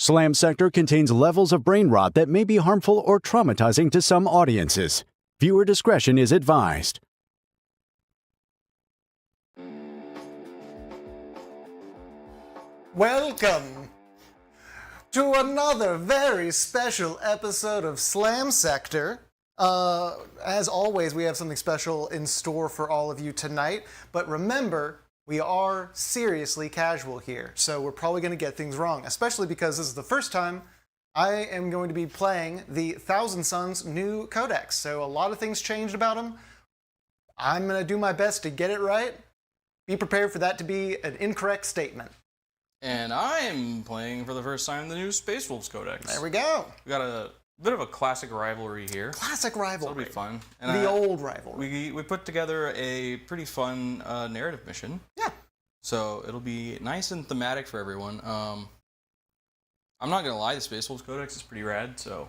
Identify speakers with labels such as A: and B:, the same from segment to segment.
A: Slam Sector contains levels of brain rot that may be harmful or traumatizing to some audiences. Viewer discretion is advised.
B: Welcome to another very special episode of Slam Sector. As always, we have something special in store for all of you tonight, but remember, we are seriously casual here, so we're probably going to get things wrong, especially because this is the first time I am going to be playing the Thousand Sons new codex, so a lot of things changed about them. I'm going to do my best to get it right. Be prepared for that to be an incorrect statement.
C: And I'm playing for the first time the new Space Wolves Codex.
B: There we go.
C: We got a bit of a classic rivalry here.
B: Classic rivalry.
C: So it'll be fun. And
B: the old rivalry.
C: We put together a pretty fun narrative mission.
B: Yeah.
C: So it'll be nice and thematic for everyone. I'm not going to lie, the Space Wolves Codex is pretty rad, so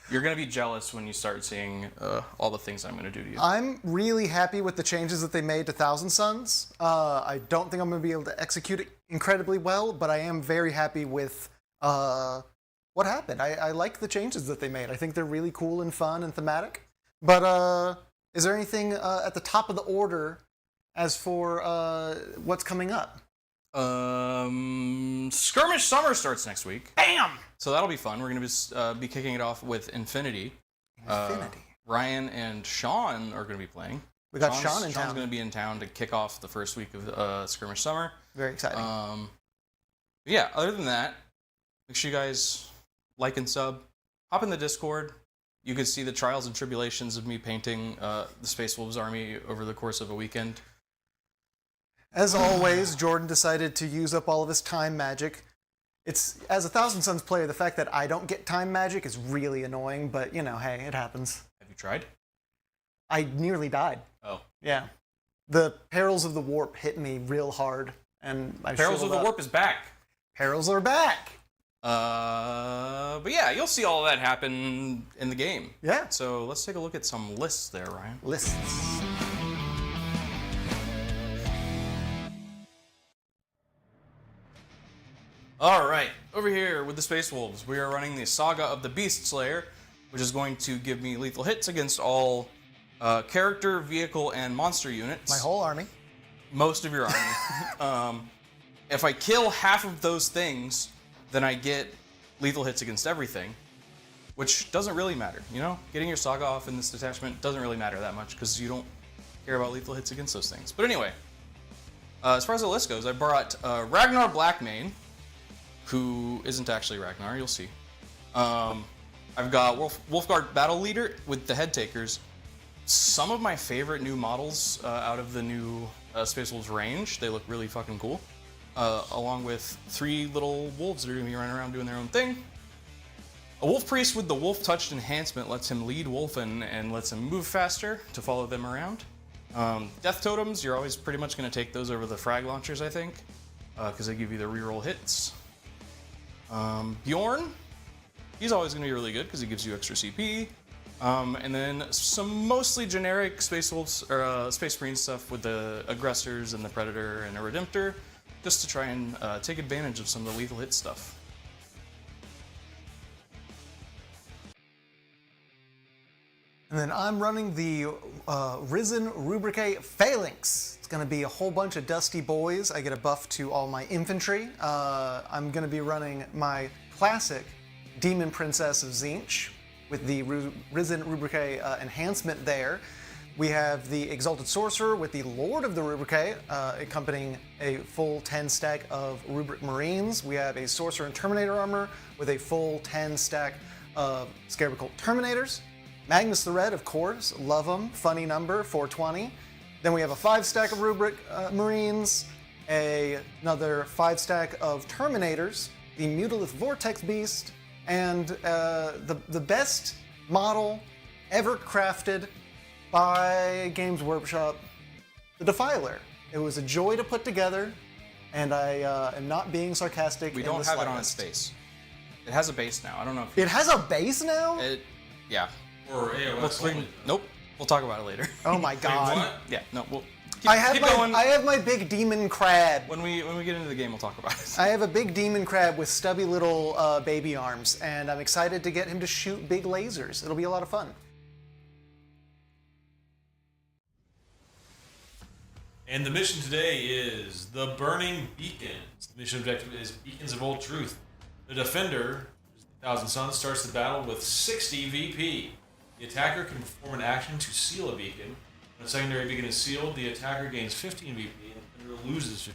C: you're going to be jealous when you start seeing all the things I'm going to do to you.
B: I'm really happy with the changes that they made to Thousand Sons. I don't think I'm going to be able to execute it incredibly well, but I am very happy with what happened. I like the changes that they made. I think they're really cool and fun and thematic. But is there anything at the top of the order as for what's coming up?
C: Skirmish Summer starts next week.
B: Bam!
C: So that'll be fun. We're going to be kicking it off with Infinity. Ryan and Sean are going to be playing.
B: We got Sean in town.
C: Sean's going to be in town to kick off the first week of Skirmish Summer.
B: Very exciting.
C: Yeah, other than that, make sure you guys like and sub. Hop in the Discord. You could see the trials and tribulations of me painting the Space Wolves army over the course of a weekend.
B: As always, Jordan decided to use up all of his time magic. It's, as a Thousand Sons player, the fact that I don't get time magic is really annoying, but, you know, hey, it happens.
C: Have you tried?
B: I nearly died.
C: Oh.
B: Yeah. The Perils of the Warp hit me real hard, and I
C: Perils of the Warp is back.
B: Perils are back!
C: But yeah, you'll see all of that happen in the game.
B: Yeah.
C: So let's take a look at some lists there, Ryan.
B: Lists.
C: Alright, over here with the Space Wolves, we are running the Saga of the Beastslayer, which is going to give me lethal hits against all character, vehicle, and monster units.
B: My whole army.
C: Most of your army. If I kill half of those things, then I get lethal hits against everything, which doesn't really matter, you know? Getting your Saga off in this detachment doesn't really matter that much, because you don't care about lethal hits against those things. But anyway, as far as the list goes, I brought Ragnar Blackmane, who isn't actually Ragnar, you'll see. I've got Wolfguard Battle Leader with the Head Takers. Some of my favorite new models out of the new Space Wolves range. They look really fucking cool. Along with 3 little wolves that are going to be running around doing their own thing. A Wolf Priest with the Wolf Touched Enhancement lets him lead Wolfen and lets him move faster to follow them around. Death Totems, you're always pretty much going to take those over the Frag Launchers, I think, because they give you the reroll hits. Bjorn, he's always going to be really good because he gives you extra CP. And then some mostly generic Space Wolves or Space Marine stuff with the Aggressors and the Predator and a Redemptor, just to try and take advantage of some of the lethal hit stuff.
B: And then I'm running the Thousand Rubricae Phalanx. It's going to be a whole bunch of dusty boys. I get a buff to all my infantry. I'm going to be running my classic Demon Princess of Tzeentch with the Thousand Rubricae enhancement there. We have the Exalted Sorcerer with the Lord of the Rubricae, accompanying a full 10 stack of Rubric Marines. We have a Sorcerer and Terminator armor with a full 10 stack of Scarab Cult Terminators. Magnus the Red, of course, love them, funny number, 420. Then we have a 5 stack of Rubric Marines, another 5 stack of Terminators, the Mutalith Vortex Beast, and the best model ever crafted by Games Workshop, the Defiler. It was a joy to put together, and I am not being sarcastic.
C: We don't have it on its base. It has a base now. I don't know if
B: it has a base now?
C: Yeah.
D: Or AOS only.
C: Nope. We'll talk about it later.
B: Oh my god.
D: Wait, what?
C: Yeah, no, Keep going.
B: I have my big demon crab.
C: When we get into the game, we'll talk about it.
B: I have a big demon crab with stubby little baby arms, and I'm excited to get him to shoot big lasers. It'll be a lot of fun.
D: And the mission today is the Burning Beacons. The mission objective is Beacons of Old Truth. The defender, Thousand Sons, starts the battle with 60 VP. The attacker can perform an action to seal a beacon. When a secondary beacon is sealed, the attacker gains 15 VP and the defender loses 15.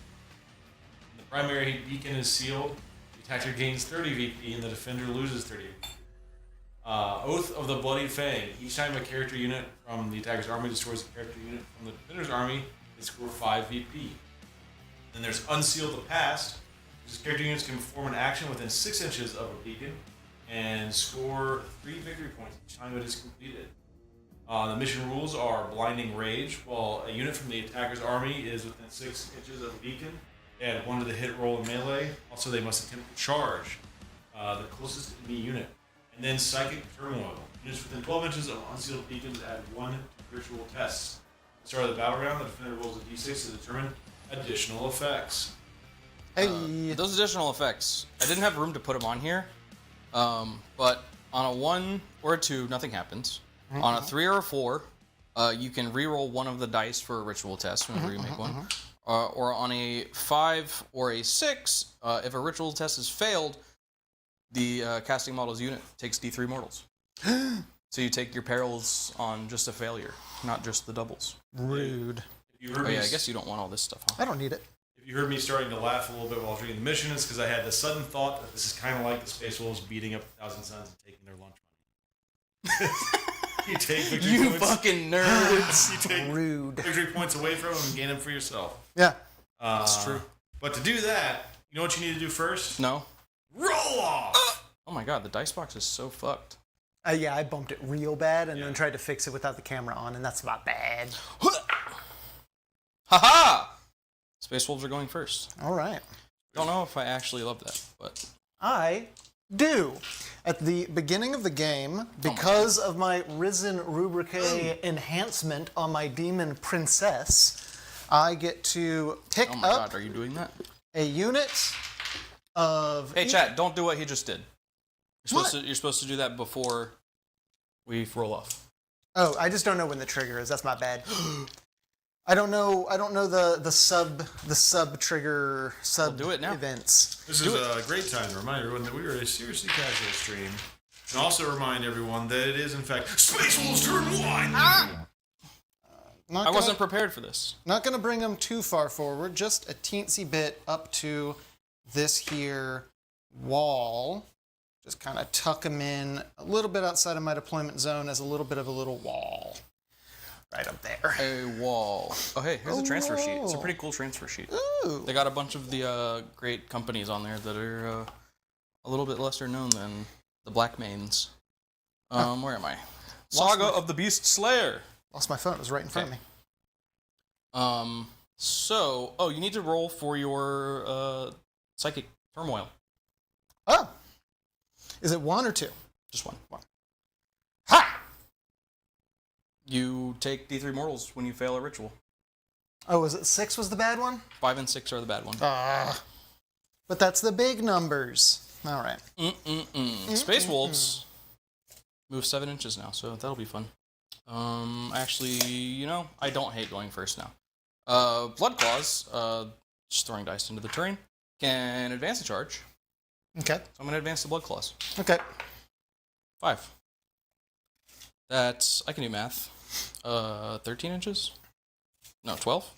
D: When the primary beacon is sealed, the attacker gains 30 VP and the defender loses 30 VP. Oath of the Bloody Fang. Each time a character unit from the attacker's army destroys a character unit from the defender's army, they score 5 VP. Then there's Unseal the Past, which is character units can perform an action within 6 inches of a beacon and score 3 victory points each time it is completed. The mission rules are Blinding Rage. While a unit from the attacker's army is within 6 inches of a beacon, they add 1 to the hit roll in melee. Also, they must attempt to charge the closest enemy unit. And then Psychic Turmoil. Units within 12 inches of unsealed beacons add 1 to virtual tests. At the start of the battle round, the defender rolls a d6 to determine additional effects.
B: Hey.
C: Those additional effects, I didn't have room to put them on here, but on a 1 or a 2, nothing happens. On a 3 or a 4, you can re-roll 1 of the dice for a ritual test whenever you make one. Or on a 5 or a 6, if a ritual test is failed, the casting model's unit takes D3 mortals. So you take your perils on just a failure, not just the doubles.
B: Rude.
C: Oh yeah, I guess you don't want all this stuff, huh?
B: I don't need it.
D: If you heard me starting to laugh a little bit while I was reading the mission, it's because I had the sudden thought that this is kind of like the Space Wolves beating up Thousand Sons and taking their lunch money. You take victory
C: You
D: points.
C: fucking nerds!
D: You take
B: Rude.
D: victory points away from them and gain them for yourself.
B: Yeah.
C: That's true.
D: But to do that, you know what you need to do first?
C: No.
D: Roll off!
C: Oh my god, the dice box is so fucked.
B: Yeah, I bumped it real bad and then tried to fix it without the camera on, and that's not bad.
C: Haha! Space Wolves are going first.
B: All right.
C: Don't know if I actually love that, but
B: I do. At the beginning of the game, because of my Risen Rubricae enhancement on my Demon Princess, I get to pick
C: oh my
B: up
C: god, are you doing that?
B: a unit of...
C: Hey chat, don't do what he just did. You're
B: What?
C: you're supposed to do that before we roll off.
B: Oh, I just don't know when the trigger is. That's my bad. I don't know the sub trigger
C: do it now.
B: events.
D: This is a great time to remind everyone that we are a seriously casual stream. And also remind everyone that it is, in fact, Space Wolves Turn 1!
C: I wasn't prepared for this.
B: Not going to bring them too far forward, just a teensy bit up to this here wall. Just kind of tuck them in a little bit outside of my deployment zone as a little bit of a little wall. Right up there.
C: A wall. Oh hey, here's a transfer sheet. It's a
B: wall.
C: pretty cool transfer sheet.
B: Ooh.
C: They got a bunch of the great companies on there that are a little bit lesser known than the Black Mains. Where am I? Saga of the Beastslayer.
B: Lost my phone. It was right in front of me.
C: You need to roll for your Psychic Turmoil.
B: Oh. Is it 1 or 2?
C: Just one.
B: Ha!
C: You take D3 mortals when you fail a ritual.
B: Oh, was it 6 was the bad one?
C: 5 and 6 are the bad one.
B: But that's the big numbers. All right.
C: Space Wolves move 7 inches now, so that'll be fun. Actually, I don't hate going first now. Blood Claws, just throwing dice into the terrain, can advance a charge.
B: Okay.
C: So I'm going to advance the Blood Claws.
B: Okay.
C: 5. That's, I can do math. 13 inches? No, 12?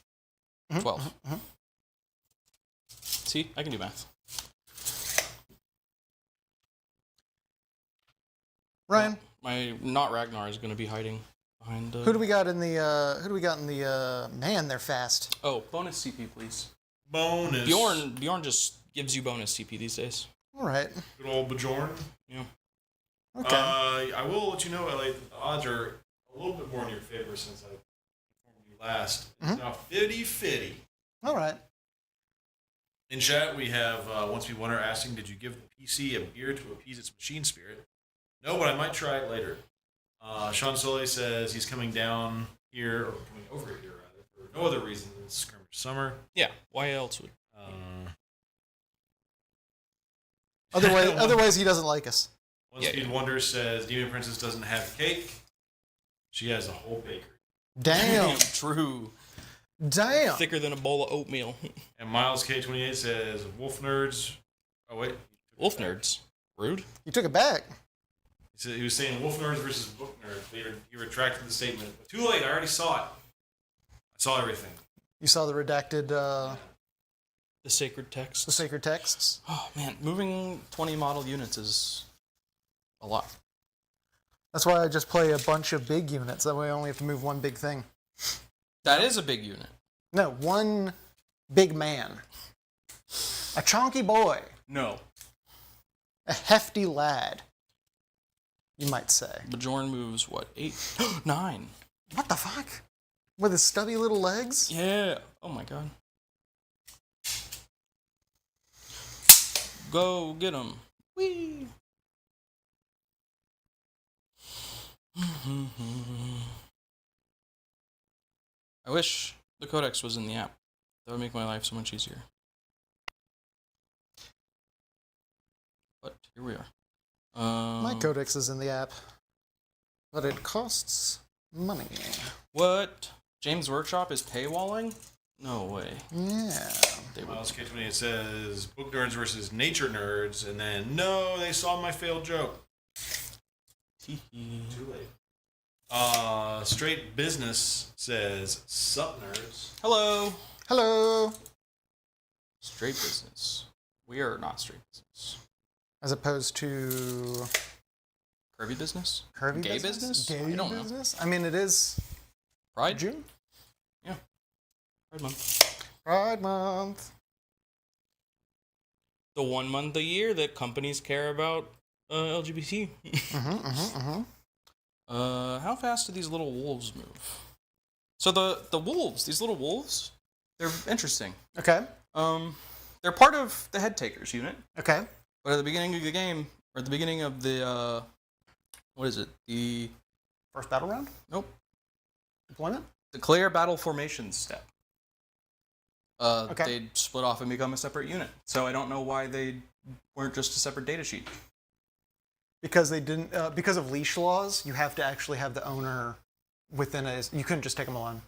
C: 12. See, I can do math.
B: Ryan,
C: My not Ragnar is going to be hiding behind.
B: who do we got in the? Man, they're fast.
C: Oh, bonus CP, please.
D: Bonus.
C: Bjorn just gives you bonus CP these days.
B: All right.
D: Good old Bjorn.
C: Yeah.
B: Okay.
D: I will let you know, LA, that the odds are a little bit more in your favor since I informed you last. It's now 50-50.
B: All right.
D: In chat, we have Once We Wonder asking, did you give the PC a beer to appease its machine spirit? No, but I might try it later. Sean Soleil says he's coming down here, or coming over here, rather, for no other reason than Skirmish Summer.
C: Yeah, why else would?
B: Otherwise, he doesn't like us.
D: One Speed Wonder says Demon Princess doesn't have cake. She has a whole bakery.
B: Damn.
C: True.
B: Damn.
C: Thicker than a bowl of oatmeal.
D: And Miles K28 says Wolf Nerds. Oh wait,
C: Wolf Nerds. Rude.
B: You took it back.
D: He was saying Wolf Nerds versus Book Nerds. He retracted the statement. But too late. I already saw it. I saw everything.
B: You saw the redacted,
C: The sacred text.
B: the sacred texts.
C: Oh man, moving 20 model units is a lot.
B: That's why I just play a bunch of big units. That way I only have to move one big thing.
C: That is a big unit.
B: No, one big man. A chonky boy.
C: No.
B: A hefty lad. You might say.
C: Bjorn moves what? 8? 9.
B: What the fuck? With his stubby little legs?
C: Yeah. Oh my god. Go get him. Whee. I wish the codex was in the app. That would make my life so much easier. But here we are.
B: My codex is in the app. But it costs money.
C: What? James Workshop is paywalling? No way.
B: Yeah.
D: Miles K28 says Book Nerds versus Nature Nerds, and then no, they saw my failed joke. Too late. Straight Business says Sup Nerds.
C: Hello.
B: Hello.
C: Straight business. We are not straight business.
B: As opposed to
C: Curvy business?
B: curvy
C: Gay business?
B: Gay
C: I don't know.
B: business? I mean, it is
C: Pride?
B: June.
C: Yeah. Pride month.
B: Pride Month.
C: The 1 month a year that companies care about LGBT. How fast do these little wolves move? So the wolves, these little wolves, they're interesting.
B: Okay.
C: They're part of the Head Takers unit.
B: Okay.
C: But at the beginning of the game, or at the beginning of the, what is it? The...
B: First battle round?
C: Nope.
B: Deployment?
C: Declare battle formation step.
B: Okay.
C: They'd split off and become a separate unit. So I don't know why they weren't just a separate data sheet.
B: Because they didn't, because of leash laws, you have to actually have the owner within a, you couldn't just take them alone.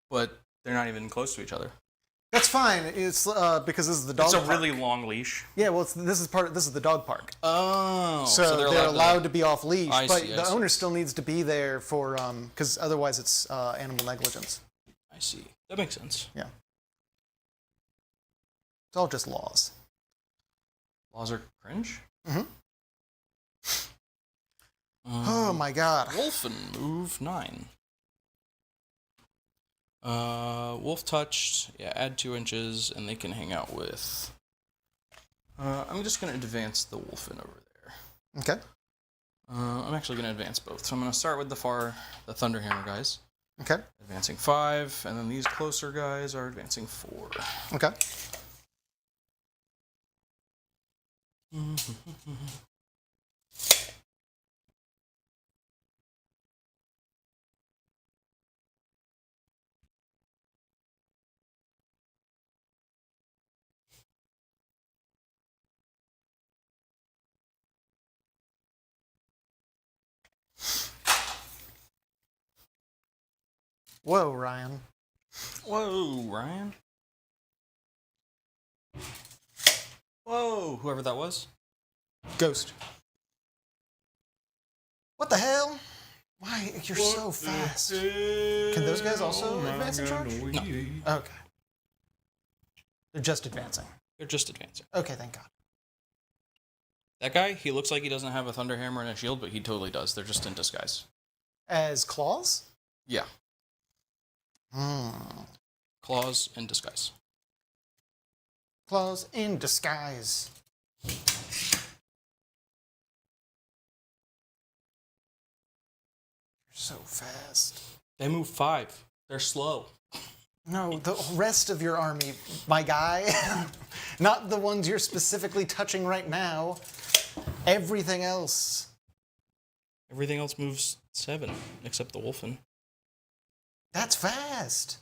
C: But they're not even close to each other.
B: That's fine. It's because this is the dog park.
C: It's a really long leash.
B: Yeah, well, this is the dog park.
C: Oh.
B: So they're allowed to be off leash,
C: I
B: but
C: see,
B: the owner still needs to be there for because otherwise it's animal negligence.
C: I see. That makes sense.
B: Yeah. It's all just laws.
C: Laws are cringe?
B: Oh my god.
C: Wolfen, move 9. Wolf touched, yeah, add 2 inches, and they can hang out with... I'm just going to advance the Wolfen over there.
B: Okay.
C: I'm actually going to advance both. So I'm going to start with the Thunderhammer guys.
B: Okay.
C: Advancing 5, and then these closer guys are advancing 4.
B: Okay. Whoa, Ryan.
C: Whoa, Ryan. Whoa, whoever that was.
B: Ghost. What the hell? Why? You're so fast. Can those guys also advance and charge?
C: No.
B: Okay. They're just advancing.
C: They're just advancing.
B: Okay, thank God.
C: That guy, he looks like he doesn't have a Thunderhammer and a shield, but he totally does. They're just in disguise.
B: As claws?
C: Yeah. Claws in disguise.
B: Claws in disguise. You're so fast.
C: They move 5. They're slow.
B: No, the rest of your army, my guy. Not the ones you're specifically touching right now. Everything else.
C: Everything else moves 7, except the Wolfen.
B: That's fast.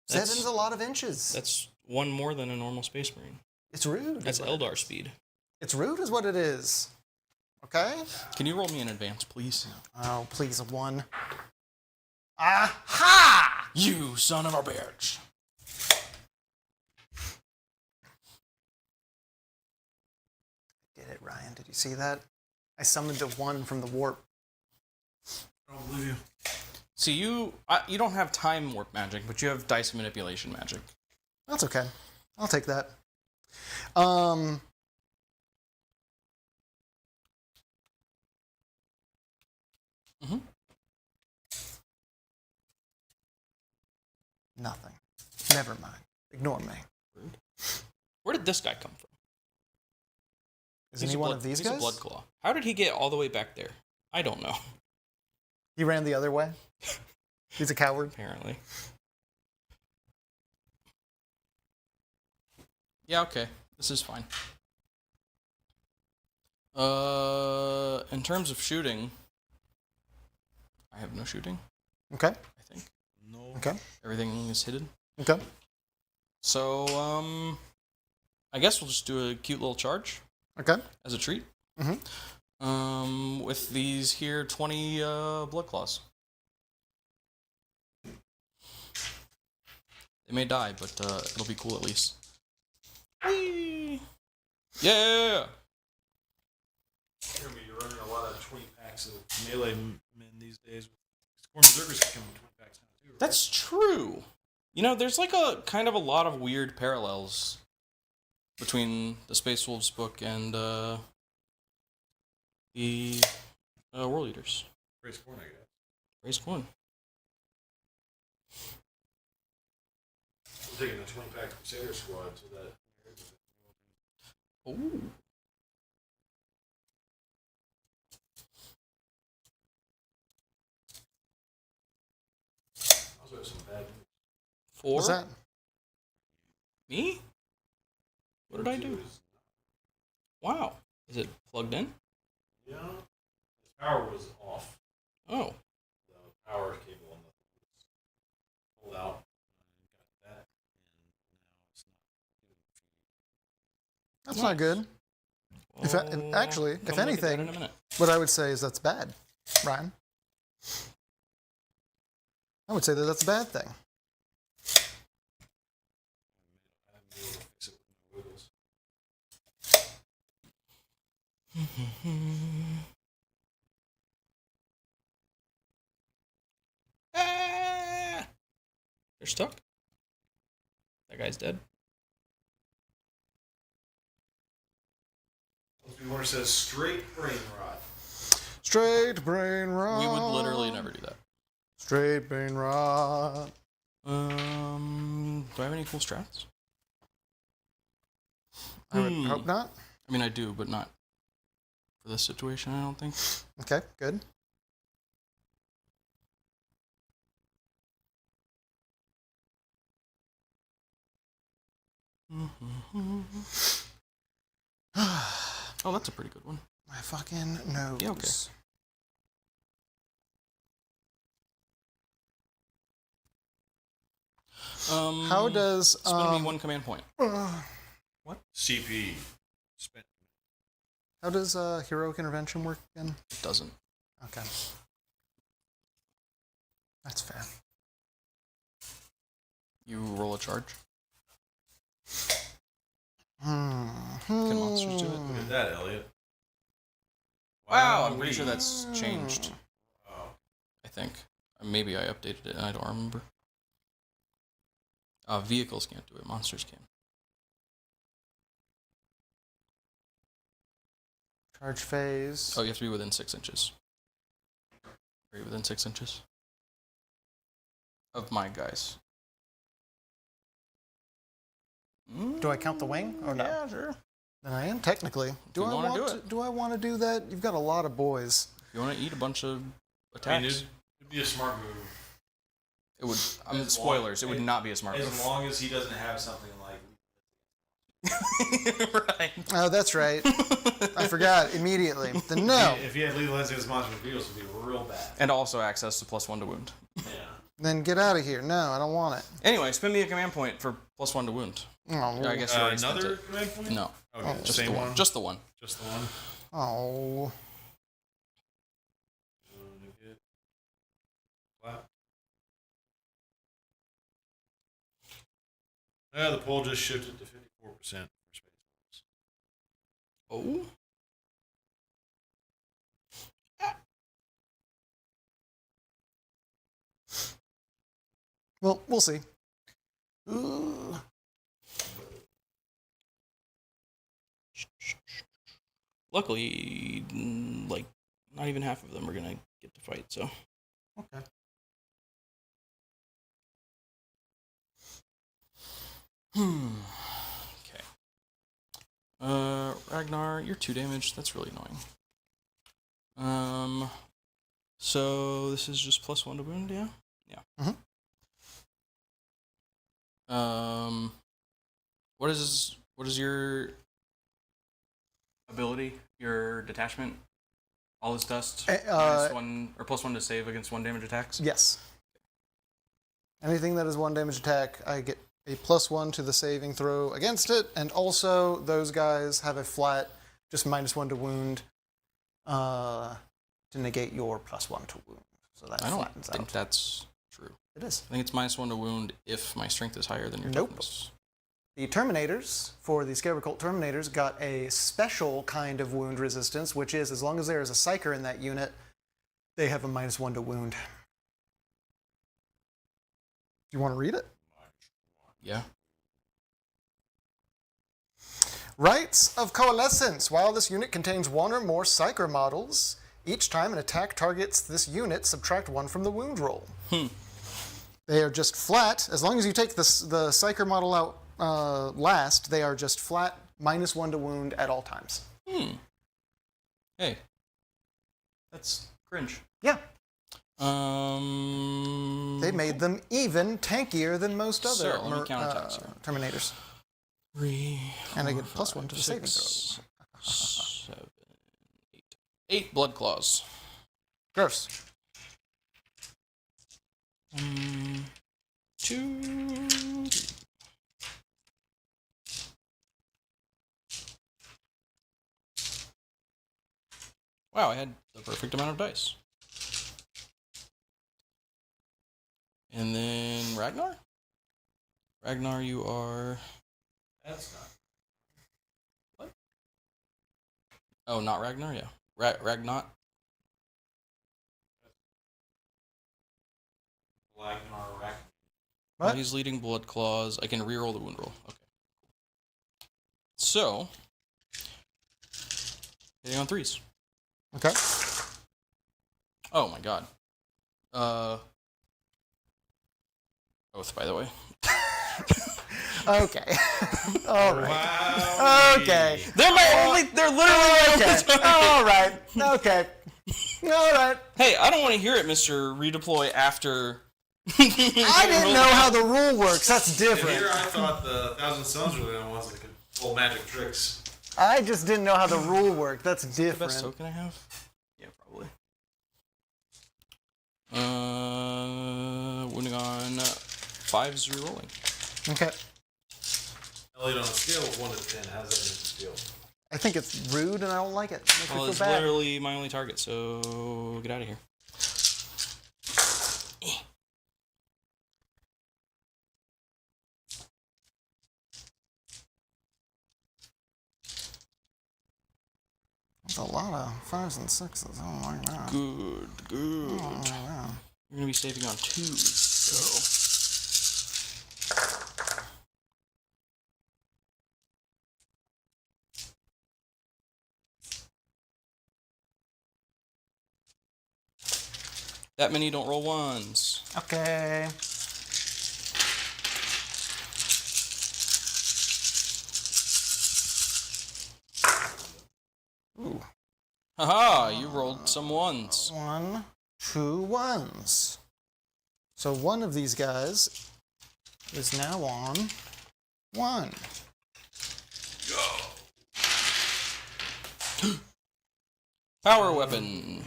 C: That's-
B: 7's a lot of inches.
C: That's one more than a normal Space Marine.
B: It's rude.
C: That's Eldar speed.
B: It's rude is what it is. Okay?
C: Can you roll me in advance, please?
B: Oh, please, a 1. Aha!
C: You son of a bitch.
B: Did it, Ryan? Did you see that? I summoned a 1 from the warp.
D: I don't believe you.
C: See, you don't have time warp magic, but you have dice manipulation magic.
B: That's okay. I'll take that. Nothing. Never mind. Ignore me.
C: Where did this guy come from?
B: Isn't he one of these
C: he's
B: guys?
C: a blood claw. How did he get all the way back there? I don't know.
B: He ran the other way? He's a coward?
C: Apparently. Yeah, okay. This is fine. In terms of shooting, I have no shooting,
B: Okay.
C: I think.
D: No.
B: Okay.
C: Everything is hidden.
B: Okay.
C: So, I guess we'll just do a cute little charge
B: Okay.
C: as a treat.
B: Mm-hmm.
C: With these here 20 blood claws. They may die, but it'll be cool at least. Whee! Yeah!
D: You're running a lot of 20 packs of melee men these days. Scorn Berserkers can come in 20 packs now too, right?
C: That's true. You know, there's like a kind of a lot of weird parallels between the Space Wolves book and the World Eaters.
D: Great Scorn, I guess.
C: Raise one.
D: We're taking a 20-pack Crusader squad so that.
C: Ooh.
D: Also have some bad news.
C: 4?
B: What's that?
C: Me? What did I do? Wow. Is it plugged in?
D: Yeah. The power was off.
C: Oh.
D: The power cable on the was pulled out. And got that. And now it's not.
B: That's not good. Actually, if
C: come look at that
B: anything,
C: in a minute.
B: what I would say is that's bad, Ryan. I would say that that's a bad thing.
D: I haven't been able to fix it with my wiggles.
C: Ah! They're stuck. That guy's dead.
D: Before says straight brain rot.
B: Straight brain rot.
C: We would literally never do that.
B: Straight brain rot.
C: Do I have any cool strats?
B: I would hope not.
C: I mean, I do, but not for this situation, I don't think.
B: Okay, good.
C: Oh, that's a pretty good one.
B: My fucking nose.
C: Yeah, okay.
B: How does
C: Spend me one command point.
D: What? CP. Spent.
B: how does heroic intervention work again?
C: It doesn't.
B: Okay. That's fair.
C: You roll a charge.
B: Can
C: Can monsters do it?
D: Look at that, Elliot.
C: Wow, I'm pretty sure that's changed.
D: Oh.
C: I think. Maybe I updated it and I don't remember. Vehicles can't do it. Monsters can.
B: Charge phase.
C: Oh, you have to be within 6 inches. Are you within 6 inches? Of my guys.
B: Do I count the wing or no?
C: Yeah, sure.
B: Then I am technically.
C: you wanna do it.
B: Do I want to do that? You've got a lot of boys.
C: If you want to eat a bunch of
D: I mean,
C: attacks,
D: it'd be a smart move.
C: it would. I mean,
D: As
C: spoilers.
D: long-
C: It would not be a smart
D: As
C: move.
D: long as he doesn't have something like.
C: Right.
B: Oh, that's right. I forgot immediately. Then no.
D: If you had lethal hits against monster reveals, it would be real bad.
C: And also access to +1 to wound.
D: Yeah.
B: Then get out of here. No, I don't want it.
C: Anyway, spend me a command point for +1 to wound.
B: Oh,
C: I guess you already spent
D: Another
C: it.
D: command point?
C: No.
D: Okay,
C: Just
D: same
C: the one.
D: one.
C: Just the one.
D: Just the one.
B: oh.
D: The poll just shifted to 54% for space
C: Oh.
B: Well, we'll see. Ooh.
C: Luckily, like, not even half of them are gonna get to fight, so.
B: Okay.
C: Okay. Ragnar, you're 2 damage. That's really annoying. So this is just +1 to wound, yeah? Yeah. What is your ability? Your detachment? All this dust? -1 or +1 to save against 1 damage attacks?
B: Yes. Anything that is 1 damage attack, I get a +1 to the saving throw against it, and also those guys have a flat, just -1 to wound, to negate your +1 to wound. So that
C: I don't
B: flattens
C: think
B: out.
C: that's true.
B: It is.
C: I think it's -1 to wound if my strength is higher than your
B: Nope.
C: toughness.
B: The Terminators, for the Scarab Cult Terminators, got a special kind of wound resistance, which is as long as there is a Psyker in that unit, they have a -1 to wound. Do you want to read it?
C: Yeah.
B: Rites of Coalescence. While this unit contains 1 or more Psyker models, each time an attack targets this unit, subtract 1 from the wound roll. They are just flat. As long as you take the Psyker model out last, they are just flat, -1 to wound at all times.
C: Hey. That's cringe.
B: Yeah.
C: They
B: They made them even tankier than most other
C: So, let me counterattack here.
B: Terminators.
C: 3,
B: And I get
C: 4,
B: +1 to the
C: 5,
B: saving
C: 7, 8. 8 blood claws.
B: Gross.
C: 1, 2, 3. Wow, I had the perfect amount of dice. And then Ragnar? Ragnar, you are...
D: That's not.
C: What? Oh, not Ragnar? Yeah. Ragnot?
D: Ragnar.
C: While
B: What?
C: he's leading blood claws, I can reroll the wound roll. Okay. So, hitting on 3s.
B: Okay.
C: Oh my god. Oath, by the way.
B: Okay. All right.
D: Wow.
B: Okay.
C: They're literally my only
B: Okay.
C: target.
B: All right. Okay. All right.
C: Hey, I don't want to hear it, Mr. Redeploy after.
B: I didn't know how the rule works. That's
D: And
B: different.
D: here I thought the Thousand Sons were the only ones that could pull magic tricks.
B: I just didn't know how the rule worked. That's
C: Best
B: different.
C: token I have? Yeah, probably. Wounding on 5s rerolling.
B: Okay.
D: Elliot, on a scale of 1 to 10, how's that make you feel?
B: I think it's rude and I don't like it. Makes me
C: Well,
B: feel
C: it's
B: bad.
C: literally my only target, so get out of here.
B: That's a lot of 5s and 6s. I don't like that.
C: Good.
B: Oh, yeah.
C: You're gonna be saving on 2s, so. That many don't roll 1s.
B: Okay. Ooh.
C: Haha, you rolled some 1s.
B: 1, 2 1s. So one of these guys is now on 1.
C: Power weapon.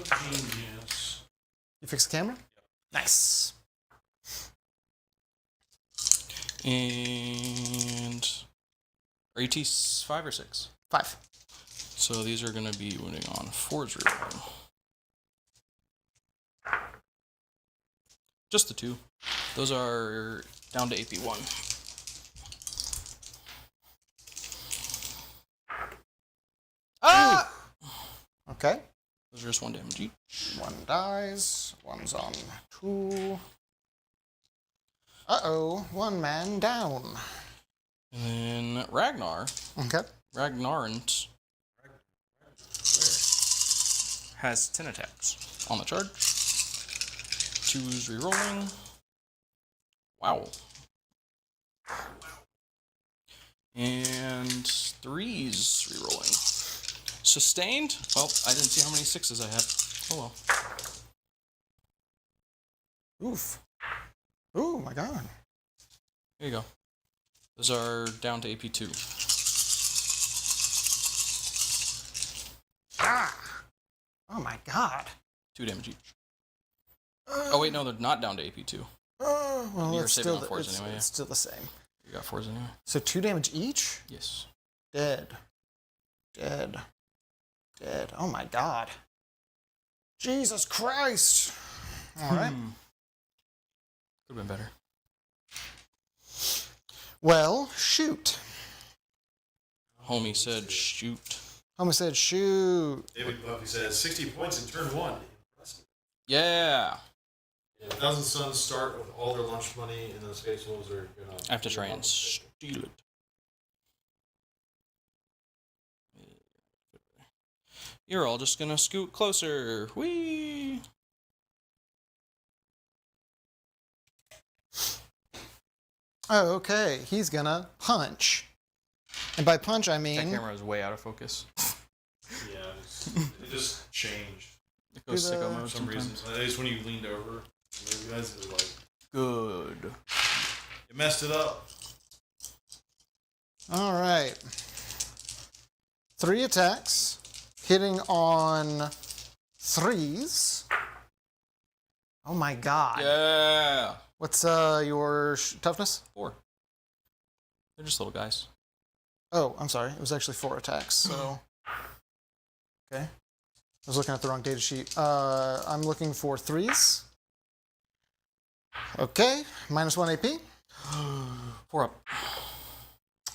D: Genius.
B: You fix the camera? Nice.
C: And are ATs 5 or 6?
B: 5.
C: So these are going to be wounding on 4's reroll. Just the 2. Those are down to AP 1.
B: Ah! Okay.
C: Those are just 1 damage each.
B: 1 dies. 1's on 2. Uh-oh. 1 man down.
C: And then Ragnar.
B: Okay.
C: Ragnarant has 10 attacks on the charge. 2's rerolling. Wow. And 3's rerolling. Sustained? Well, I didn't see how many 6s I have. Oh well.
B: Oof. Ooh, my God.
C: Here you go. Those are down to AP 2.
B: Ah! Oh, my God.
C: 2 damage each. Oh wait, no, they're not down to AP 2.
B: Well,
C: You're
B: it's
C: saving
B: still,
C: on 4s anyway, yeah.
B: it's still the same.
C: You got 4s anyway.
B: So 2 damage each?
C: Yes.
B: Dead. Dead. Dead. Oh, my God. Jesus Christ. All right.
C: Could have been better.
B: Well, shoot.
C: Homie said shoot.
B: Homie said shoot.
D: David Buffy says 60 points in turn 1. Impressive.
C: Yeah.
D: Yeah, Thousand Sons start with all their lunch money, and those Space Wolves are gonna.
C: I have to try and steal it. You're all just gonna scoot closer. Whee!
B: Oh, okay. He's gonna punch. And by punch, I
C: That
B: mean...
C: camera is way out of focus.
D: Yeah, it just changed
C: It goes
B: Do the-
C: sicko
D: for
C: mode
D: some reason.
C: sometimes.
D: At least when you leaned over, you guys were like,
C: Good.
D: it messed it up.
B: All right. 3 attacks. Hitting on 3s. Oh, my God.
C: Yeah.
B: What's your toughness?
C: 4. They're just little guys.
B: Oh, I'm sorry. It was actually 4 attacks, so... Okay. I was looking at the wrong data sheet. I'm looking for 3s. Okay. -1 AP.
C: 4 up.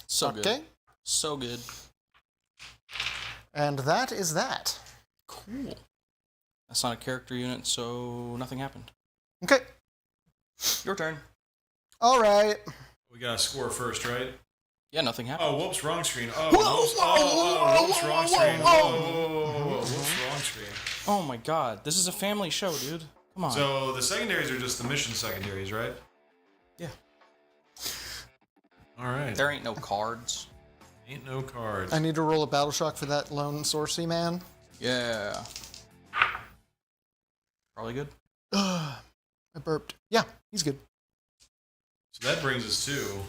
C: So good.
B: Okay.
C: So good.
B: And that is that.
C: Cool. That's not a character unit, so nothing happened.
B: Okay.
C: Your turn.
B: All right.
D: We gotta score first, right?
C: Yeah, nothing happened.
D: Oh, whoops, wrong screen. Oh,
B: Whoa,
D: whoops,
B: whoa,
D: whoops,
B: whoa,
D: wrong
B: whoa,
D: screen.
B: whoa,
D: Whoa, whoops, wrong screen.
C: Oh my god. This is a family show, dude. Come on.
D: So the secondaries are just the mission secondaries, right?
C: Yeah.
D: All right.
C: There ain't no cards.
D: Ain't no cards.
B: I need to roll a battle shock for that lone sorcery man.
C: Yeah. Probably good.
B: I burped. Yeah, he's good.
D: So that brings us to.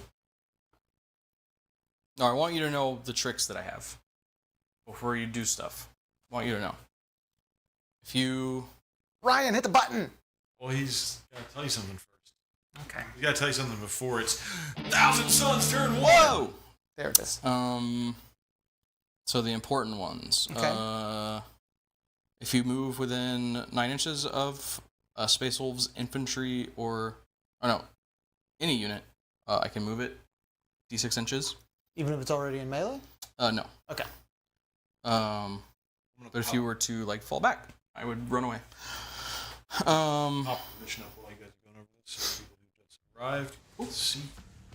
C: No, I want you to know the tricks that I have before you do stuff. I want you to know. If you...
B: Ryan, hit the button.
D: Well, he's got to tell you something first.
B: Okay.
D: He's got to tell you something before it's Thousand Sons turn 1.
C: Whoa!
B: There it is.
C: So the important ones.
B: Okay.
C: If you move within 9 inches of Space Wolves infantry or no, any unit, I can move it d6 inches.
B: Even if it's already in melee?
C: No.
B: Okay.
C: But if you were to like fall back, I would run away.
D: Pop the mission up while you guys are going over this. So people who just arrived. Let's see.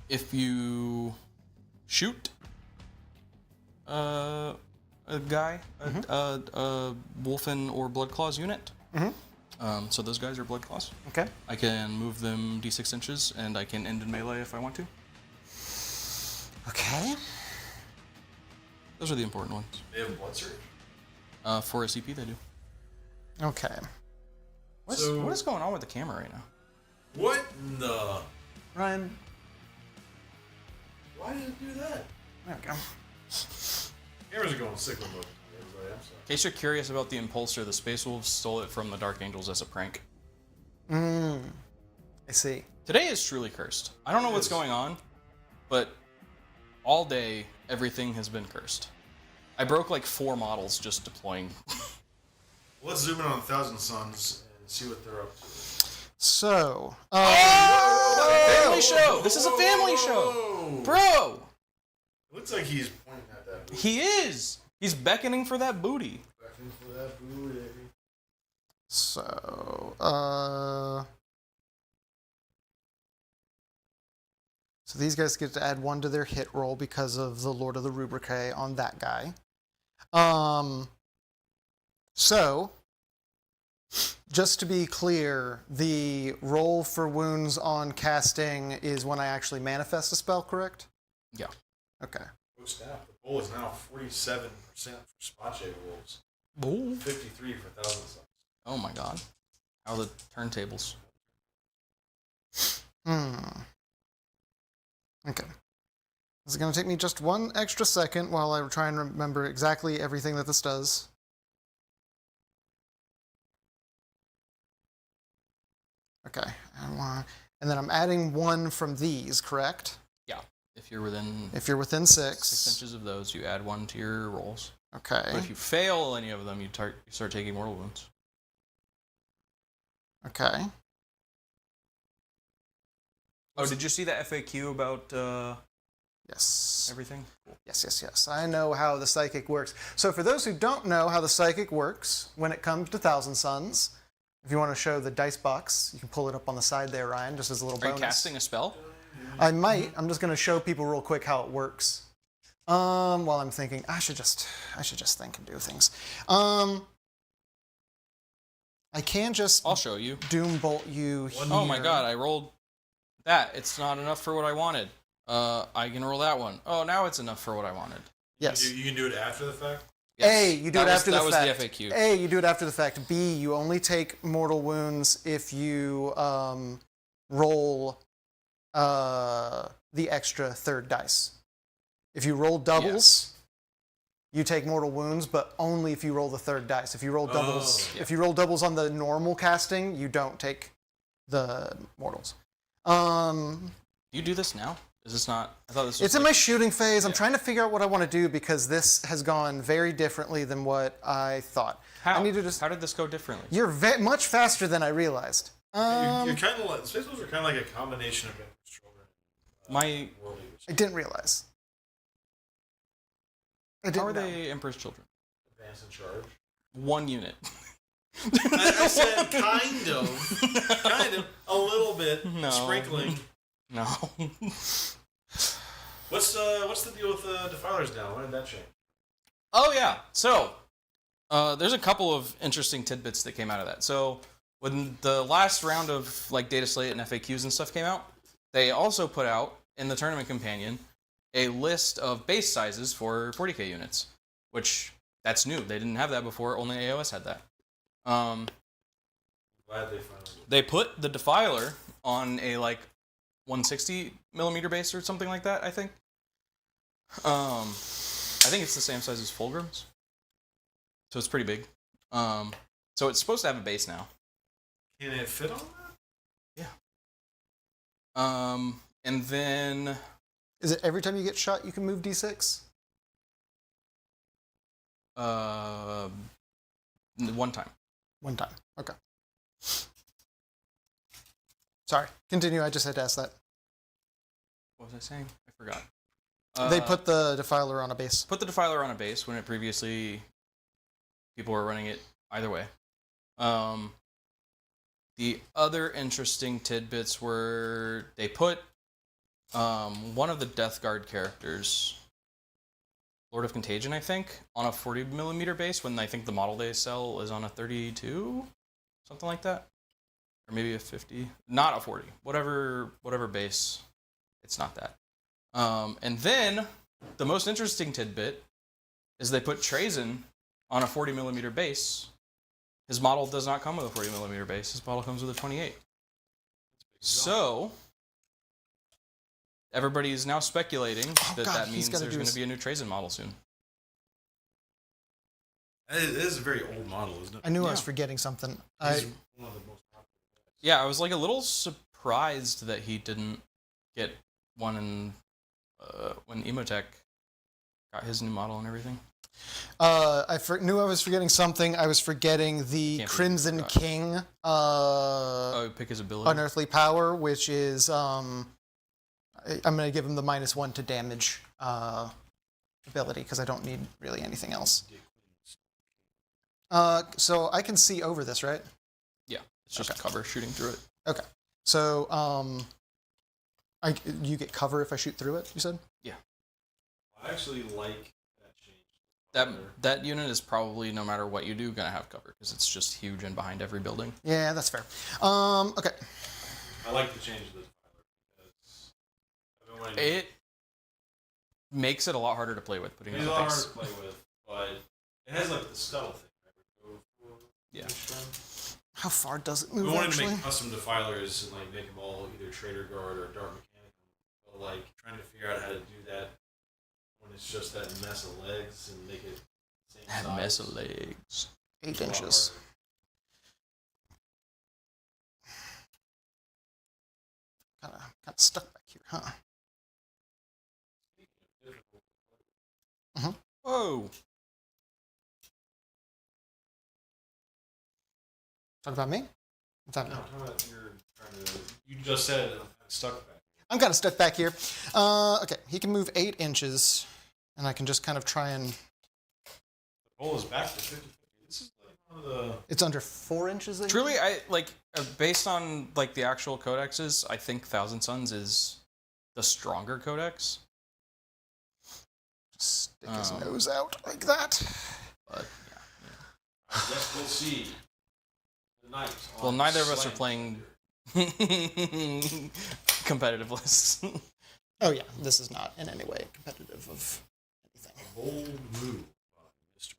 C: If you shoot a guy, a Wolfen or Blood Claws unit, so those guys are Blood Claws.
B: Okay.
C: I can move them d6 inches, and I can end in melee if I want to.
B: Okay.
C: Those are the important ones.
D: They have blood surge.
C: For a CP, they do.
B: Okay.
C: What
D: So-
C: is going on with the camera right now?
D: What in the?
B: Ryan,
D: Why did it do that?
B: there we go.
D: Cameras are going sickle mode.
C: In case you're curious about the Impulsor, the Space Wolves stole it from the Dark Angels as a prank.
B: I see.
C: Today is truly cursed. I don't know what's going on, but all day, everything has been cursed. I broke like 4 models just deploying.
D: Let's zoom in on Thousand Sons and see what they're up to.
B: So,
C: Family show! This is a family show! Bro!
D: It looks like he's pointing at that booty.
C: He is! He's beckoning for that booty.
D: Beckoning for that booty.
B: So, so these guys get to add 1 to their hit roll because of the Lord of the Rubricae on that guy. So, just to be clear, the roll for wounds on casting is when I actually manifest a spell, correct?
C: Yeah.
B: Okay.
D: Oh, snap. The goal is now 47% for Spache Wolves.
C: Ooh.
D: 53 for Thousand Sons.
C: Oh my god. How are the turntables?
B: Okay. This is going to take me just 1 extra second while I try and remember exactly everything that this does. Okay. And then I'm adding 1 from these, correct?
C: Yeah. If you're within
B: If you're within 6.
C: 6 inches of those, you add 1 to your rolls.
B: Okay.
C: But if you fail any of them, you start taking mortal wounds.
B: Okay.
C: Oh, did you see that FAQ about
B: Yes.
C: everything? Cool.
B: Yes. I know how the psychic works. So for those who don't know how the psychic works, when it comes to Thousand Sons, if you want to show the dice box, you can pull it up on the side there, Ryan, just as a little
C: Are
B: bonus.
C: you casting a spell?
B: I might. I'm just going to show people real quick how it works. While I'm thinking, I should just think and do things. I can just
C: I'll show you.
B: doom bolt you here.
C: Oh my god, I rolled that. It's not enough for what I wanted. I can roll that one. Oh, now it's enough for what I wanted.
B: Yes.
D: You can do it after the fact?
C: Yes.
B: A, you do it after the fact.
C: That was the FAQ.
B: A, you do it after the fact. B, you only take mortal wounds if you roll the extra 3rd dice. If you roll doubles, you take mortal wounds, but only if you roll the 3rd dice. If you roll doubles, if you roll doubles on the normal casting, you don't take the mortals.
C: You do this now? Is this not? I thought this was.
B: It's in my shooting phase. I'm trying to figure out what I want to do because this has gone very differently than what I thought.
C: How?
B: I need to just.
C: How did this go differently?
B: You're much faster than I realized.
D: You're kind of like Space Wolves are kind of like a combination of Emperor's Children. World Eaters.
B: I didn't realize. I didn't
C: How are
B: know.
C: they Emperor's Children?
D: Advance and charge.
C: 1 unit.
D: I said kind of, a little bit,
C: No.
D: sprinkling.
C: No.
D: What's the deal with Defilers now? When did that change?
C: Oh yeah. So there's a couple of interesting tidbits that came out of that. So when the last round of like data slate and FAQs and stuff came out, they also put out in the tournament companion a list of base sizes for 40k units, which that's new. They didn't have that before. Only AOS had that.
D: Glad they finally did.
C: They put the Defiler on a like 160 millimeter base or something like that. I think. I think it's the same size as Fulgrim's, so it's pretty big. So it's supposed to have a base now.
D: Can it fit on that?
C: Yeah. And then
B: Is it every time you get shot you can move d6?
C: one time.
B: One time. Okay. Sorry. Continue. I just had to ask that.
C: What was I saying? I forgot.
B: They put the Defiler on a base.
C: Put the Defiler on a base when it previously people were running it either way. The other interesting tidbits were they put one of the Death Guard characters, Lord of Contagion, I think, on a 40 millimeter base when I think the model they sell is on a 32, something like that, or maybe a 50, not a 40, whatever base. It's not that. And then the most interesting tidbit is they put Trazen on a 40 millimeter base. His model does not come with a 40 millimeter base. His model comes with a 28. So everybody is now speculating that
B: God,
C: that means
B: he's gotta
C: there's
B: do
C: going to
B: his-
C: be a new Trazen model soon.
D: It is a very old model, isn't it?
B: I knew I was forgetting something.
D: He's one of the most popular guys.
C: Yeah, I was like a little surprised that he didn't get one in when Emotech got his new model and everything.
B: Knew I was forgetting something. I was forgetting the Crimson King.
C: Pick his ability.
B: Unearthly Power, which is I'm gonna give him the -1 to damage ability because I don't need really anything else. So I can see over this, right?
C: Yeah, it's just cover shooting through it.
B: Okay. So you get cover if I shoot through it. You said?
C: Yeah.
D: I actually like that change.
C: That unit is probably, no matter what you do, gonna have cover because it's just huge and behind every building.
B: Yeah, that's fair. Okay.
D: I like the change of the Tyler because I've been wanting to.
C: It makes it a lot harder to play with. Putting it
D: It's
C: in
D: a
C: the
D: lot harder
C: face.
D: to play with, but it has like the scuttle thing. Right?
C: Yeah.
B: How far does it
D: We
B: move?
D: wanted
B: Actually,
D: to make custom defilers and like make them all either trader guard or dark mechanical. But like trying to figure out how to do that when it's just that mess of legs and make it the same
C: That
D: size.
C: mess of legs.
B: 8
D: It's a lot
B: inches.
D: harder.
B: Kind of stuck back here, huh?
C: Whoa!
B: Talk about me? What's
D: No,
B: happening?
D: I'm talking about you just said I'm stuck back.
B: I'm kind of stuck back here. Okay, he can move 8 inches, and I can just kind of try and.
D: The pole is back to 50-50. This is like one of the.
B: It's under 4 inches.
C: Truly, I like based on like the actual codexes. I think Thousand Sons is the stronger codex.
B: Stick his nose out like that.
C: But
D: I guess we'll see. Tonight.
C: well, neither of us are playing competitive lists.
B: Oh yeah, this is not in any way competitive of anything.
D: Bold move by Mr.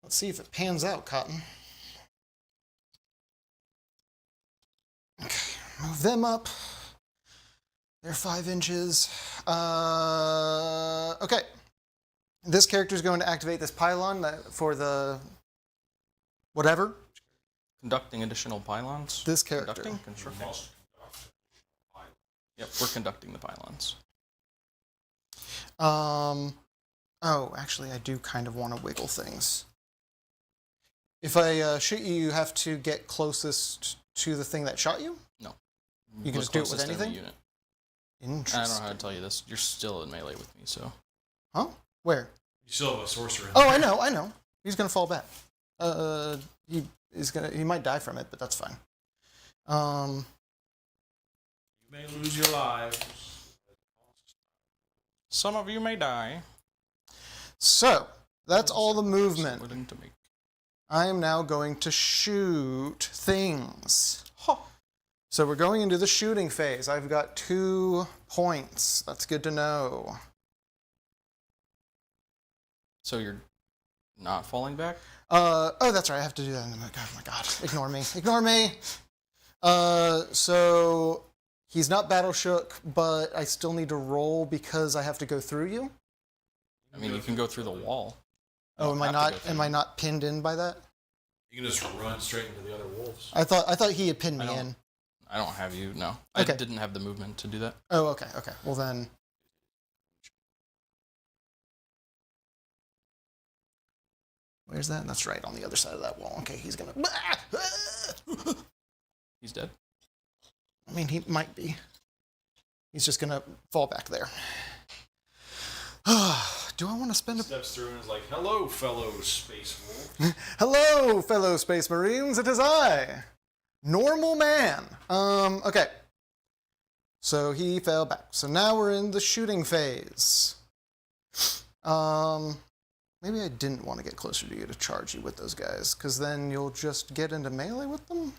B: Let's see if it pans out, Cotton. Okay, move them up. They're 5 inches. Okay. This character is going to activate this pylon for the whatever.
C: Conducting additional pylons.
B: This character.
C: Conducting? Constructing? Yep, we're conducting the pylons.
B: Oh, actually, I do kind of want to wiggle things. If I shoot you, you have to get closest to the thing that shot you?
C: No.
B: You can just do it with
C: Closest to every
B: anything?
C: unit.
B: Interesting.
C: I don't know how to tell you this. You're still in melee with me, so.
B: Huh? Where?
D: You still have a sorcerer in
B: Oh,
D: there.
B: I know. He's gonna fall back. He might die from it, but that's fine.
D: You may lose your lives.
C: Some of you may die.
B: So that's all the movement.
C: Willing to make.
B: I am now going to shoot things.
C: Huh.
B: So we're going into the shooting phase. I've got 2 points. That's good to know.
C: So you're not falling back?
B: Oh, that's right. I have to do that. Oh my god. Ignore me. Ignore me. So he's not battle shook, but I still need to roll because I have to go through you.
C: I mean, you can go through the wall.
B: Oh,
C: You
B: am
C: don't
B: I
C: have to
B: not?
C: go through.
B: Am I not pinned in by that?
D: You can just run straight into the other wolves.
B: I thought he had pinned
C: I
B: me
C: don't-
B: in.
C: I don't have you, no.
B: Okay.
C: I didn't have the movement to do that.
B: Oh, okay. Well then. Where's that? That's right on the other side of that wall. Okay, he's gonna.
C: He's dead.
B: I mean, he might be. He's just gonna fall back there. Do I want to spend a...
D: Steps through and is like, "Hello, fellow space wolf."
B: Hello, fellow Space Marines. It is I, Normal Man. Okay. So he fell back. So now we're in the shooting phase. Maybe I didn't want to get closer to you to charge you with those guys, because then you'll just get into melee with them?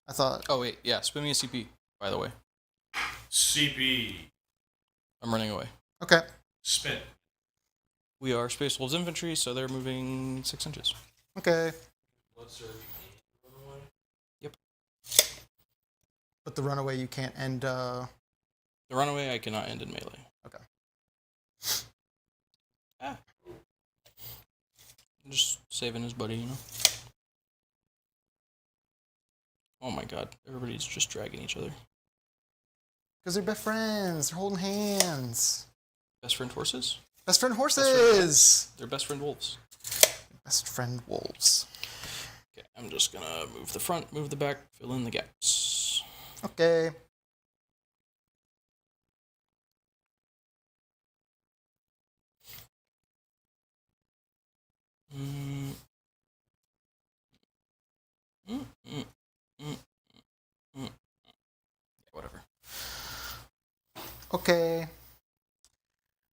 B: I thought...
C: Oh, wait. Yeah, spin me a CP, by the way.
D: CP.
C: I'm running away.
B: Okay.
D: Spin.
C: We are Space Wolves Infantry, so they're moving 6 inches.
B: Okay.
D: Blood surge. Run away.
C: Yep.
B: But the runaway you can't end...
C: The runaway I cannot end in melee.
B: Okay.
C: Ah. Just saving his buddy, you know? Oh my god, everybody's just dragging each other.
B: Because they're best friends. They're holding hands.
C: Best friend horses?
B: Best friend horses!
C: They're best friend wolves.
B: Best friend wolves.
C: Okay, I'm just gonna move the front, move the back, fill in the gaps.
B: Okay.
C: Mm. Mm, mm, mm, mm. Whatever.
B: Okay.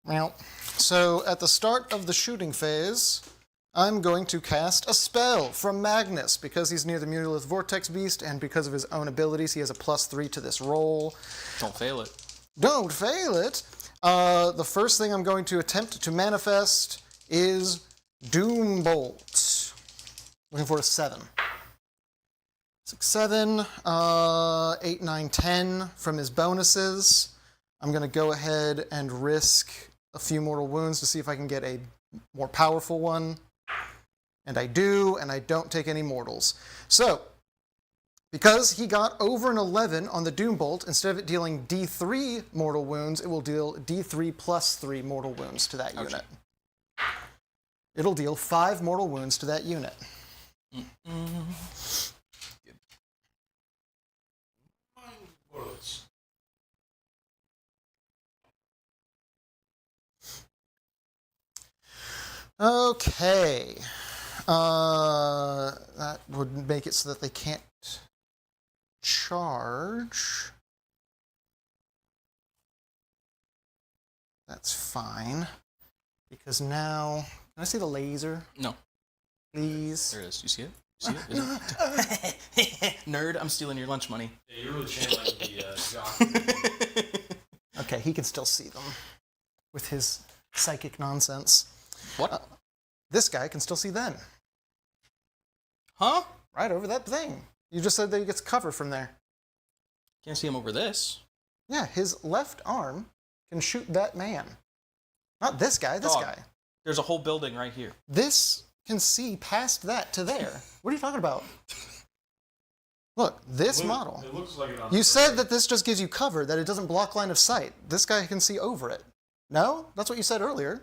B: Well, so at the start of the shooting phase, I'm going to cast a spell from Magnus. Because he's near the Mulilith Vortex Beast, and because of his own abilities, he has a +3 to this roll.
C: Don't fail it.
B: Don't fail it! The first thing I'm going to attempt to manifest is Doom Bolt. Looking for a 7. 6, 7, 8, 9, 10 from his bonuses. I'm going to go ahead and risk a few mortal wounds to see if I can get a more powerful one. And I do, and I don't take any mortals. So, because he got over an 11 on the Doom Bolt, instead of it dealing D3 mortal wounds, it will deal D3 plus 3 mortal wounds to that unit. It'll deal 5 mortal wounds to that unit. Okay. That would make it so that they can't charge. That's fine. Because now... Can I see the laser?
C: No.
B: Please?
C: There it is. You see it? You see it? Nerd, I'm stealing your lunch money.
D: Yeah, you're really channeling the jock.
B: Okay, he can still see them. With his psychic nonsense.
C: What?
B: This guy can still see them.
C: Huh?
B: Right over that thing. You just said that he gets cover from there.
C: Can't see him over this.
B: Yeah, his left arm can shoot that man. Not this guy, this
C: Dog.
B: guy.
C: There's a whole building right here.
B: This can see past that to there. What are you talking about? Look, this model.
D: It looks like it on
B: You
D: the
B: said
D: right.
B: that this just gives you cover, that it doesn't block line of sight. This guy can see over it. No? That's what you said earlier.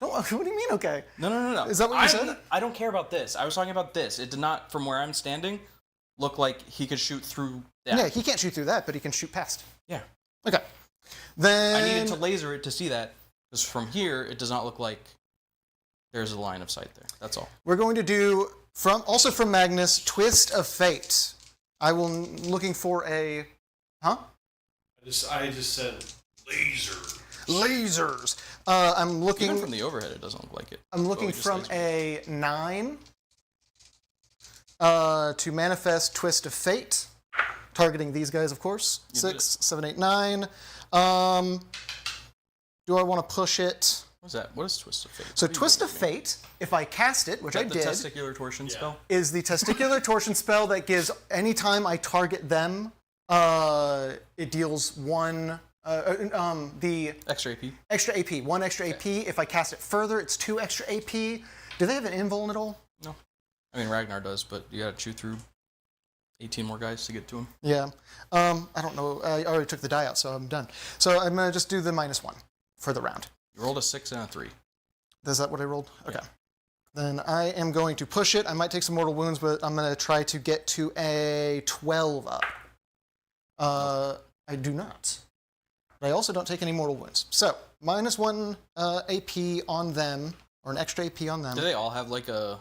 B: Don't, what do you mean, okay?
C: No.
B: Is that what you said?
C: I don't care about this. I was talking about this. It did not, from where I'm standing, look like he could shoot through that.
B: Yeah, he can't shoot through that, but he can shoot past.
C: Yeah.
B: Okay. Then...
C: I needed to laser it to see that, because from here, it does not look like there's a line of sight there. That's all.
B: We're going to do, also from Magnus, Twist of Fate. Looking for a... Huh?
D: I just said laser.
B: Lasers. I'm looking...
C: Even from the overhead, it doesn't look like it.
B: I'm looking
C: Just
B: from
C: laser.
B: a 9 to manifest Twist of Fate. Targeting these guys, of course.
C: You
B: 6, 7, 8, 9. Do I want to push it?
C: What's that? What is Twist of Fate?
B: So
C: What are you
B: Twist
C: doing
B: of
C: to me?
B: Fate, if I cast it, which
C: Is
B: I
C: that
B: did,
C: the testicular torsion spell?
B: is the testicular torsion spell that gives, anytime I target them, it deals 1... the
C: Extra AP.
B: extra AP. 1 extra AP. If I cast it further, it's 2 extra AP. Do they have an invuln at all?
C: No. I mean, Ragnar does, but you gotta chew through 18 more guys to get to him.
B: Yeah. I don't know. I already took the die out, so I'm done. So I'm going to just do the -1 for the round.
C: You rolled a 6 and a 3.
B: Is that what I rolled? Okay. Then I am going to push it. I might take some mortal wounds, but I'm going to try to get to a 12 up. I do not. But I also don't take any mortal wounds. So, -1 AP on them, or an extra AP on them.
C: Do they all have like a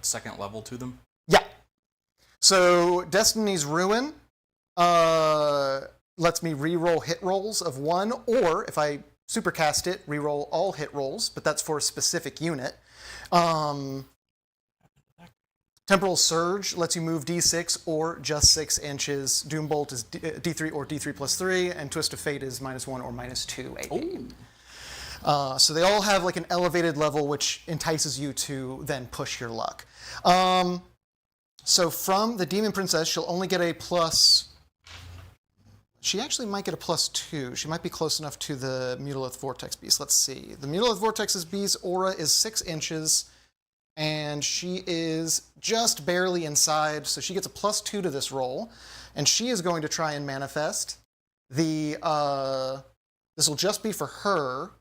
C: second level to them?
B: Yeah. So, Destiny's Ruin lets me re-roll hit rolls of 1, or if I supercast it, re-roll all hit rolls, but that's for a specific unit. Temporal Surge lets you move D6 or just 6 inches. Doom Bolt is D3 or D3 plus 3, and Twist of Fate is -1 or -2 AP. So they all have like an elevated level, which entices you to then push your luck. So from the Demon Princess, she'll only get a plus... She actually might get a +2. She might be close enough to the Mutalith Vortex Beast. Let's see. The Mutalith Vortex Beast's aura is 6 inches, and she is just barely inside, so she gets a +2 to this roll, and she is going to try and manifest. This will just be for her.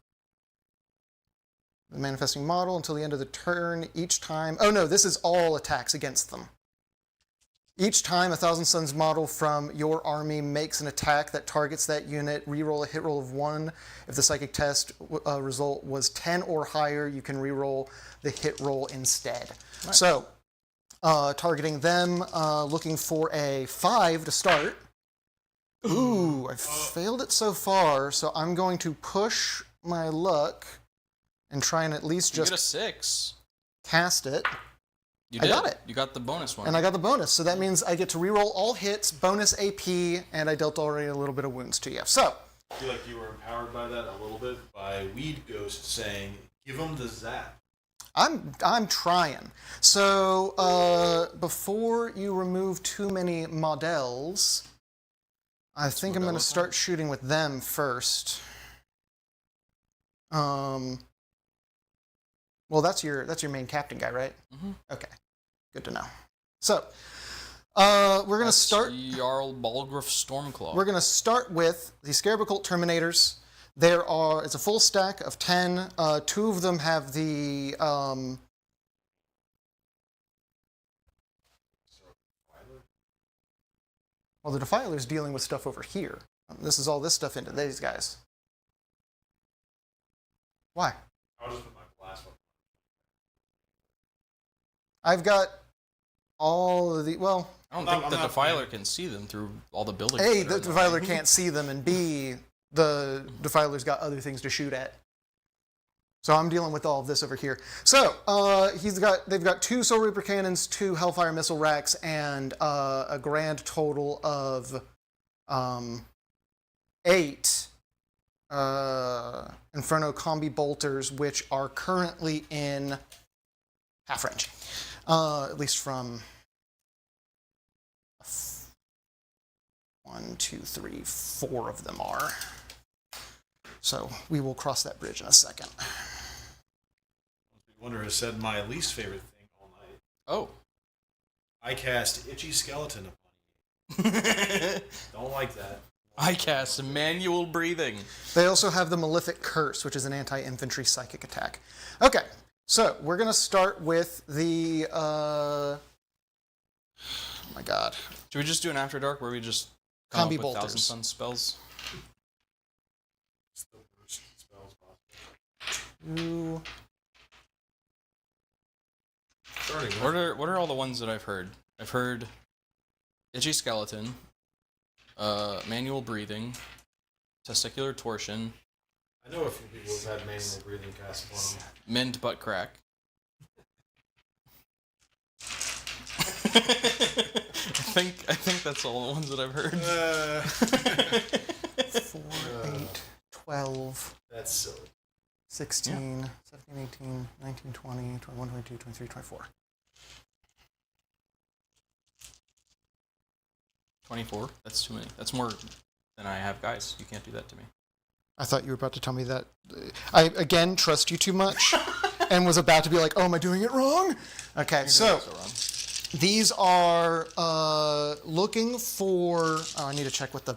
B: The manifesting model until the end of the turn each time. Oh no, this is all attacks against them. Each time a Thousand Sons model from your army makes an attack that targets that unit, reroll a hit roll of 1. If the psychic test result was 10 or higher, you can reroll the hit roll instead. Nice. So, targeting them, looking for a 5 to start. Ooh, I failed it so far, so I'm going to push my luck and try and at least just
C: get a 6.
B: Cast it.
C: You did.
B: I got it.
C: You got the bonus one.
B: And I got the bonus, so that means I get to reroll all hits, bonus AP, and I dealt already a little bit of wounds to you. So,
D: I feel like you were empowered by that a little bit by Weed Ghost saying, "Give him the zap."
B: I'm trying. So, before you remove too many models, I think I'm going to start shooting with them first. Well, that's your main captain guy, right?
C: Mm-hmm.
B: Okay, good to know. So, we're going to start...
C: Jarl Balgruuf Stormclaw.
B: We're going to start with the Scarab Occult Terminators. It's a full stack of 10. 2 of them have the... Well, the Defiler's dealing with stuff over here. This is all this stuff into these guys. Why?
D: I'll just put my blast one.
B: I've got all of the... Well...
C: I don't think the Defiler can see them through all the buildings.
B: A, the Defiler can't see them, and B, the Defiler's got other things to shoot at. So I'm dealing with all of this over here. So, they've got 2 Soul Reaper Cannons, 2 Hellfire Missile Racks, and a grand total of 8 Inferno Combi Bolters, which are currently in half range. At least from 1, 2, 3, 4 of them are. So we will cross that bridge in a second.
D: Wonder has said my least favorite thing all night.
C: Oh.
D: I cast Itchy Skeleton upon you. Don't like that.
C: I cast Manual Breathing.
B: They also have the Malefic Curse, which is an anti-infantry psychic attack. Okay, so we're going to start with the... oh my god.
C: Should we just do an After Dark where we just come
B: Combi
C: up with
B: Bolters.
C: Thousand Sons spells?
D: It's the worst spells possible.
B: 2...
C: What are all the ones that I've heard? I've heard Itchy Skeleton, Manual Breathing, Testicular Torsion.
D: I know a few people who've had Manual Breathing cast upon them.
C: Mend Butt Crack. I think that's all the ones that I've heard.
B: 4, 8, 12...
D: That's silly.
B: 16, 17, 18, 19, 20, 21, 22, 23, 24.
C: 24? That's too many. That's more than I have guys. You can't do that to me.
B: I thought you were about to tell me that. I, again, trust you too much and was about to be like, oh, am I doing it wrong? Okay, so these are looking for... Oh, I need to check what the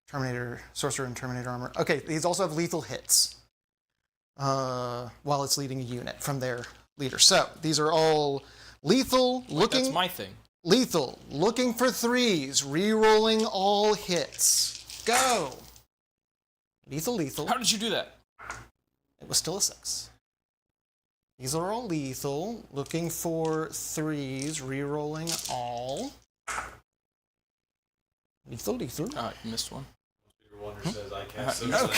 B: Terminator, Sorcerer and Terminator armor... Okay, these also have lethal hits. While it's leading a unit from their leader. So, these are all lethal, looking...
C: That's my thing.
B: Lethal, looking for 3s, re-rolling all hits. Go! Lethal, lethal.
C: How did you do that?
B: It was still a 6. These are all lethal, looking for 3s, re-rolling all. Lethal, lethal.
C: Oh, you missed one.
D: Wonder says I cast social I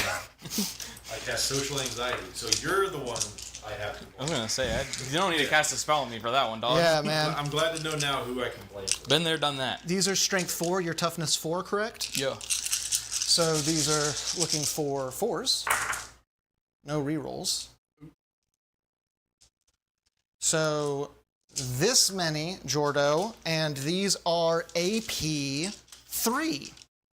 D: cast social anxiety. So you're the one I have to blame.
C: I was gonna say you don't need to cast a spell on me for that one, dog.
B: Yeah, man.
D: I'm glad to know now who I can blame for.
C: Been there, done that.
B: These are strength 4, your toughness 4, correct?
C: Yeah.
B: So these are looking for 4s. No rerolls. So this many, Jordo, and these are AP 3.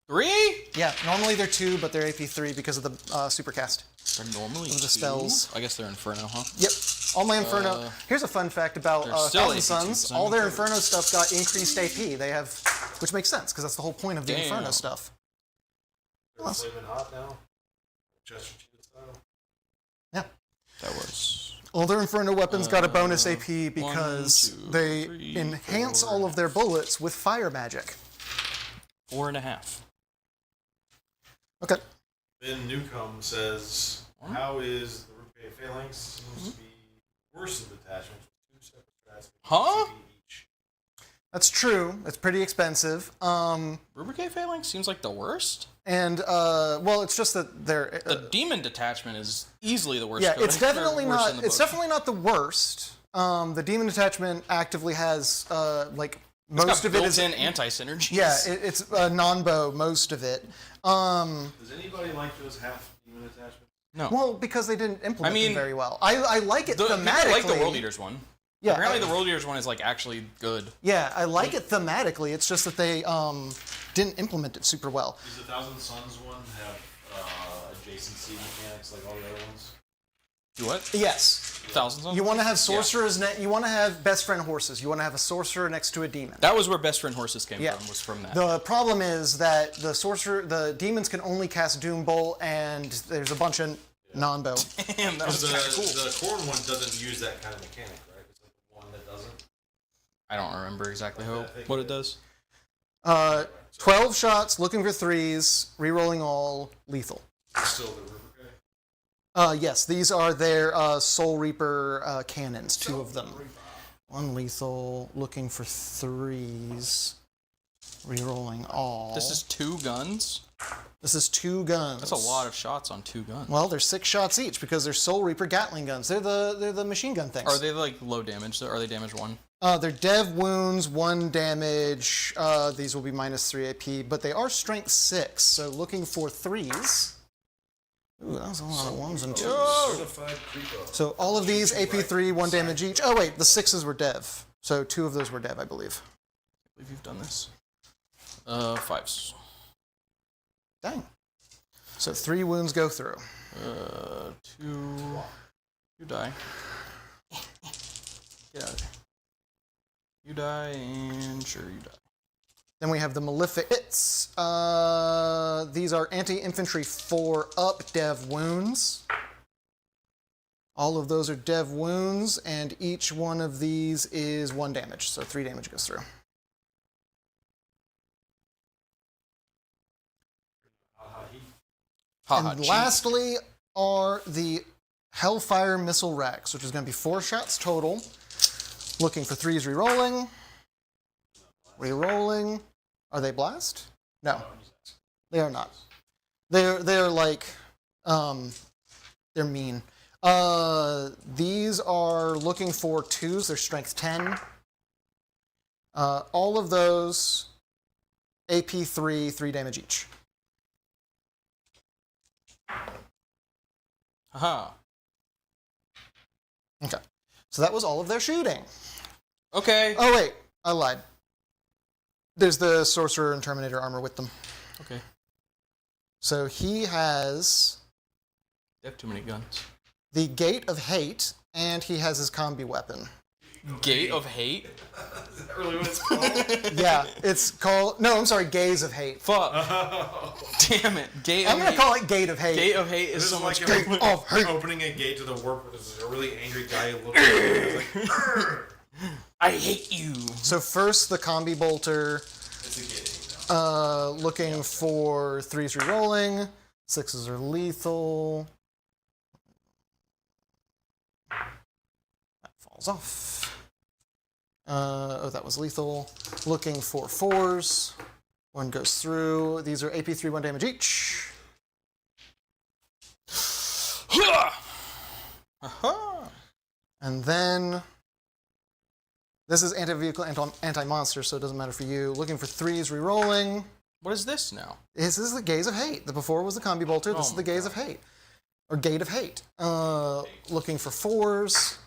C: 3?
B: Yeah, normally they're 2, but they're AP 3 because of the supercast.
C: They're normally
B: Of the
C: 2?
B: spells.
C: I guess they're Inferno, huh?
B: Yep. All my Inferno. Here's a fun fact about
C: still
B: Thousand
C: AP
B: Sons.
C: 2s,
B: All their Inferno stuff got increased AP. They have, which makes sense because that's the whole point of the
C: Damn.
B: Inferno stuff.
D: They're flaming hot now. Chester Cheetah style.
B: Yeah.
C: That was...
B: All their Inferno weapons got a bonus AP because
C: 1, 2,
B: they
C: 3,
B: enhance
C: 4,
B: all of their bullets with fire magic.
C: 4.5.
B: Okay.
D: Ben Newcomb says, how is the Rubricae Phalanx seems to be worse in detachments with 2 separate strats
C: Huh?
D: each?
B: That's true. It's pretty expensive.
C: Rubricae Phalanx seems like the worst.
B: And well, it's just that they're
C: The demon detachment is easily the worst.
B: yeah,
C: code.
B: it's definitely
C: Worse
B: not.
C: in the
B: It's
C: book.
B: definitely not the worst. The demon detachment actively has like
C: It's
B: most
C: got
B: of it is
C: built-in anti-synergies.
B: yeah, it's non-bow most of it.
D: Does anybody like those half demon attachments?
C: No.
B: Well, because they didn't implement
C: I mean,
B: them very well. I like it
C: People
B: thematically.
C: like the World Eaters one.
B: Yeah,
C: Apparently, the World Eaters one is like actually good.
B: yeah, I like it thematically. It's just that they didn't implement it super well.
D: Does the Thousand Sons one have adjacency mechanics like all the other ones?
C: Do what?
B: Yes.
C: Thousands of
B: You want to have
C: Yeah.
B: sorcerers. You want to have best friend horses. You want to have a sorcerer next to a demon.
C: That was where Best Friend Horses came
B: Yeah.
C: from. Was from that.
B: The problem is that the demons can only cast Doom Bolt, and there's a bunch of non-bow.
C: Damn, that was
D: The,
C: kind of cool.
D: the Corn one doesn't use that kind of mechanic, right? It's like the one that doesn't.
C: I don't remember exactly what it does.
B: 12 shots, looking for 3s, rerolling all, lethal.
D: Still the Rubricae?
B: Yes, these are their Soul Reaper cannons, 2 of them. 1 lethal, looking for 3s, rerolling all.
C: This is 2 guns.
B: This is 2 guns.
C: That's a lot of shots on 2 guns.
B: Well, they're 6 shots each because they're Soul Reaper Gatling guns. They're the machine gun things.
C: Are they like low damage? Are they damage 1?
B: They're dev wounds, 1 damage. These will be minus 3 AP, but they are strength 6. So looking for 3s. Ooh, that was a lot of 1s and 2s.
D: Certified creepo.
B: So all of these AP 3, 1 damage each. Oh wait, the 6s were dev. So 2 of those were dev, I believe.
C: I believe you've done this. 5s.
B: Dang. So 3 wounds go through.
C: 2. You die. Get out of there. You die, and sure you die.
B: Then we have the Malefic hits. These are anti-infantry 4 up dev wounds. All of those are dev wounds, and each one of these is 1 damage. So 3 damage goes through. And lastly are the Hellfire Missile Racks, which is going to be 4 shots total. Looking for 3s rerolling. Rerolling. Are they blast? No. They are not. They're like they're mean. These are looking for 2s, they're strength 10. All of those AP 3, 3 damage each.
C: Haha.
B: Okay. So that was all of their shooting.
C: Okay.
B: Oh wait, I lied. There's the Sorcerer and Terminator armor with them.
C: Okay.
B: So he has
C: They have too many guns.
B: the Gate of Hate, and he has his combi weapon.
C: Gate of Hate?
D: Is that really what it's called?
B: Yeah, it's called... No, I'm sorry, Gaze of Hate.
C: Fuck. Damn it. Gate
B: I'm
C: of
B: going
C: Hate.
B: to call it Gate of Hate.
C: Gate of Hate is
D: This
C: so
D: is
C: much
D: like
C: cooler.
B: of hate.
D: opening a gate to the warp where there's a really angry guy who looks at you. Like,
C: I hate you.
B: So first, the combi bolter,
D: it's a gate now.
B: looking for 3s rerolling. 6s are lethal. That falls off. Oh, that was lethal. Looking for 4s. 1 goes through. These are AP 3, 1 damage each.
C: Aha.
B: And then this is anti-vehicle, anti-monster, so it doesn't matter for you. Looking for 3s rerolling.
C: What is this now?
B: This is the Gaze of Hate. The before was the combi bolter. This
C: Oh
B: is the Gaze of Hate, or Gate of Hate. Looking for 4s.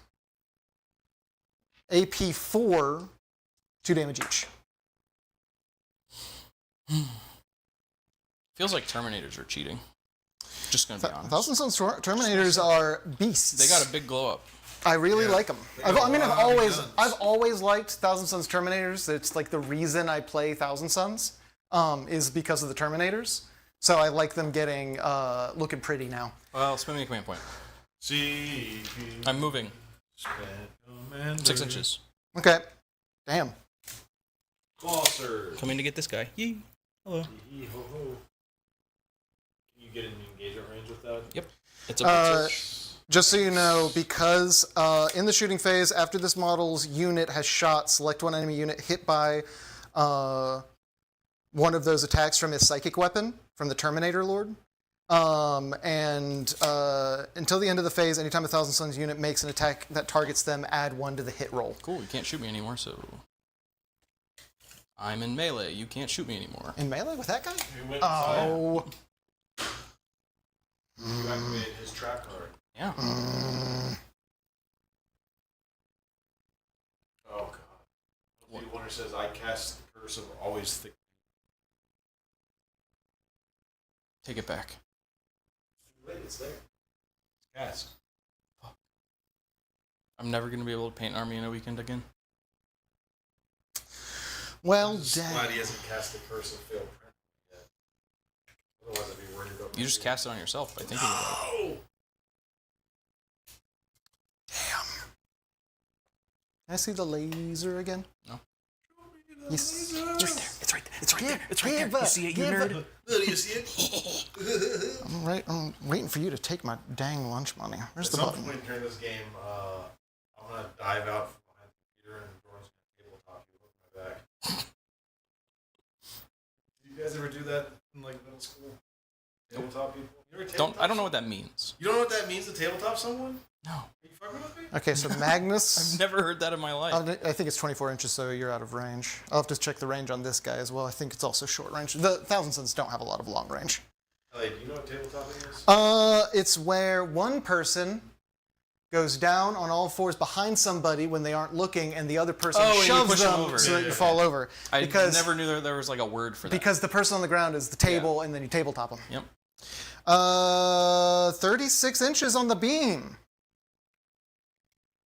B: AP 4, 2 damage each.
C: Feels like Terminators are cheating. Just gonna be honest.
B: Thousand Sons Terminators are beasts.
C: They got a big glow up.
B: I really like them. I've always liked Thousand Sons Terminators. It's like the reason I play Thousand Sons is because of the Terminators. So I like them getting looking pretty now.
C: Well, spin me a command point.
D: See.
C: I'm moving. 6 inches.
B: Okay. Damn.
D: Closer.
C: Coming to get this guy. Yee. Hello.
D: Can you get an engagement range with that?
C: Yep. It's a
B: Just so you know, because in the shooting phase, after this model's unit has shot, select one enemy unit hit by one of those attacks from his psychic weapon, from the Terminator Lord. And until the end of the phase, anytime a Thousand Sons unit makes an attack that targets them, add 1 to the hit roll.
C: Cool, you can't shoot me anymore, so... I'm in melee, you can't shoot me anymore.
B: In melee with that guy?
D: Oh. You activated his trap card.
C: Yeah.
B: Mm.
D: Oh, God. The Wonder says, I cast the curse of always thick.
C: Take it back.
D: Wait, it's there. Cast.
C: I'm never going to be able to paint an army in a weekend again.
B: Well,
D: I'm just
B: dang.
D: glad he hasn't cast the curse of failed print yet. Otherwise, I'd be worried about
C: You just cast it on yourself by thinking about it.
B: Damn. Can I see the laser again?
C: No.
B: Yes.
C: It's right there. It's right there. It's right there. It's right there. You see it, you nerd?
D: Do you see it?
B: I'm waiting for you to take my dang lunch money. Where's
D: At
B: the
D: some
B: button?
D: point during this game, I'm going to dive out from behind the computer and Doran's going to tabletop you with my back. Did you guys ever do that in like middle school? Tabletop people? You ever tabletop
C: I don't know what that means.
D: You don't know what that means to tabletop someone?
C: No.
D: Are you fucking with me?
B: Okay, so Magnus.
C: I've never heard that in my life.
B: I think it's 24 inches, so you're out of range. I'll have to check the range on this guy as well. I think it's also short range. The Thousand Sons don't have a lot of long range.
D: Hey, do you know what tabletoping is?
B: It's where one person goes down on all fours behind somebody when they aren't looking, and the other person
C: and you
B: shoves
C: push
B: them
C: them over.
B: so that you fall over.
C: I
B: Because
C: never knew there was like a word for that.
B: because the person on the ground is the table, and then you tabletop them.
C: Yep.
B: 36 inches on the beam.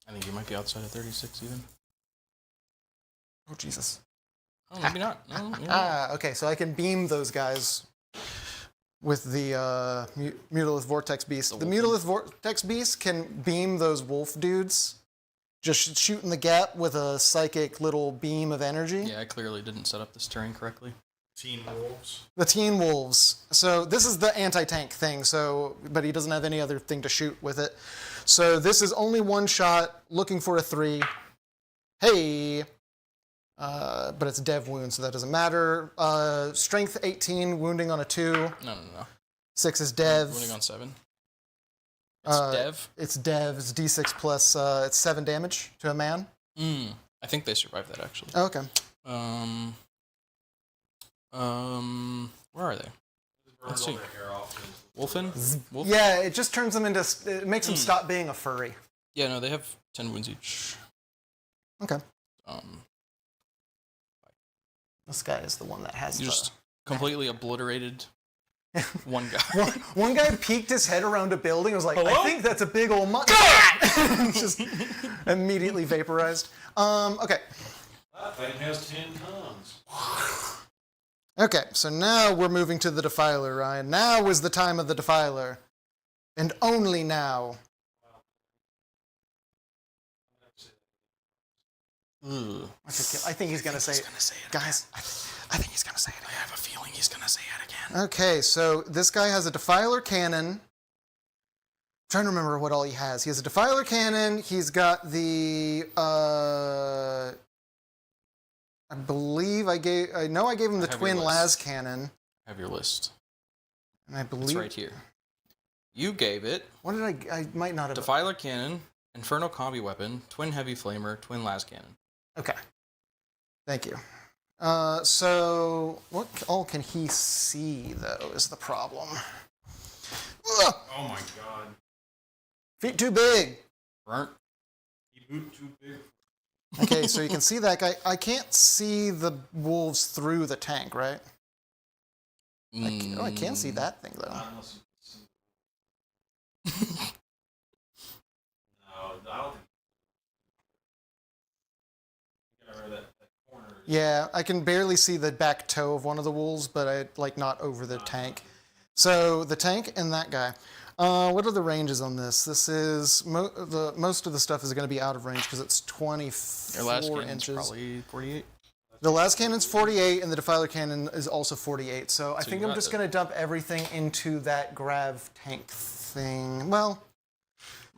C: I think you might be outside of 36 even.
B: Oh, Jesus.
C: Oh, maybe not. No, yeah.
B: Okay, so I can beam those guys with the Mutalith Vortex Beast. The Mutalith Vortex Beast can beam those wolf dudes, just shooting the gap with a psychic little beam of energy.
C: Yeah, I clearly didn't set up this terrain correctly.
D: Teen Wolves.
B: The Teen Wolves. So this is the anti-tank thing, but he doesn't have any other thing to shoot with it. So this is only one shot, looking for a 3. Hey! But it's dev wound, so that doesn't matter. Strength 18, wounding on a 2.
C: No.
B: 6 is dev.
C: Wounding on 7. It's dev?
B: It's dev. It's d6 plus, it's 7 damage to a man.
C: I think they survived that, actually.
B: Oh, okay.
C: Where are they? Let's see. Wolfen? Wolf?
B: Yeah, it just turns them into, it makes them stop being a furry.
C: Yeah, no, they have 10 wounds each.
B: Okay. This guy is the one that has
C: You just completely obliterated one guy.
B: One guy peeked his head around a building and was like,
C: Hello?
B: I think that's a big old just immediately vaporized. Okay.
D: That thing has 10 tons.
B: Okay, so now we're moving to the Defiler, Ryan. Now is the time of the Defiler. And only now.
C: Ugh.
B: I think he's going to say it. Guys, I think he's going to say it.
C: I have a feeling he's going to say it again.
B: Okay, so this guy has a Defiler cannon. I'm trying to remember what all he has. He has a Defiler cannon. He's got the... I believe I gave him the twin las cannon.
C: I have your list.
B: And I believe...
C: It's right here. You gave it...
B: What did I might not have...
C: Defiler cannon, Inferno combi weapon, twin heavy flamer, twin las cannon.
B: Okay. Thank you. So, what all can he see, though, is the problem. Ugh!
D: Oh my god.
B: Feet too big.
C: Burnt.
D: He boot too big.
B: Okay, so you can see that guy. I can't see the wolves through the tank, right? I can't see that thing though.
D: Unless you can see. No, I don't think. You gotta remember that corner.
B: Yeah, I can barely see the back toe of one of the wolves, but not over the tank. So the tank and that guy. What are the ranges on this? This is most of the stuff is going to be out of range because it's 24
C: Your last cannon's
B: inches.
C: probably 48.
B: The last cannon's 48, and the Defiler cannon is also 48. So I think
C: you
B: I'm
C: got
B: just
C: it.
B: going to dump everything into that grav tank thing. Well,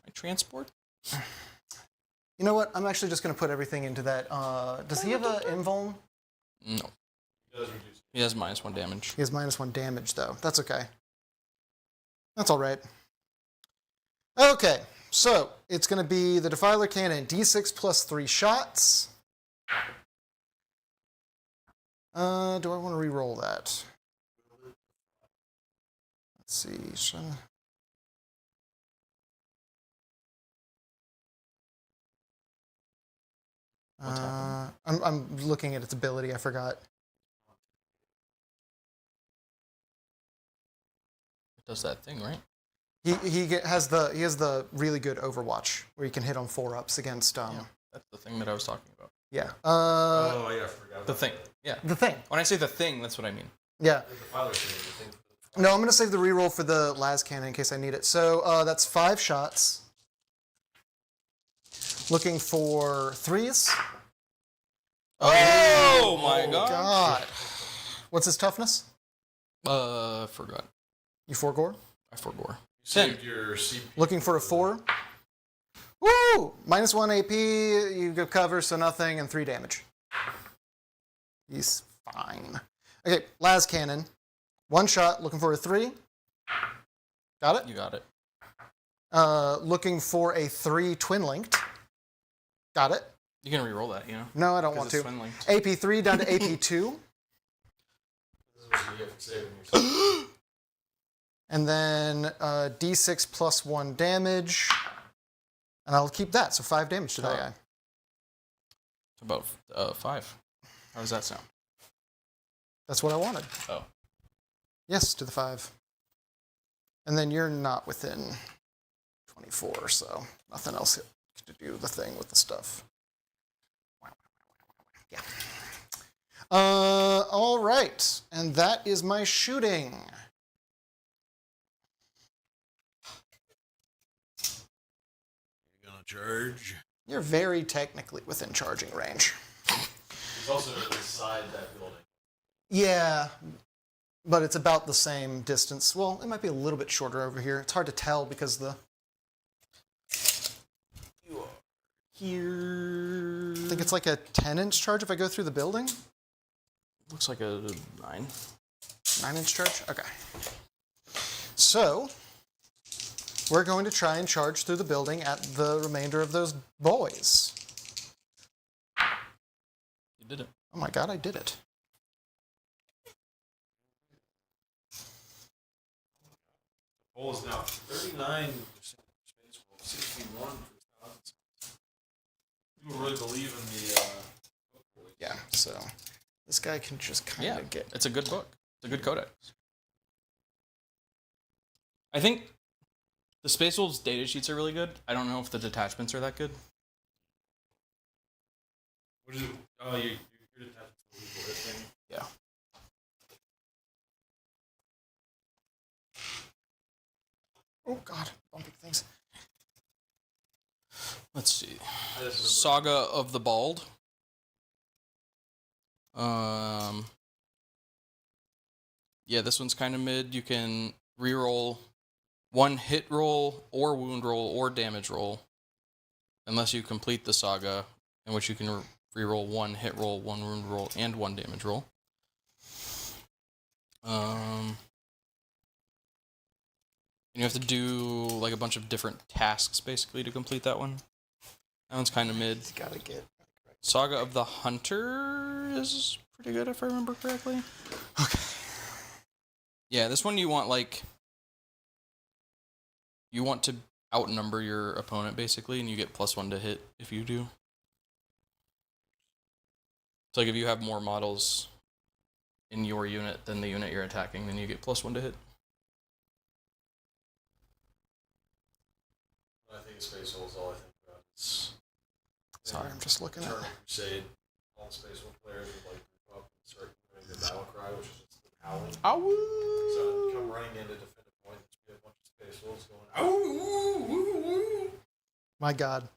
C: My transport?
B: you know what? I'm actually just going to put everything into that. Does he have an invuln?
C: No.
D: It does reduce.
C: He has -1 damage.
B: He has -1 damage, though. That's okay. That's all right. Okay, so it's going to be the Defiler cannon, D6 plus 3 shots. Do I want to re-roll that? Let's see. I'm looking at its ability. I forgot.
C: It does that thing, right?
B: He has the really good Overwatch where you can hit on 4-ups against
C: Yeah. That's the thing that I was talking about.
B: yeah.
D: Oh yeah, I forgot.
C: The thing. Yeah.
B: The thing.
C: When I say the thing, that's what I mean.
B: Yeah.
D: The Defiler thing, the thing.
B: No, I'm gonna save the reroll for the las cannon in case I need it. So that's 5 shots. Looking for 3s.
C: Oh my god.
B: God. What's his toughness?
C: Forgot.
B: You 4 gore?
C: I forgot.
D: You saved your CP.
B: Looking for a 4. Woo! -1 AP, you go cover, so nothing, and 3 damage. He's fine. Okay, las cannon. 1 shot, looking for a 3. Got it?
C: You got it.
B: Looking for a 3 twin linked. Got it.
C: You can re-roll that, you know?
B: No, I don't
C: 'Cause
B: want
C: it's
B: to.
C: twin-linked.
B: AP3 down to AP2.
D: This is what you get for saving yourself.
B: And then D6 plus 1 damage. And I'll keep that, so 5 damage to that guy.
C: It's about 5. How does that sound?
B: That's what I wanted.
C: Oh.
B: Yes, to the 5. And then you're not within 24, so nothing else to do the thing with the stuff. Yeah. All right. And that is my shooting.
D: You're gonna charge.
B: You're very technically within charging range.
D: It's also inside that building.
B: Yeah, but it's about the same distance. Well, it might be a little bit shorter over here. It's hard to tell because the...
C: Here.
B: I think it's like a 10-inch charge if I go through the building.
C: Looks like a 9.
B: 9-inch charge? Okay. So, we're going to try and charge through the building at the remainder of those boys.
C: You did it.
B: Oh my god, I did it.
D: The poll is now 39% space wolf, 61 for Thousand Sons. People really believe in the
B: Yeah, so this guy can just kind
C: Yeah,
B: of get...
C: it's a good book. It's a good codex. I think the Space Wolves data sheets are really good. I don't know if the detachments are that good.
D: What is it? Oh, you're attached to the legal hit thing.
C: Yeah.
B: Oh god, bumping things.
C: Let's see.
D: I just remember.
C: Saga of the Bald. Yeah, this one's kind of mid. You can reroll 1 hit roll or wound roll or damage roll, unless you complete the saga, in which you can reroll 1 hit roll, 1 wound roll, and 1 damage roll. And you have to do like a bunch of different tasks basically to complete that one. That one's kind of mid.
B: He's gotta get...
C: Saga of the Hunter is pretty good if I remember correctly.
B: Okay.
C: Yeah, this one you want to outnumber your opponent basically, and you get +1 to hit if you do. So like if you have more models, in your unit than the unit you're attacking, then you get +1 to hit.
D: I think Space Wolves, all I think about is...
B: Sorry, I'm just looking at
D: Eternal Crusade. All Space Wolf players would like to go up and start doing the battle cry, which is just the howling.
C: Ow!
D: So come running in to defend a point, we have a bunch of Space Wolves going, ow!
B: My God.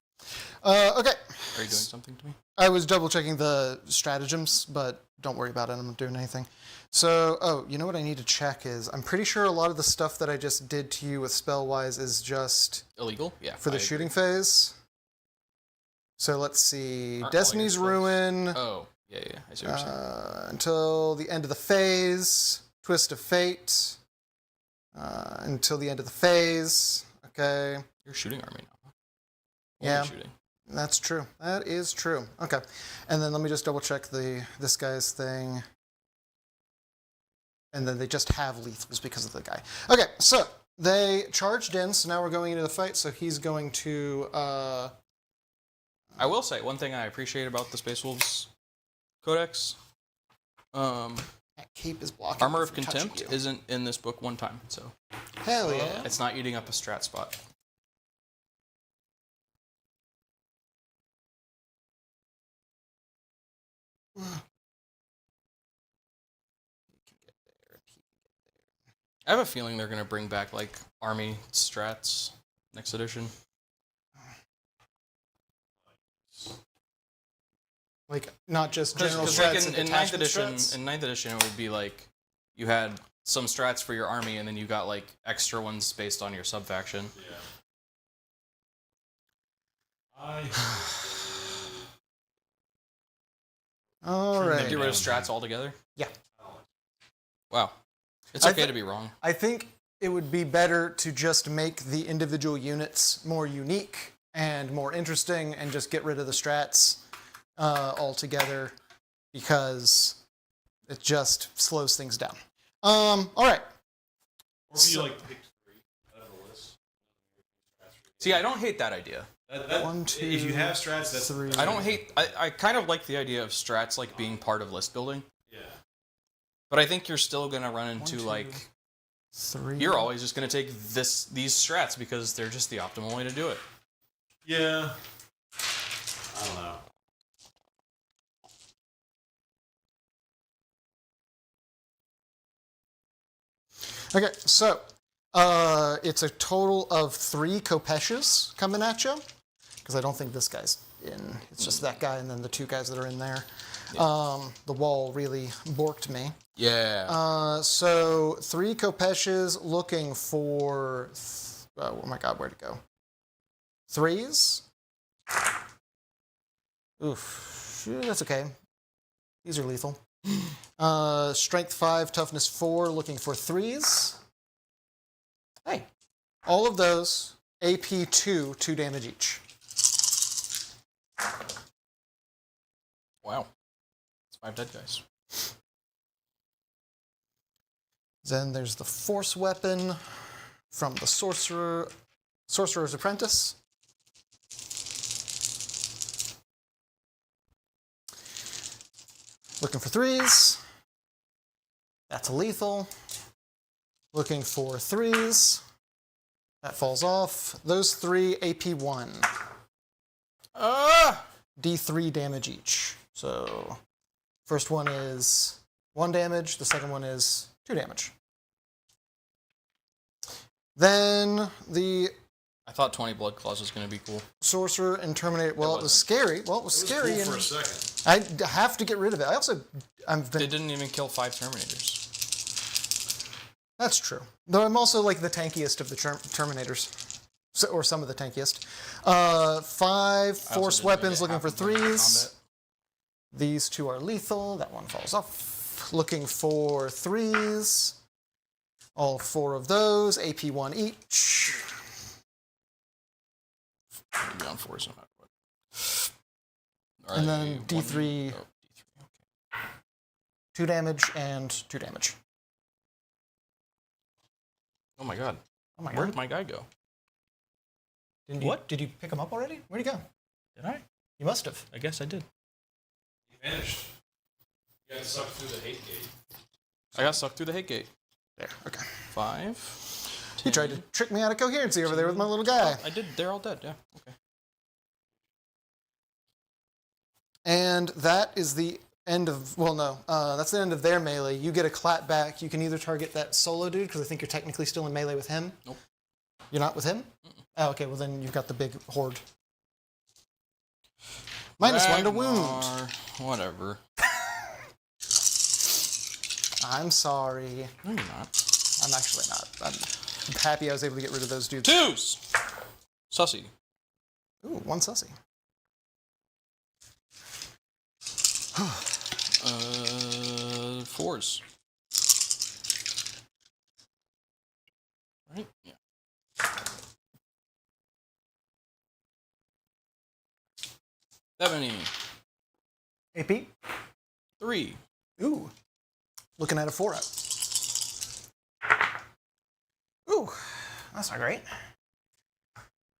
B: Okay.
C: Are you doing something to me?
B: I was double checking the stratagems, but don't worry about it. I'm not doing anything. So, oh, you know what I need to check is I'm pretty sure a lot of the stuff that I just did to you with Spellwise is just
C: Illegal? Yeah.
B: for the shooting phase. So let's see.
C: Aren't all
B: Destiny's
C: your spells-
B: Ruin
C: Oh, yeah. I see what you're saying.
B: until the end of the phase. Twist of Fate until the end of the phase. Okay.
C: You're a shooting army now.
B: Yeah.
C: Shooting.
B: That's true. That is true. Okay. And then let me just double check this guy's thing. And then they just have lethals because of the guy. Okay, so they charged in, so now we're going into the fight, so he's going to...
C: I will say, one thing I appreciate about the Space Wolves Codex,
B: that cape is blocking
C: Armor
B: me
C: of
B: from touching
C: Contempt
B: you.
C: isn't in this book one time, so
B: Hell yeah.
C: it's not eating up a strat spot. I have a feeling they're going to bring back, like, army strats next edition.
B: Like, not just general
C: Because
B: strats
C: like
B: and
C: in 9th
B: detachment
C: edition,
B: strats?
C: in 9th edition, it would be like you had some strats for your army, and then you got like extra ones based on your subfaction.
D: Yeah. I...
B: All right.
C: Get rid of strats altogether.
B: Yeah.
C: Wow, it's
B: I
C: okay
B: thi-
C: to be wrong.
B: I think it would be better to just make the individual units more unique and more interesting and just get rid of the strats altogether because it just slows things down. All right.
D: Or if you, like, pick 3 out of the list.
C: See, I don't hate that idea.
B: One, two,
D: if you have strats, that's...
B: 3.
C: I don't hate. I kind of like the idea of strats like being part of list building,
D: Yeah.
C: but I think you're still gonna run into
B: 1, 2,
C: like
B: 3.
C: you're always just gonna take these strats because they're just the optimal way to do it.
D: Yeah. I don't know.
B: Okay, so it's a total of 3 Kopeshes coming at you because I don't think this guy's in. It's just that guy and then the 2 guys that are in there.
C: Yeah.
B: The wall really borked me.
C: Yeah.
B: So 3 Kopeshes looking for... oh my god, where'd it go? 3s? Oof. That's okay. These are lethal. Strength 5, toughness 4, looking for 3s. Hey, all of those, AP 2, 2 damage each.
C: Wow. It's 5 dead guys.
B: Then there's the force weapon from the Sorcerer's Apprentice. Looking for 3s. That's a lethal. Looking for 3s. That falls off. Those 3 AP 1. D3 damage each. So first one is 1 damage. The second one is 2 damage. Then the
C: I thought 20 blood claws was gonna be cool.
B: Sorcerer and Terminator. Well, it was scary. Well, it was scary.
D: Cool
B: And
D: for a second.
B: I have to get rid of it. I also, I've been.
C: They didn't even kill 5 Terminators.
B: That's true. Though I'm also like the tankiest of the Terminators. So, or some of the tankiest. 5 force weapons looking for 3s. These 2 are lethal. That one falls off. Looking for 3s. All 4 of those. AP 1 each.
C: Maybe on 4s no matter what.
B: And then
C: Are they
B: D3.
C: Oh, D3, okay.
B: 2 damage and 2 damage.
C: Oh my god.
B: Oh my
C: Where
B: god.
C: did my guy go?
B: What? Did you pick him up already? Where'd he go?
C: Did I?
B: You must have.
C: I guess I did.
D: He vanished. You got sucked through the hate gate.
C: I got sucked through the hate gate.
B: There. Okay.
C: 5. 10.
B: You tried to trick me out of coherency over there with my little guy.
C: I did. They're all dead. Yeah. Okay.
B: And that is the end of, well, no, that's the end of their melee. You get a clap back. You can either target that solo dude, because I think you're technically still in melee with him.
C: Nope.
B: You're not with him? Oh, okay, well then you've got the big horde. -1 to wound.
C: Whatever.
B: I'm sorry.
C: No, you're not.
B: I'm actually not. I'm happy I was able to get rid of those dudes.
C: 2s! Sussy.
B: Ooh, 1 sussy.
C: 4s. Right? Yeah. That many.
B: AP?
C: 3.
B: Ooh. Looking at a 4-up. Ooh, that's not great.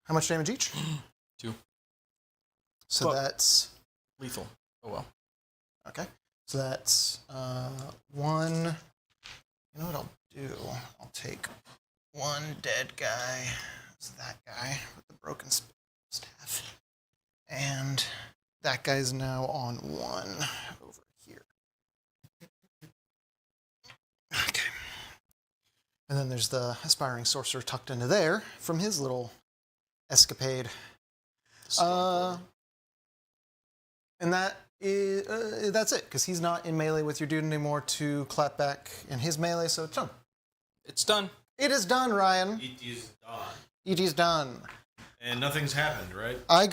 B: How much damage each?
C: 2.
B: So
C: Well,
B: that's...
C: lethal. Oh well.
B: Okay. So that's 1... You know what I'll do? I'll take 1 dead guy. It's that guy with the broken staff. And that guy's now on 1 over here. Okay. And then there's the aspiring sorcerer tucked into there from his little escapade. And that is, that's it, because he's not in melee with your dude anymore to clap back in his melee, so it's done.
C: It's done.
B: It is done, Ryan.
D: It is done.
B: It is done.
D: And nothing's happened, right?
B: I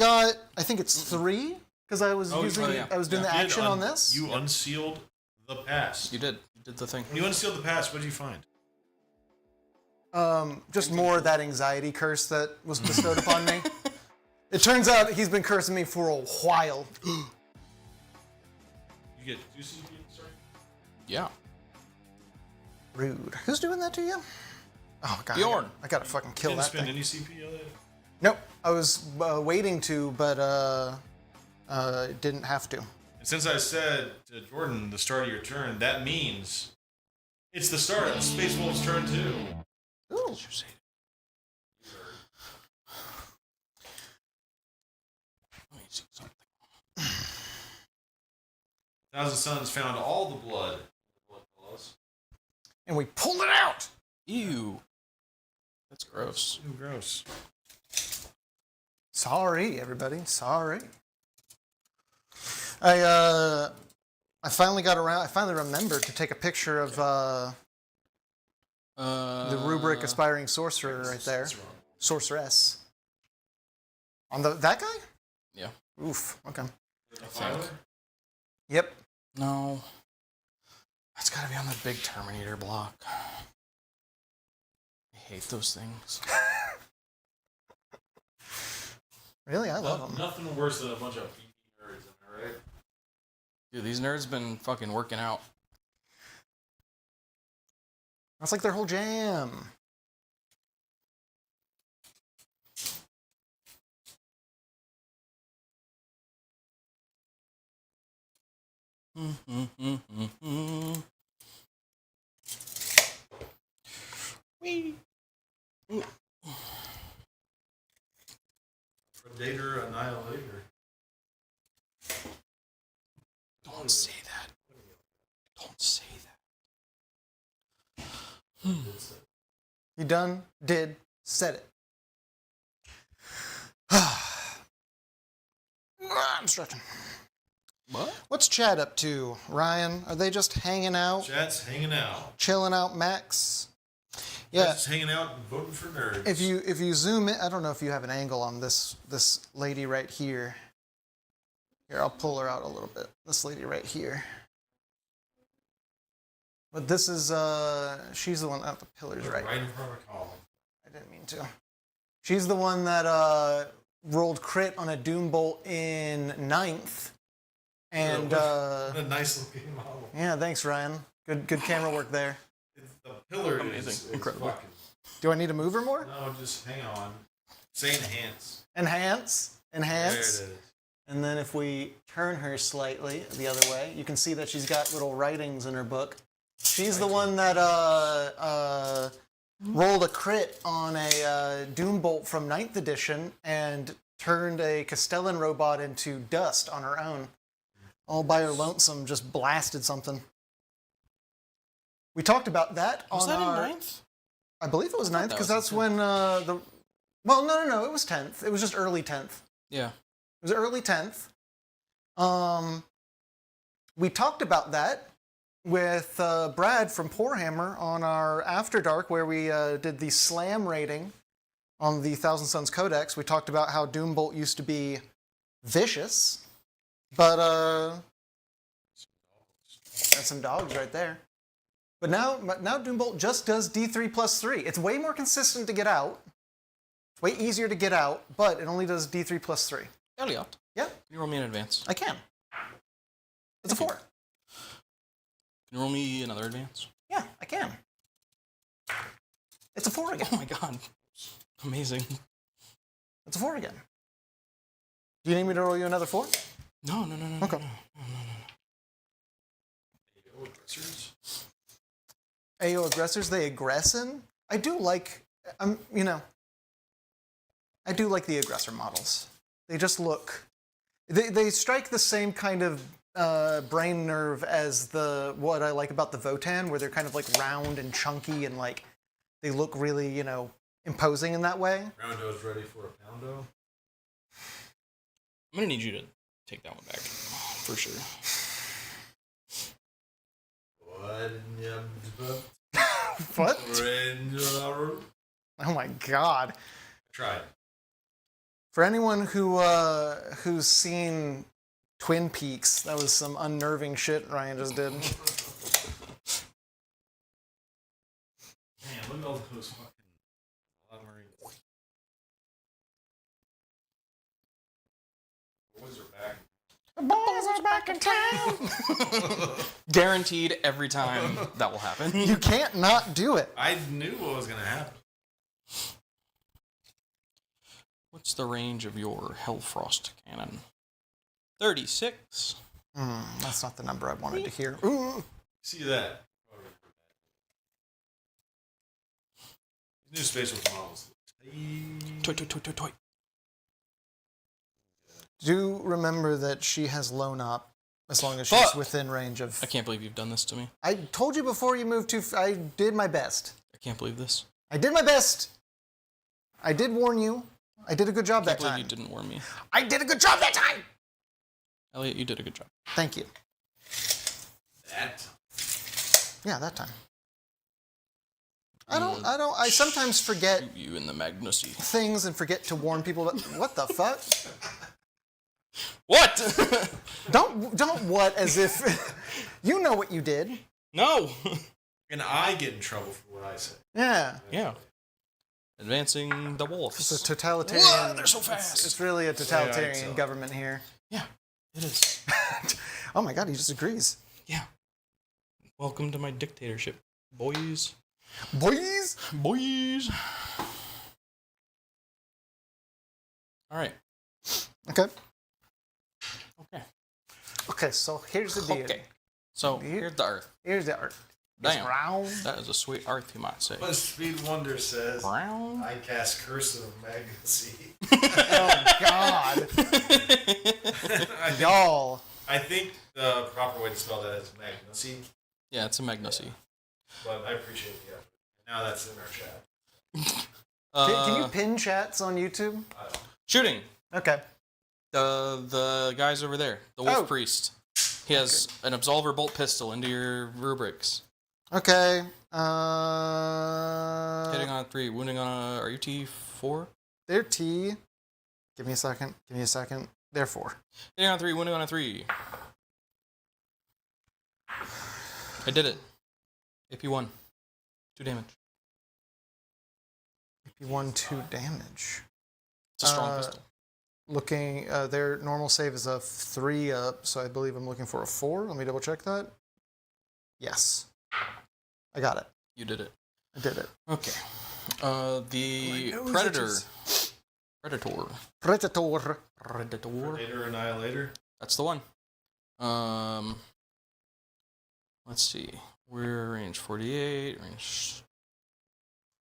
B: think it's 3, because I was
C: yeah.
B: I was doing the action on this.
D: You unsealed the past.
C: You did. You did the thing.
D: When you unsealed the past, what did you find?
B: Just more of that anxiety curse that was bestowed upon me. It turns out he's been cursing me for a while.
D: You get 2 CP at the start?
C: Yeah.
B: Rude. Who's doing that to you? Oh, God.
C: Bjorn.
B: I gotta fucking kill
D: Didn't
B: that
D: spend
B: thing.
D: any CP on it?
B: Nope. I was waiting to, but didn't have to.
D: And since I said to Jordan the start of your turn, that means it's the start of Space Wolf's turn too.
B: Ooh.
C: Let me see something.
D: Thousand Sons found all the blood.
B: And we pulled it out!
C: Ew. That's gross.
D: Ooh, gross.
B: Sorry, everybody. Sorry. I finally got around. I finally remembered to take a picture of the rubric aspiring sorcerer right there, sorceress. On that guy?
C: Yeah.
B: Oof. Okay.
C: I think.
B: Yep.
C: No. That's gotta be on the big Terminator block. I hate those things.
B: Really, I love them.
D: Nothing worse than a bunch of PP nerds, am I right?
C: Dude, these nerds been fucking working out.
B: That's like their whole jam.
C: Wee.
D: Predator Annihilator.
C: Don't say that. Don't say that.
B: You done? Did? Said it. I'm stretching.
C: What?
B: What's Chad up to, Ryan? Are they just hanging out?
D: Chat's hanging out.
B: Chilling out, Max? Yeah.
D: Chat's just hanging out and voting for nerds.
B: If you zoom in, I don't know if you have an angle on this lady right here. Here, I'll pull her out a little bit. This lady right here. But this is she's the one at the pillars, right?
D: Right in front of a column.
B: I didn't mean to. She's the one that rolled crit on a Doom Bolt in 9th. And
D: What a nice looking model.
B: yeah, thanks, Ryan. Good camera work there.
D: The pillar
C: Amazing.
D: is
C: Incredible.
D: fucking...
B: Do I need to move her more?
D: No, just hang on. Say enhance.
B: Enhance.
D: There it is.
B: And then if we turn her slightly the other way, you can see that she's got little writings in her book. She's the one that rolled a crit on a Doombolt from 9th edition and turned a Castellan robot into dust on her own. All by her lonesome, just blasted something. We talked about that
C: Was
B: on
C: that
B: our...
C: in 9th?
B: I believe it was 9th,
C: that
B: because
C: was
B: that's
C: the
B: when the... Well, no, it was 10th. It was just early 10th.
C: Yeah.
B: It was early 10th. We talked about that with Brad from Poorhammer on our After Dark, where we did the slam rating on the Thousand Sons Codex. We talked about how Doombolt used to be vicious, but that's some dogs right there. But now Doombolt just does D3 plus 3. It's way more consistent to get out. It's way easier to get out, but it only does D3 plus 3.
C: Elliot.
B: Yeah,
C: Can you roll me in advance?
B: I can. It's a 4.
C: Can you roll me another advance?
B: Yeah, I can. It's a 4 again.
C: Oh my god. Amazing.
B: It's a 4 again. Do you need me to roll you another 4?
C: No.
B: Okay.
C: No.
B: AO aggressors, they aggressin. I do like, I do like the aggressor models. They just look, they strike the same kind of brain nerve as what I like about the Votan, where they're kind of like round and chunky and like they look really, imposing in that way.
D: Roundo's ready for a poundo.
C: I'm gonna need you to take that one back. For sure.
B: What?
D: I
B: Oh my god.
D: tried.
B: For anyone who's seen Twin Peaks, that was some unnerving shit Ryan just did.
D: Man, look at all those fucking Marines. Boys are back.
B: The boys are back in town.
C: Guaranteed every time that will happen.
B: You can't not do it.
D: I knew what was gonna happen.
C: What's the range of your Hellfrost cannon? 36.
B: That's not the number I wanted to hear. Ooh.
D: See that? New space with models.
C: Toy.
B: Do remember that she has loan up as long as she's
C: Fuck.
B: within range of...
C: I can't believe you've done this to me.
B: I told you before you moved to... I did my best.
C: I can't believe this.
B: I did my best. I did warn you. I did a good job
C: I
B: that
C: can't believe
B: time.
C: you didn't warn me.
B: I did a good job that time!
C: Elliot, you did a good job.
B: Thank you.
D: That.
B: Yeah, that time. I sometimes forget
C: Shoot you in the Magnusi.
B: things and forget to warn people about... What the fuck?
C: What?
B: Don't what as if... You know what you did.
C: No.
D: And I get in trouble for what I say.
B: Yeah.
C: Yeah. Advancing the wolves.
B: It's a totalitarian...
C: Whoa, they're so fast.
B: It's really a totalitarian
D: Yeah,
B: government here.
C: Yeah, it is.
B: Oh my god, he just agrees.
C: Yeah. Welcome to my dictatorship, boys.
B: Boys!
C: Boys. All right.
B: Okay.
C: Okay.
B: Okay, so here's the deal.
C: Okay. So here's the Earth.
B: Here's the art.
C: Damn.
B: Round.
C: That is a sweet Earth, you might say.
D: But Speed Wonder says,
C: Brown.
D: I cast Curse of Magnacy.
B: Oh god. Y'all.
D: I think the proper way to spell that is Magnacy,
C: Yeah, it's a Magnusi.
D: but I appreciate the effort. Now that's in our chat.
B: Can you pin chats on YouTube?
C: Shooting.
B: Okay.
C: The guys over there. The Wolf
B: Oh.
C: Priest. He has an Absolver bolt pistol into your rubrics.
B: Okay.
C: Hitting on a 3, wounding on a... Are you T4?
B: They're T. Give me a second. They're 4.
C: Hitting on a 3, wounding on a 3. I did it. AP1. 2 damage.
B: If you won 2 damage.
C: It's a strong pistol.
B: Looking, their normal save is a 3 up, so I believe I'm looking for a 4. Let me double check that. Yes. I got it.
C: You did it.
B: I did it.
C: Okay. The
B: My nose
C: Predator.
B: itches.
C: Predator.
D: Predator Annihilator.
C: That's the one. Let's see. We're range 48, range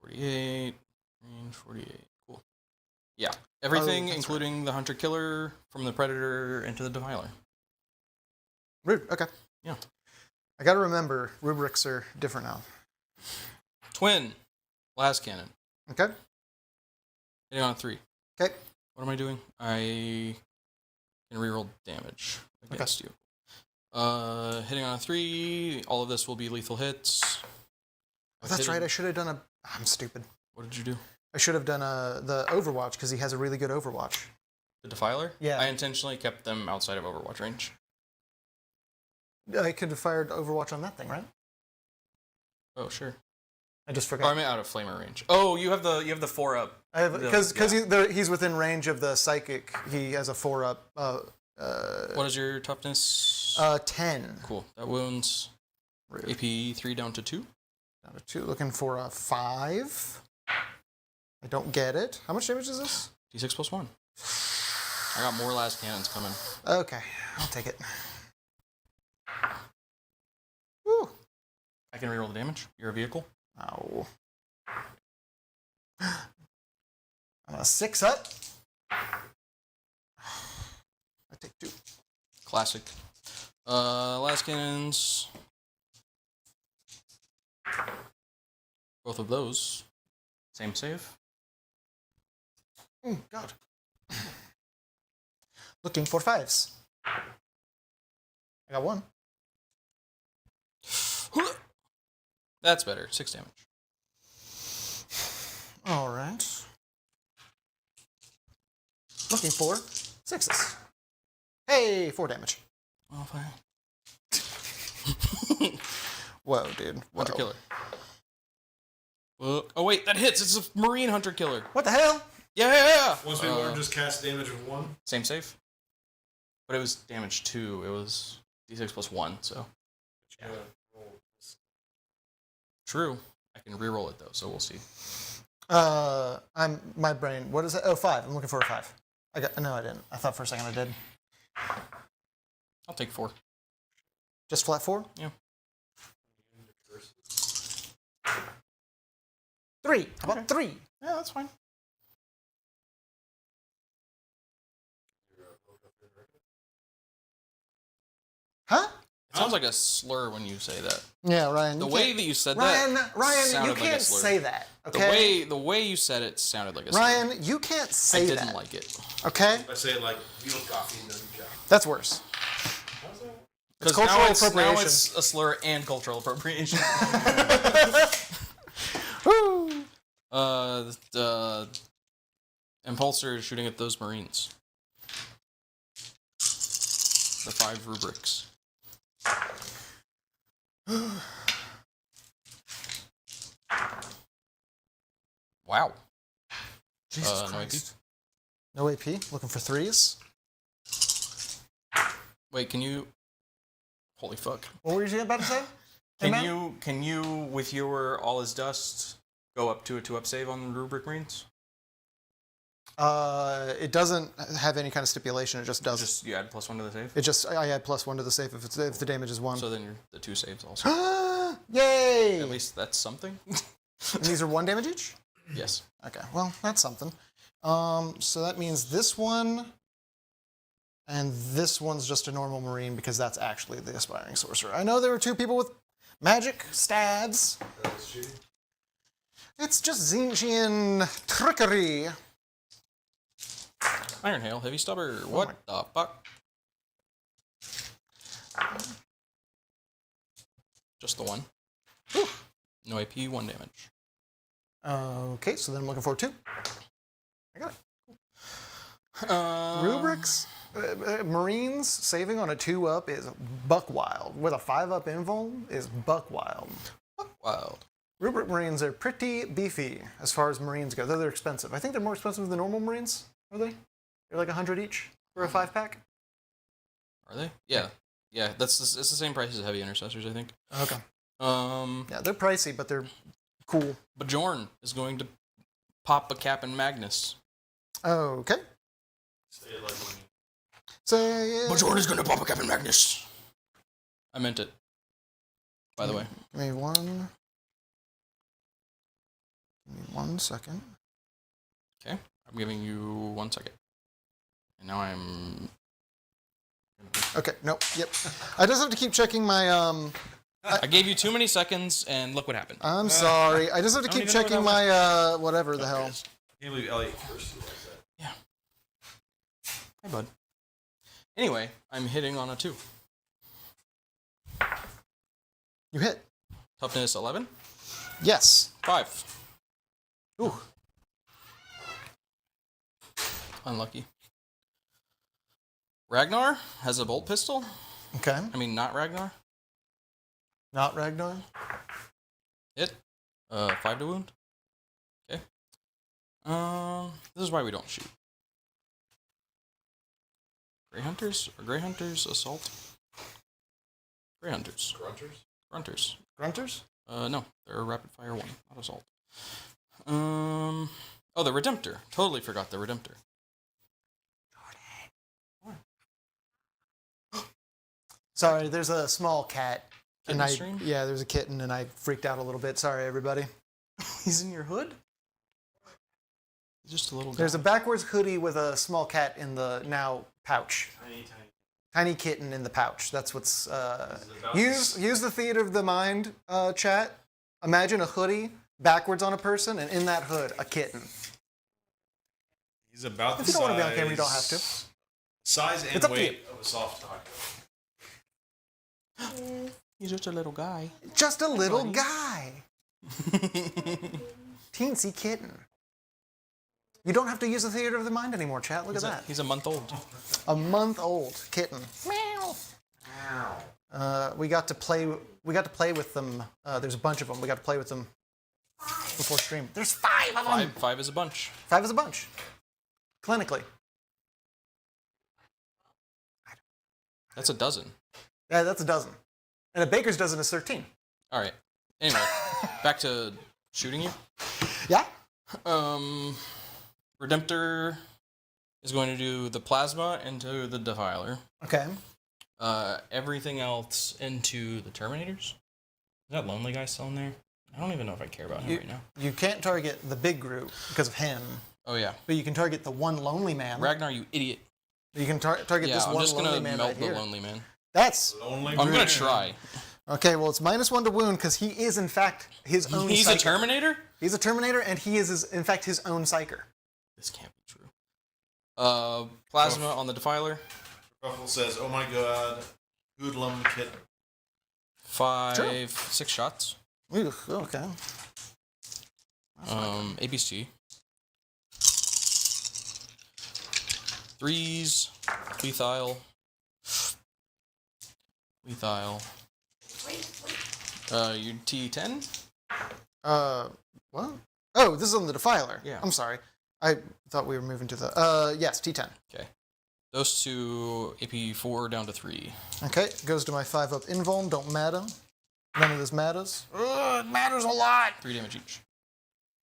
C: 48, range 48. Cool. Yeah. Everything, including the hunter-killer, from the predator into the defiler.
B: Rude. Okay.
C: Yeah.
B: I gotta remember, rubrics are different now.
C: Twin. Last cannon.
B: Okay.
C: Hitting on a 3.
B: Okay.
C: What am I doing? I can reroll damage against you. Hitting on a 3. All of this will be lethal hits.
B: Oh, that's right. I should have done a... I'm stupid.
C: What did you do?
B: I should have done the Overwatch, because he has a really good Overwatch.
C: The Defiler?
B: Yeah.
C: I intentionally kept them outside of Overwatch range.
B: I could have fired Overwatch on that thing, right?
C: Oh, sure.
B: I just
C: Oh,
B: forgot.
C: I meant out of Flamer range. Oh, you have the 4-up.
B: I have because he's within range of the psychic. He has a 4-up.
C: What is your toughness?
B: 10.
C: Cool. That wounds.
B: Rude.
C: AP 3 down to 2.
B: Down to 2. Looking for a 5. I don't get it. How much damage is this?
C: D6 plus 1. I got more last cannons coming.
B: Okay, I'll take it. Woo.
C: I can reroll the damage. You're a vehicle.
B: Oh. I'm a 6 up. I take 2.
C: Classic. Last cannons. Both of those. Same save.
B: God. Looking for 5s. I got 1.
C: That's better. 6 damage.
B: All right. Looking for 6s. Hey, 4 damage.
C: Oh, fine.
B: Whoa, dude. Whoa.
C: Hunter killer. Whoa. Oh wait, that hits. It's a marine hunter killer.
B: What the hell?
C: Yeah.
D: Once we learn, just cast damage of 1.
C: Same save. But it was damage 2. It was d6 plus 1. So true. I can reroll it though, so we'll see.
B: I'm my brain. What is it? Oh, 5. I'm looking for a 5. No, I didn't. I thought for a second I did.
C: I'll take 4.
B: Just flat 4?
C: Yeah.
B: 3. How about 3?
C: Yeah, that's fine.
B: Huh?
C: It sounds like a slur when you say that.
B: Yeah, Ryan.
C: The way that you said
B: Ryan,
C: that.
B: Ryan, you
C: sounded like a
B: can't
C: slur.
B: say that. Okay.
C: The way you said it sounded like a slur.
B: Ryan, you can't say that.
C: I didn't like it.
B: Okay.
D: I say it like real coffee, no job.
B: That's worse.
C: Because
B: cultural appropriation.
C: Now it's a slur and cultural appropriation.
B: Woo!
C: The Impulsor is shooting at those Marines. The 5 rubrics. Wow.
B: Jesus
C: no
B: Christ. No AP? Looking for 3s?
C: Wait, can you... Holy fuck.
B: What were you about to say? Hey, man?
C: Can you, with your All Is Dust, go up to a 2-up save on the rubric Marines?
B: It doesn't have any kind of stipulation. It just does.
C: You add +1 to the save?
B: It just, I add +1 to the save if the damage is 1.
C: So then the 2 saves also.
B: Yay!
C: At least that's something.
B: And these are 1 damage each?
C: Yes.
B: Okay, well, that's something. So that means this one and this one's just a normal Marine because that's actually the Aspiring Sorcerer. I know there were 2 people with magic stabs. It's just Zinjian trickery.
C: Iron Hail, Heavy Stubber. What the fuck? Just the 1.
B: Whew.
C: No AP, 1 damage.
B: Okay, so then I'm looking for 2. I got it. Rubrics? Marines saving on a 2-up is buck wild. With a 5-up invul is buck wild.
C: Buck wild.
B: Rubric Marines are pretty beefy as far as Marines go. They're expensive. I think they're more expensive than normal Marines. Are they? They're like 100 each for a 5-pack.
C: Are they? Yeah. Yeah, it's the same price as Heavy Intercessors, I think.
B: Okay.
C: Yeah,
B: they're pricey, but they're cool.
C: Bjorn is going to pop a Captain Magnus.
B: Okay.
D: Say it like when you...
B: Say it.
C: Bjorn is going to pop a Captain Magnus. I meant it. by the way.
B: Give me one. Give me 1 second.
C: Okay, I'm giving you 1 second. And now I'm...
B: Okay, nope, yep. I just have to keep checking my,
C: I gave you too many seconds, and look what happened.
B: I'm sorry. I just have to keep
D: even know
B: checking
D: what
B: my, whatever the hell.
D: Can't believe Elliot first.
C: Yeah. Hey, bud. Anyway, I'm hitting on a 2.
B: You hit.
C: Toughness 11.
B: Yes.
C: 5.
B: Ooh.
C: Unlucky. Ragnar has a bolt pistol.
B: Okay.
C: I mean, not Ragnar.
B: Not Ragnar.
C: Hit. 5 to wound. Okay. This is why we don't shoot. Grey Hunters? Or Grey Hunters assault? Grey Hunters.
D: Grunters?
C: Grunters.
B: Grunters?
C: No, they're a rapid fire 1, not assault. Oh, the Redemptor. Totally forgot the Redemptor.
B: Sorry, there's a small cat.
C: Kitten
B: And
C: stream?
B: yeah, there's a kitten, and I freaked out a little bit. Sorry, everybody.
C: He's in your hood? He's just a little guy.
B: There's a backwards hoodie with a small cat in the now pouch.
D: Tiny.
B: Tiny kitten in the pouch. That's what's...
D: about
B: use the theater of the mind, chat. Imagine a hoodie backwards on a person, and in that hood, a kitten.
D: He's about the
B: If you don't want to be on
D: size-
B: camera, you don't have to.
D: Size and
B: It's up to
D: weight of a soft taco.
C: He's just a little guy.
B: Just a little
C: buddy.
B: guy. Teensy kitten. You don't have to use the theater of the mind anymore, chat. Look at that.
C: He's a month old.
B: A month-old kitten. Meow. We got to play with them. There's a bunch of them. We got to play with them before stream. There's 5 of them.
C: 5 is a bunch.
B: 5 is a bunch. Clinically.
C: That's a dozen.
B: Yeah, that's a dozen. And a baker's dozen is 13.
C: All right. Anyway, back to shooting you.
B: Yeah?
C: Redemptor is going to do the plasma into the Defiler.
B: Okay.
C: Everything else into the Terminators. Is that lonely guy still in there? I don't even know if I care about him right now.
B: You can't target the big group because of him,
C: Oh, yeah.
B: but you can target the one lonely man.
C: Ragnar, you idiot.
B: You can target
C: Yeah,
B: this
C: I'm
B: one
C: just going
B: lonely
C: to
B: man
C: melt
B: right
C: the
B: here.
C: lonely man.
B: That's...
D: Lonely
C: I'm going
D: man.
C: to try.
B: Okay, well, it's -1 to wound because he is, in fact, his own
C: He's a
B: psyker.
C: Terminator?
B: He's a Terminator, and he is, in fact, his own psyker.
C: This can't be true. Plasma on the Defiler.
D: Ruffle says, "Oh my God, hoodlum kitten."
C: 5, 6 shots.
B: Ooh, okay.
C: ABC. 3s. Lethal. You T10?
B: What? Oh, this is on the Defiler.
C: Yeah.
B: I'm sorry. I thought we were moving to the, yes, T10.
C: Okay. Those two, AP4 down to 3.
B: Okay, goes to my 5-up invuln, don't matter. None of this matters. Ugh, it matters a lot!
C: 3 damage each.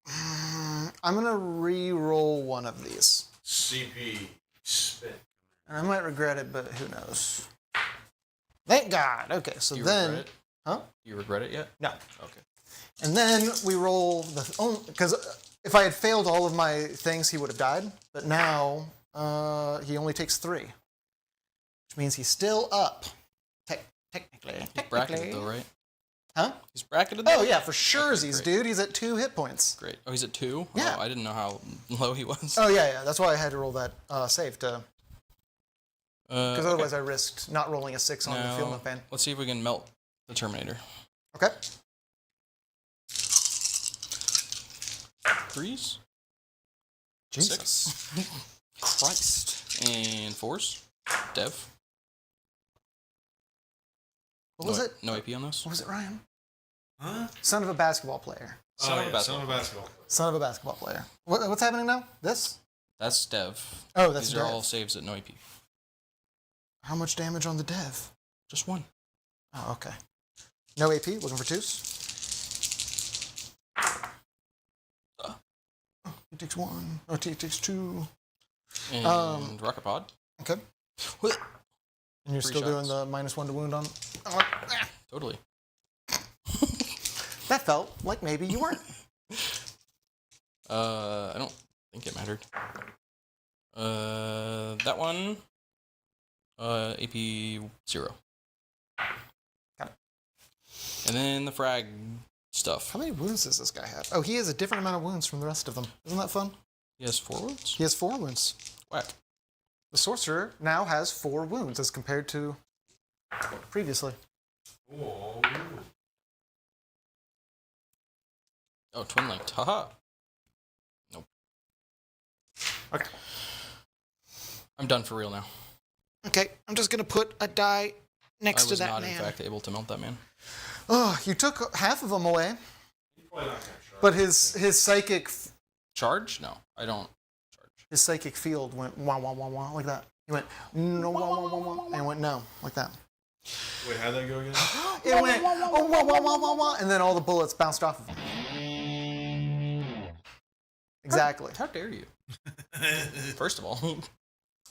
B: I'm gonna re-roll one of these.
D: CP spin.
B: And I might regret it, but who knows. Thank God! Okay, so
C: Do you
B: then...
C: regret it?
B: Huh?
C: Do you regret it yet?
B: No.
C: Okay.
B: And then we roll the... Because if I had failed all of my things, he would have died. But now, he only takes 3. Which means he's still up. Technically.
C: He's bracketed though, right?
B: Huh?
C: He's bracketed though?
B: Oh, yeah, for sure
C: Okay,
B: he's,
C: great.
B: dude. He's at 2 hit points.
C: Great. Oh, he's at 2?
B: Yeah.
C: Oh, I didn't know how low he was.
B: Oh, yeah. That's why I had to roll that save to... Because otherwise
C: okay.
B: I risked not rolling a 6 on the
C: Now,
B: field of pain.
C: let's see if we can melt the Terminator.
B: Okay.
C: 3s?
B: Jesus.
C: 6? Christ. And 4s? Dev?
B: What was
C: no,
B: it?
C: No AP on those?
B: What was it, Ryan?
D: Huh?
B: Son of a basketball player.
C: Son of a basketball.
D: Son of a basketball.
B: Son of a basketball player. What's happening now? This?
C: That's Dev.
B: Oh, that's
C: These
B: dev.
C: are all saves at no AP.
B: How much damage on the dev?
C: Just 1.
B: Oh, okay. No AP, looking for 2s. Oh, he takes 1. Oh, he takes 2.
C: And Rocket Pod.
B: Okay.
C: What?
B: And you're
C: 3
B: still doing
C: shots.
B: the -1 to wound on?
C: Totally.
B: That felt like maybe you weren't.
C: I don't think it mattered. That one. AP 0.
B: Got it.
C: And then the frag stuff.
B: How many wounds does this guy have? Oh, he has a different amount of wounds from the rest of them. Isn't that fun?
C: He has 4 wounds?
B: He has 4 wounds.
C: Whack.
B: The sorcerer now has 4 wounds as compared to previously.
D: Oh.
C: Oh, twin linked. Haha. Nope.
B: Okay.
C: I'm done for real now.
B: Okay, I'm just gonna put a die next to that man.
C: I was not, in fact, able to melt that man.
B: Oh, you took half of them away.
D: He's probably not gonna try.
B: But his psychic
C: Charge? No, I don't charge.
B: his psychic field went wah wah wah wah like that. He went no wah wah wah wah and went no like that.
D: Wait, how'd that go again?
B: It went oh wah wah wah wah wah and then all the bullets bounced off of him. Exactly.
C: How dare you? First of all.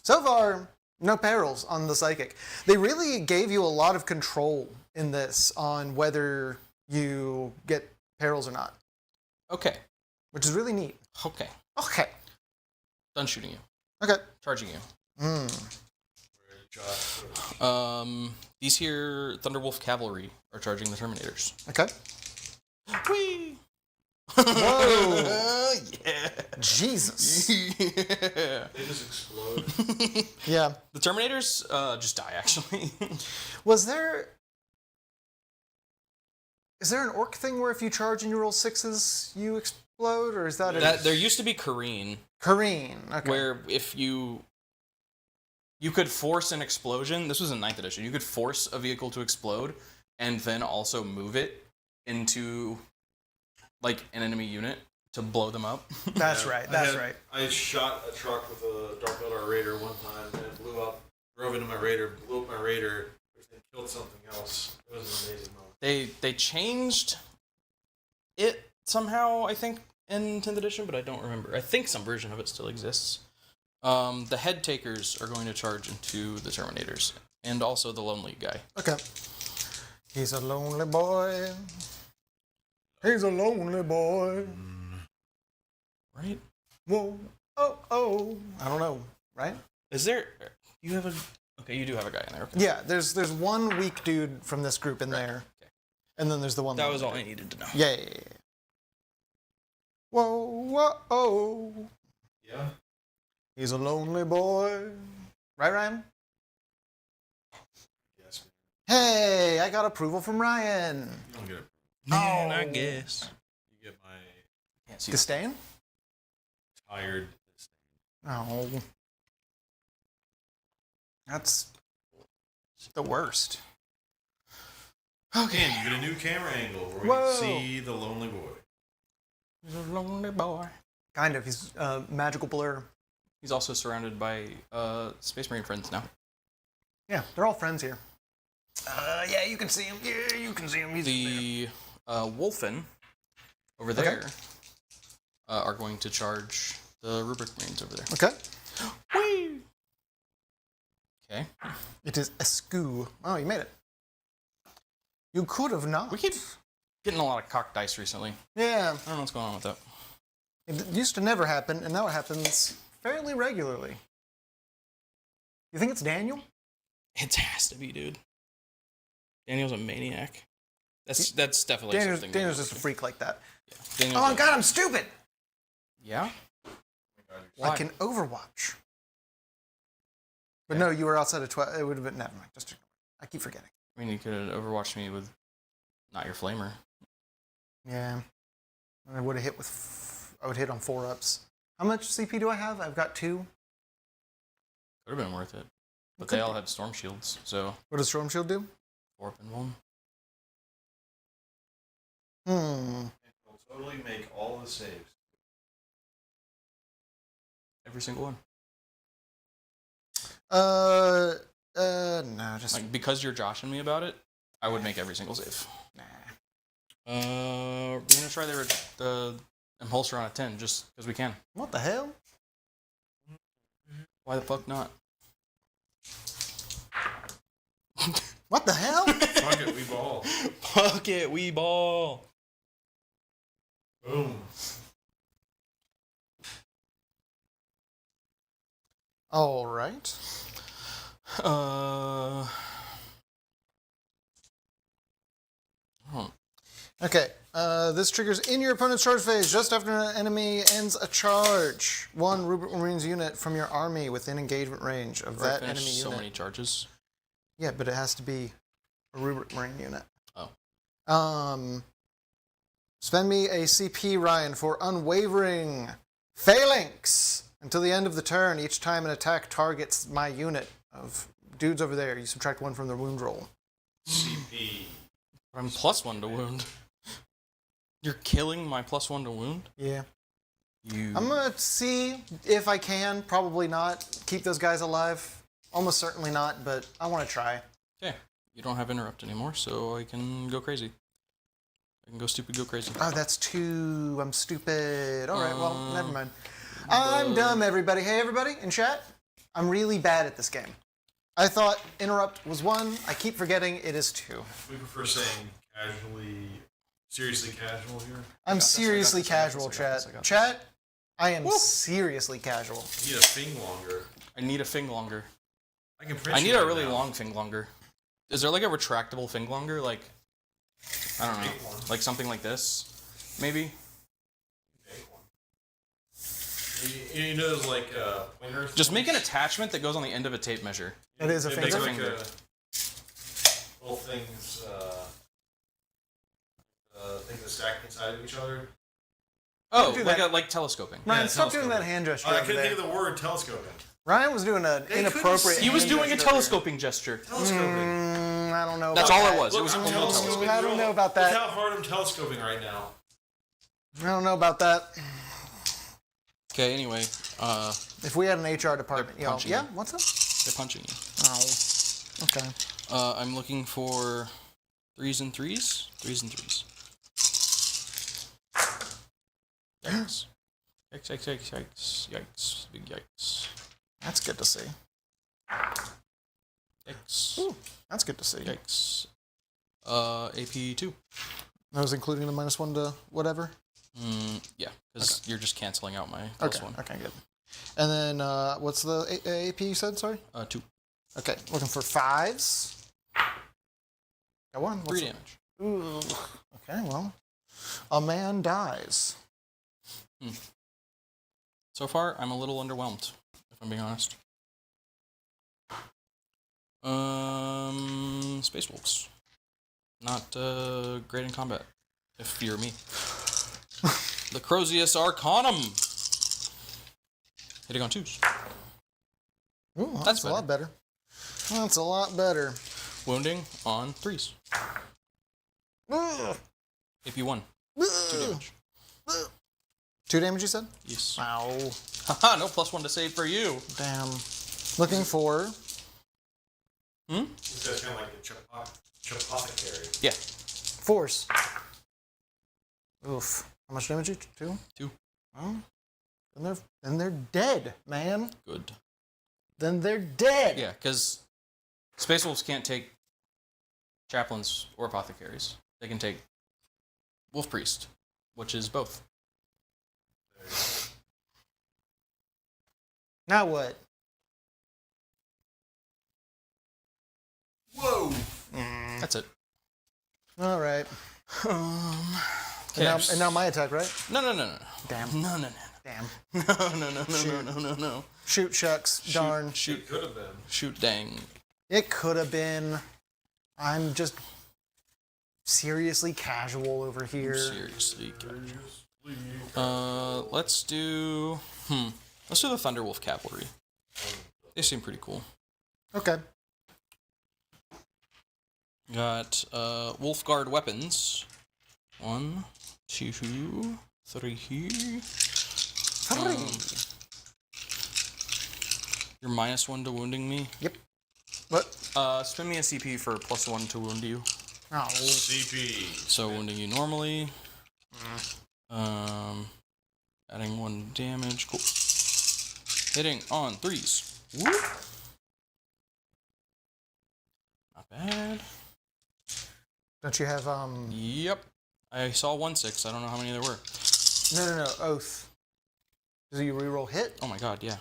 B: So far, no perils on the psychic. They really gave you a lot of control in this on whether you get perils or not,
C: Okay.
B: which is really neat.
C: Okay.
B: Okay.
C: Done shooting you.
B: Okay.
C: Charging you.
B: Hmm.
C: These here Thunderwolf Cavalry are charging the Terminators.
B: Okay.
C: Whee!
B: Whoa!
C: Yeah.
B: Jesus.
C: Yeah.
D: They just explode.
B: Yeah.
C: The Terminators just die, actually.
B: Is there an orc thing where if you charge and you roll 6s, you explode, or is that
C: There used to be Kareen,
B: Kareen? Okay.
C: where if you could force an explosion. This was in 9th edition. You could force a vehicle to explode and then also move it into like an enemy unit to blow them up.
B: That's right. That's right.
D: I shot a truck with a Dark Eldar Raider one time, and it blew up. Drove into my Raider, blew up my Raider, and killed something else. It was an amazing moment.
C: They changed it somehow, I think, in 10th edition, but I don't remember. I think some version of it still exists. The head takers are going to charge into the Terminators, and also the lonely guy.
B: Okay. He's a lonely boy. He's a lonely boy.
C: Right?
B: Whoa. Oh, oh. I don't know. Right?
C: Is there... You have a... Okay, you do have a guy in there. Okay.
B: Yeah, there's one weak dude from this group in there.
C: Okay.
B: And then there's the one...
C: That was all I needed to know.
B: Yeah, yeah, yeah. Whoa, whoa, oh.
D: Yeah.
B: He's a lonely boy. Right, Ryan?
D: Yes.
B: Hey, I got approval from Ryan.
D: You don't get it.
C: Man, I guess.
D: You get my
C: Can't see.
B: Disdain?
D: tired.
B: Oh. That's the worst.
D: Okay, and you get a new camera angle where we
B: Whoa.
D: can see the lonely boy.
C: He's a lonely boy.
B: Kind of. He's magical blur.
C: He's also surrounded by Space Marine friends now.
B: Yeah, they're all friends here. Yeah, you can see him. Yeah, you can see him. He's
C: The Wolfen over there are going to charge the Rubric Marines over there.
B: okay.
C: Whee! Okay.
B: It is Escu. Oh, you made it. You could have not.
C: We keep getting a lot of cocked dice recently.
B: Yeah.
C: I don't know what's going on with that.
B: It used to never happen, and now it happens fairly regularly. You think it's Daniel?
C: It has to be, dude. Daniel's a maniac. That's definitely something.
B: Daniel's just a freak like that.
C: Yeah. Daniel's
B: Oh my god, I'm stupid!
C: Yeah?
B: I can Overwatch. But no, you were outside of 12. It would have been. Never mind. Just I keep forgetting.
C: I mean, you could have overwatched me with not your flamer.
B: Yeah. I would have hit with. I would hit on 4-ups. How much CP do I have? I've got 2.
C: Could have been worth it. But
B: Could
C: they all
B: be.
C: had storm shields, so
B: What does Storm Shield do?
C: 4 up and 1.
D: It'll totally make all the saves.
C: Every single one.
B: No, just
C: Like, because you're joshing me about it, I would make every single save.
B: nah.
C: We're gonna try the Impulsor on a 10, just because we can.
B: What the hell?
C: Why the fuck not?
B: What the hell?
D: Fuck it, we ball.
C: Fuck it, we ball.
D: Boom.
B: All right. Okay. This triggers in your opponent's charge phase just after an enemy ends a charge. One Rubric Marines unit from your army within engagement range of that enemy unit.
C: So many charges.
B: Yeah, but it has to be a Rubric Marine unit.
C: Oh.
B: Spend me a CP, Ryan, for Unwavering Phalanx. Until the end of the turn, each time an attack targets my unit of dudes over there, you subtract 1 from the wound roll.
D: CP.
C: I'm +1 to wound. You're killing my +1 to wound?
B: Yeah.
C: You.
B: I'm going to see if I can. Probably not. Keep those guys alive. Almost certainly not, but I want to try.
C: Okay. You don't have interrupt anymore, so I can go crazy. I can go stupid, go crazy.
B: Oh, that's 2. I'm stupid. All right, well, never mind. I'm dumb, everybody. Hey, everybody in chat. I'm really bad at this game. I thought interrupt was 1. I keep forgetting it is 2.
D: We prefer saying casually, seriously casual here.
B: I'm seriously
C: I got
B: casual,
C: this, I got
B: chat.
C: this.
B: Chat, I am seriously casual.
D: You need a thing longer.
C: I need a Finglonger.
D: I can print
C: I need
D: you
C: a
D: one
C: really
D: now.
C: long Finglonger. Is there like a retractable Finglonger? Like, I don't know.
D: Make one.
C: Like something like this? Maybe?
D: Make one. You know those like pointers?
C: Just make an attachment that goes on the end of a tape measure.
B: It is a
D: It makes
B: finger.
D: like little things, things that stack inside of each other.
C: Oh,
B: do
C: like
B: that.
C: like telescoping.
B: Ryan,
D: Yeah,
B: stop doing that
D: telescoping.
B: hand gesture
D: I
B: over
D: couldn't
B: there.
D: think of the word telescoping.
B: Ryan was doing an
D: They
B: inappropriate
D: couldn't-
C: He was
B: hand
C: doing a
B: gesture.
C: telescoping gesture.
D: Telescoping.
B: I don't know
C: That's
B: about
C: all
B: that.
C: it was. It
D: Look,
C: was
D: I'm
C: only
D: telescoping.
C: telescoping.
B: I don't know about
D: Look
B: that.
D: how hard I'm telescoping right now.
B: I don't know about that.
C: Okay, anyway,
B: If we had an HR department,
C: They're
B: you know,
C: punching
B: yeah,
C: you.
B: what's up?
C: they're punching you.
B: Oh, okay.
C: I'm looking for 3s and 3s. 3s and 3s. Yikes. Yikes, yikes, yikes, yikes, yikes, big yikes.
B: That's good to see.
C: Yikes.
B: Ooh, that's good to see.
C: Yikes. AP2.
B: That was including the -1 to whatever.
C: Yeah, because you're just canceling out my
B: Okay.
C: +1.
B: Okay, good. And then what's the AP you said? Sorry.
C: 2.
B: Okay, looking for 5s. Got 1.
C: 3 damage.
B: Ooh. Okay, well, a man dies.
C: So far, I'm a little underwhelmed, if I'm being honest. Space Wolves. Not great in combat, if you're me. The Crozius Arcanum. Hitting on 2s.
B: Ooh,
C: That's
B: that's a lot better. That's a lot better.
C: Wounding on 3s.
B: Ugh.
C: AP1. 2 damage.
B: 2 damage, you said?
C: Yes.
B: Ow.
C: Haha, no +1 to save for you.
B: Damn. Looking for...
D: This guy's kind of like a chapothecary.
C: Yeah.
B: Force. Oof. How much damage? 2?
C: 2.
B: Oh. Then they're dead, man.
C: Good.
B: Then they're dead.
C: Yeah, because Space Wolves can't take chaplains or apothecaries. They can take Wolf Priest, which is both.
B: Now what?
D: Whoa!
C: That's it.
B: All right.
C: Okay.
B: And now my attack, right?
C: No.
B: Damn.
C: No.
B: Damn.
C: No.
B: Shoot, shucks. Darn.
C: Shoot.
D: It could have been.
C: Shoot, dang.
B: It could have been. I'm just seriously casual over here.
C: Seriously. Let's do... Let's do the Thunderwolf Cavalry. They seem pretty cool.
B: Okay.
C: Got Wolfguard weapons. 1, 2, 3. You're -1 to wounding me.
B: Yep. What?
C: Spend me a CP for +1 to wound you.
B: Oh.
D: CP.
C: So wounding you normally. Adding 1 damage. Cool. Hitting on 3s. Whoop. Not bad.
B: Don't you have
C: Yep. I saw 1/6. I don't know how many there were.
B: No. Oath. Do you reroll hit?
C: Oh my god, yeah.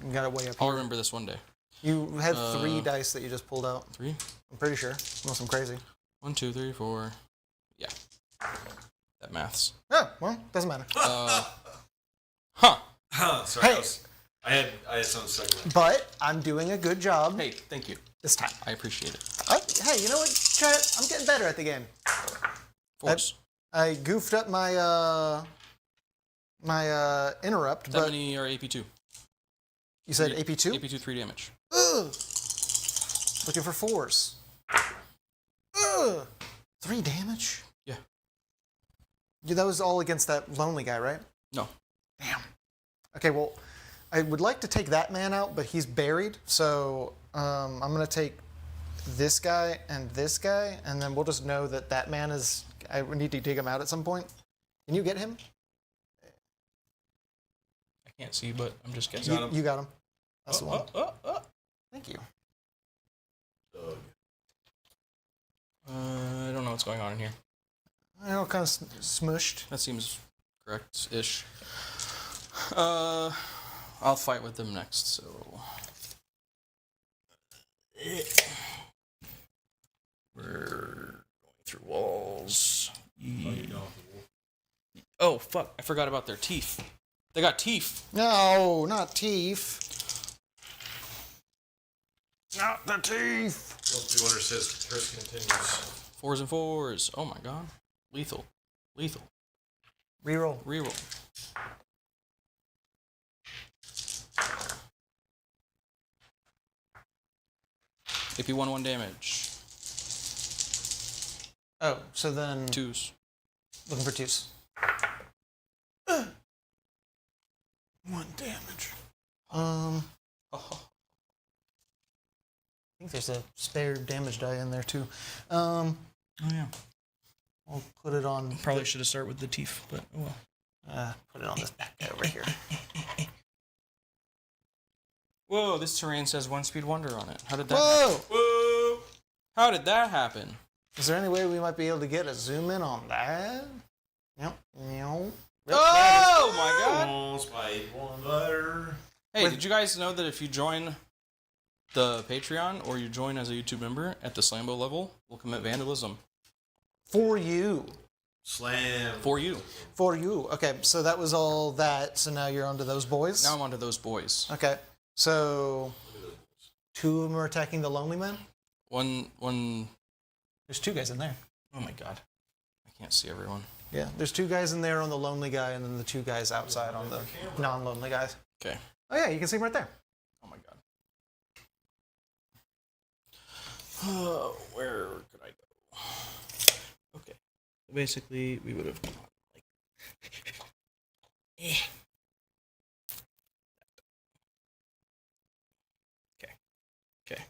B: You got it way up
C: I'll
B: here.
C: remember this one day.
B: You had 3 dice that you just pulled out.
C: 3?
B: I'm pretty sure. Unless I'm crazy.
C: 1, 2, 3, 4. Yeah. That maths.
B: Oh, well, doesn't matter.
C: Huh.
D: Sorry,
B: Hey.
D: I had something stuck in my
B: But I'm doing a good job
C: Hey, thank you.
B: this time.
C: I appreciate it.
B: Hey, you know what, chat? I'm getting better at the game.
C: Force.
B: I goofed up my interrupt,
C: How
B: but
C: many are AP2?
B: you said AP2?
C: AP2 3 damage.
B: Ugh. Looking for 4s. Ugh. 3 damage?
C: Yeah.
B: Yeah, that was all against that lonely guy, right?
C: No.
B: Damn. Okay, well, I would like to take that man out, but he's buried, so I'm going to take this guy, and then we'll just know that that man is... I need to dig him out at some point. Can you get him?
C: I can't see, but I'm just guessing.
B: You got him. That's the one.
C: Oh.
B: Thank you.
C: I don't know what's going on in here.
B: I know, kind of smushed.
C: That seems correct-ish. I'll fight with them next, so... We're going through walls. Oh, fuck. I forgot about their teeth. They got teeth.
B: No, not teeth. Not the teeth.
D: 200 says curse continues.
C: 4s and 4s. Oh my god. Lethal.
B: Reroll.
C: Reroll. AP 1 damage.
B: Oh, so then
C: 2s.
B: looking for 2s. 1 damage. I think there's a spare damage die in there too.
C: Oh yeah.
B: I'll put it on.
C: Probably should have started with the teeth, but oh well.
B: Put it on this back guy over here.
C: Whoa, this terrain says 1 speed wonder on it. How did that
B: Whoa!
C: happen?
D: Whoa!
C: How did that happen?
B: Is there any way we might be able to get a zoom in on that? Yep.
C: Oh my god!
D: Almost by 1 letter.
C: Hey, did you guys know that if you join the Patreon or you join as a YouTube member at the Slambo level, we'll commit vandalism?
B: For you.
D: Slam.
C: For you.
B: For you. Okay, so that was all that. So now you're onto those boys?
C: Now I'm onto those boys.
B: Okay, so 2 of them are attacking the lonely man?
C: One.
B: There's 2 guys in there.
C: Oh my god. I can't see everyone.
B: Yeah, there's 2 guys in there on the lonely guy, and then the 2 guys outside on the non-lonely guys.
C: Okay.
B: Oh yeah, you can see him right there.
C: Oh my god. Oh, where could I go? Okay. Basically, we would have gone like. Okay.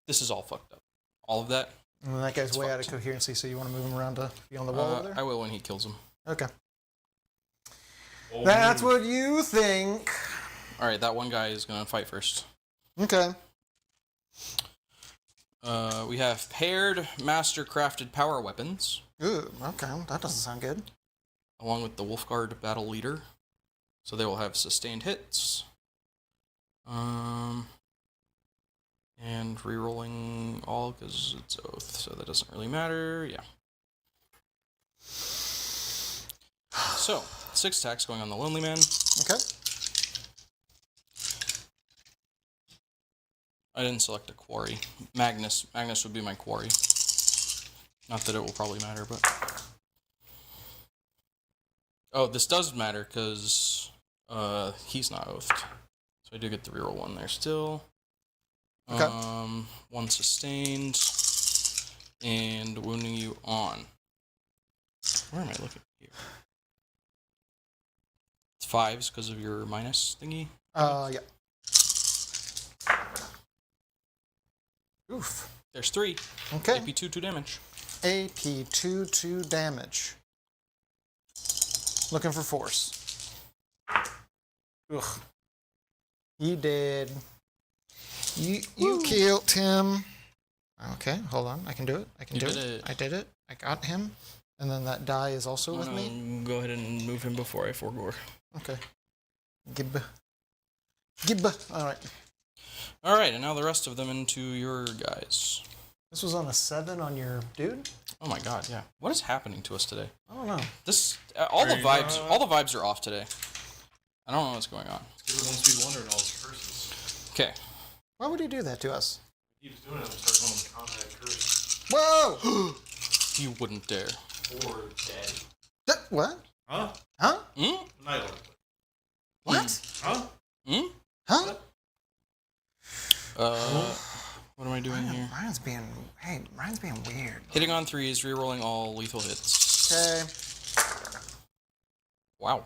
C: This is all fucked up. All of that.
B: And that guy's
C: It's
B: way out of
C: fucked.
B: coherency, so you want to move him around to be on the wall over there?
C: I will when he kills him.
B: Okay.
D: Oh,
B: That's what you think.
C: All right, that one guy is gonna fight first.
B: Okay.
C: We have paired master-crafted power weapons,
B: Ooh, okay, that doesn't sound good.
C: along with the Wolfguard battle leader. So they will have sustained hits. And rerolling all because it's oath, so that doesn't really matter. Yeah. So 6 attacks going on the lonely man.
B: Okay.
C: I didn't select a quarry. Magnus would be my quarry. Not that it will probably matter, but... Oh, this does matter, because he's not oathed. So I do get the reroll 1 there still.
B: Okay.
C: 1 sustained. And wounding you on. Where am I looking here? It's 5s because of your minus thingy.
B: Yeah. Oof.
C: There's 3.
B: Okay.
C: AP 2 damage.
B: AP 2 damage. Looking for force. Ugh. You did. You killed him. Okay, hold on. I can do it. I can do
C: You
B: it.
C: did it.
B: I did it. I got him. And then that die is also with me?
C: Go ahead and move him before I forgore.
B: Okay. Gib. Alright.
C: Alright, and now the rest of them into your guys.
B: This was on a 7 on your dude?
C: Oh my god, yeah. What is happening to us today?
B: I don't know.
C: This all the vibes are off today. I don't know what's going on.
D: It's because it wants to be wonder and all his curses.
C: Okay.
B: Why would he do that to us?
D: He keeps doing it and start calling him combat curse.
B: Whoa!
C: You wouldn't dare.
D: Poor daddy.
B: What?
D: Huh?
B: Huh?
D: Night Lord.
B: What?
D: Huh?
B: Huh?
C: What am I doing here?
B: Ryan's being weird.
C: Hitting on 3s, rerolling all lethal hits.
B: Okay.
C: Wow.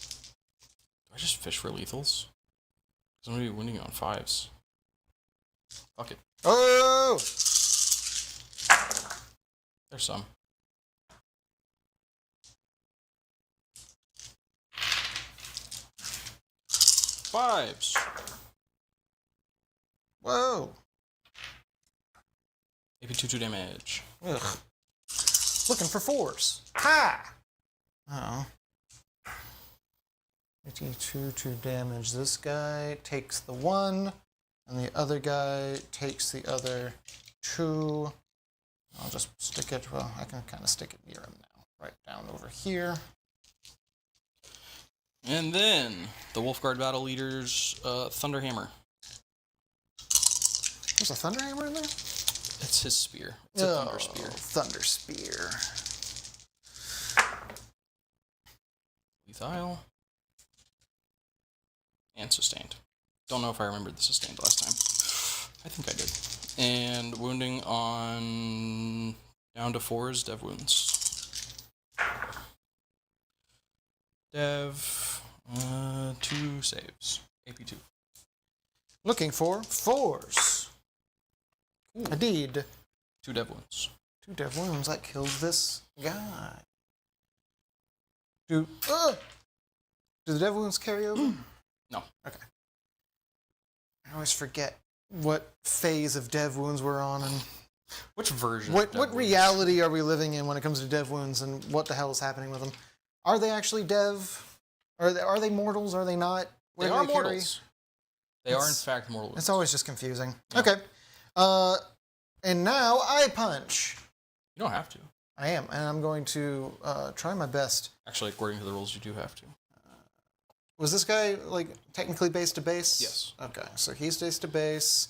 C: Do I just fish for lethals? Because I'm going to be winning on 5s. Fuck it.
B: Oh!
C: There's some. Fives.
B: Whoa!
C: AP 2 damage.
B: Ugh. Looking for 4s. Ha! Oh. 2 damage. This guy takes the 1, and the other guy takes the other 2. I'll just stick it, well, I can kind of stick it near him now. Right down over here.
C: And then, the Wolfguard battle leader's Thunderhammer.
B: There's a Thunderhammer in there?
C: It's his spear. It's a Thunder Spear.
B: Thunder Spear.
C: Lethal. And sustained. Don't know if I remembered the sustained last time. I think I did. And wounding on down to 4s, dev wounds. Dev, 2 saves. AP 2.
B: Looking for 4s.
C: Ooh.
B: Indeed.
C: 2 dev wounds.
B: 2 dev wounds. That kills this guy. Do the dev wounds carry over?
C: No.
B: Okay. I always forget what phase of dev wounds we're on and
C: Which version?
B: what reality are we living in when it comes to dev wounds and what the hell is happening with them. Are they actually dev? Are they mortals? Are they not?
C: They are mortals. They are in fact mortals.
B: It's always just confusing.
C: Yeah.
B: Okay. And now I punch.
C: You don't have to.
B: I am, and I'm going to try my best.
C: Actually, according to the rules, you do have to.
B: Was this guy, like, technically base to base?
C: Yes.
B: Okay, so he's base to base.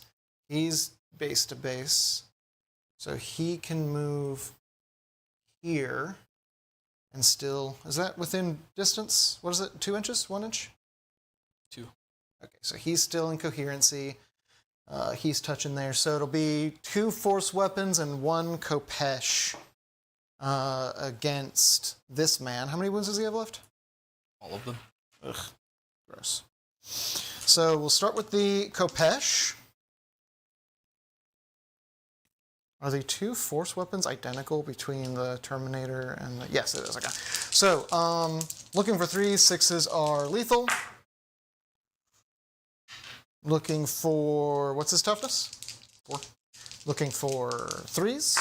B: He's base to base. So he can move here and still... Is that within distance? What is it? 2 inches? 1 inch?
C: 2.
B: Okay, so he's still in coherency. He's touching there. So it'll be 2 force weapons and 1 Kopesh against this man. How many wounds does he have left?
C: All of them.
B: Ugh, gross. So we'll start with the Kopesh. Are the 2 force weapons identical between the Terminator and the... Yes, it is. Okay. So, looking for 3s. 6s are lethal. Looking for... What's his toughness? 4. Looking for 3s.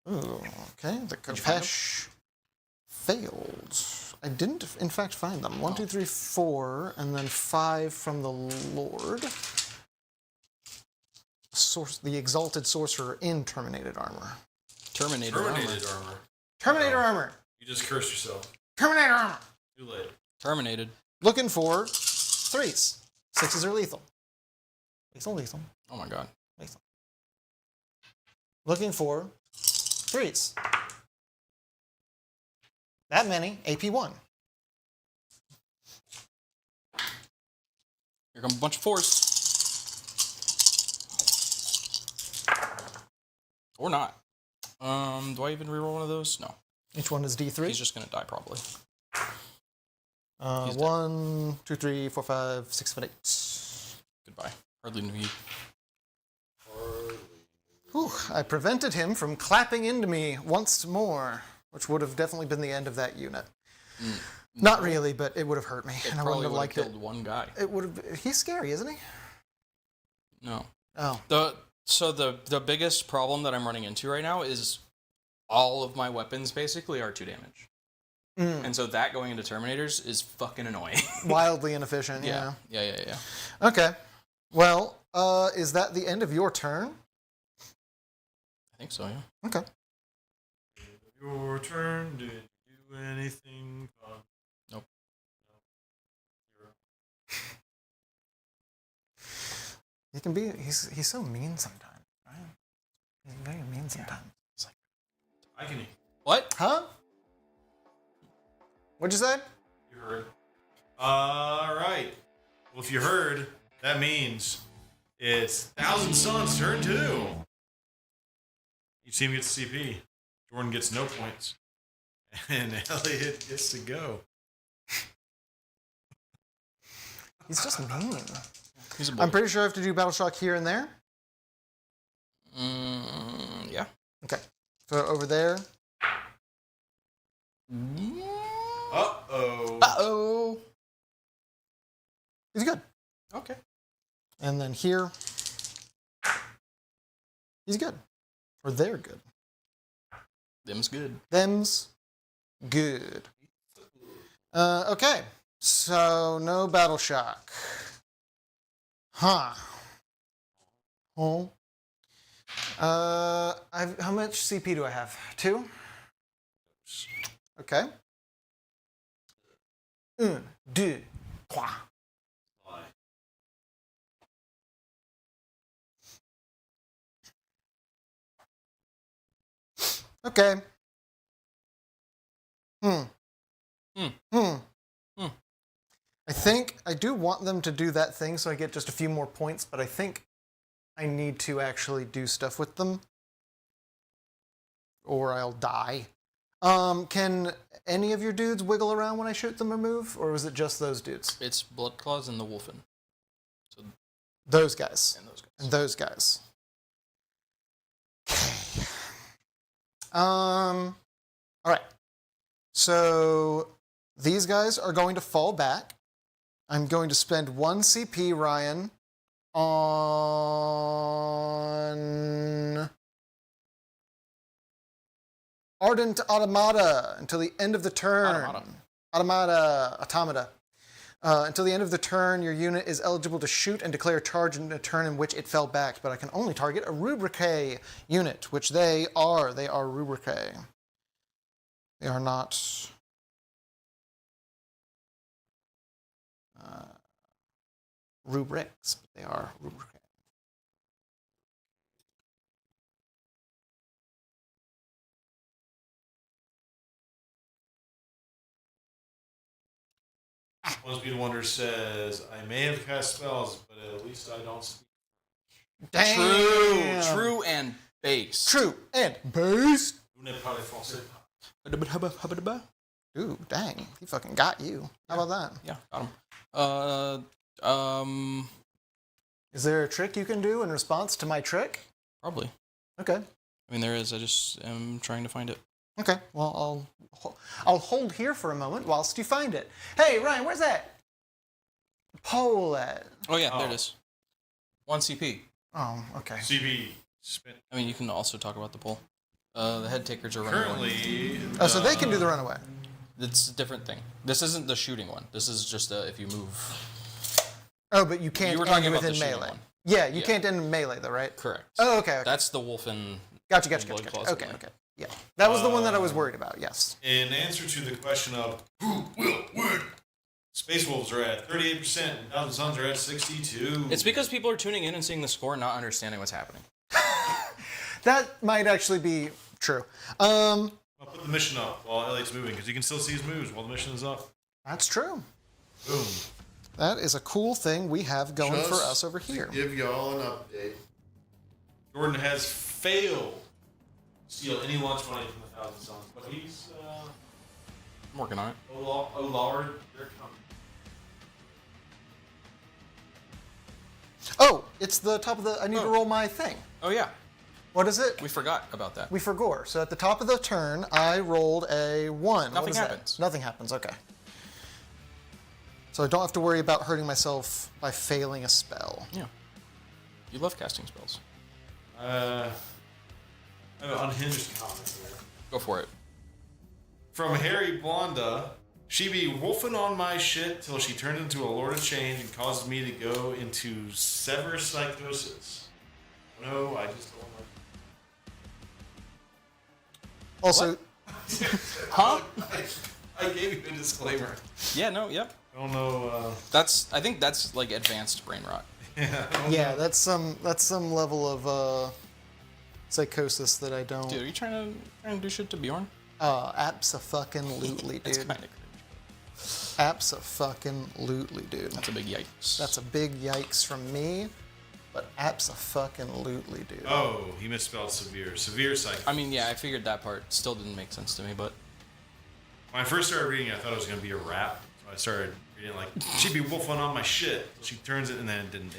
B: Ooh, okay. The Kopesh failed. I didn't, in fact, find them. 1, 2, 3, 4, and then 5 from the Lord. The Exalted Sorcerer in Terminated Armor.
C: Terminator armor.
B: Terminator Armor!
D: You just cursed yourself.
B: Terminator Armor!
D: Too late.
C: Terminated.
B: Looking for 3s. 6s are lethal. Lethal.
C: Oh my god.
B: Lethal. Looking for 3s. That many, AP 1.
C: Here come a bunch of 4s. Or not. Do I even reroll one of those? No.
B: Each one is D3.
C: He's just gonna die probably.
B: 1, 2, 3, 4, 5, 6, 7, 8.
C: Goodbye. Hardly knew you.
B: Whew, I prevented him from clapping into me once more, which would have definitely been the end of that unit. Not really, but it would have hurt me, and I wouldn't have liked it.
C: Killed one guy.
B: It would have. He's scary, isn't he?
C: No.
B: Oh.
C: So the biggest problem that I'm running into right now is all of my weapons basically are 2 damage. And so that going into Terminators is fucking annoying.
B: Wildly inefficient,
C: Yeah.
B: Okay. Well, is that the end of your turn?
C: I think so, yeah.
B: Okay.
D: Your turn. Did you do anything?
C: Nope.
B: He can be. He's so mean sometimes, right? He's very mean sometimes.
C: It's like,
D: I can.
C: what?
B: Huh? What'd you say?
D: You heard. All right. Well, if you heard, that means it's Thousand Sons turn 2. Each team gets CP. Jordan gets no points, and Elliot gets to go.
B: He's just mean.
C: He's a
B: I'm
C: bully.
B: pretty sure I have to do Battle Shock here and there.
C: Yeah.
B: Okay. So over there.
D: Uh-oh.
C: Uh-oh.
B: He's good.
C: Okay.
B: And then here. He's good. Or they're good.
C: Them's good.
B: Them's good. Okay. So no Battle Shock. Huh. Oh. How much CP do I have? 2? Okay. 1, 2, 3. Okay. I think I do want them to do that thing so I get just a few more points, but I think I need to actually do stuff with them. Or I'll die. Can any of your dudes wiggle around when I shoot them or move? Or was it just those dudes?
C: It's Blood Claws and the Wolfen. So,
B: Those guys.
C: and those guys.
B: And those guys. Okay. Alright. So these guys are going to fall back. I'm going to spend 1 CP, Ryan, on Ardent Automata until the end of the turn. Automata. Until the end of the turn, your unit is eligible to shoot and declare charge in a turn in which it fell back, but I can only target a Rubricae unit, which they are. They are Rubricae. They are not rubrics, but they are Rubricae.
D: One Speed Wonder says, I may have cast spells, but at least I don't speak.
B: Damn.
C: True and based.
B: True and based. Ooh, dang. He fucking got you. How about that?
C: Yeah, got him.
B: Is there a trick you can do in response to my trick?
C: Probably.
B: Okay.
C: I mean, there is. I just am trying to find it.
B: Okay. Well, I'll hold here for a moment whilst you find it. Hey, Ryan, where's that pole at?
C: Oh, yeah, there it is. 1 CP.
B: Oh, okay.
D: CB. Spent.
C: I mean, you can also talk about the poll. The head takers are running away.
D: Currently.
B: Oh, so they can do the runaway.
C: It's a different thing. This isn't the shooting one. This is just if you move.
B: Oh, but you can't
C: You were
B: end
C: talking about
B: within
C: the shooting
B: melee.
C: one.
B: Yeah, you
C: Yeah.
B: can't end in melee though, right?
C: Correct.
B: Oh, okay.
C: That's the Wolfen.
B: Gotcha.
C: Blood Claws
B: Okay.
C: only.
B: Okay. Yeah, that was the one that I was worried about. Yes.
D: In answer to the question of who will win, Space Wolves are at 38%, and Thousand Sons are at 62%.
C: It's because people are tuning in and seeing the score and not understanding what's happening.
B: That might actually be true.
D: I'll put the mission up while Elliot's moving, because you can still see his moves while the mission is up.
B: That's true.
D: Boom.
B: That is a cool thing we have going for us over here.
E: Give y'all an update.
D: Jordan has failed to steal any lunch money from the Thousand Sons, but he's,
C: I'm working on it.
D: oh Lord, they're coming.
B: Oh, it's the top of the. I need to roll my thing.
C: Oh, yeah.
B: What is it?
C: We forgot about that.
B: We forgot. So at the top of the turn, I rolled a 1. What
C: Nothing
B: is that?
C: happens.
B: Nothing happens. Okay. So I don't have to worry about hurting myself by failing a spell.
C: Yeah. You love casting spells.
D: I have an unhinged comment here.
C: Go for it.
D: From Harry Blonda, she be wolfing on my shit till she turns into a Lord of Change and causes me to go into severe psychosis. No, I just don't like.
B: Also,
C: Huh?
D: I gave you a disclaimer.
C: Yeah, no, yep.
D: I don't know.
C: I think that's like advanced brain rot.
B: yeah, that's some level of psychosis that I don't.
C: Dude, are you trying to do shit to Bjorn?
B: Abso-fucking-lutely,
C: That's
B: dude.
C: kind of cringe.
B: Abso-fucking-lutely, dude.
C: That's a big yikes.
B: That's a big yikes from me, but abso-fucking-lutely, dude.
D: Oh, he misspelled severe. Severe psychosis.
C: I mean, yeah, I figured that part still didn't make sense to me, but
D: When I first started reading it, I thought it was going to be a rap. So I started reading like, she'd be wolfing on my shit. She turns it and then it didn't.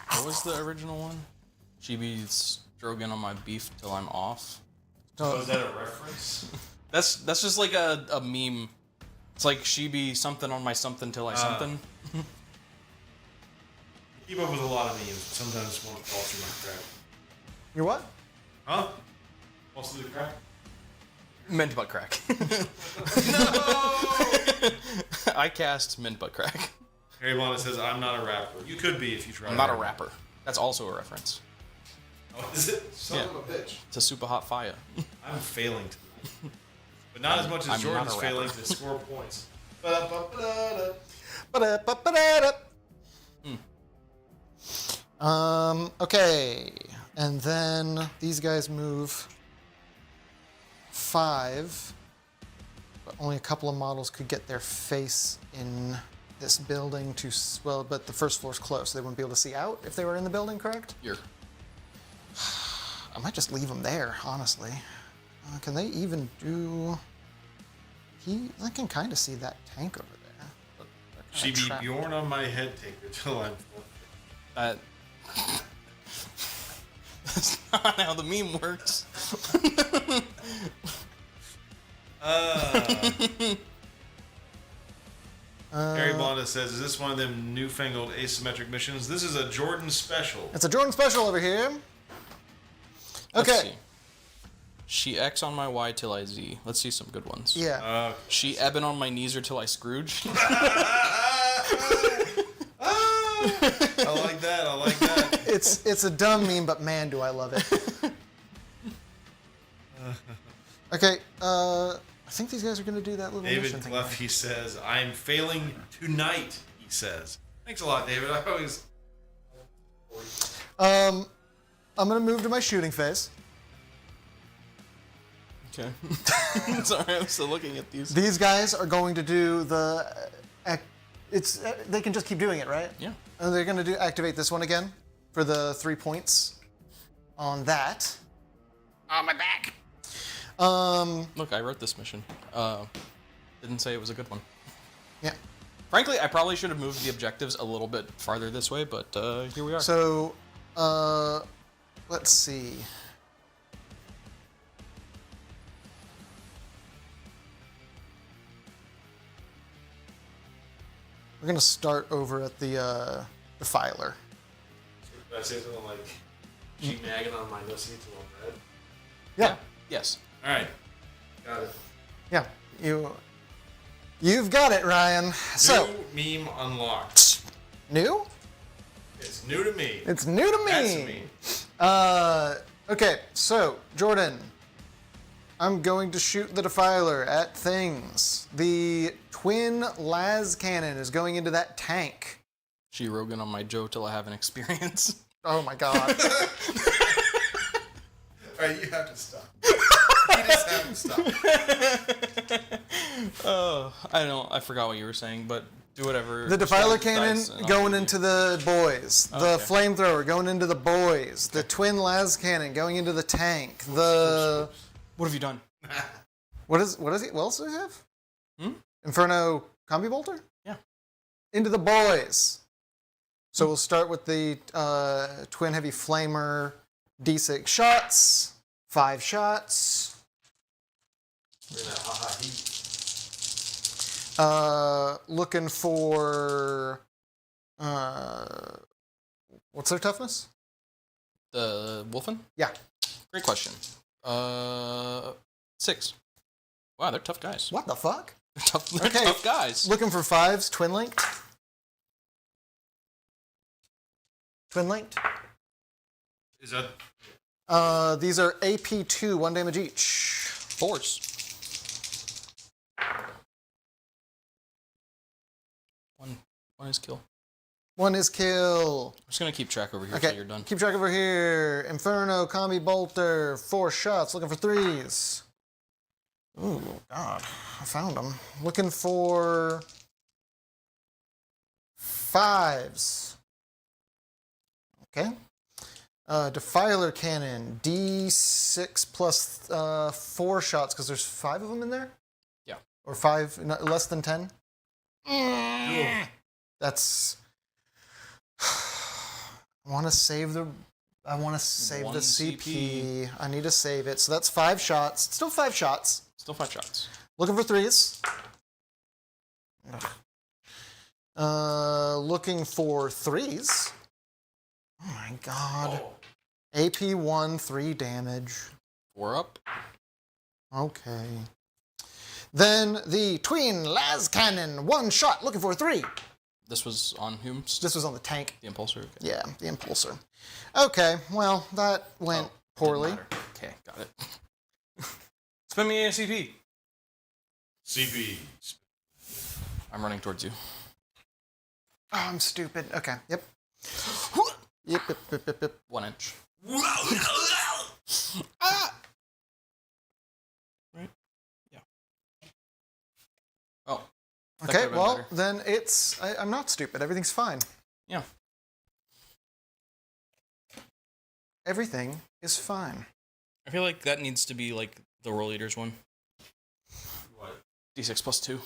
C: what was the original one? She be stroking on my beef till I'm off.
D: So is that a reference?
C: That's just like a meme. It's like she be something on my something till I something.
D: Keep up with a lot of memes. Sometimes one falls through my crack.
B: You're what?
D: Huh? Falls through the crack?
C: Mint butt crack. I cast mint butt crack.
D: Harry Blonda says, I'm not a rapper. You could be if you try.
C: I'm not a rapper. That's also a reference.
D: Oh, is it?
B: Son of a bitch.
C: It's a super hot fire.
D: I'm failing to. But not as much as
C: I'm
D: Jordan's
C: not a rapper.
D: failing to score points. Ba-da-ba-ba-da-da.
B: Ba-da-ba-ba-da-da. Okay. And then these guys move 5. But only a couple of models could get their face in this building to, well, but the first floor's closed, so they wouldn't be able to see out if they were in the building, correct?
C: Here.
B: I might just leave them there, honestly. Can they even do... I can kind of see that tank over there. But they're
D: She
B: kinda
D: be
B: trapped.
D: Bjorn on my head taker till I'm full.
C: That's not how the meme works.
D: Harry Blonda says, is this one of them newfangled asymmetric missions? This is a Jordan special.
B: It's a Jordan special over here.
C: Let's
B: Okay.
C: see. She X on my Y till I Z. Let's see some good ones.
B: Yeah.
C: She Eben on my knees or till I Scrooge.
D: I like that. I like that.
B: It's a dumb meme, but man, do I love it. Okay, I think these guys are going to do that little
D: David
B: mission thing.
D: Clough, he says, I'm failing tonight, he says. Thanks a lot, David. I always...
B: I'm going to move to my shooting phase.
C: Okay. Sorry, I'm still looking at these.
B: These guys are going to do the... they can just keep doing it, right?
C: Yeah.
B: And they're going to activate this one again for the 3 points on that. On my back.
C: Look, I wrote this mission. Didn't say it was a good one.
B: Yeah.
C: Frankly, I probably should have moved the objectives a little bit farther this way, but here we are.
B: So, let's see. We're gonna start over at the filer.
D: Did I say something like, she nagging on my nussy till I'm red?
B: Yeah.
C: Yes.
D: All right. Got it.
B: Yeah. You've got it, Ryan. So,
D: New meme unlocked.
B: new?
D: It's new to me.
B: It's new to me.
D: That's me.
B: Okay, so Jordan, I'm going to shoot the defiler at things. The twin las cannon is going into that tank.
C: She Rogan on my Joe till I have an experience.
B: Oh my god.
D: All right, you have to stop. You just have to stop.
C: I forgot what you were saying, but do whatever.
B: The defiler
C: Dice,
B: cannon
C: and I'll
B: going
C: do it.
B: into the boys. The
C: Okay.
B: flamethrower going into the boys. The twin las cannon going into the tank. The
C: What have you done?
B: what is it? What else do we have? Inferno combi bolter?
C: Yeah.
B: Into the boys. So we'll start with the twin heavy flamer, D6 shots, 5 shots.
D: We're in that ha-ha heat.
B: Looking for... what's their toughness?
C: The Wolfen?
B: Yeah.
C: Great question. 6. Wow, they're tough guys.
B: What the fuck?
C: They're tough guys.
B: Looking for 5s, twin linked. Twin linked.
D: Is that...
B: These are AP2, 1 damage each.
C: 4s. One is kill.
B: 1 is kill.
C: I'm just gonna keep track over here
B: Okay,
C: until you're done.
B: keep track over here. Inferno, Combi Bolter, 4 shots, looking for 3s. Ooh, God, I found them. Looking for 5s. Okay. Defiler Cannon, D6 plus 4 shots, because there's 5 of them in there?
C: Yeah.
B: Or 5, less than 10?
D: Cool.
B: That's... I want to save the
C: One
B: CP. I need to save it. So that's 5 shots. Still 5 shots.
C: Still 5 shots.
B: Looking for 3s. Looking for 3s. Oh my god.
D: Oh.
B: AP1, 3 damage.
C: 4 up.
B: Okay. Then the Twin Las Cannon, 1 shot, looking for 3.
C: This was on whom?
B: This was on the tank.
C: The Impulsor? Okay.
B: Yeah, the Impulsor. Okay, well, that went poorly.
C: Didn't matter. Okay, got it. Spend me ACP.
D: CP.
C: I'm running towards you.
B: Oh, I'm stupid. Okay, yep. Yep, yep, yep, yep, yep.
C: 1 inch.
B: Ah!
C: Right? Yeah. Oh. that
B: Okay,
C: could've been
B: well,
C: better.
B: then it's... I'm not stupid. Everything's fine.
C: Yeah.
B: Everything is fine.
C: I feel like that needs to be like the Roll Eaters one.
D: What?
C: D6 plus 2.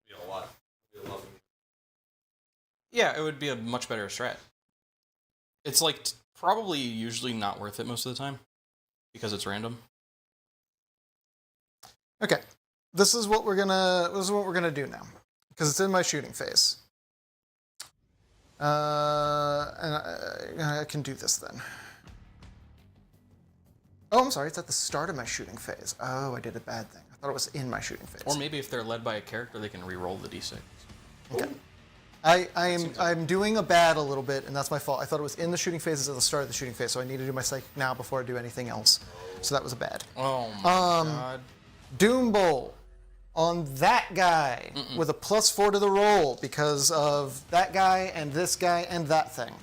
D: Be a lot. Be a lot.
C: Yeah, it would be a much better strat. It's like probably usually not worth it most of the time because it's random.
B: Okay, this is what we're gonna do now, because it's in my shooting phase. And I can do this then. Oh, I'm sorry, it's at the start of my shooting phase. Oh, I did a bad thing. I thought it was in my shooting phase.
C: Or maybe if they're led by a character, they can re-roll the D6.
B: Okay. I'm doing a bad a little bit, and that's my fault. I thought it was in the shooting phases at the start of the shooting phase, so I need to do my psychic now before I do anything else. So that was a bad.
C: Oh my god.
B: Doom Bolt on that guy with a +4 to the roll because of that guy and this guy and that thing.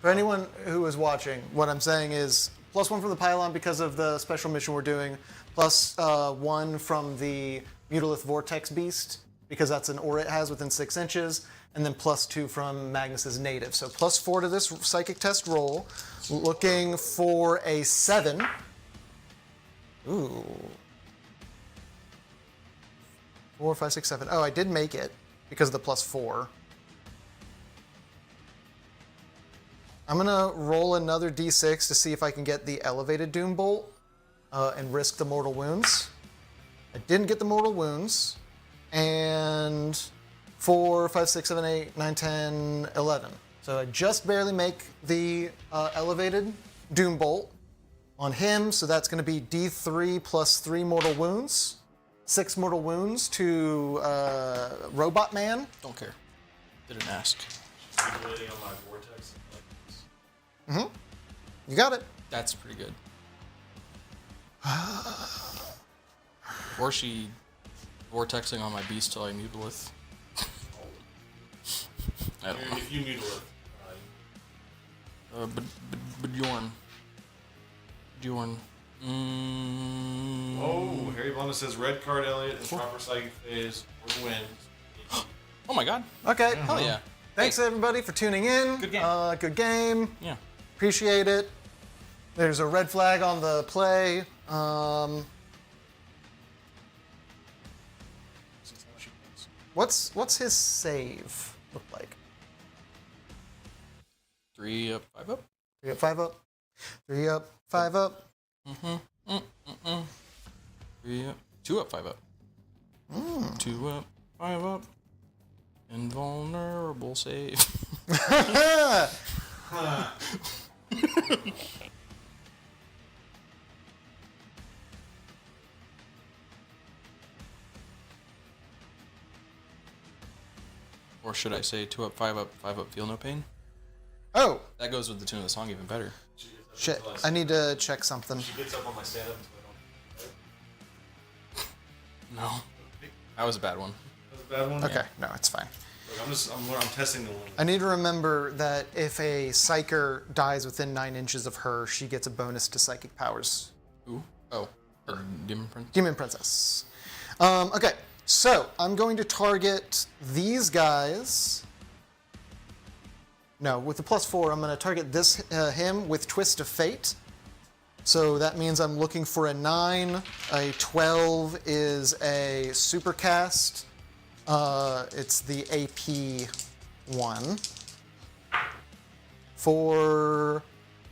B: For anyone who is watching, what I'm saying is +1 from the pylon because of the special mission we're doing, +1 from the Mutalith Vortex Beast because that's an aura it has within 6 inches, and then +2 from Magnus's native. So +4 to this psychic test roll, looking for a 7. Ooh. 4, 5, 6, 7. Oh, I did make it because of the +4. I'm gonna roll another D6 to see if I can get the elevated Doom Bolt and risk the mortal wounds. I didn't get the mortal wounds. And 4, 5, 6, 7, 8, 9, 10, 11. So I just barely make the elevated Doom Bolt on him, so that's going to be D3 plus 3 mortal wounds. 6 mortal wounds to Robot Man.
C: Don't care. Didn't ask.
D: Waiting on my vortex. Like this.
B: You got it.
C: That's pretty good. Or she vortexing on my beast till I mutilith. I don't know.
D: If you mutilate.
C: But Bjorn.
D: Oh, Harry Blunda says red card Elliot in proper psychic phase or win.
C: Oh my god.
B: Okay.
C: Hell yeah.
B: Thanks everybody for tuning in.
C: Good game.
B: Good game.
C: Yeah.
B: Appreciate it. There's a red flag on the play. What's his save look like?
C: 3 up, 5 up.
B: 3 up, 5 up. 3 up, 5 up.
C: 3 up, 2 up, 5 up. 2 up, 5 up. Invulnerable save. Or should I say 2 up, 5 up, 5 up, feel no pain?
B: Oh,
C: That goes with the tune of the song even better.
B: shit. I need to check something.
D: She gets up on my stand-up.
C: No. That was a bad one.
D: That's a bad one.
B: Okay, no, it's fine.
D: Look, I'm testing the one.
B: I need to remember that if a Psyker dies within 9 inches of her, she gets a bonus to psychic powers.
C: Ooh. Oh. Or Demon Prince.
B: Demon Princess. Okay, so I'm going to target these guys. No, with the +4, I'm going to target this him with Twist of Fate. So that means I'm looking for a 9. A 12 is a supercast. It's the AP one. 4,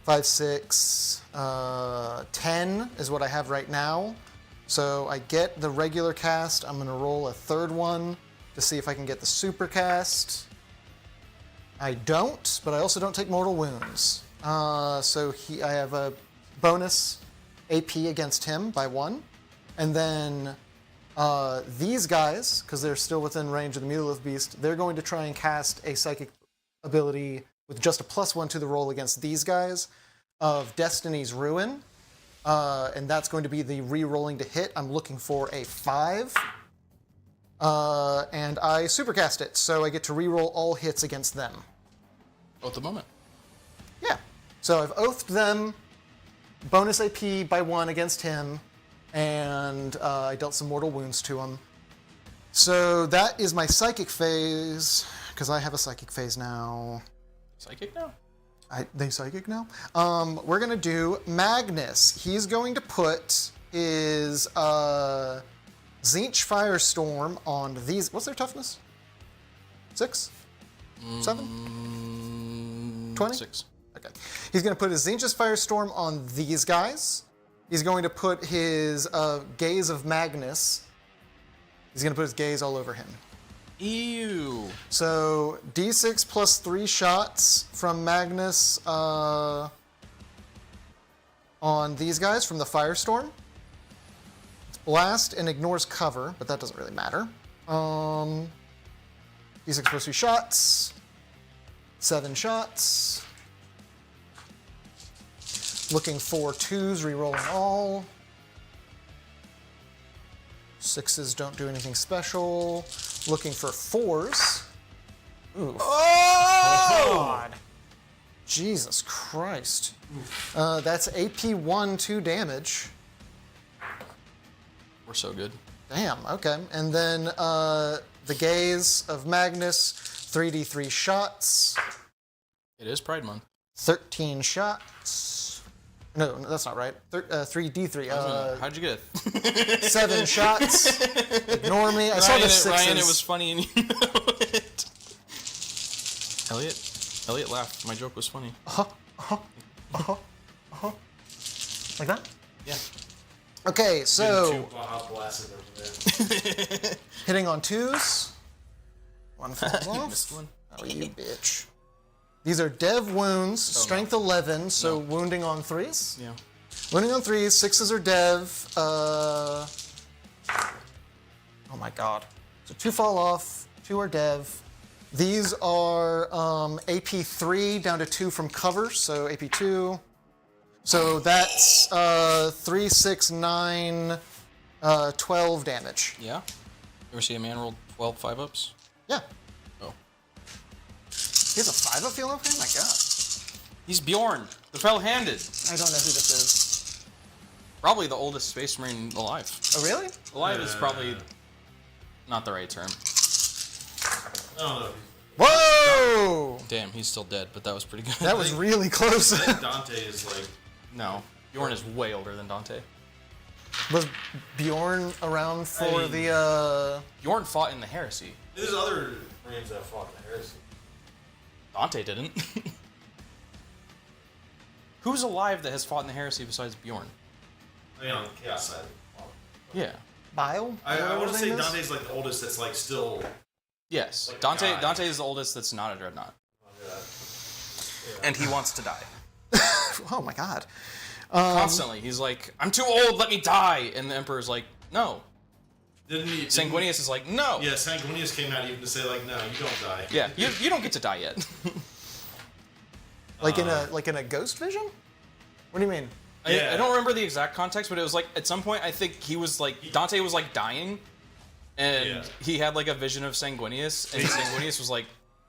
B: 5, 6, 10 is what I have right now. So I get the regular cast. I'm going to roll a third one to see if I can get the supercast. I don't, but I also don't take mortal wounds. So I have a bonus AP against him by 1. And then these guys, because they're still within range of the Mulith Beast, they're going to try and cast a psychic ability with just a +1 to the roll against these guys of Destiny's Ruin. And that's going to be the re-rolling to hit. I'm looking for a 5. And I supercast it, so I get to re-roll all hits against them.
C: At the moment.
B: Yeah. So I've oathed them, bonus AP by 1 against him, and I dealt some mortal wounds to him. So that is my psychic phase, because I have a psychic phase now.
C: Psychic now?
B: They psychic now? We're going to do Magnus. He's going to put his Tzeentch Firestorm on these. What's their toughness? 6? 7? 20?
C: 6.
B: Okay. He's going to put his Tzeentch Firestorm on these guys. He's going to put his Gaze of Magnus. He's going to put his gaze all over him.
C: Ew.
B: So D6 plus 3 shots from Magnus on these guys from the Firestorm. It's blast and ignores cover, but that doesn't really matter. D6 plus 3 shots. 7 shots. Looking for 2s, re-rolling all. 6s don't do anything special. Looking for 4s. Ooh. Oh! God. Jesus Christ. That's AP 1, 2 damage.
C: We're so good.
B: Damn, okay. And then the Gaze of Magnus, 3d3 shots.
C: It is Pride Month.
B: 13 shots. No, that's not right. 3d3.
C: How'd you get it?
B: 7 shots. Ignore me. I saw the 6s.
C: Ryan, it was funny and you know it. Elliot laughed. My joke was funny.
B: Like that?
C: Yeah.
B: Okay, so
D: Two Baja Blasted over there.
B: hitting on 2s. 1 falls
C: You
B: off.
C: missed one.
B: Oh, you bitch. These are dev wounds, strength 11, so wounding on 3s.
C: Yeah.
B: Wounding on 3s, 6s are dev. Oh my god. So 2 fall off, 2 are dev. These are AP 3 down to 2 from cover, so AP 2. So that's 3, 6, 9, 12 damage.
C: Yeah? You ever see a man roll 12 5-ups?
B: Yeah.
C: Oh.
B: He has a 5-up feel okay? My god.
C: He's Bjorn, the fell-handed.
B: I don't know who this is.
C: Probably the oldest Space Marine alive.
B: Oh, really?
C: Alive is probably not the right term.
D: Oh,
B: Whoa!
C: Damn, he's still dead, but that was pretty good.
B: That was really close.
D: no. Dante is like.
C: No, Bjorn is way older than Dante.
B: Was Bjorn around for the,
C: Bjorn fought in the Heresy.
D: There's other Marines that fought in the Heresy.
C: Dante didn't. Who's alive that has fought in the Heresy besides Bjorn?
D: I mean, on the chaos side.
C: Yeah.
B: Bile?
D: I want to say
B: Dante.
D: Dante's like the oldest that's like still.
C: Yes.
D: Like a
C: Dante.
D: guy.
C: Dante is the oldest that's not a dreadnought, and he wants to die
B: Oh my god.
C: constantly. He's like, "I'm too old. Let me die." And the Emperor's like, "No." Sanguinius is like, "No."
D: Yeah, Sanguinius came out even to say like, no, you don't die.
C: Yeah. You don't get to die yet.
B: Like in a ghost vision? What do you mean?
C: I don't remember the exact context, but it was like at some point I think he was like Dante was like dying, and he had like a vision of Sanguinius, and Sanguinius was like,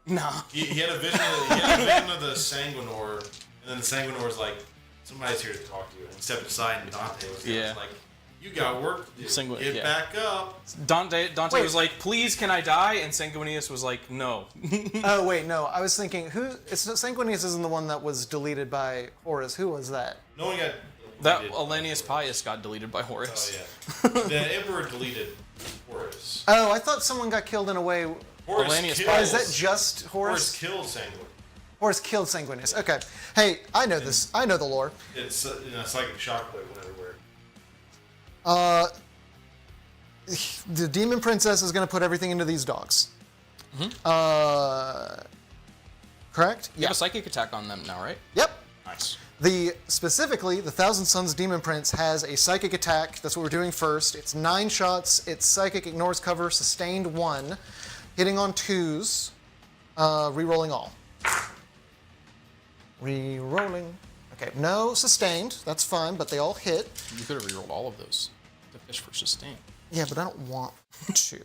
C: "Nah."
D: He had a vision of the Sanguinor, and then the Sanguinor was like, somebody's here to talk to you. And he stepped aside, and Dante was like, you got work to do. Get back up.
C: Dante was like, "Please, can I die?" And Sanguinius was like, "No."
B: Oh wait, no. I was thinking Sanguinius isn't the one that was deleted by Horus. Who was that?
D: No one got
C: That
D: deleted.
C: Alanius Pius got deleted by Horus.
D: Oh yeah. The Emperor deleted Horus.
B: Oh, I thought someone got killed in a way.
D: Horus
C: Alanius
D: kills,
B: Oh, is that just
D: Horus
B: Horus?
D: killed Sanguin.
B: Horus killed Sanguinius. Okay. Hey, I know this. I know the lore.
D: It's psychic shockwave went everywhere.
B: The demon princess is going to put everything into these dogs. Correct?
C: You have a psychic attack on them now, right?
B: Yep.
C: Nice.
B: Specifically, the Thousand Sons Demon Prince has a psychic attack. That's what we're doing first. It's 9 shots. It's psychic, ignores cover, sustained 1, hitting on 2s, re-rolling all. Re-rolling. Okay, no sustained. That's fine, but they all hit.
C: You could have rerolled all of those to fish for sustain.
B: Yeah, but I don't want to.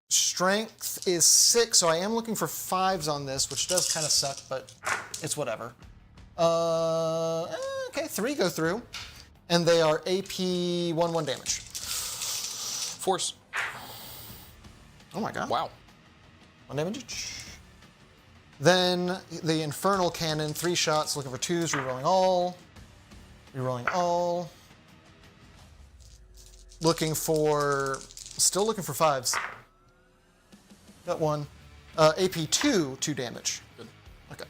B: Strength is 6, so I am looking for 5s on this, which does kind of suck, but it's whatever. Okay, 3 go through, and they are AP 1/1 damage.
C: Force.
B: Oh my god.
C: Wow.
B: 1 damage each. Then the Infernal Cannon, 3 shots, looking for 2s, rerolling all. Rerolling all. Still looking for 5s. Got 1. AP 2 damage.
C: Good.
B: Okay.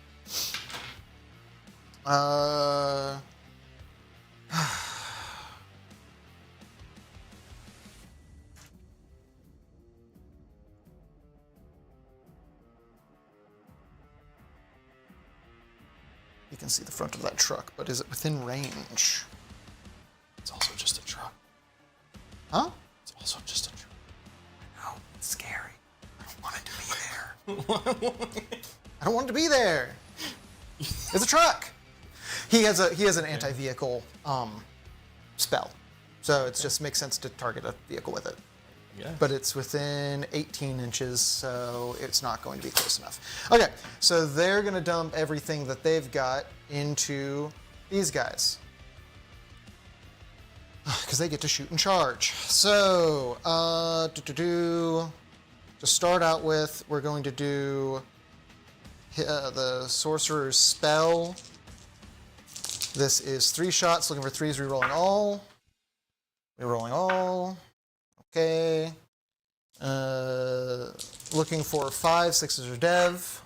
B: You can see the front of that truck, but is it within range?
C: It's also just a truck.
B: Huh?
C: It's also just a truck.
B: No, it's scary. I don't want it to be there. I don't want it to be there. It's a truck. He has an anti-vehicle spell, so it just makes sense to target a vehicle with it.
C: Yeah.
B: But it's within 18 inches, so it's not going to be close enough. Okay, so they're going to dump everything that they've got into these guys. Because they get to shoot and charge. So, to start out with, we're going to do the Sorcerer's Spell. This is 3 shots, looking for 3s, rerolling all. Rerolling all. Okay. Looking for 5, 6s are dev.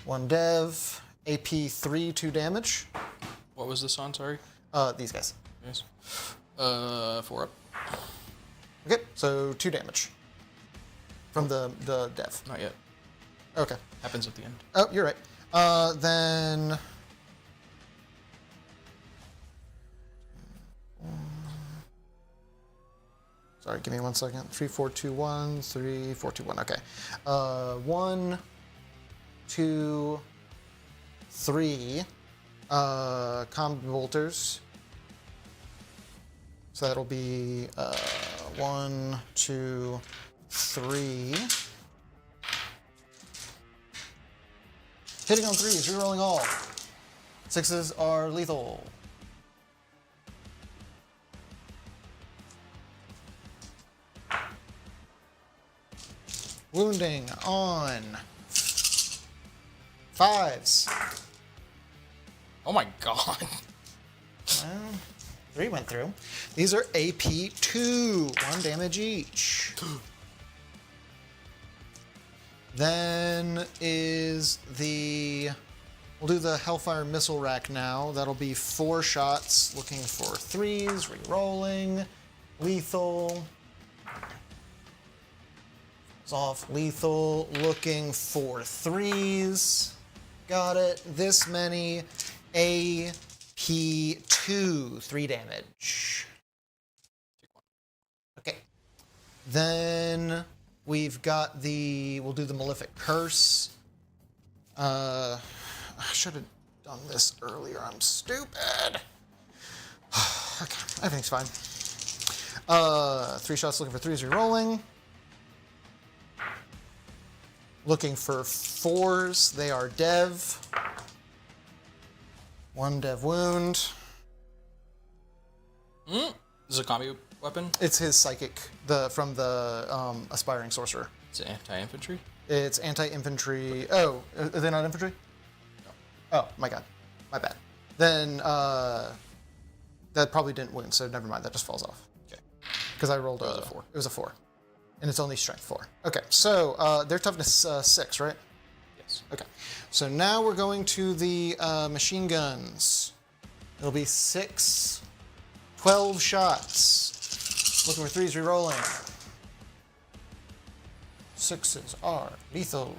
B: 1 dev. AP 3, 2 damage.
C: What was this on, sorry?
B: These guys.
C: Yes. 4 up.
B: Okay, so 2 damage. From the dev.
C: Not yet.
B: Okay.
C: Happens at the end.
B: Oh, you're right. Then... Sorry, give me 1 second. 3, 4, 2, 1. 3, 4, 2, 1. Okay. 1, 2, 3. Combat bolters. So that'll be 1, 2, 3. Hitting on 3s, rerolling all. 6s are lethal. Wounding on 5s.
C: Oh my god.
B: Well, 3 went through. These are AP 2, 1 damage each. Then is the We'll do the Hellfire Missile Rack now. That'll be 4 shots, looking for 3s, re-rolling, lethal. Off lethal, looking for 3s. Got it. This many. AP2, 3 damage. Okay. Then we've got we'll do the Malefic Curse. I should have done this earlier. I'm stupid. Okay, everything's fine. 3 shots, looking for 3s, re-rolling. Looking for 4s. They are dev. 1 dev wound.
C: This is a combi weapon?
B: It's his psychic, from the aspiring sorcerer.
C: It's anti-infantry?
B: It's anti-infantry. Oh, are they not infantry?
C: No.
B: Oh, my god. My bad. Then that probably didn't wound, so never mind. That just falls off.
C: Okay.
B: Because I rolled
C: was a 4.
B: It was a 4. And it's only strength 4. Okay, so their toughness 6, right?
C: Yes.
B: Okay, so now we're going to the machine guns. It'll be 6, 12 shots. Looking for 3s, re-rolling. 6s are lethal.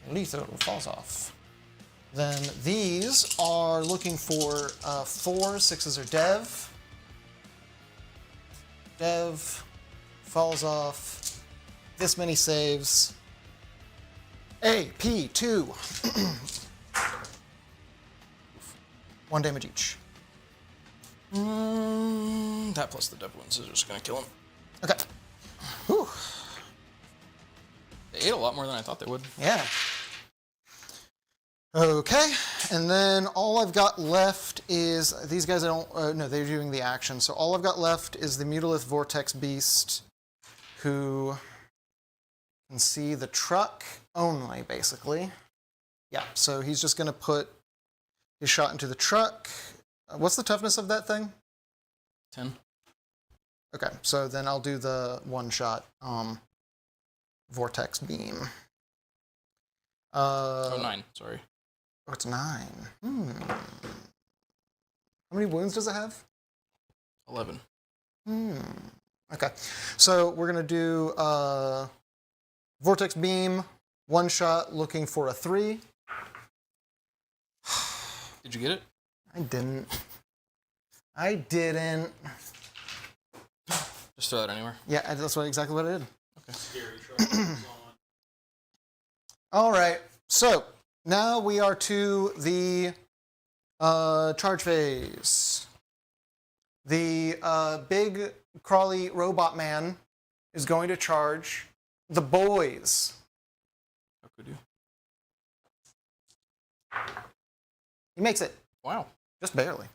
B: Lethal falls off. Then these are looking for 4, 6s are dev. Dev falls off. This many saves. AP2. 1 damage each.
C: That plus the dev wounds is just gonna kill him.
B: Okay. Whew.
C: They ate a lot more than I thought they would.
B: Yeah. Okay, and then all I've got left is these guys. I don't. No, they're doing the action. So all I've got left is the Mutalith Vortex Beast, who can see the truck only, basically. Yeah. So he's just gonna put his shot into the truck. What's the toughness of that thing?
C: 10.
B: Okay, so then I'll do the 1-shot Vortex Beam.
C: 9, sorry.
B: Oh, it's 9. How many wounds does it have?
C: 11.
B: Okay, so we're gonna do Vortex Beam, 1-shot, looking for a 3.
C: Did you get it?
B: I didn't. I didn't.
C: Just throw it anywhere.
B: Yeah, that's exactly what I did.
C: Okay.
D: Scary truck is on.
B: All right, so now we are to the charge phase. The big crawly robot man is going to charge the boys.
C: How could you?
B: He makes it,
C: Wow.
B: just barely.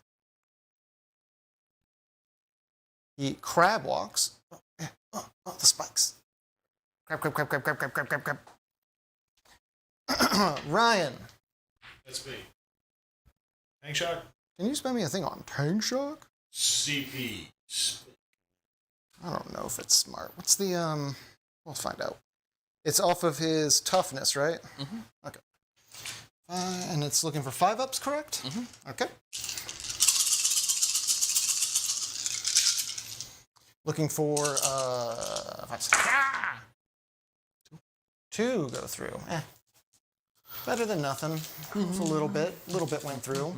B: He crab walks. The spikes. Crab, crab, crab, crab, crab, crab, crab, crab, crab. Ryan,
D: That's me. Tank shock.
B: can you spend me a thing on Tank Shock?
D: CP.
B: I don't know if it's smart. What's the, we'll find out. It's off of his toughness, right?
C: Mm-hmm.
B: Okay. And it's looking for 5-ups, correct?
C: Mm-hmm.
B: Okay. Looking for, 5, ah! 2 go through. Better than nothing. It's a little bit went through.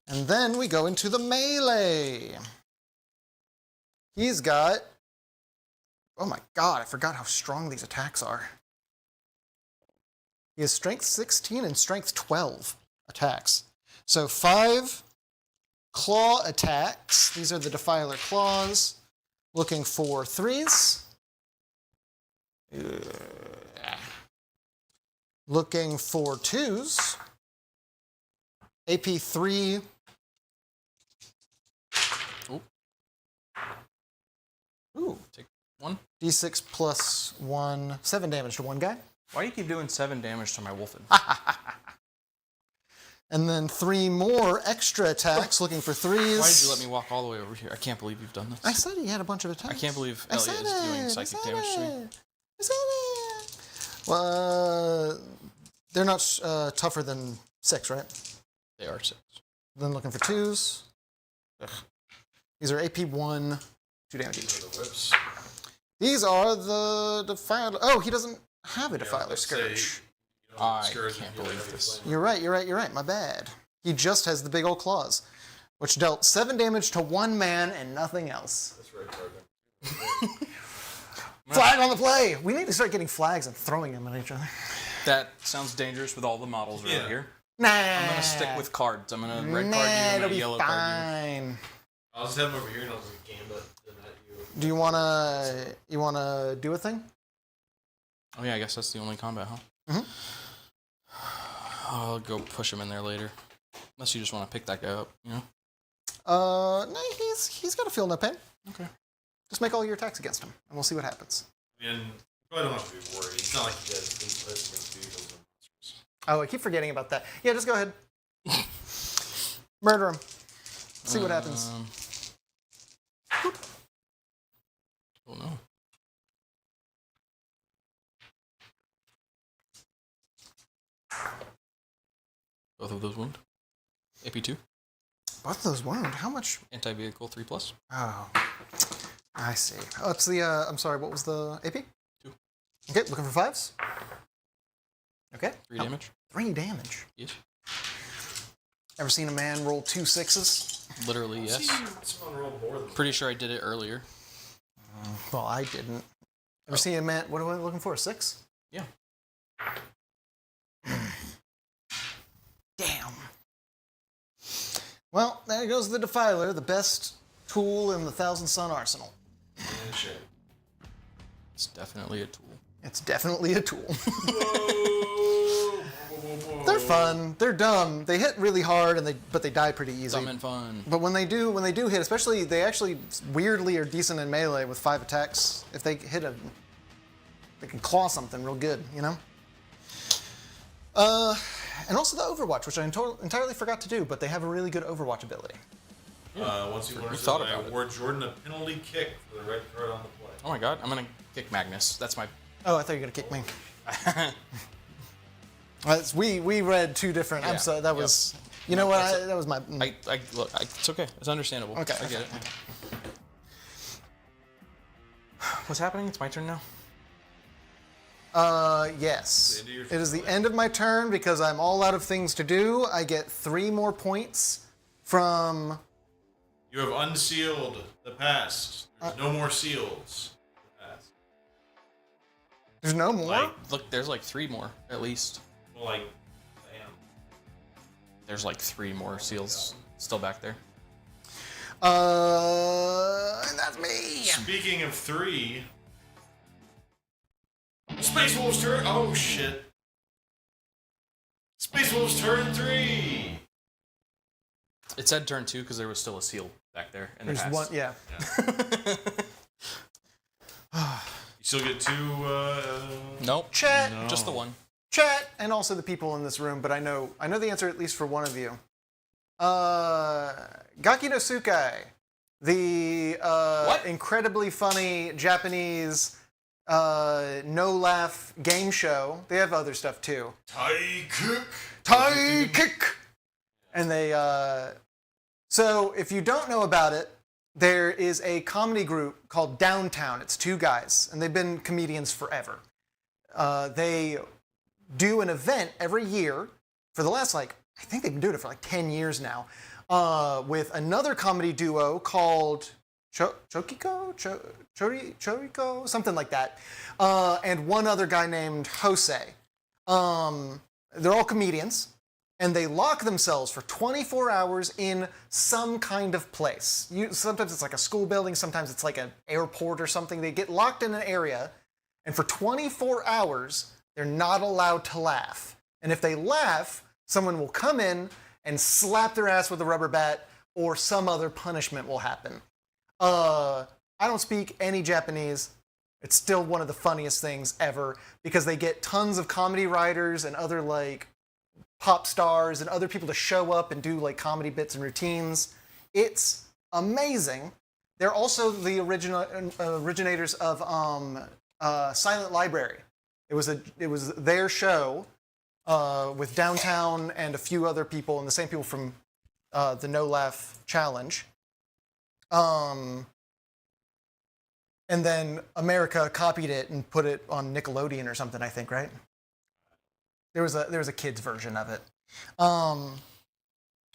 B: And then we go into the melee. He's got, oh my god, I forgot how strong these attacks are. He has strength 16 and strength 12 attacks. So 5 claw attacks. These are the Defiler Claws. Looking for 3s. Looking for 2s. AP3. Ooh.
C: Take 1.
B: D6 plus 1. 7 damage to one guy.
C: Why do you keep doing 7 damage to my wolfen?
B: And then 3 more extra attacks, looking for 3s.
C: Why did you let me walk all the way over here? I can't believe you've done this.
B: I said he had a bunch of attacks.
C: I can't believe Elliot is doing psychic damage to me.
B: I said it. Well, they're not tougher than 6, right?
C: They are 6.
B: Then looking for 2s. Ugh. These are AP 1, 2 damage each.
D: The whips.
B: These are the Defiler. Oh, he doesn't have a Defiler Scourge.
C: I can't believe this.
B: You're right. My bad. He just has the big old claws, which dealt 7 damage to 1 man and nothing else.
D: That's right, Cardin.
B: Flag on the play! We need to start getting flags and throwing them at each other.
C: That sounds dangerous with all the models around here.
B: Nah.
C: I'm gonna stick with cards. I'm gonna red card you, I'm
B: it'll
C: gonna
B: be
C: yellow card
B: fine.
D: I'll just have him over here and I'll just gambit and at you.
B: Do you wanna do a thing?
C: you. Oh yeah, I guess that's the only combat, huh?
B: Mhm.
C: I'll go push him in there later. Unless you just want to pick that guy up, you know?
B: No, he's got to feel no pain.
C: Okay.
B: Just make all your attacks against him, and we'll see what happens.
D: And you probably don't have to be worried. It's not like he does things against vehicles and monsters.
B: Oh, I keep forgetting about that. Yeah, just go ahead. Murder him. See what happens.
C: Oh no. Both of those wound. AP2.
B: Both of those wound. How much?
C: Anti-vehicle 3+.
B: Oh, I see. Oh, it's the. I'm sorry. What was the AP?
C: 2.
B: Okay, looking for 5s. Okay.
C: 3 damage.
B: 3 damage.
C: Yes.
B: Ever seen a man roll 2 6s?
C: Literally, yes.
D: Someone rolled more than
C: Pretty sure I did it earlier.
B: Well, I didn't. Ever seen a man? What am I looking for? A 6?
C: Yeah.
B: Damn. Well, there goes the Defiler, the best tool in the Thousand Sun arsenal.
D: and shit.
C: It's definitely a tool.
B: It's definitely a tool.
D: Whoa.
B: They're fun. They're dumb. They hit really hard, but they die pretty easy.
C: Dumb and fun.
B: But when they do hit, especially they actually weirdly are decent in melee with 5 attacks. If they hit they can claw something real good, you know. And also the Overwatch, which I entirely forgot to do, but they have a really good Overwatch ability.
D: Once you learn
C: We
D: that,
C: thought
D: I
C: about it.
D: award Jordan a penalty kick for the red card on the play.
C: Oh my god, I'm gonna kick Magnus. That's my...
B: Oh, I thought you were gonna kick me. We read 2 different. I'm
C: Yeah.
B: sorry. That was. You know what? That was my.
C: Look, it's okay. It's understandable.
B: Okay.
C: I get it. What's happening? It's my turn now?
B: Yes.
D: The end of your
B: It is the end of my turn because I'm all out of things to do. I get 3 more points from.
D: You have unsealed the past. There's no more seals. The past.
B: There's no more.
C: Look, there's like 3 more, at least.
D: Well, like, damn.
C: There's like 3 more seals still back there.
B: And that's me.
D: Speaking of 3, Space Wolves turn. Oh shit! Space Wolves turn 3.
C: It said turn 2 because there was still a seal back there. In
B: There's
C: the
B: one.
C: past.
B: Yeah.
D: You still get 2.
C: Nope.
B: Chat.
D: No.
C: Just the one.
B: Chat, and also the people in this room, but I know the answer at least for one of you. Gaki no Tsukai, the incredibly funny Japanese no-laugh game show. They have other stuff too. Tai Kick! And they, so if you don't know about it, there is a comedy group called Downtown. It's 2 guys, and they've been comedians forever. They do an event every year for the last, I think they've been doing it for 10 years now, with another comedy duo called Choriko, something like that, and one other guy named Jose. They're all comedians, and they lock themselves for 24 hours in some kind of place. Sometimes it's like a school building, sometimes it's like an airport or something. They get locked in an area, and for 24 hours, they're not allowed to laugh. And if they laugh, someone will come in and slap their ass with a rubber bat, or some other punishment will happen. I don't speak any Japanese. It's still one of the funniest things ever because they get tons of comedy writers and other pop stars and other people to show up and do like comedy bits and routines. It's amazing. They're also the originators of Silent Library. It was their show with Downtown and a few other people, and the same people from the No Laugh Challenge. And then America copied it and put it on Nickelodeon or something, I think, right? There was a kids version of it.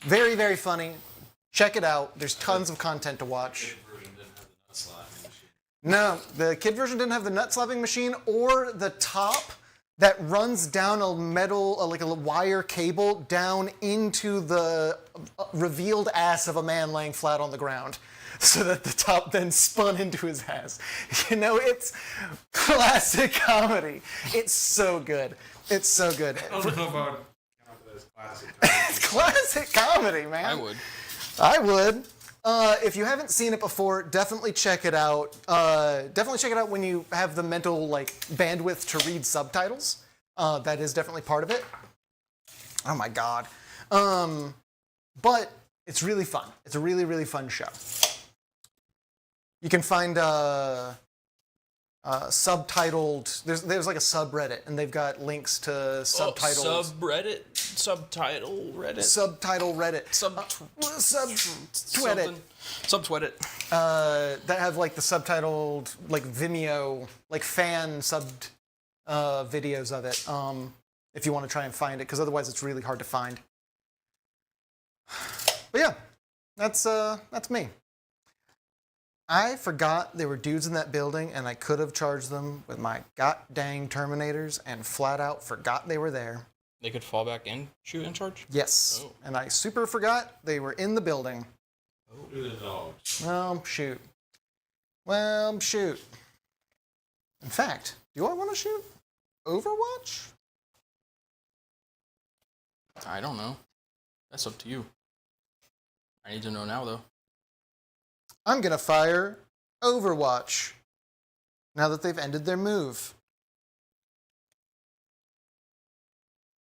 B: Very, very funny. Check it out. There's tons of content to watch. No, the kid version didn't have the nut slapping machine or the top that runs down a metal, like a wire cable, down into the revealed ass of a man laying flat on the ground, so that the top then spun into his ass. You know, it's classic comedy. It's so good. It's so good.
D: I don't know about classic comedy.
B: It's classic comedy, man. I would. If you haven't seen it before, definitely check it out. Definitely check it out when you have the mental bandwidth to read subtitles. That is definitely part of it. Oh my god. But it's really fun. It's a really, really fun show. You can find subtitled. There's like a subreddit, and they've got links to subtitles.
C: Subreddit, subtitle Reddit,
B: subtitle Reddit,
C: subtweddit.
B: That have like the subtitled Vimeo fan subbed videos of it. If you want to try and find it, because otherwise it's really hard to find. But yeah, that's me. I forgot there were dudes in that building, and I could have charged them with my god-dang Terminators, and flat out forgot they were there.
C: They could fall back and shoot and charge?
B: Yes.
C: Oh.
B: And I super forgot they were in the building.
D: Do the dogs.
B: Well, shoot. Well, shoot. In fact, do I want to shoot Overwatch?
C: I don't know. That's up to you. I need to know now, though.
B: I'm going to fire Overwatch now that they've ended their move.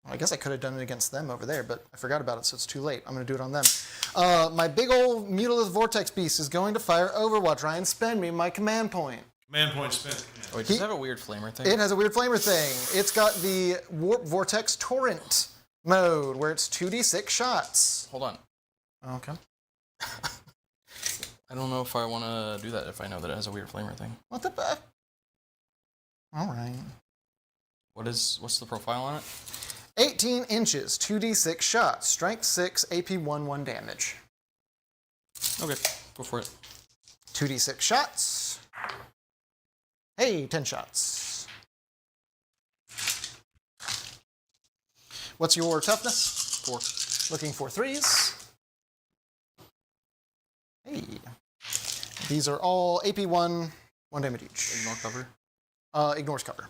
B: Well, I guess I could have done it against them over there, but I forgot about it, so it's too late. I'm going to do it on them. My big old Mutalith Vortex Beast is going to fire Overwatch. Ryan, spend me my command point.
D: Command point spent.
C: Wait, does it have a weird flamer thing?
B: It has a weird flamer thing. It's got the Warp Vortex Torrent mode, where it's 2d6 shots.
C: Hold on.
B: Okay.
C: I don't know if I want to do that if I know that it has a weird flamer thing.
B: What the fuck? All right.
C: What's the profile on it?
B: 18 inches, 2d6 shots, strength 6, AP 1 damage.
C: Okay, go for it.
B: 2d6 shots. Hey, 10 shots. What's your toughness?
C: 4.
B: Looking for 3s. Hey. These are all AP 1 damage each.
C: Ignore cover?
B: Ignores cover.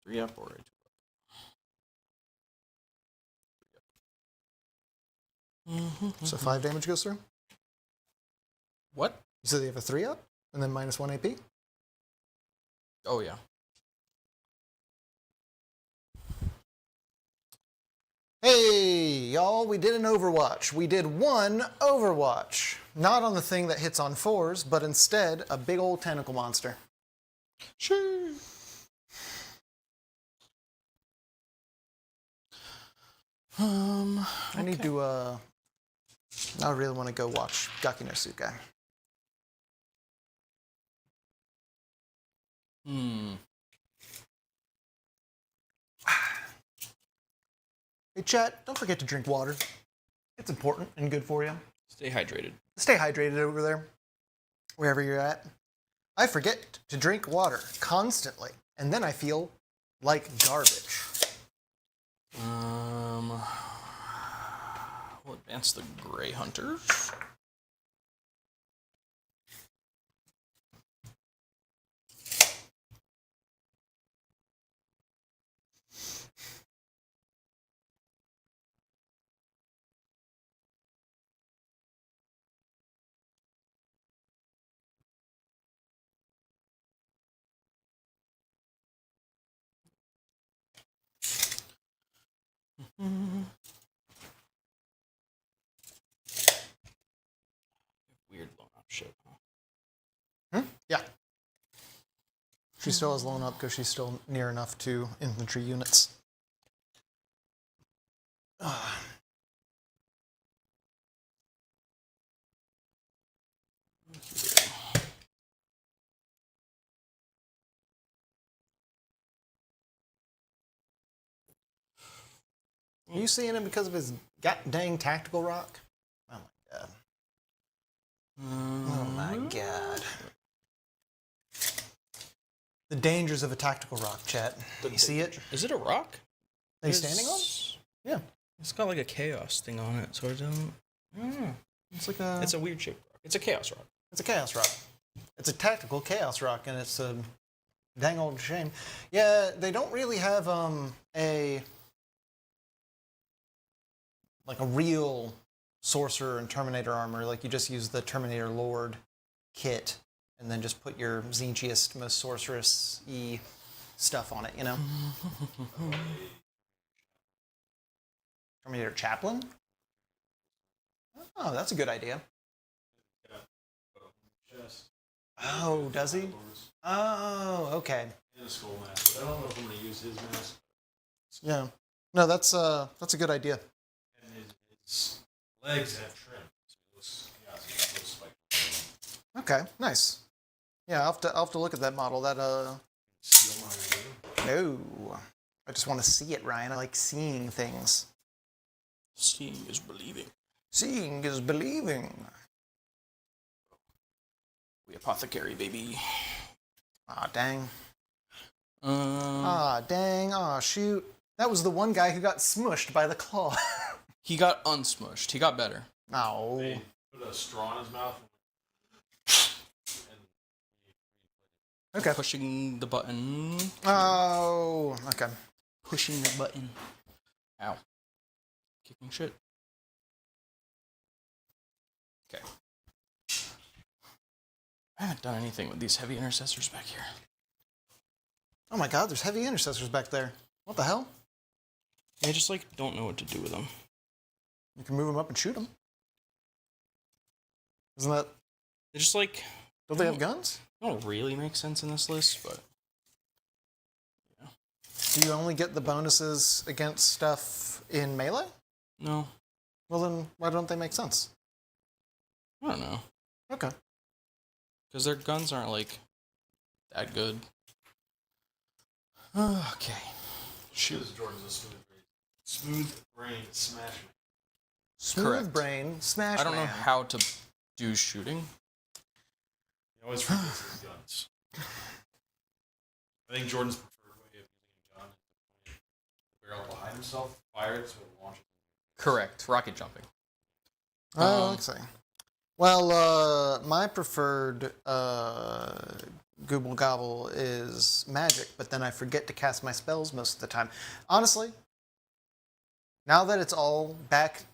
C: Three up or 2 up?
B: So 5 damage goes through?
C: What?
B: You said they have a 3 up and then minus 1 AP?
C: Oh, yeah.
B: Hey, y'all, we did an Overwatch. We did one Overwatch. Not on the thing that hits on 4s, but instead a big old tentacle monster. Sure. I need to, I really want to go watch Gaki no Tsukai. Hey, chat, don't forget to drink water. It's important and good for you.
C: Stay hydrated.
B: Stay hydrated over there, wherever you're at. I forget to drink water constantly, and then I feel like garbage.
C: We'll advance the Grey Hunters. Weird blown up shit, huh?
B: Yeah. She still has blown up because she's still near enough to infantry units. Are you seeing him because of his dang tactical rock? Oh my god. Oh my god. The dangers of a tactical rock, chat. You see it?
C: Is it a rock?
B: Are you standing on? Yeah.
C: It's got like a chaos thing on it, so I don't know.
B: It's like a.
C: It's a weird shaped rock. It's a chaos rock.
B: It's a chaos rock. It's a tactical chaos rock, and it's a dang old shame. Yeah, they don't really have a real sorcerer and Terminator armor. Like you just use the Terminator Lord kit, and then just put your zinchiest, most sorceress-y stuff on it. You know. Terminator Chaplain. Oh, that's a good idea. Oh, does he? Oh, okay.
D: And a skull mask. But I don't know if I'm going to use his mask.
B: Yeah. No, that's a good idea.
D: And his legs have trim. So it looks, it's a little spike.
B: Okay, nice. Yeah, I'll have to look at that model. That
D: Steal my idea.
B: no. I just want to see it, Ryan. I like seeing things.
C: Seeing is believing.
B: Seeing is believing.
C: We apothecary, baby.
B: Ah, dang. Dang. Ah, shoot. That was the one guy who got smushed by the claw.
C: He got unsmushed. He got better.
B: Oh.
D: They put a straw in his mouth. And
B: Okay.
C: Pushing the button.
B: Oh, okay.
C: Pushing the button. Ow. Kicking shit. Okay. I haven't done anything with these heavy intercessors back here.
B: Oh my god, there's heavy intercessors back there. What the hell?
C: I just don't know what to do with them.
B: You can move them up and shoot them. Isn't that...
C: They just
B: Don't they have guns?
C: don't really make sense in this list, but yeah.
B: Do you only get the bonuses against stuff in melee?
C: No.
B: Well then, why don't they make sense?
C: I don't know.
B: Okay.
C: Because their guns aren't that good. Okay.
D: shoot. Jordan's a smooth brain smash.
B: Smooth
C: Correct.
B: brain smash.
C: I don't know
B: man.
C: how to do shooting.
D: He always forgets his guns. I think Jordan's preferred way of using a gun is to point the barrel behind himself, fire it, so it launches.
C: Correct. Rocket jumping.
B: Oh, okay. Well, my preferred Google Gobble is magic, but then I forget to cast my spells most of the time. Honestly, now that it's all back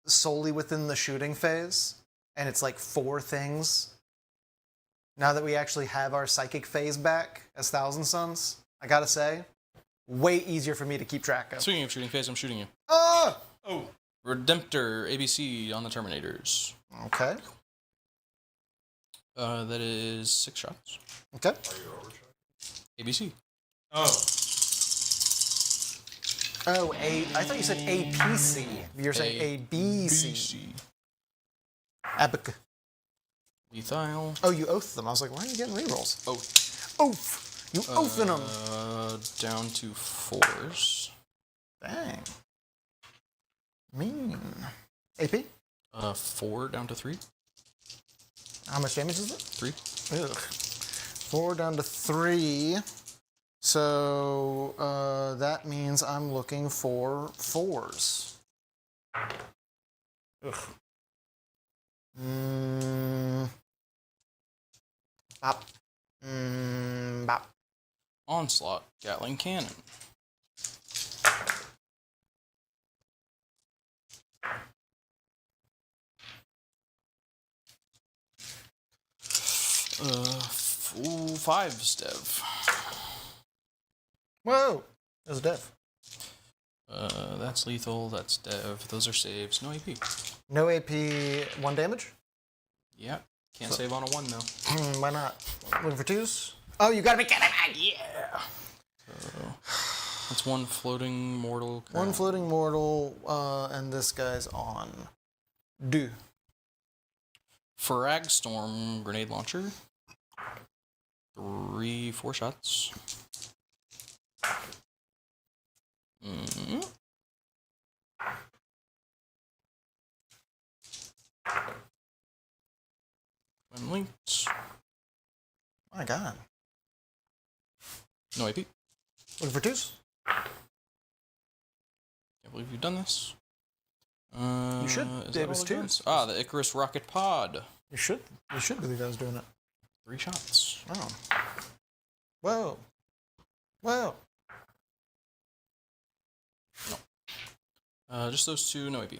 B: solely within the shooting phase, and it's 4 things, now that we actually have our psychic phase back as Thousand Sons, I gotta say, way easier for me to keep track of.
C: Speaking of shooting phase, I'm shooting you.
B: Ah!
D: Oh!
C: Redemptor, ABC on the Terminators.
B: Okay.
C: That is 6 shots.
B: Okay.
D: Are you overcharged?
C: ABC.
D: Oh.
B: Oh, I thought you said APC. You're saying ABC. Abac.
C: Lethal.
B: Oh, you oath them. I was like, why are you getting rerolls?
C: Oath.
B: Oath! You oathin' them!
C: Down to 4s.
B: Dang. Mean. AP?
C: 4 down to 3.
B: How much damage is it?
C: 3.
B: Ugh. 4 down to 3. So, that means I'm looking for 4s. Ugh. Bop. Bop.
C: Onslaught. Gatling Cannon. Full 5s, Dev.
B: Whoa! There's a dev.
C: That's lethal. That's dev. Those are saves. No AP.
B: No AP, 1 damage?
C: Yeah. Can't save on a 1 though.
B: Why not? Looking for 2s? Oh, you gotta be kidding me!
C: Yeah. So that's 1 floating mortal.
B: 1 floating mortal, and this guy's on. Do.
C: Frag Storm grenade launcher. 4 shots. When linked.
B: My god.
C: No AP.
B: Looking for 2s?
C: Can't believe you've done this.
B: You should.
C: Is
B: It
C: that
B: was
C: all it
B: 2s.
C: does? Ah, the Icarus rocket pod.
B: You should believe I was doing it.
C: 3 shots.
B: Oh. Whoa. Whoa.
C: Just those 2, no AP.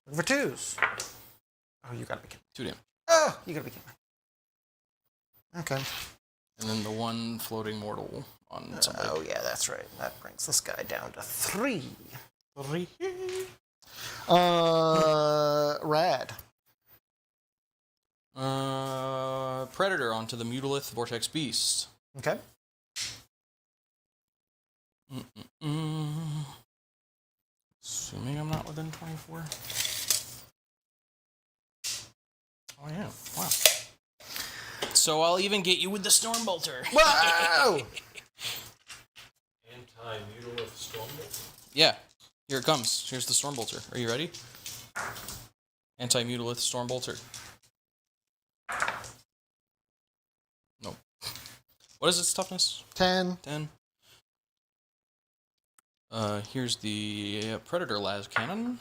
B: Looking for 2s. Oh, you gotta be kidding.
C: 2 damage.
B: Oh, you gotta be kidding. Okay.
C: And then the 1 floating mortal on somebody.
B: Oh, yeah, that's right. That brings this guy down to 3.
C: 3.
B: Rad.
C: Predator onto the Mutalith Vortex Beast.
B: Okay.
C: Assuming I'm not within 24. Oh, yeah. Wow. So I'll even get you with the Stormbolter.
B: Whoa!
D: Anti-mutalith Stormbolt.
C: Yeah. Here it comes. Here's the Stormbolter. Are you ready? Anti-Mutalith Stormbolter. Nope. What is its toughness?
B: 10.
C: 10. Here's the Predator Las Cannon.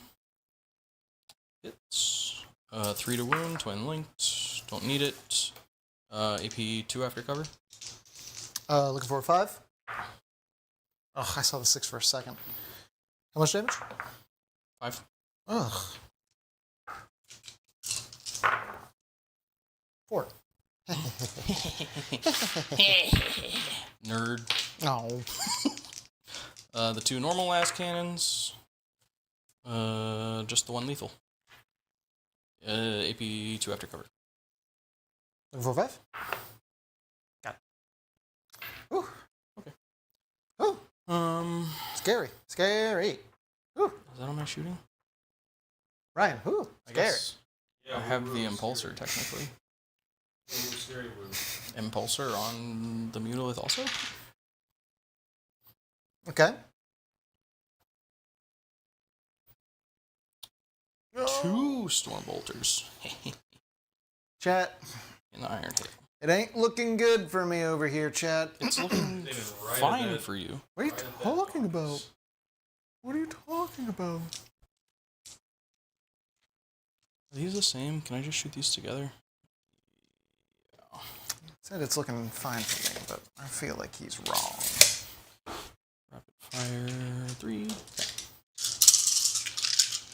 C: Hits. 3 to wound, twin linked. Don't need it. AP 2 after cover.
B: Looking for a 5. Oh, I saw the 6 for a second. How much damage?
C: 5.
B: Ugh. 4.
C: Nerd.
B: No.
C: The 2 normal Las Cannons. Just the 1 lethal. AP 2 after cover.
B: Looking for a 5? Got it. Ooh.
C: Okay.
B: Ooh. Scary. Scary. Ooh.
C: Is that on my shooting?
B: Ryan. Ooh.
C: I
B: Scary.
C: guess I have the Impulsor, technically.
D: Scary woo.
C: Impulsor on the Mutalith also?
B: Okay.
C: 2 Stormbolters.
B: Chat.
C: In the Iron Hail.
B: It ain't looking good for me over here, chat.
C: It's looking
D: Right
C: fine
D: at that-
C: for you.
B: What are you
D: right at that
B: talking
D: box.
B: about? What are you talking about?
C: Are these the same? Can I just shoot these together?
B: Said it's looking fine for me, but I feel like he's wrong.
C: Rapid fire 3. Okay.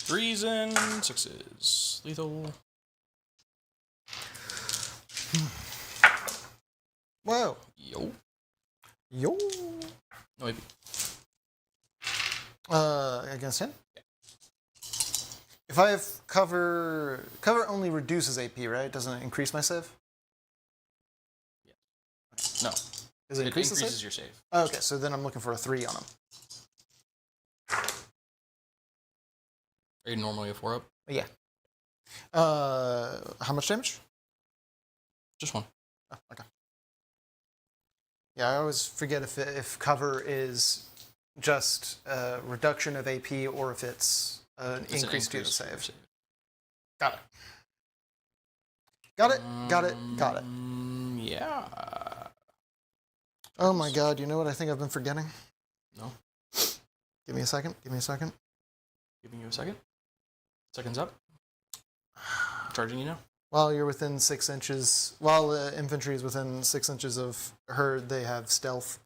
C: 3s and 6s. Lethal.
B: Whoa.
C: Yo.
B: Yo.
C: No AP.
B: Against him? Yeah. If I have cover only reduces AP, right? Doesn't it increase my save?
C: No.
B: Does it increase the
C: increases
B: save?
C: your save.
B: Okay, so then I'm looking for a 3 on him.
C: Are you normally a 4 up?
B: Yeah. How much damage?
C: Just 1.
B: Oh, okay. Yeah, I always forget if cover is just a reduction of AP or if it's an
C: It's an
B: increase to the
C: increase to your
B: save. Got it. Got it. Got it. Got it.
C: Yeah.
B: Oh my god, you know what I think I've been forgetting?
C: No.
B: Give me a second. Give me a second.
C: Giving you a second. Seconds up. Charging you now.
B: While you're within 6 inches, while the infantry is within 6 inches of herd, they have stealth.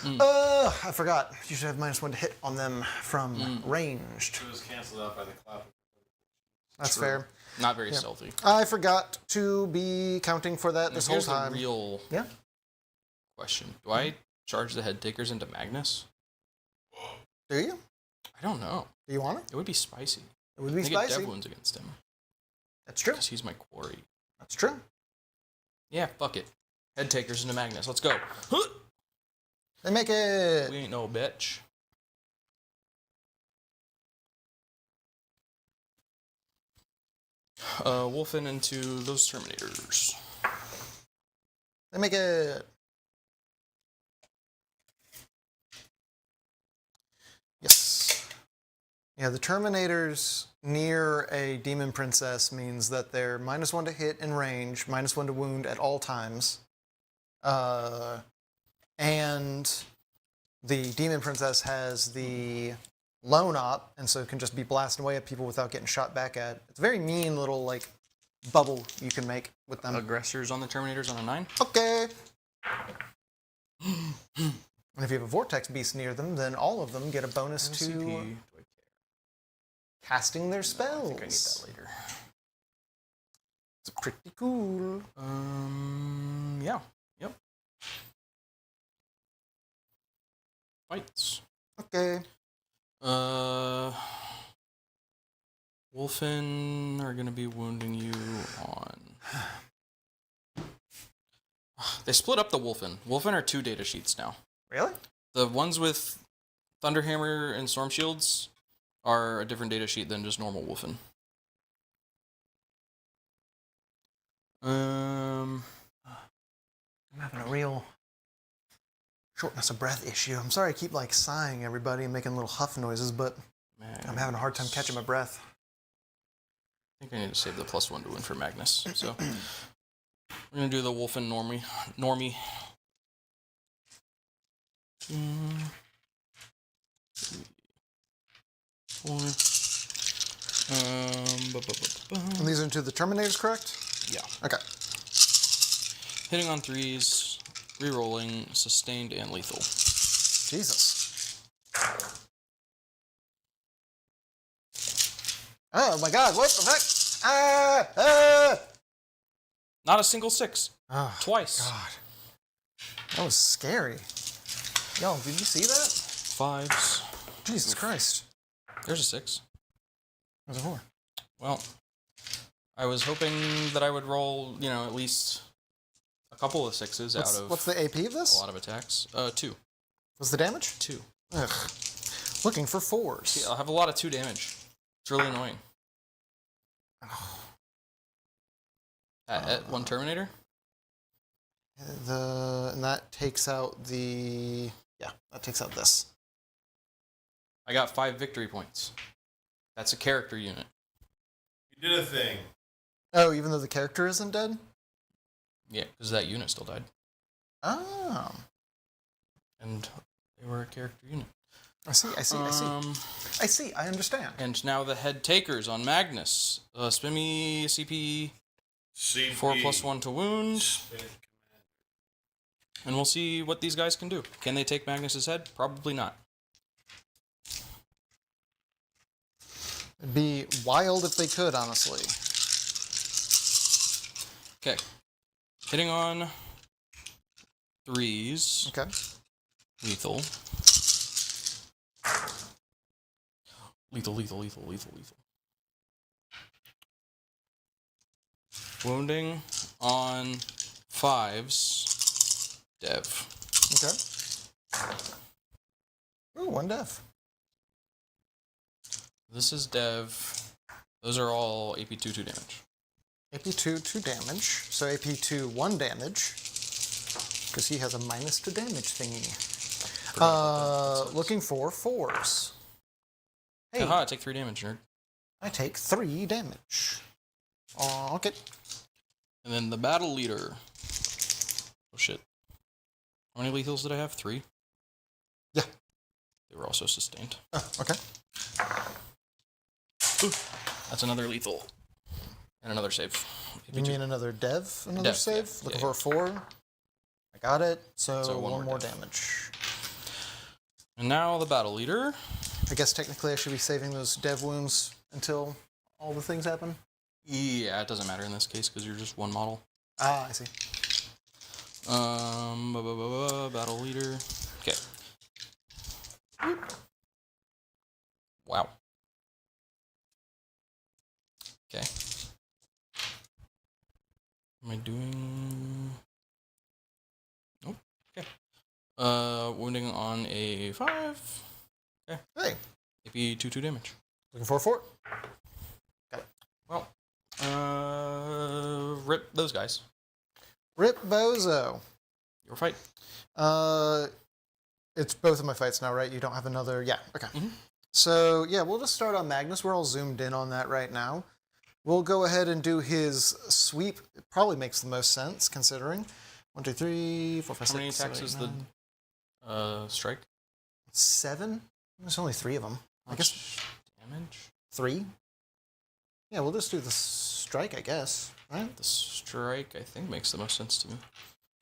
B: I forgot. You should have -1 to hit on them from ranged.
D: It was canceled out by the clap.
B: That's
C: True.
B: fair.
C: Not very stealthy.
B: I forgot to be counting for that this whole
C: Here's
B: time.
C: the real question. Do I charge the head takers into Magnus?
B: Do you?
C: I I don't know.
B: Do you want it?
C: It would be spicy.
B: It would be
C: I get
B: spicy.
C: dev wounds against him.
B: That's true.
C: Because he's my quarry.
B: That's true.
C: Yeah, fuck it. Head takers into Magnus. Let's go.
B: They make it.
C: We ain't no bitch. Wolfen into those Terminators.
B: They make it. Yes. Yeah, the Terminators near a Demon Princess means that they're -1 to hit in range, -1 to wound at all times. And the Demon Princess has the lone op, and so can just be blasting away at people without getting shot back at. It's a very mean little, like, bubble you can make with them.
C: Aggressors on the Terminators on a 9.
B: Okay. And if you have a Vortex Beast near them, then all of them get a bonus to
C: CP. Do I care?
B: casting their spells.
C: I think I need that later.
B: It's pretty cool.
C: Yeah. Yep. Fights.
B: Okay.
C: Wolfen are gonna be wounding you on. They split up the Wolfen. Wolfen are 2 data sheets now.
B: Really?
C: The ones with Thunderhammer and Storm Shields are a different data sheet than just normal Wolfen.
B: I'm having a real shortness of breath issue. I'm sorry I keep, like, sighing everybody and making little huff noises, but I'm having a hard time catching my breath.
C: I think I need to save the +1 to win for Magnus. So we're gonna do the Wolfen normie. 2, 3, 4.
B: And these are into the Terminators, correct?
C: Yeah.
B: Okay.
C: Hitting on 3s, rerolling, sustained, and lethal.
B: Jesus. Oh my god, what the fuck?
C: Not a single 6.
B: Oh,
C: Twice.
B: God. That was scary. Yo, did you see that?
C: 5s.
B: Jesus Christ.
C: There's a 6.
B: There's a 4.
C: Well, I was hoping that I would roll, at least a couple of 6s out of
B: What's the AP of
C: a
B: this?
C: lot of attacks. 2.
B: What's the damage?
C: 2.
B: Ugh. Looking for 4s.
C: See, I'll have a lot of 2 damage. It's really annoying. At 1 Terminator?
B: And that takes out the... Yeah, that takes out this.
C: I got 5 victory points. That's a character unit.
D: You did a thing.
B: Oh, even though the character isn't dead?
C: Yeah, because that unit still died.
B: Oh.
C: And they were a character unit.
B: I see. I understand.
C: And now the head takers on Magnus. Spin me CP
D: CP.
C: 4+1 to wound. And we'll see what these guys can do. Can they take Magnus's head? Probably not.
B: It'd be wild if they could, honestly.
C: Okay. Hitting on 3s.
B: Okay.
C: Lethal. Lethal. Wounding on 5s. Dev.
B: Okay. Ooh, 1 dev.
C: This is Dev. Those are all AP2 2 damage.
B: AP2 2 damage. So AP2 1 damage. Because he has a -2 damage thingy. Looking for 4s. Hey,
C: Haha, take 3 damage, nerd.
B: I take 3 damage. Okay.
C: And then the battle leader. Oh shit. How many lethals did I have? 3?
B: Yeah.
C: They were also sustained.
B: Oh, okay.
C: Ooh, that's another lethal. And another save.
B: You mean another dev? Another
C: Dev,
B: save?
C: yeah.
B: Looking
C: Yeah,
B: for a 4. I got it. So,
C: So
B: one
C: one more
B: more
C: dev.
B: damage.
C: And now the battle leader.
B: I guess technically I should be saving those dev wounds until all the things happen.
C: Yeah, it doesn't matter in this case because you're just 1 model.
B: Ah, I see.
C: Battle leader. Okay. Am I doing? Nope. Okay. Wounding on a 5. Okay.
B: Hey,
C: AP 2/2 damage.
B: looking for a fort. Got it.
C: Well, rip those guys.
B: Rip Bozo.
C: Your fight.
B: It's both of my fights now, right? You don't have another. Yeah. Okay.
C: Mhm.
B: So yeah, we'll just start on Magnus. We're all zoomed in on that right now. We'll go ahead and do his sweep. It probably makes the most sense considering. 1, 2, 3, 4, 5, 6.
C: How many attacks
B: 7, 8,
C: is
B: 9,
C: the strike?
B: 7? There's only 3 of them. I guess
C: Damage?
B: 3. Yeah, we'll just do the strike, I guess. Right?
C: The strike, I think, makes the most sense to me.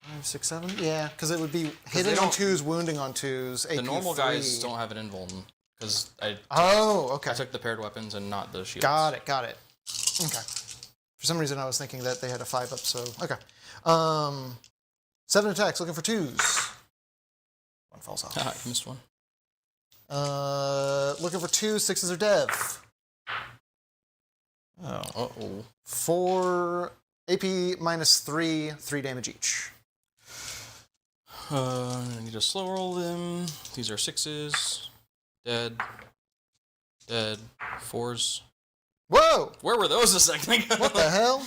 B: 5, 6, 7. Yeah, because it would be hitting
C: they
B: on
C: don't-
B: 2s, wounding on 2s.
C: The
B: AP
C: normal
B: 3.
C: guys don't have an invuln, because I
B: Oh, okay.
C: took the paired weapons and not the shields.
B: Got it. Okay. For some reason, I was thinking that they had a 5 up, so okay. 7 attacks, looking for 2s. 1 falls off.
C: I missed one.
B: Looking for 2, 6s are dev. Oh.
C: Uh-oh.
B: 4 AP minus 3, 3 damage each.
C: I need to slow roll them. These are 6s. Dead. Dead. 4s.
B: Whoa!
C: Where were those a second ago?
B: What the hell?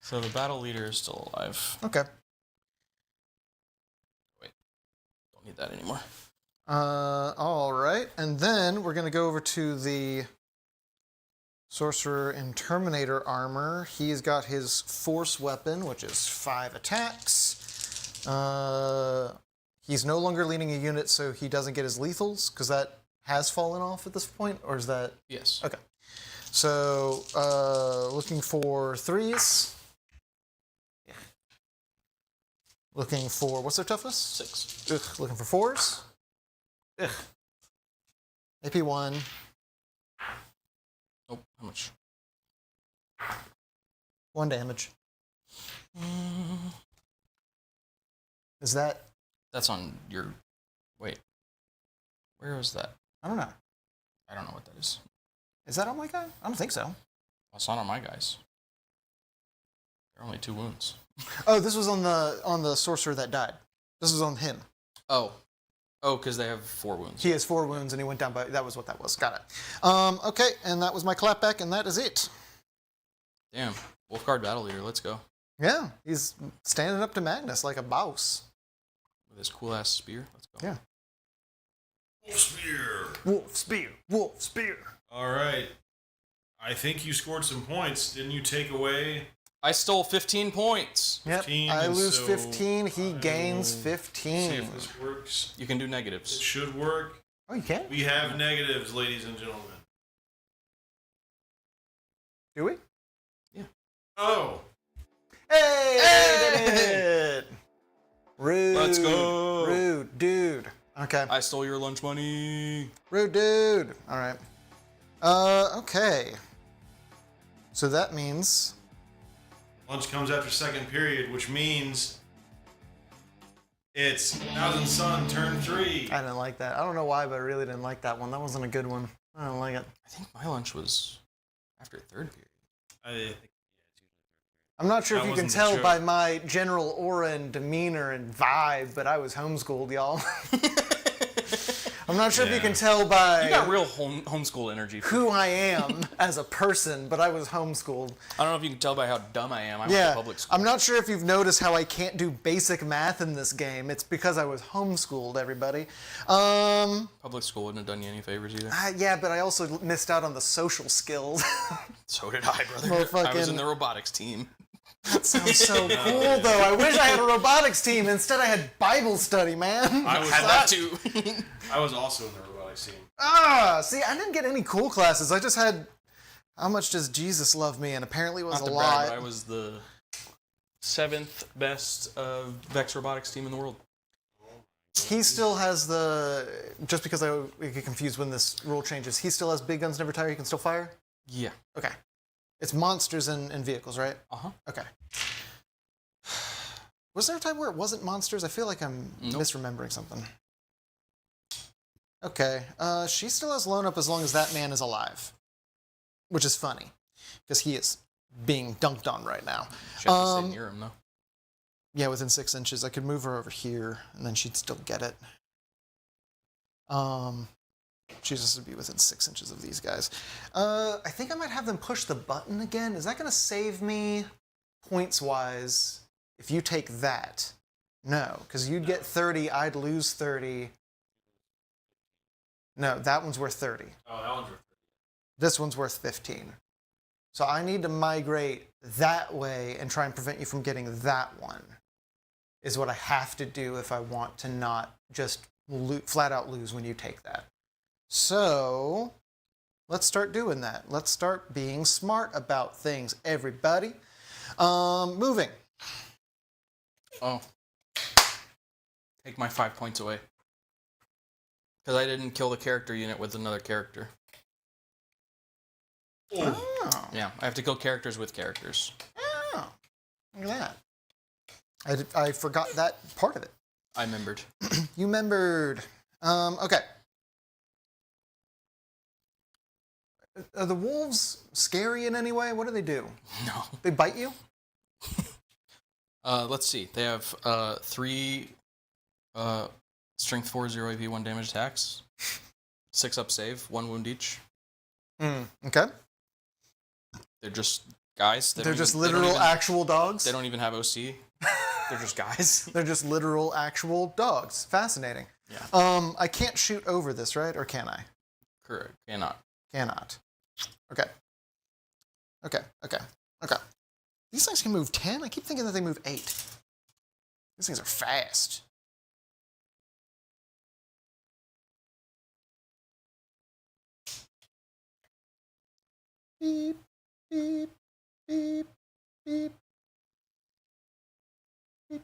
C: So the battle leader is still alive.
B: Okay.
C: Don't need that anymore.
B: All right, and then we're gonna go over to the Sorcerer in Terminator armor. He's got his Force weapon, which is 5 attacks. He's no longer leading a unit, so he doesn't get his lethals, because that has fallen off at this point, or is that...
C: Yes.
B: Okay. So, looking for 3s. Looking for... What's their toughness?
C: 6.
B: Ugh. Looking for 4s. Ugh. AP 1.
C: Nope. How much?
B: 1 damage. Is that...
C: That's on your... Wait. Where was that?
B: I don't know.
C: I don't know what that is.
B: Is that on my guy? I don't think so.
C: Well, it's not on my guys. There are only 2 wounds.
B: Oh, this was on the sorcerer that died. This was on him.
C: Oh. Oh, because they have 4 wounds.
B: He has 4 wounds and he went down by... That was what that was. Got it. Okay, and that was my clapback, and that is it.
C: Damn. Wolfguard battle leader. Let's go.
B: Yeah, he's standing up to Magnus like a boss.
C: With his cool ass spear. Let's go.
B: Yeah.
D: Wolf spear.
B: Wolf spear. Wolf spear.
D: All right. I think you scored some points. Didn't you take away?
C: I stole 15 points.
B: Yep.
D: 15,
B: I
D: and
B: lose
D: so
B: 15. He
D: I
B: gains
D: will
B: 15.
D: See if this works.
C: You can do
D: It
C: negatives.
D: should work.
B: Oh, you can?
D: We have negatives, ladies and gentlemen.
B: Do we?
D: Oh.
B: Hey!
C: Hey!
B: Did it! Rude.
C: Let's go.
B: Rude, dude. Okay.
C: I stole your lunch money.
B: Rude, dude. All right. Okay. So that means...
D: Lunch comes after second period, which means it's Thousand Sun turn 3.
B: I didn't like that. I don't know why, but I really didn't like that one. That wasn't a good one. I don't like it.
C: I think my lunch was after 3rd period.
D: I think
B: I'm not sure
D: That
B: if you can
D: wasn't the
B: tell
D: joke.
B: by my general aura and demeanor and vibe, but I was homeschooled, y'all. I'm not sure if you
D: Yeah.
B: can tell by
C: You got real homeschool energy.
B: who I am as a person, but I was homeschooled.
C: I don't know if you can tell by how dumb I am. I went to
B: Yeah,
C: public school.
B: I'm not sure if you've noticed how I can't do basic math in this game. It's because I was homeschooled, everybody.
C: Public school wouldn't have done you any favors either.
B: Yeah, but I also missed out on the social skills.
C: So did I, brother.
B: Well,
C: I was
B: fucking-
C: in the robotics team.
B: That sounds so cool, though. I wish I had a robotics team. Instead, I had Bible study, man.
D: I was,
C: Had that too.
D: I was also in the robotics team.
B: See, I didn't get any cool classes. I just had, how much does Jesus love me? And apparently it was
C: Not
B: a
C: to
B: lot.
C: brag, but I was the 7th best Vex robotics team in the world.
B: He still has the, just because I get confused when this rule changes, he still has big guns never tire, he can still fire?
C: Yeah.
B: Okay. It's monsters and vehicles, right?
C: Uh-huh.
B: Okay. Was there a time where it wasn't monsters? I feel like I'm
C: Nope.
B: misremembering something. Okay. She still has loan up as long as that man is alive. Which is funny. Because he is being dunked on right now.
C: She has to stay near him, though.
B: Yeah, within 6 inches. I could move her over here, and then she'd still get it. She just would be within 6 inches of these guys. I think I might have them push the button again. Is that going to save me points-wise if you take that? No, because you'd get 30, I'd lose 30. No, that one's worth 30.
D: Oh, that one's worth 30.
B: This one's worth 15. So I need to migrate that way and try and prevent you from getting that one, is what I have to do if I want to not just flat out lose when you take that. So let's start doing that. Let's start being smart about things, everybody. Moving.
C: Oh. Take my 5 points away. Because I didn't kill the character unit with another character.
B: Oh.
C: Yeah, I have to kill characters with characters.
B: Oh. Look at that. I forgot that part of it.
C: I remembered.
B: You remembered. Okay. Are the wolves scary in any way? What do they do?
C: No.
B: They bite you?
C: Let's see. They have 3 strength 4, 0 AP, 1 damage attacks. 6 up save, 1 wound each.
B: Okay.
C: They're just guys.
B: They're just literal actual dogs?
C: They don't even have OC. They're just guys.
B: They're just literal actual dogs. Fascinating.
C: Yeah.
B: I can't shoot over this, right? Or can I?
C: Correct. Cannot.
B: Cannot. Okay. Okay. These things can move 10? I keep thinking that they move 8. These things are fast. Beep, beep, beep, beep. Beep.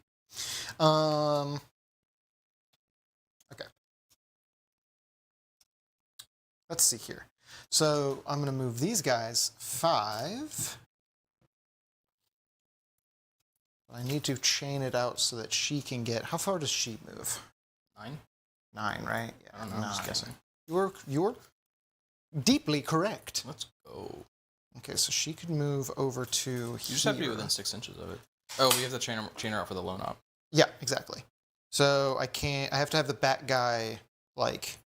B: Okay. Let's see here. So I'm going to move these guys 5. I need to chain it out so that she can get... How far does she move?
C: 9?
B: 9, right? Yeah,
C: I don't know. I'm just guessing.
B: You're deeply correct.
C: Let's go.
B: Okay, so she could move over to here.
C: You just have to be within 6 inches of it. Oh, we have to chain her out for the lone op.
B: Yeah, exactly. So I have to have the bat guy, like,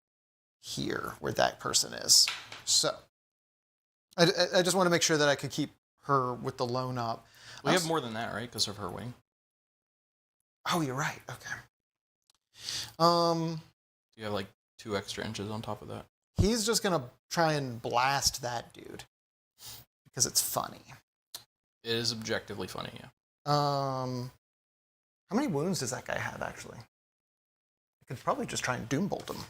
B: here, where that person is. So, I just want to make sure that I could keep her with the lone op.
C: We have more than that, right? Because of her wing.
B: Oh, you're right. Okay.
C: You have, like, 2 extra inches on top of that.
B: He's just going to try and blast that dude. Because it's funny.
C: It is objectively funny, yeah.
B: How many wounds does that guy have, actually? I could probably just try and doombolt him.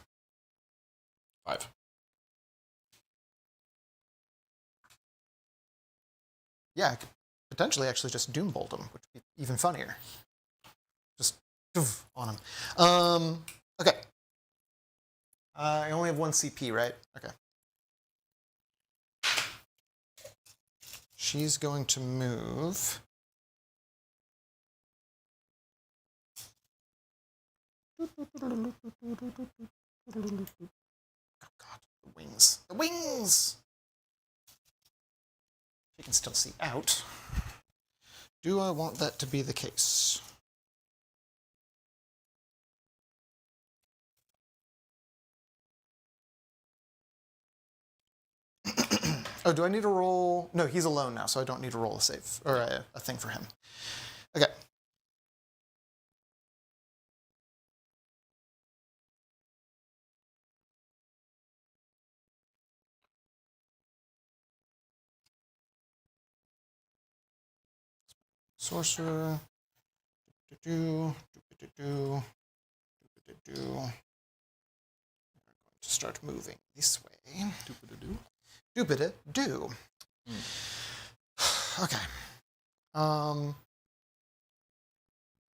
C: 5.
B: Yeah, I could potentially actually just doombolt him, which would be even funnier. Just poof on him. Okay. I only have 1 CP, right? Okay. She's going to move. Oh God, the wings. The wings! She can still see out. Do I want that to be the case? Oh, do I need to roll? No, he's alone now, so I don't need to roll a save or a thing for him. Okay. Sorcerer. We're going to start moving this way. Do. Okay.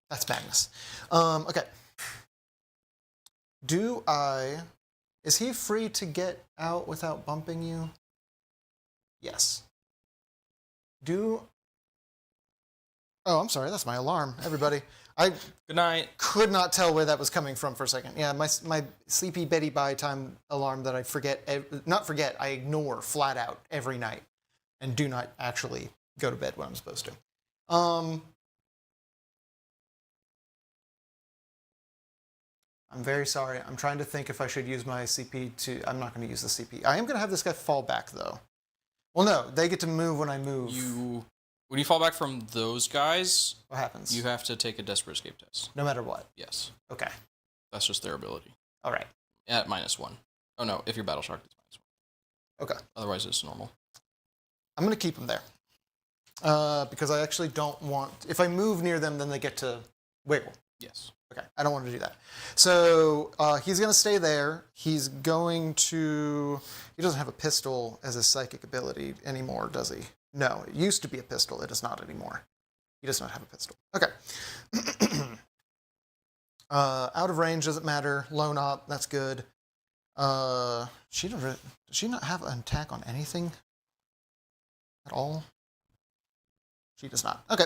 B: That's madness. Okay. Is he free to get out without bumping you? Yes. Oh, I'm sorry, that's my alarm, everybody. I
C: Good night.
B: could not tell where that was coming from for a second. Yeah, my sleepy Betty Bye time alarm that I I ignore flat out every night and do not actually go to bed when I'm supposed to. I'm very sorry. I'm trying to think if I should use my CP to... I'm not going to use the CP. I am going to have this guy fall back, though. Well, no. They get to move when I move.
C: When you fall back from those guys...
B: What happens?
C: You have to take a Desperate Escape test.
B: No matter what?
C: Yes.
B: Okay.
C: That's just their ability.
B: All right.
C: At -1. Oh, no. If you're Battle Shocked, it's -1.
B: Okay.
C: Otherwise, it's normal.
B: I'm going to keep him there. Because I actually don't want... If I move near them, then they get to wiggle.
C: Yes.
B: Okay, I don't want to do that. So he's going to stay there. He's going to... He doesn't have a pistol as his psychic ability anymore, does he? No, it used to be a pistol. It is not anymore. He does not have a pistol. Okay. Out of range doesn't matter. Lone op, that's good. Does she not have an attack on anything at all? She does not. Okay,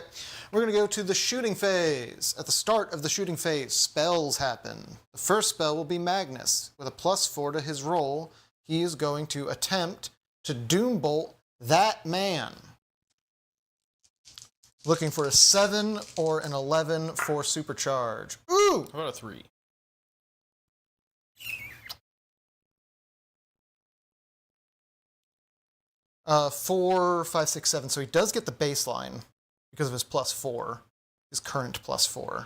B: we're going to go to the shooting phase. At the start of the shooting phase, spells happen. The first spell will be Magnus. With a +4 to his roll, he is going to attempt to Doombolt that man. Looking for a 7 or an 11 for supercharge. Ooh!
C: How about a 3?
B: Four, 5, 6, 7. So he does get the baseline because of his +4, his current +4.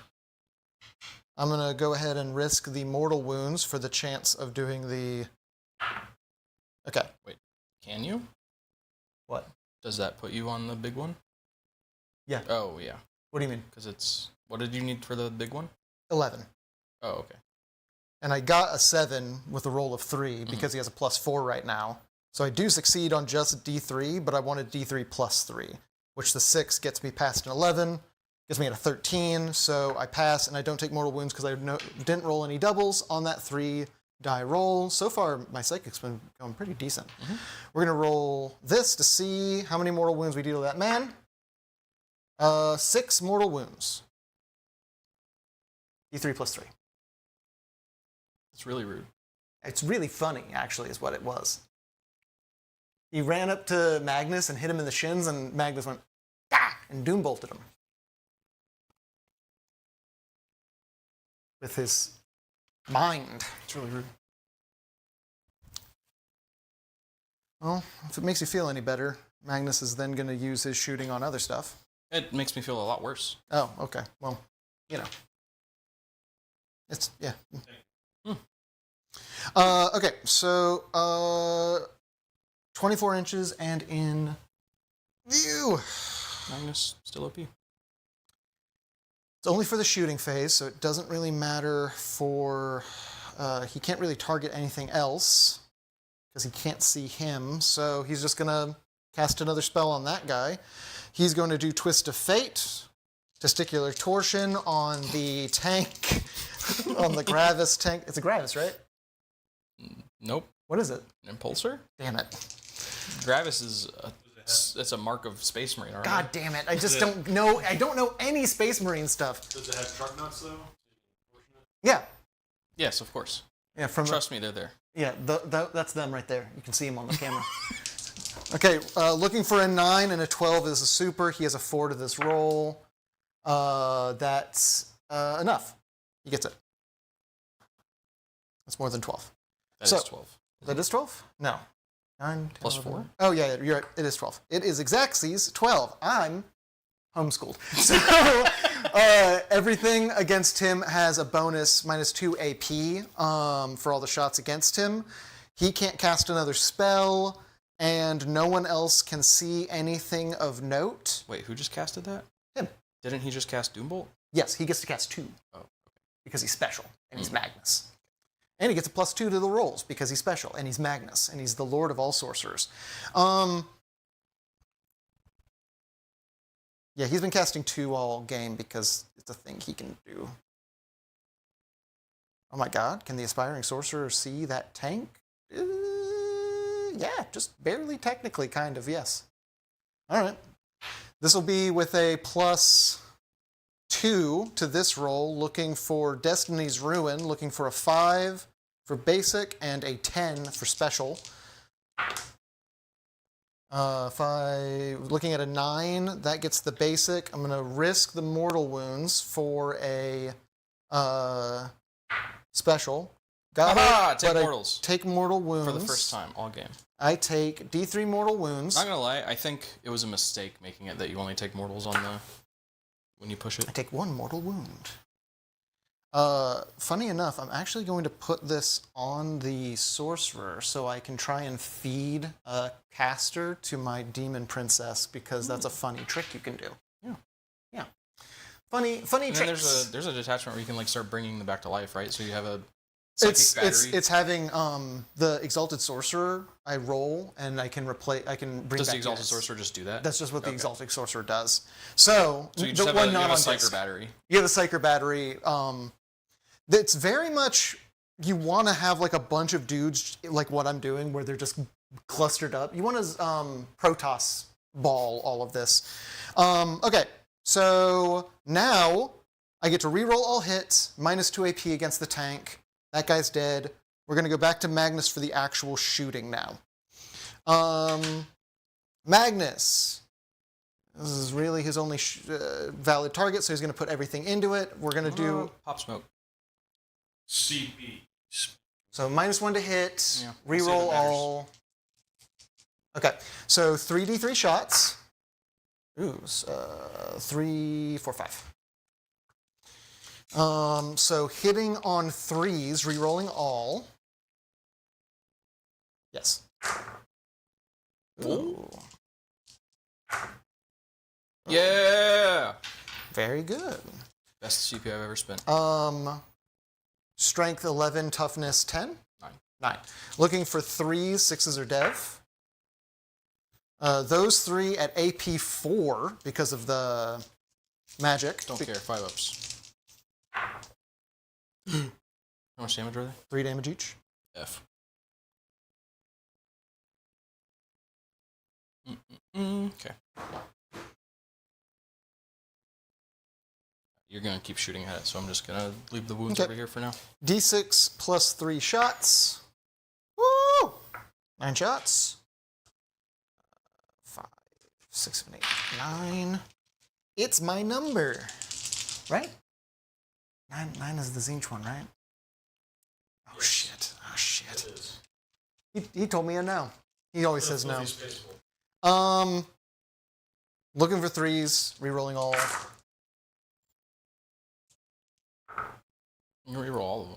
B: I'm going to go ahead and risk the mortal wounds for the chance of doing the... Okay.
C: Wait, can you?
B: What?
C: Does that put you on the big one?
B: Yeah.
C: Oh, yeah.
B: What do you mean?
C: Because it's... What did you need for the big one?
B: 11.
C: Oh, okay.
B: And I got a 7 with a roll of 3 because he has a +4 right now. So I do succeed on just D3, but I wanted D3 +3, which the 6 gets me past an 11, gets me at a 13, so I pass and I don't take mortal wounds because I didn't roll any doubles on that 3-die roll. So far, my psychic's been going pretty decent. We're going to roll this to see how many mortal wounds we deal to that man. 6 mortal wounds. D3 +3.
C: It's really rude.
B: It's really funny, actually, is what it was. He ran up to Magnus and hit him in the shins, and Magnus went, ah, and doombolted him. With his mind.
C: It's really rude.
B: Well, if it makes you feel any better, Magnus is then going to use his shooting on other stuff.
C: It makes me feel a lot worse.
B: Oh, okay. Well, you know. It's, yeah. Okay, so, 24 inches and in view.
C: Magnus, still OP.
B: It's only for the shooting phase, so it doesn't really matter for... he can't really target anything else because he can't see him, so he's just going to cast another spell on that guy. He's going to do Twist of Fate, Testicular Torsion on the tank, on the Gravis tank. It's a Gravis, right?
C: Nope.
B: What is it?
C: An Impulsor?
B: Damn it.
C: Gravis is it's a mark of Space Marine, alright?
B: God damn it. I just don't know. I don't know any Space Marine stuff.
D: Does it have truck nuts, though?
B: Yeah.
C: Yes, of course.
B: Yeah, from
C: Trust me, they're there.
B: Yeah, that's them right there. You can see them on the camera. Okay, looking for a 9 and a 12 is a super. He has a 4 to this roll. That's enough. He gets it. That's more than 12.
C: That is 12.
B: That is 12? No. 9, 10,
C: Plus
B: 11.
C: 4?
B: Oh, yeah, you're right. It is 12. It is Exactses 12. I'm homeschooled. So everything against him has a bonus -2 AP for all the shots against him. He can't cast another spell, and no one else can see anything of note.
C: Wait, who just casted that?
B: Him.
C: Didn't he just cast Doombolt?
B: Yes, he gets to cast 2.
C: Oh, okay.
B: Because he's special, and he's Magnus. And he gets a +2 to the rolls because he's special, and he's Magnus, and he's the Lord of all sorcerers. Yeah, he's been casting 2 all game because it's a thing he can do. Oh my god, can the Aspiring Sorcerer see that tank? Yeah, just barely technically, kind of, yes. Alright. This will be with a +2 to this roll, looking for Destiny's Ruin, looking for a 5 for basic and a 10 for special. If I looking at a 9, that gets the basic. I'm gonna risk the mortal wounds for a special. Got it,
C: Take
B: but
C: mortals.
B: Take mortal wounds
C: For the first time, all game.
B: I take D3 mortal wounds.
C: Not gonna lie, I think it was a mistake making it that you only take mortals on the when you push it.
B: I take 1 mortal wound. Funny enough, I'm actually going to put this on the sorcerer so I can try and feed a caster to my demon princess because that's a funny trick you can do.
C: Yeah.
B: Yeah. Funny
C: And
B: tricks.
C: then there's a detachment where you can like start bringing them back to life, right? So you have a psychic battery.
B: It's having the exalted sorcerer I roll and I can bring
C: Does
B: back
C: the exalted
B: units.
C: sorcerer just do that?
B: That's just what the exalted sorcerer does. So
C: So you
B: the
C: just have
B: one
C: a
B: not on
C: psyker
B: disc.
C: battery.
B: You have a psyker battery. That's very much you want to have like a bunch of dudes like what I'm doing where they're just clustered up. You want to Protoss ball all of this. Okay, so now I get to reroll all hits, -2 AP against the tank. That guy's dead. We're going to go back to Magnus for the actual shooting now. Magnus. This is really his only valid target, so he's going to put everything into it. We're going to do...
C: Pop smoke.
D: CP.
B: So -1 to hit,
C: Yeah, we'll see if it
B: reroll
C: matters.
B: all. Okay, so 3d3 shots. Ooh, 3, 4, 5. So hitting on 3s, rerolling all. Yes. Ooh.
C: Yeah!
B: Very good.
C: Best CP I've ever spent.
B: Strength 11, toughness 10.
C: 9.
B: 9. Looking for 3s, 6s are dev. Those 3 at AP 4 because of the magic.
C: Don't care. 5 ups. How much damage are they?
B: 3 damage each.
C: F. Okay. You're gonna keep shooting at it, so I'm just gonna leave the wounds
B: Okay.
C: over here for now.
B: D6 plus 3 shots. Woo! 9 shots. 5, 6, 7, 8, 9. It's my number. Right? 9 is the Zinch one, right? Oh, shit. Oh, shit.
D: It is.
B: He told me a no. He always says no.
D: Fluffy Space Wolf.
B: Looking for 3s, rerolling all.
C: You can reroll all of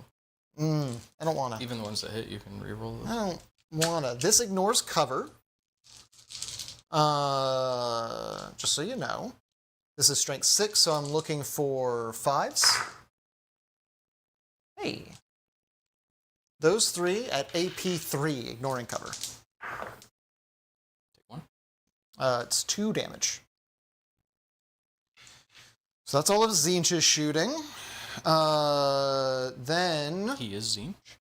C: them.
B: I don't wanna.
C: Even the ones that hit, you can reroll
B: I
C: them.
B: don't wanna. This ignores cover. Just so you know. This is strength 6, so I'm looking for 5s. Hey. Those 3 at AP 3, ignoring cover.
C: Take 1.
B: It's 2 damage. So that's all of Zinch's shooting. Then...
C: He is Zinch.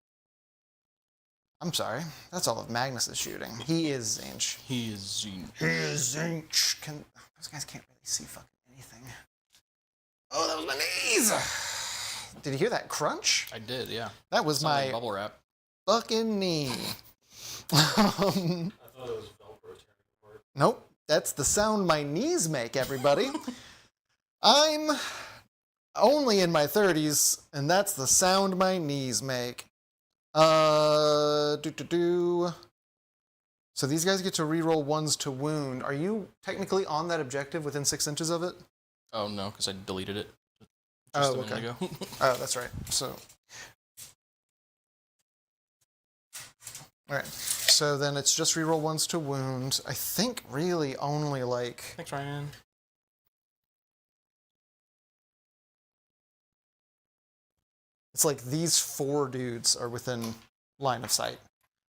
B: I'm sorry. That's all of Magnus's shooting. He is Zinch.
C: He is Zinch.
B: He is Zinch. Those guys can't really see fucking anything. Oh, that was my knees! Did you hear that crunch?
C: I did, yeah.
B: That was
C: Sounded like
B: my
C: bubble wrap.
B: fucking knee.
D: I thought it was Velcro tearing apart.
B: Nope. That's the sound my knees make, everybody. I'm only in my 30s, and that's the sound my knees make. So these guys get to reroll 1s to wound. Are you technically on that objective within 6 inches of it?
C: Oh, no, because I deleted it.
B: Oh,
C: a minute
B: okay.
C: ago.
B: Oh, that's right. So, all right. So then it's just reroll 1s to wound. I think really only like...
C: Thanks, Ryan.
B: It's like these 4 dudes are within line of sight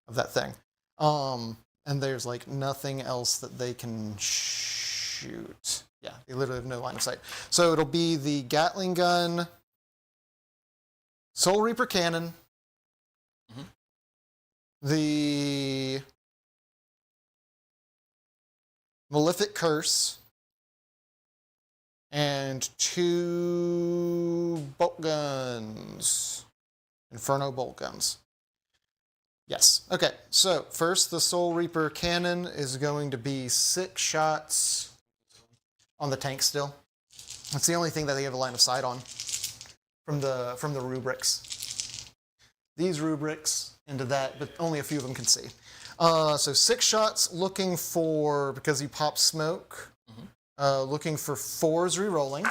B: of that thing. And there's like nothing else that they can shoot. Yeah, they literally have no line of sight. So it'll be the Gatling gun, Soul Reaper cannon, the Malefic Curse, and 2 bolt guns. Inferno bolt guns. Yes. Okay, so first the Soul Reaper cannon is going to be 6 shots on the tank still. That's the only thing that they have a line of sight on from the rubrics. These rubrics into that, but only a few of them can see. So 6 shots looking for, because you pop smoke, looking for 4s re-rolling.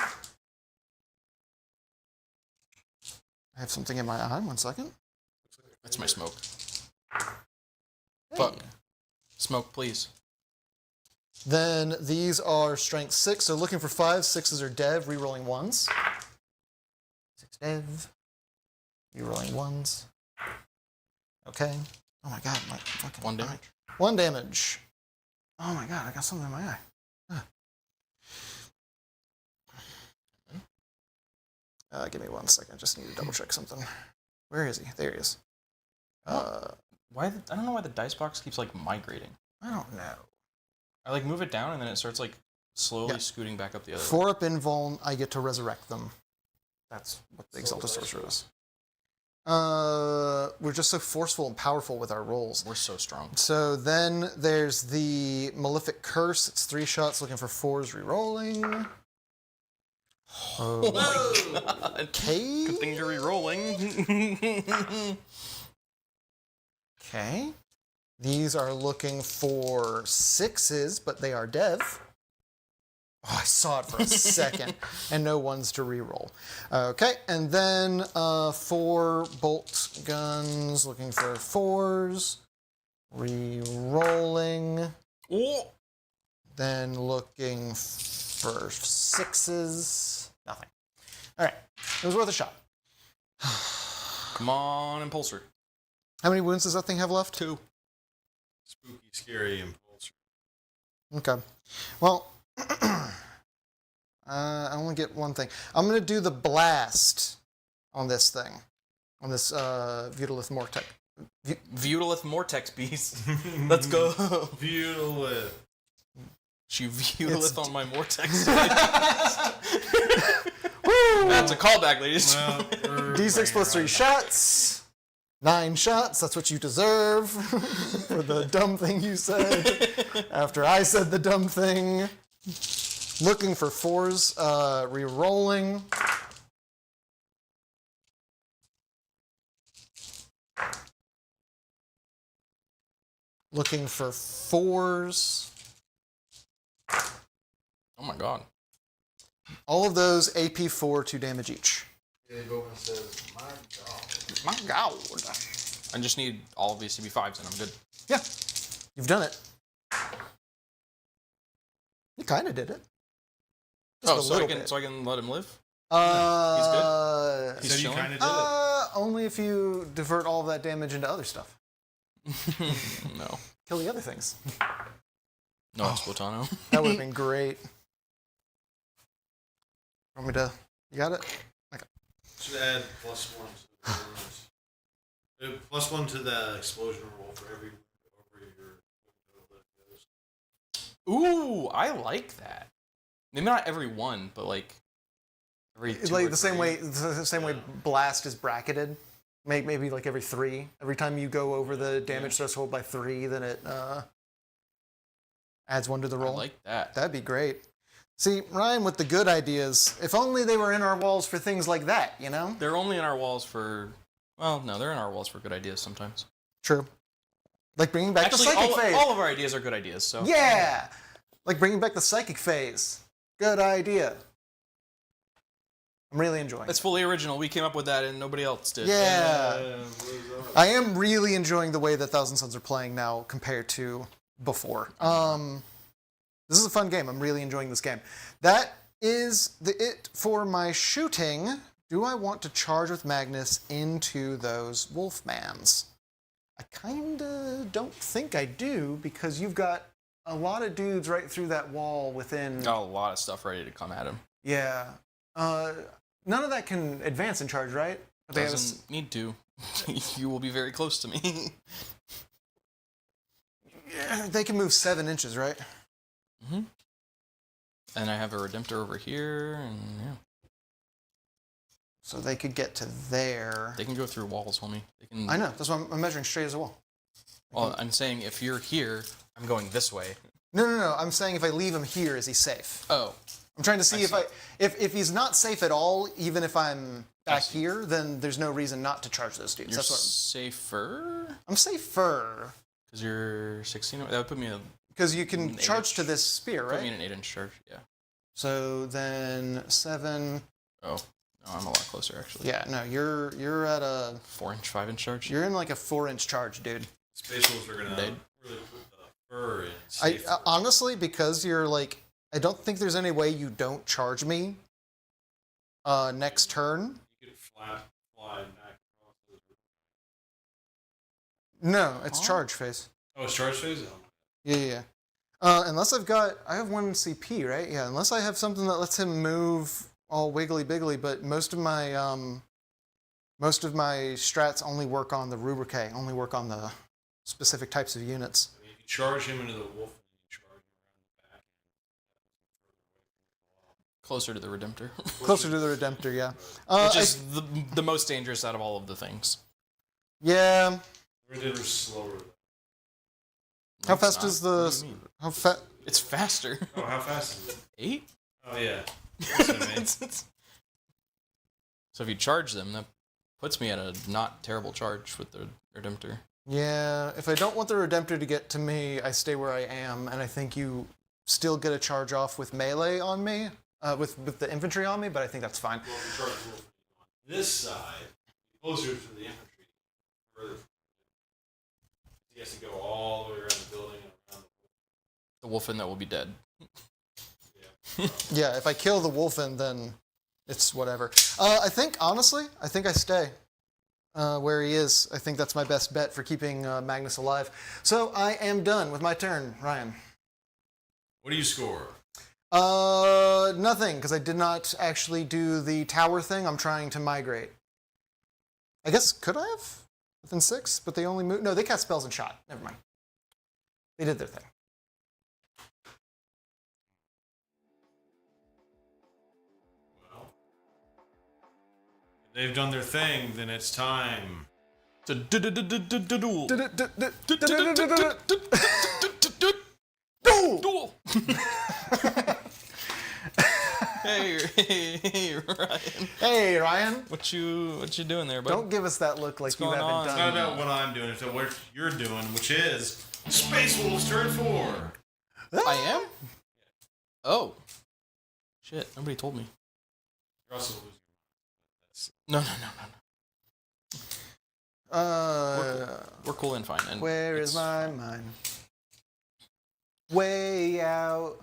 B: I have something in my eye, 1 second.
C: That's my smoke.
B: Hey.
C: Fuck. Smoke, please.
B: Then these are strength 6, so looking for 5s. 6s are dev, re-rolling 1s. 6 dev, re-rolling 1s. Okay. Oh my god, my fucking
C: 1 damage.
B: 1 damage. Oh my god, I got something in my eye. Give me 1 second. Just need to double check something. Where is he? There he is.
C: Why? I don't know why the dice box keeps like migrating.
B: I don't know.
C: I like move it down and then it starts like slowly scooting back up the other way.
B: 4 up invuln, I get to resurrect them. That's what the Exalted Sorcerer is. We're just so forceful and powerful with our rolls.
C: We're so strong.
B: So then there's the Malefic Curse. It's 3 shots looking for 4s re-rolling.
C: Oh my god.
B: Okay.
C: Good thing you're re-rolling.
B: Okay. These are looking for 6s, but they are dev. Oh, I saw it for a second. And no 1s to re-roll. Okay, and then 4 bolt guns looking for 4s. Re-rolling.
C: Oh.
B: Then looking for 6s. Nothing. All right, it was worth a shot.
C: Come on, Impulsor.
B: How many wounds does that thing have left?
C: 2.
D: Spooky, scary impulse.
B: Okay. Well, I only get 1 thing. I'm going to do the blast on this thing. On this Vitalith Mortex.
C: Vitalith Mortex beast. Let's go.
D: Vitalith.
C: She Vitalith on my Mortex. That's a callback, ladies.
B: D6 plus 3 shots. 9 shots, that's what you deserve for the dumb thing you said after I said the dumb thing. Looking for 4s, re-rolling. Looking for 4s.
C: Oh my god.
B: All of those AP 4, 2 damage each.
D: Says, my god.
B: My god.
C: I just need all of these to be 5s and I'm good.
B: Yeah, you've done it. You kind of did it. Just a
C: so
B: little bit.
C: I can let him live?
B: He's
C: good? He's
D: Said you
C: chilling?
D: kind of did it.
B: Only if you divert all of that damage into other stuff.
C: No.
B: Kill the other things.
C: No Spotano.
B: That would have been great. Want me to... You got it? Okay.
D: Should add +1 to the +1 to the explosion roll for every over your.
C: Ooh, I like that. Maybe not every one, but like every
B: It's
C: 2
B: like
C: or
B: the same
C: 3.
B: way blast is bracketed. Maybe like every 3. Every time you go over the damage threshold by 3, then it adds 1 to the
C: I
B: roll.
C: like that.
B: That'd be great. See, Ryan with the good ideas. If only they were in our walls for things like that, you know?
C: They're only in our walls for... Well, no, they're in our walls for good ideas sometimes.
B: True. Like bringing back
C: Actually,
B: the psychic phase.
C: all of our ideas are good ideas, so...
B: Yeah! Like bringing back the psychic phase. Good idea. I'm really enjoying
C: It's
B: it.
C: fully original. We came up with that and nobody else did.
B: Yeah. I am really enjoying the way that Thousand Sons are playing now compared to before. This is a fun game. I'm really enjoying this game. That is it for my shooting. Do I want to charge with Magnus into those Wolfmans? I kinda don't think I do, because you've got a lot of dudes right through that wall within...
C: Got a lot of stuff ready to come at him.
B: Yeah. None of that can advance and charge, right?
C: Doesn't need to. You will be very close to me.
B: Yeah, they can move 7 inches, right?
C: Mm-hmm. And I have a Redemptor over here, and yeah.
B: So they could get to there.
C: They can go through walls, homie. They can...
B: I know. That's why I'm measuring straight as a wall.
C: Well, I'm saying if you're here, I'm going this way.
B: No. I'm saying if I leave him here, is he safe?
C: Oh.
B: I'm trying to see if he's not safe at all, even if I'm back here, then there's no reason not to charge those dudes.
C: You're
B: That's what
C: safer?
B: I'm safer.
C: Because you're 16? That would put me in
B: Because you can charge to this spear, right?
C: Put me in an 8-inch charge, yeah.
B: So then 7.
C: Oh. No, I'm a lot closer, actually.
B: Yeah, no, you're at a
C: 4-inch, 5-inch charge?
B: You're in like a 4-inch charge, dude.
D: Space Wolves are gonna really put the fur in.
B: Honestly, because you're like, I don't think there's any way you don't charge me next turn.
D: You could fly back across the
B: No, it's charge phase.
D: Oh, it's charge phase? Oh.
B: Yeah. Unless I have 1 CP, right? Yeah, unless I have something that lets him move all wiggly biggly, but most of my strats only work on the Rubricae, only work on the specific types of units.
D: I mean, you can charge him into the wolf and you charge him around the back.
C: Closer to the Redemptor.
B: Closer to the Redemptor, yeah.
C: Which is the most dangerous out of all of the things.
B: Yeah.
D: Redemptor's slower.
B: How fast is the...
C: What do you mean?
B: How fast...
C: It's faster.
D: Oh, how fast is it?
C: 8?
D: Oh, yeah. That's what I mean.
C: So if you charge them, that puts me at a not terrible charge with the Redemptor.
B: Yeah, if I don't want the Redemptor to get to me, I stay where I am, and I think you still get a charge off with melee on me, with the infantry on me, but I think that's fine.
D: Well, if you charge the wolf on this side, closer to the infantry, further. He has to go all the way around the building and around
C: The Wolfen that will be dead.
B: Yeah, if I kill the Wolfen, then it's whatever. I think, honestly, I stay where he is. I think that's my best bet for keeping Magnus alive. So I am done with my turn, Ryan.
D: What do you score?
B: Nothing, because I did not actually do the tower thing. I'm trying to migrate. I guess, could I have? Within 6, but they only move. No, they cast spells and shot. Never mind. They did their thing.
D: Well, if they've done their thing, then it's time.
C: To duel. Duel. Hey, Ryan.
B: Hey, Ryan.
C: What you doing there, bud?
B: Don't give us that look like you
C: going
B: haven't
C: on?
B: done.
D: Find out what I'm doing. It's what you're doing, which is Space Wolves turn 4.
C: I am? Oh. Shit, nobody told me.
D: You're also losing.
C: No.
B: Uh,
C: We're cool and fine. And
B: where is my mind? Way out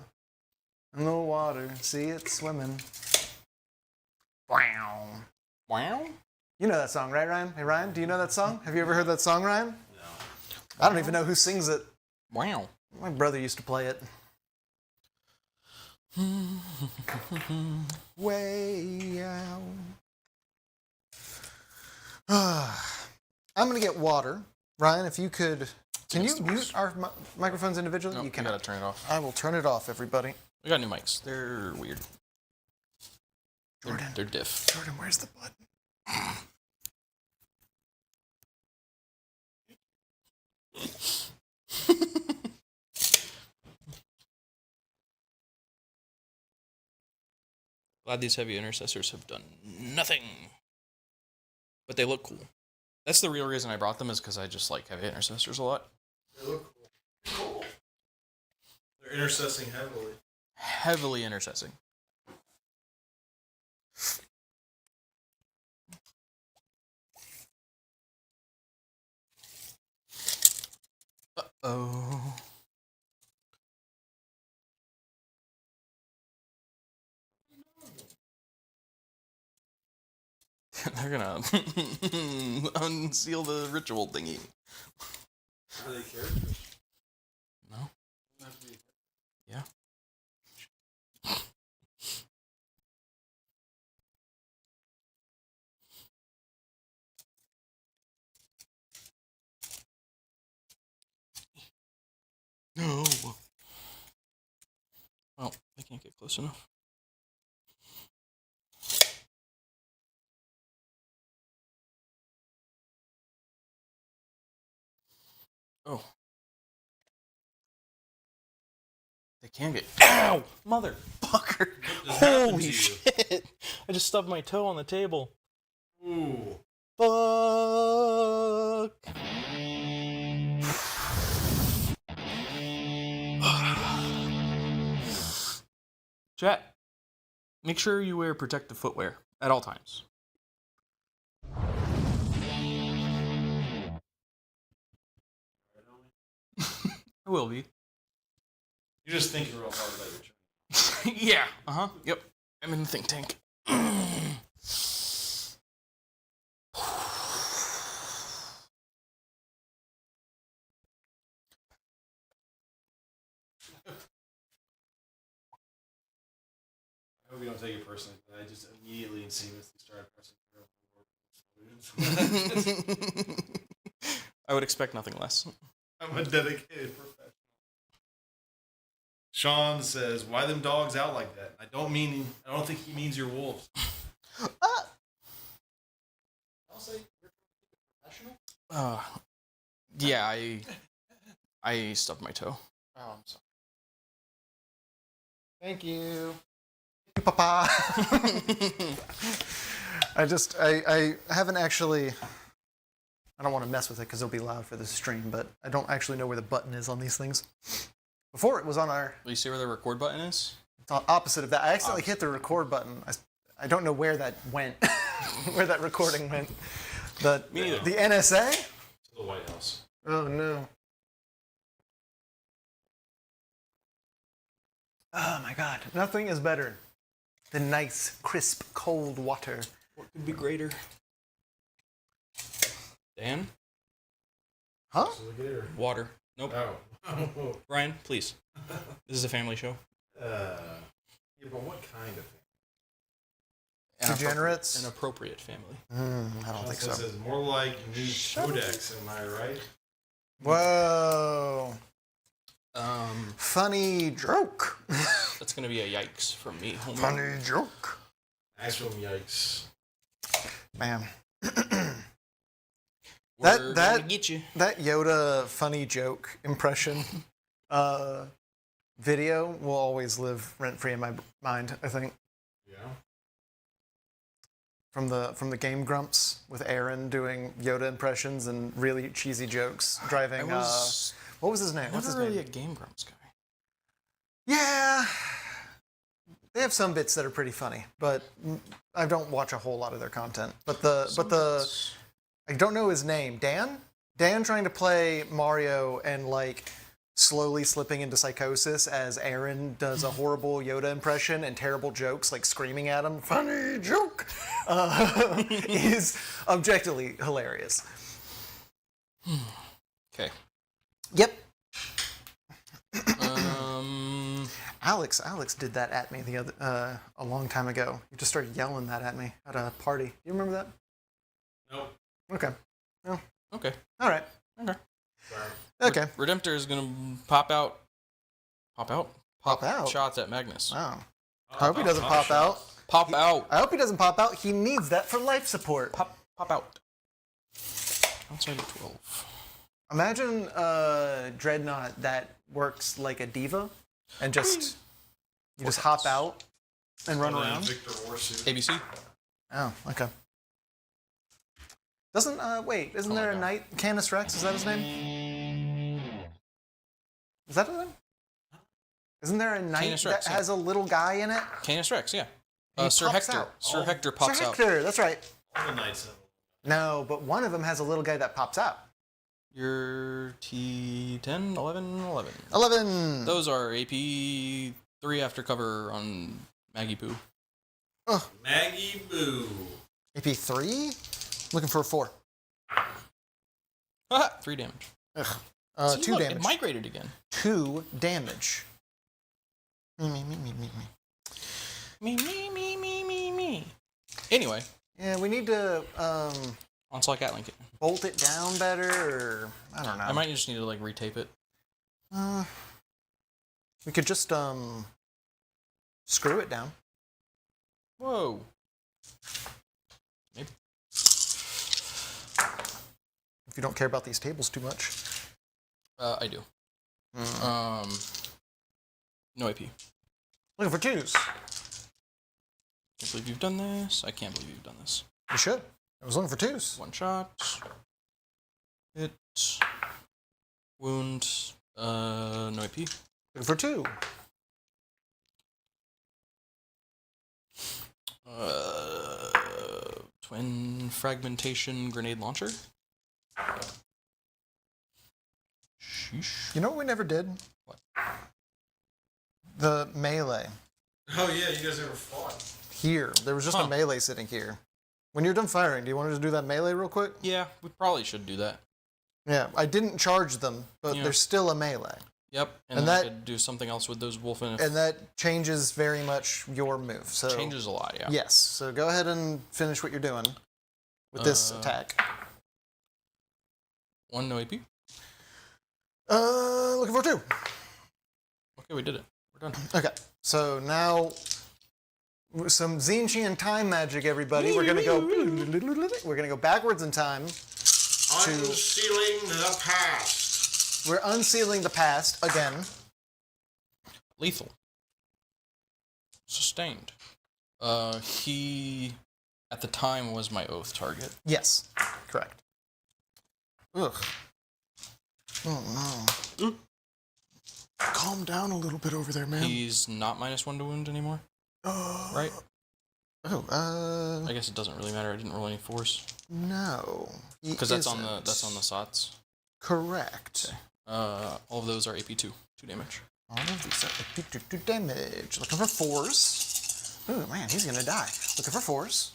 B: in the water, see it swimming. Wow.
C: Wow?
B: You know that song, right, Ryan? Hey, Ryan, do you know that song? Have you ever heard that song, Ryan?
D: No.
B: I don't even know who sings it.
C: Wow.
B: My brother used to play it. Way out. I'm going to get water. Ryan, if you could... Can you mute our microphones individually?
C: No,
B: you
C: you
B: cannot.
C: gotta turn it off.
B: I will turn it off, everybody.
C: We got new mics. They're weird.
B: Jordan.
C: They're diff.
B: Jordan, where's the button?
C: Glad these heavy intercessors have done nothing. But they look cool. That's the real reason I brought them, is because I just like heavy intercessors a lot.
D: They look cool. Cool. They're intercessing heavily.
C: Heavily intercessing. Uh-oh. They're gonna unseal the ritual thingy.
D: Are they characters?
C: No? Yeah. No. Well, I can't get close enough. Oh. They can get. Ow! Motherfucker!
D: Just happened to
C: Holy
D: you.
C: shit! I just stubbed my toe on the table.
D: Ooh.
C: Fuck! Chat. Make sure you wear protective footwear at all times. I will be.
D: You're just thinking real hard about your training.
C: Yeah. Yep. I'm in the think tank.
D: I hope you don't take it personally, but I just immediately and seamlessly started pressing.
C: I would expect nothing less.
D: I'm a dedicated professional. Sean says, "Why them dogs out like that?" I don't think he means your wolves. I'll say you're a professional.
C: Yeah, I stubbed my toe.
B: Oh, I'm sorry. Thank you. Papa. I haven't actually. I don't want to mess with it because it'll be loud for the stream, but I don't actually know where the button is on these things. Before it was on our.
C: Will you see where the record button is?
B: It's on opposite of that. I accidentally hit the record button. I don't know where that went, where that recording went. The
C: Me neither.
B: The NSA.
D: To the White House.
B: Oh no. Oh my God! Nothing is better than nice, crisp, cold water.
C: What could be greater? Dan?
B: Huh?
C: Water. Nope.
D: Oh.
C: Brian, please. This is a family show.
D: Yeah, but what kind of thing?
B: Degenerates?
C: An appropriate family.
B: I don't think so.
D: Says more like new codex. Am I right?
B: Whoa. Funny joke.
C: That's gonna be a yikes from me. Homer.
B: Funny joke.
D: Actual yikes.
B: Man.
C: We're
B: that
C: gonna get you.
B: That Yoda funny joke impression video will always live rent-free in my mind, I think.
D: Yeah.
B: From the Game Grumps with Aaron doing Yoda impressions and really cheesy jokes driving what was his name? What's his
C: Never really
B: name?
C: a Game Grumps guy.
B: Yeah. They have some bits that are pretty funny, but I don't watch a whole lot of their content. But I don't know his name. Dan trying to play Mario and like slowly slipping into psychosis as Aaron does a horrible Yoda impression and terrible jokes, like screaming at him, funny joke, is objectively hilarious.
C: Okay.
B: Yep. Alex did that at me a long time ago. He just started yelling that at me at a party. Do you remember that?
D: Nope.
B: Okay. Well,
C: Okay.
B: all right.
C: Okay.
D: Sorry.
B: Okay.
C: Redemptor is gonna pop out.
B: Pop out?
C: Shots at Magnus.
B: Wow. I hope he doesn't pop out.
C: Pop out.
B: I hope he doesn't pop out. He needs that for life support.
C: Pop out. Outside of 12.
B: Imagine Dreadnought that works like a diva and just you just hop out and run around.
D: Victor Warsuit.
C: ABC.
B: Oh, okay. Isn't there a knight? Canis Rex, is that his name? Is that his name? Isn't there a knight
C: Canis Rex,
B: that has a little guy in it?
C: Canis Rex, yeah.
B: He
C: Sir
B: pops
C: Hector.
B: out.
C: Sir Hector pops
B: Sir
C: out.
B: Hector, that's right.
D: All the knights have.
B: No, but one of them has a little guy that pops out.
C: Your T10, 11, 11.
B: 11.
C: Those are AP 3 after cover on Maggie Poo.
D: Maggie Boo.
B: AP 3? Looking for a 4.
C: 3 damage.
B: Ugh.
C: See,
B: 2
C: look,
B: damage.
C: It migrated again.
B: 2 damage. Me.
C: Me. Anyway,
B: Yeah, we need to
C: onslaught Gatling kit.
B: bolt it down better, or I don't know.
C: I might just need to like retape it.
B: We could just screw it down.
C: Whoa. Maybe.
B: If you don't care about these tables too much.
C: I do. No AP.
B: Looking for 2s.
C: Can't believe you've done this. I can't believe you've done this.
B: You should. I was looking for 2s.
C: One shot. Hit. Wound. No AP.
B: Looking for 2.
C: Twin fragmentation grenade launcher. Sheesh.
B: You know what we never did?
C: What?
B: The melee.
D: Oh yeah, you guys never fought.
B: Here. There was just a melee sitting here. When you're done firing, do you want to just do that melee real quick?
C: Yeah, we probably should do that.
B: Yeah, I didn't charge them, but
C: Yeah.
B: there's still a melee.
C: Yep, and
B: And
C: then
B: that-
C: I could do something else with those wolfen.
B: And that changes very much your move. So
C: Changes a lot, yeah.
B: Yes. So go ahead and finish what you're doing with this attack.
C: One no AP.
B: Looking for 2.
C: Okay, we did it. We're done.
B: Okay. So now some Zinchian time magic, everybody. We're gonna go backwards in time.
D: Unsealing the past.
B: We're unsealing the past again.
C: Lethal. Sustained. He, at the time, was my oath target.
B: Yes. Correct. Ugh. Oh no. Calm down a little bit over there, man.
C: He's not -1 to wound anymore, right?
B: Oh,
C: I guess it doesn't really matter. I didn't roll any force
B: no.
C: because that's on the SOTs.
B: Correct.
C: Okay. All of those are AP2, 2 damage.
B: All of these are 2 damage. Looking for 4s. Oh man, he's gonna die. Looking for 4s.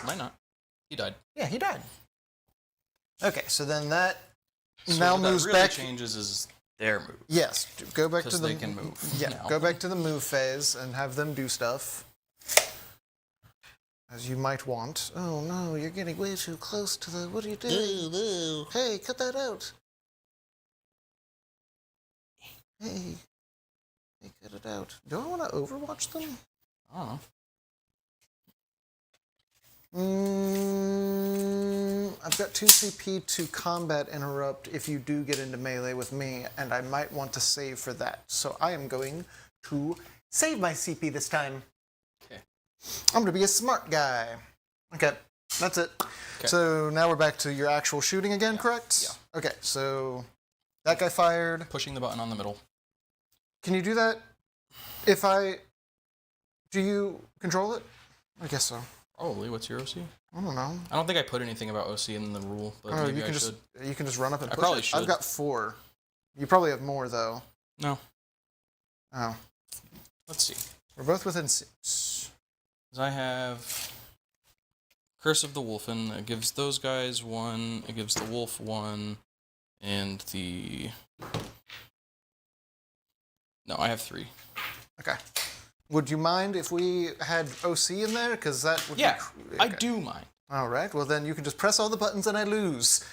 C: Might not. He died.
B: Yeah, he died. Okay, so then that
C: So
B: now
C: what
B: moves
C: that really
B: back.
C: changes is their move.
B: Yes, go back to
C: Because
B: the.
C: they can move
B: Yeah,
C: now.
B: go back to the move phase and have them do stuff. As you might want. Oh no, you're getting way too close to the. What are you doing? Hey, cut that out. Hey, cut it out. Do I want to Overwatch them?
C: I don't know.
B: I've got 2 CP to combat interrupt if you do get into melee with me, and I might want to save for that. So I am going to save my CP this time.
C: Okay.
B: I'm going to be a smart guy. Okay, that's it.
C: Okay.
B: So now we're back to your actual shooting again, correct?
C: Yeah.
B: Okay, so that guy fired.
C: Pushing the button on the middle.
B: Can you do that? Do you control it? I guess so.
C: Probably. What's your OC?
B: I don't know.
C: I don't think I put anything about OC in the rule, but
B: Oh,
C: maybe
B: you
C: I
B: can
C: should.
B: just run up and
C: I
B: push
C: probably
B: it.
C: should.
B: I've got 4. You probably have more though.
C: No.
B: Oh,
C: Let's see.
B: we're both within 6.
C: 'Cause I have Curse of the Wolfen. It gives those guys 1. It gives the wolf 1, and the. No, I have 3.
B: Okay. Would you mind if we had OC in there? Because that would
C: Yeah,
B: be...
C: I do mind.
B: All right, well then you can just press all the buttons and I lose.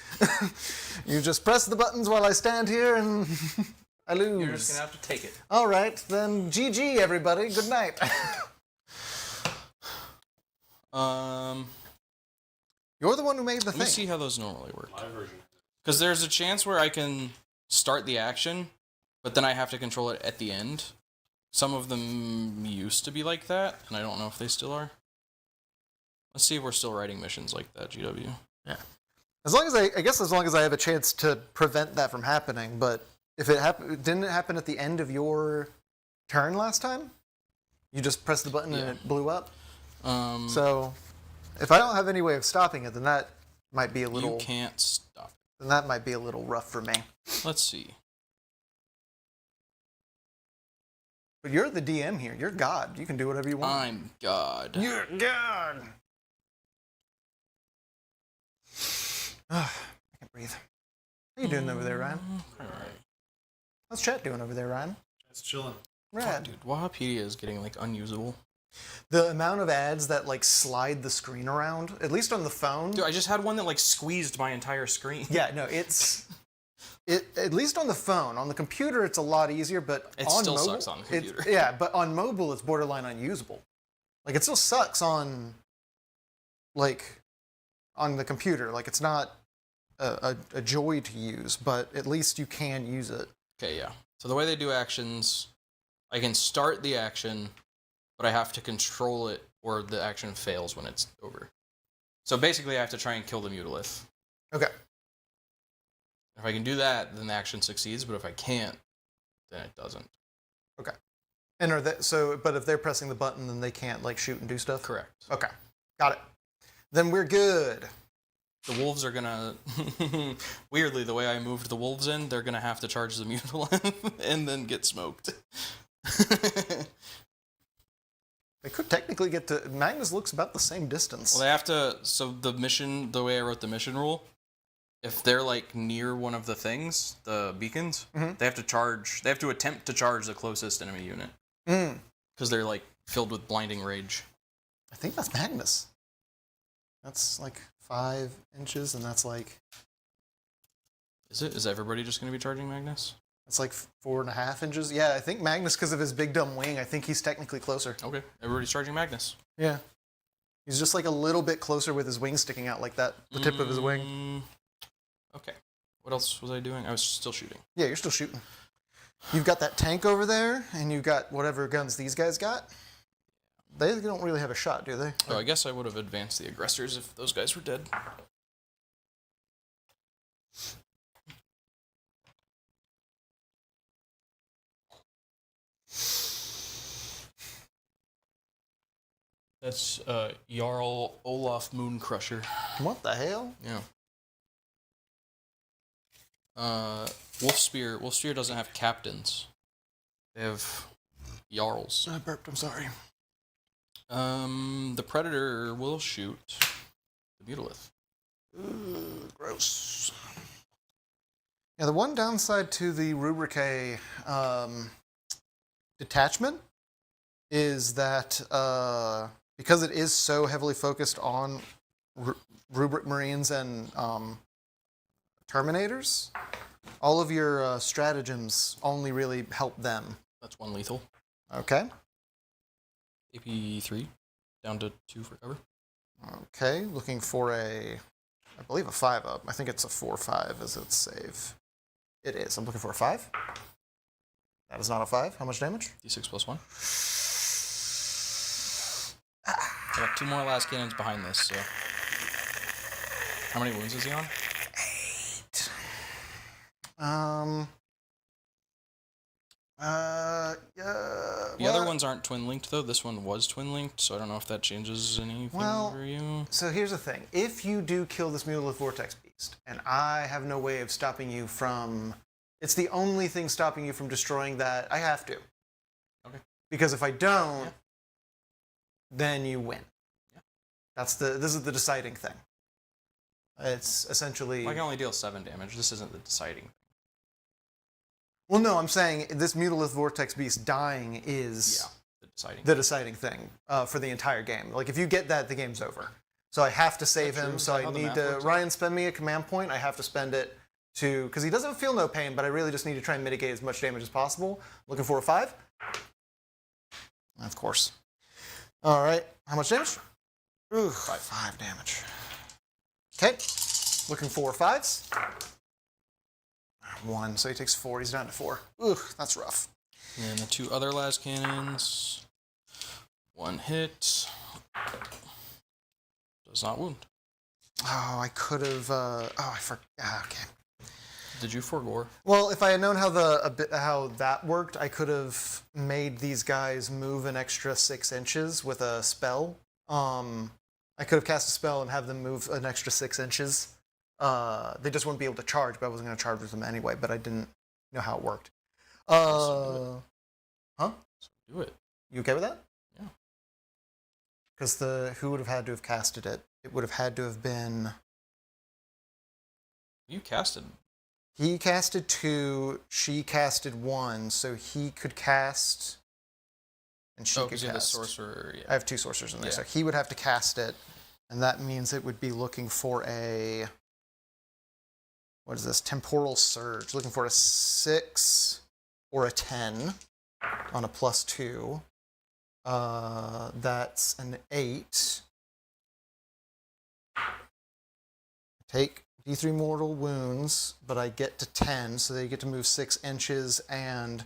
B: You just press the buttons while I stand here and I lose.
C: You're just gonna have to take it.
B: All right, then GG everybody. Good night. You're the one who made the
C: Let me
B: thing.
C: see how those normally work.
D: My version.
C: Because there's a chance where I can start the action, but then I have to control it at the end. Some of them used to be like that, and I don't know if they still are. Let's see if we're still writing missions like that, GW.
B: Yeah. As long as I guess as long as I have a chance to prevent that from happening, but if it didn't it happen at the end of your turn last time? You just pressed the button and it blew up? So if I don't have any way of stopping it, then that might be a little
C: You can't stop.
B: then that might be a little rough for me.
C: Let's see.
B: But you're the DM here. You're God. You can do whatever you want.
C: I'm God.
B: You're God. I can't breathe. How you doing over there, Ryan?
C: Alright.
B: How's chat doing over there, Ryan?
D: It's chilling.
B: Rad.
C: Dude, Wahapedia is getting, like, unusable.
B: The amount of ads that like slide the screen around, at least on the phone.
C: Dude, I just had one that, like, squeezed my entire screen.
B: Yeah, no, at least on the phone. On the computer, it's a lot easier, but
C: It
B: on
C: still
B: mobile,
C: sucks on the computer.
B: yeah, but on mobile, it's borderline unusable. Like it still sucks on, like, on the computer. Like it's not a joy to use, but at least you can use it.
C: Okay, yeah. So the way they do actions, I can start the action, but I have to control it or the action fails when it's over. So basically I have to try and kill the Mutalith.
B: Okay.
C: If I can do that, then the action succeeds, but if I can't, then it doesn't.
B: Okay. And but if they're pressing the button, then they can't like shoot and do stuff?
C: Correct.
B: Okay. Got it. Then we're good.
C: The wolves are gonna... Weirdly, the way I moved the wolves in, they're gonna have to charge the Mutalith and then get smoked.
B: They could technically get to... Magnus looks about the same distance.
C: Well, they have to... So the mission, the way I wrote the mission rule, if they're like near one of the things, the beacons, they have to charge... They have to attempt to charge the closest enemy unit. Because they're like filled with blinding rage.
B: I think that's Magnus. That's like 5 inches, and that's like...
C: Is it? Is everybody just going to be charging Magnus?
B: It's like 4.5 inches. Yeah, I think Magnus, because of his big dumb wing, I think he's technically closer.
C: Okay, everybody's charging Magnus.
B: Yeah. He's just like a little bit closer with his wing sticking out like that, the tip of his wing.
C: Okay. What else was I doing? I was still shooting.
B: Yeah, you're still shooting. You've got that tank over there, and you've got whatever guns these guys got. They don't really have a shot, do they?
C: Oh, I guess I would have advanced the aggressors if those guys were dead. That's Jarl Olaf Mooncrusher.
B: What the hell?
C: Yeah. Wolfspear. Wolfspear doesn't have captains. They have Jarls.
B: I burped, I'm sorry.
C: The Predator will shoot the Mutalith.
B: Gross. Yeah, the one downside to the Rubricae detachment is that because it is so heavily focused on Rubric Marines and Terminators, all of your stratagems only really help them.
C: That's 1 lethal.
B: Okay.
C: AP3, down to 2 for cover.
B: Okay, looking for I believe a 5-up. I think it's a 4/5 as its save. It is. I'm looking for a 5. That is not a 5. How much damage?
C: D6 plus 1. I got 2 more last cannons behind this, so... How many wounds is he on?
B: 8.
C: The other ones aren't twin-linked, though. This one was twin-linked, so I don't know if that changes anything for you.
B: So here's the thing. If you do kill this Mutalith Vortex Beast, and I have no way of stopping you from... It's the only thing stopping you from destroying that. I have to.
C: Okay.
B: Because if I don't, then you win. Yeah. This is the deciding thing. It's essentially...
C: I can only deal 7 damage. This isn't the deciding thing.
B: Well, no, I'm saying this Mutalith Vortex Beast dying is
C: the
B: deciding thing for the entire game. Like, if you get that, the game's over. So I have to save him, so I need to... Ryan, spend me a command point. I have to spend it to... Because he doesn't feel no pain, but I really just need to try and mitigate as much damage as possible. Looking for a 5. Of course. All right. How much damage? Ooh, 5 damage. Okay. Looking for 5s. 1, so he takes 4. He's down to 4. Ugh, that's rough.
C: And the 2 other las cannons. 1 hit. Does not wound.
B: Oh, I could have... I forgot. Okay.
C: Did you forgore?
B: Well, if I had known how how that worked, I could have made these guys move an extra 6 inches with a spell. I could have cast a spell and have them move an extra 6 inches. They just wouldn't be able to charge, but I wasn't going to charge with them anyway, but I didn't know how it worked. Huh?
C: So do it.
B: You okay with that?
C: Yeah.
B: Because who would have had to have casted it? It would have had to have been...
C: You casted.
B: He casted 2, she casted 1, so he could cast... And she could cast.
C: You have the sorcerer, yeah.
B: I have 2 sorcerers in there, so he would have to cast it, and that means it would be looking for a... What is this? Temporal Surge. Looking for a 6 or a 10 on a +2. That's an 8. Take D3 mortal wounds, but I get to 10, so they get to move 6 inches, and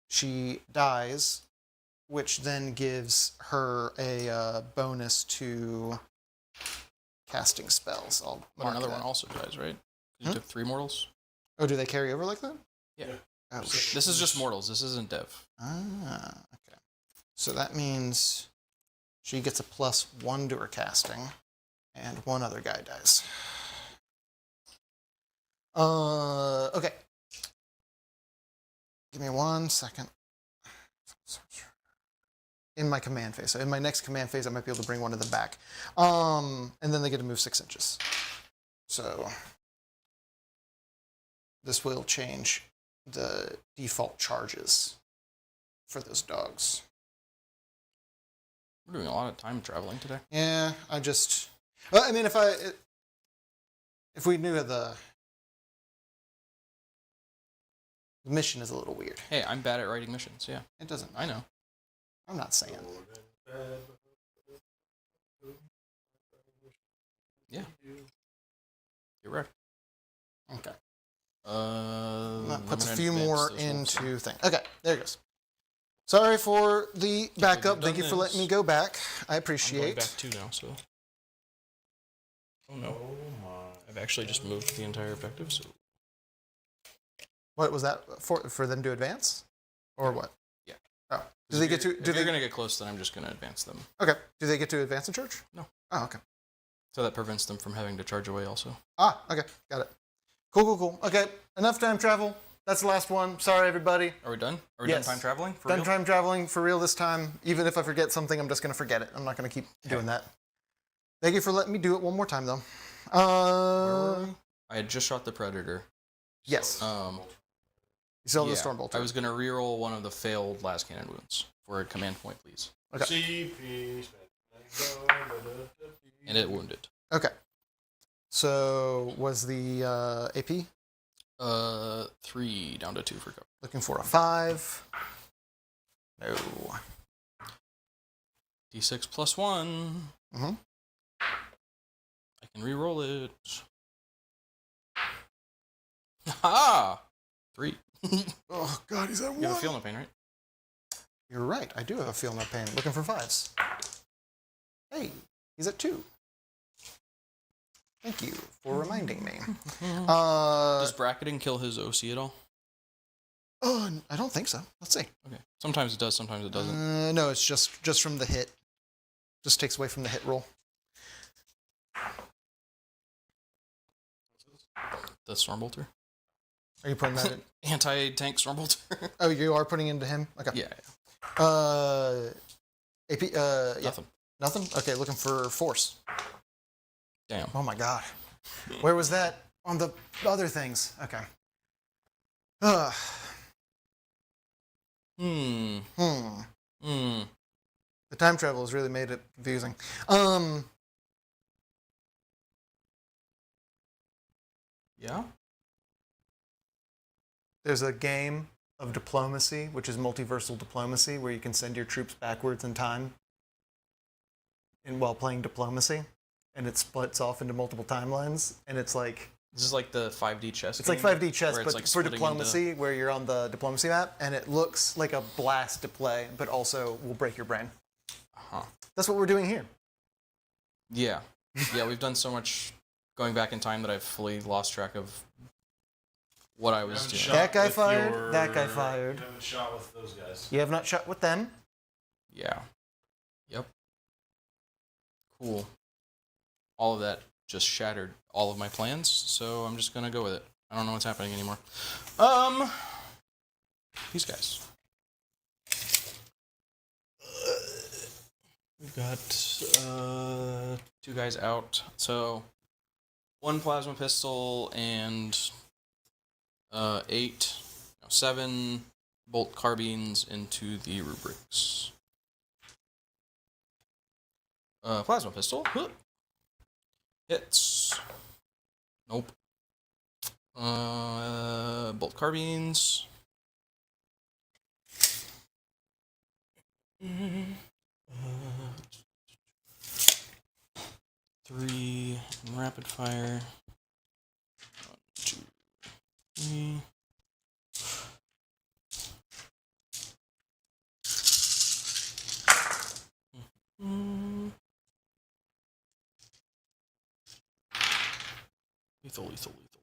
B: she dies, which then gives her a bonus to casting spells. I'll
C: But
B: mark
C: another
B: that.
C: one also dies, right? You took 3 mortals?
B: Oh, do they carry over like that?
C: Yeah.
B: Oh,
C: This is just mortals. This isn't dev.
B: Ah, okay. So that means she gets a +1 to her casting, and one other guy dies. Okay. Give me 1 second. In my command phase. So in my next command phase, I might be able to bring one of them back. And then they get to move 6 inches. So this will change the default charges for those dogs.
C: We're doing a lot of time traveling today.
B: Yeah, I just... Well, I mean, if we knew the mission is a little weird.
C: Hey, I'm bad at writing missions. Yeah,
B: It doesn't...
C: I know.
B: I'm not saying.
C: Yeah. You're right.
B: Okay.
C: That
B: That puts a few more into thing. Okay, there it goes. Sorry for the backup.
C: we've
B: Thank you
C: done
B: for letting me
C: this.
B: go back. I
C: I'm going
B: appreciate.
C: back 2 now, so. Oh no. I've actually just moved the entire objective, so.
B: What was that for them to advance, or what?
C: Yeah.
B: Oh, do they get to?
C: If
B: Do
C: you're
B: they?
C: gonna get close, then I'm just gonna advance them.
B: Okay. Do they get to advance in church?
C: No.
B: Oh, okay.
C: So that prevents them from having to charge away also.
B: Ah, okay. Got it. Cool. Okay. Enough time travel. That's the last one. Sorry, everybody.
C: Are we done? Are we
B: Yes.
C: done time traveling? For
B: Done
C: real?
B: time traveling for real this time. Even if I forget something, I'm just gonna forget it. I'm not gonna keep doing that. Thank you for letting me do it one more time, though.
C: Where were we? I had just shot the Predator.
B: Yes.
C: Um,
B: You still have
C: yeah,
B: the Stormbolter.
C: I was gonna reroll one of the failed last cannon wounds for a command point, please.
B: Okay.
C: And it wounded.
B: Okay. So was the AP
C: 3 down to 2 for cover.
B: looking for a 5? No.
C: D6 plus 1.
B: Mm-hmm.
C: I can reroll it. Ha! 3. You
B: Oh God, he's at
C: have a feel no pain, right?
B: You're right. I do have a feel no pain. Looking for 5s. Hey, he's at 2. Thank you for reminding me.
C: Does bracketing kill his OC at all?
B: I don't think so. Let's see.
C: Okay. Sometimes it does, sometimes it doesn't.
B: No, it's just from the hit. Just takes away from the hit roll.
C: The Stormbolter?
B: Are you putting that in?
C: Anti-tank Stormbolter?
B: Oh, you are putting into him? Okay.
C: Yeah.
B: AP, yeah.
C: Nothing.
B: Nothing? Okay, looking for force.
C: Damn.
B: Oh my God. Where was that? On the other things. Okay. Ugh.
C: Hmm.
B: The time travel has really made it confusing.
C: Yeah?
B: There's a game of diplomacy, which is multiversal diplomacy, where you can send your troops backwards in time while playing diplomacy, and it splits off into multiple timelines, and it's like...
C: This is like the 5D chess
B: It's like
C: game,
B: 5D chess,
C: where it's
B: but
C: like
B: for
C: splitting
B: diplomacy, where you're on the diplomacy map, and it looks like a blast to play, but also will break your brain.
C: Uh-huh.
B: That's what we're doing here.
C: Yeah. Yeah, we've done so much going back in time that I've fully lost track of what I was doing.
B: That guy fired, that guy fired.
D: You haven't shot with those guys.
B: You have not shot with them.
C: Yeah. Yep. Cool. All of that just shattered all of my plans, so I'm just gonna go with it. I don't know what's happening anymore. These guys. We've got 2 guys out. So 1 plasma pistol and 7 bolt carbines into the rubrics. Plasma pistol. Huh. Hits. Nope. Bolt carbines. 3 and rapid fire. 1, 2, 3.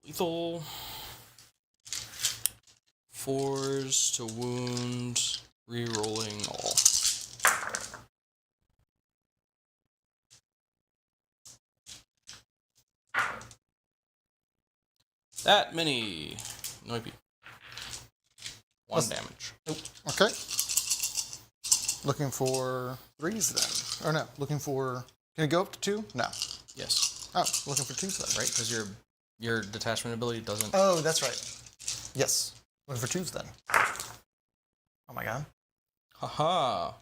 C: Lethal. 4s to wound, re-rolling all. That many. No IP. 1 damage.
B: Okay. Looking for 3s then. Or no, looking for... Can it go up to 2? No.
C: Yes.
B: Oh, looking for 2s then.
C: Right? Because your detachment ability doesn't...
B: Oh, that's right. Yes. Looking for 2s then. Oh my god.
C: Haha.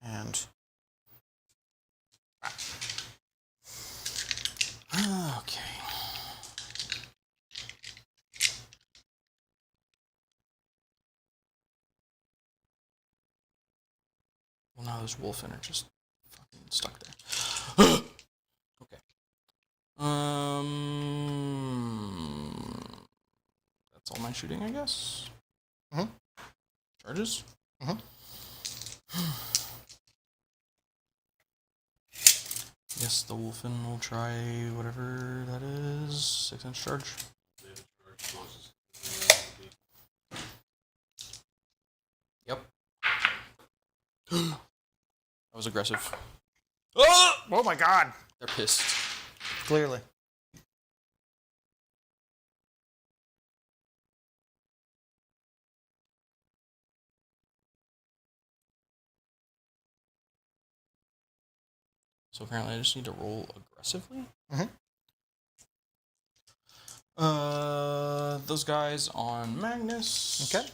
B: And...
C: Okay. Well, now those wolfen are just fucking stuck there. Okay. That's all my shooting, I guess.
B: Mm-hmm.
C: Charges.
B: Mm-hmm.
C: Yes, the wolfen will try whatever that is. 6-inch charge. Yep. That was aggressive.
B: Oh my god!
C: They're pissed.
B: Clearly.
C: So apparently I just need to roll aggressively.
B: Mm-hmm.
C: Those guys on Magnus.
B: Okay.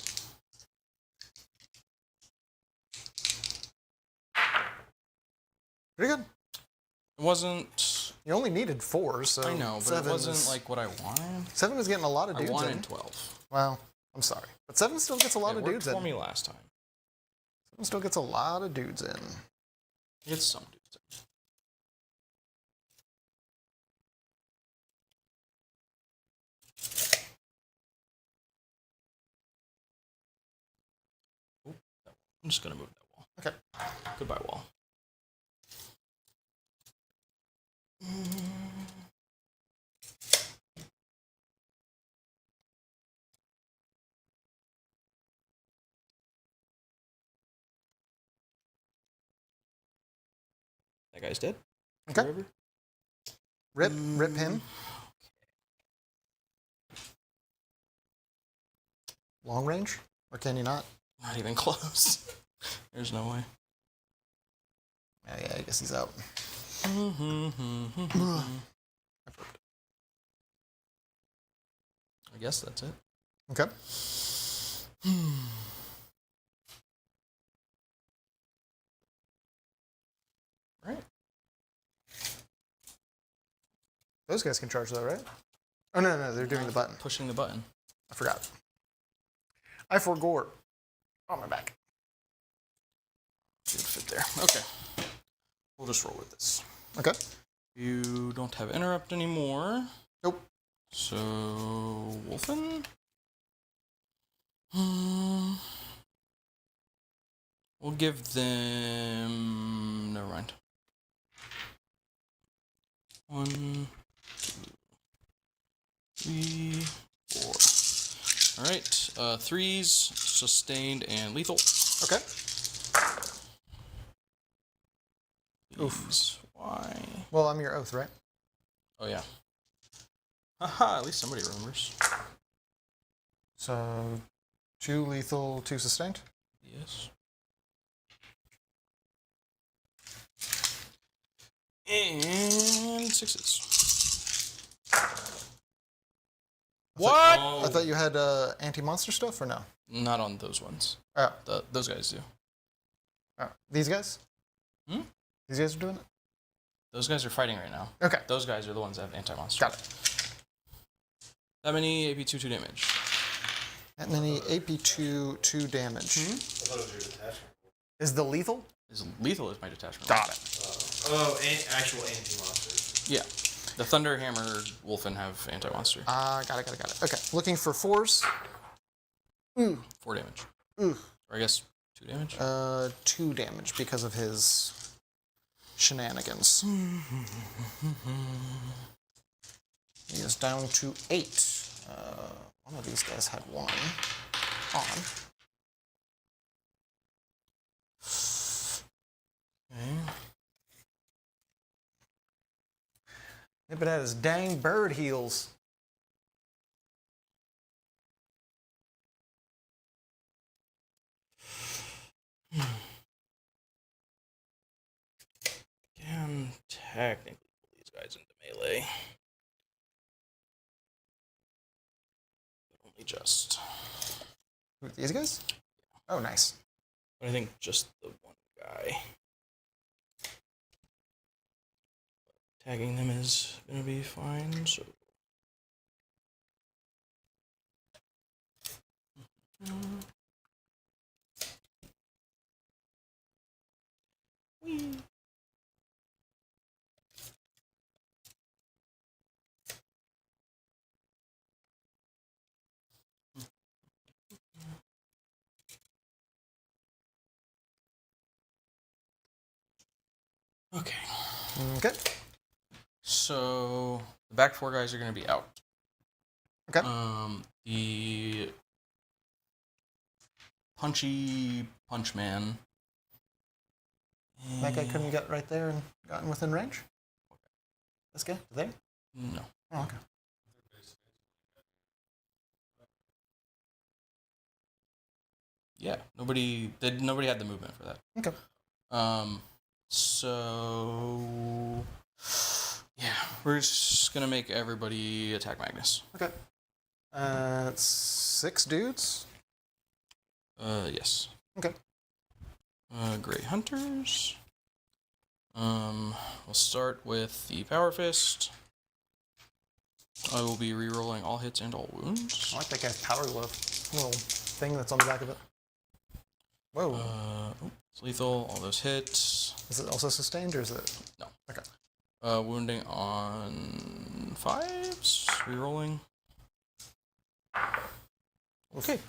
B: Pretty good.
C: It wasn't...
B: You only needed 4, so...
C: I know, but it wasn't like what I wanted.
B: 7 is getting a lot of dudes
C: I wanted
B: in.
C: 12.
B: Well, I'm sorry. But 7 still gets a lot of dudes
C: It worked
B: in.
C: for me last time.
B: 7 still gets a lot of dudes in.
C: It gets some dudes in. I'm just gonna move that wall.
B: Okay.
C: Goodbye, wall. That guy's dead.
B: Okay.
C: Forever.
B: Rip him. Long range? Or can you not?
C: Not even close. There's no way.
B: Oh, yeah, I guess he's out.
C: I guess that's it.
B: Okay.
C: Right.
B: Those guys can charge though, right? Oh, no, they're doing the button.
C: Pushing the button.
B: I forgot. I forgot. On my back.
C: Should fit there. Okay. We'll just roll with this.
B: Okay.
C: You don't have interrupt anymore.
B: Nope.
C: So, Wolfen? We'll give them... Never mind. 1, 2, 3, 4. Alright, 3s, sustained, and lethal.
B: Okay.
C: Please. Why?
B: Well, I'm your oath, right?
C: Oh, yeah. Haha, at least somebody remembers.
B: So, 2 lethal, 2 sustained?
C: Yes. And 6s. What?
B: I thought you had anti-monster stuff, or no?
C: Not on those ones.
B: Oh.
C: Those guys do.
B: Oh. These guys?
C: Hmm?
B: These guys are doing it?
C: Those guys are fighting right now.
B: Okay.
C: Those guys are the ones that have anti-monster.
B: Got it.
C: That many AP 2 damage.
B: That many AP 2 damage.
C: Hmm?
B: Is the lethal?
C: lethal is my detachment.
B: Got it.
D: And actual anti-monsters.
C: Yeah. The Thunder Hammer Wolfen have anti-monster.
B: Got it. Okay, looking for 4s.
C: 4 damage.
B: Ooh.
C: Or I guess 2 damage?
B: 2 damage because of his shenanigans. He is down to 8. One of these guys had 1 on.
C: Okay.
B: Nipping at his dang bird heels.
C: Can technically pull these guys into melee. But only just.
B: Who, these guys? Oh, nice.
C: But I think just the one guy. Tagging them is gonna be fine, so. Whee. Okay.
B: Okay.
C: So the back 4 guys are going to be out.
B: Okay.
C: The punchy punch man.
B: That guy couldn't get right there and gotten within range? This guy? There?
C: No.
B: Oh, okay.
C: Yeah. Nobody had the movement for that.
B: Okay.
C: So yeah, we're just gonna make everybody attack Magnus.
B: Okay. 6 dudes?
C: Yes.
B: Okay.
C: Great Hunters. We'll start with the Power Fist. I will be re-rolling all hits and all wounds.
B: I like that guy's power glove. Little thing that's on the back of it. Whoa.
C: It's lethal, all those hits.
B: Is it also sustained or is it?
C: No.
B: Okay.
C: Wounding on 5s, re-rolling.
B: Okay.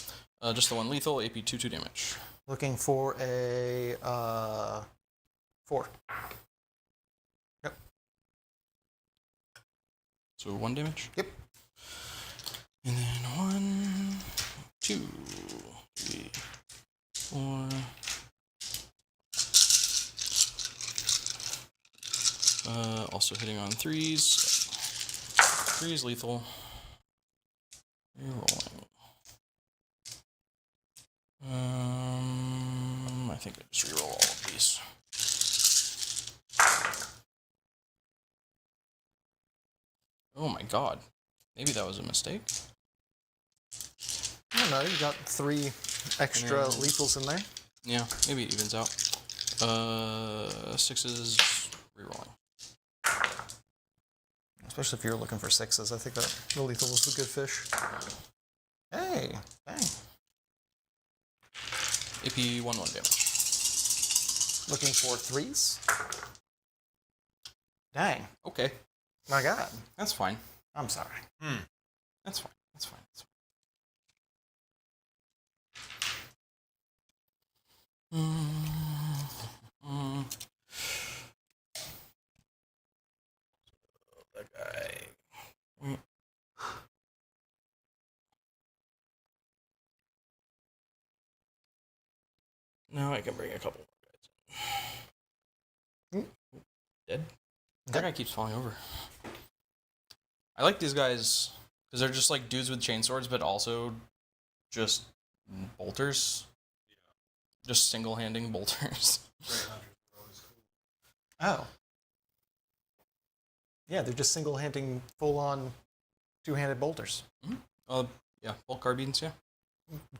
C: Just the one lethal, AP 2 damage.
B: Looking for a 4. Yep.
C: So 1 damage?
B: Yep.
C: And then 1, 2, 3, 4. Also hitting on 3s. 3s lethal. Rerolling. I think I just reroll all of these. Oh my god. Maybe that was a mistake.
B: I don't know, you got 3 extra
C: Yeah.
B: lethals in there.
C: Yeah, maybe it evens out. 6s rerolling.
B: Especially if you're looking for 6s. I think that the lethal was the good fish. Hey, dang.
C: AP 1 damage.
B: Looking for 3s. Dang.
C: Okay,
B: My god.
C: that's fine.
B: I'm sorry.
C: That's fine. That's fine. That's fine. That guy. Now I can bring a couple more guys in. Dead? That guy keeps falling over. I like these guys because they're just like dudes with chainswords, but also just bolters. Just single-handing bolters.
B: Oh. Yeah, they're just single-handing, full-on, two-handed bolters.
C: Yeah, bolt carbines, yeah.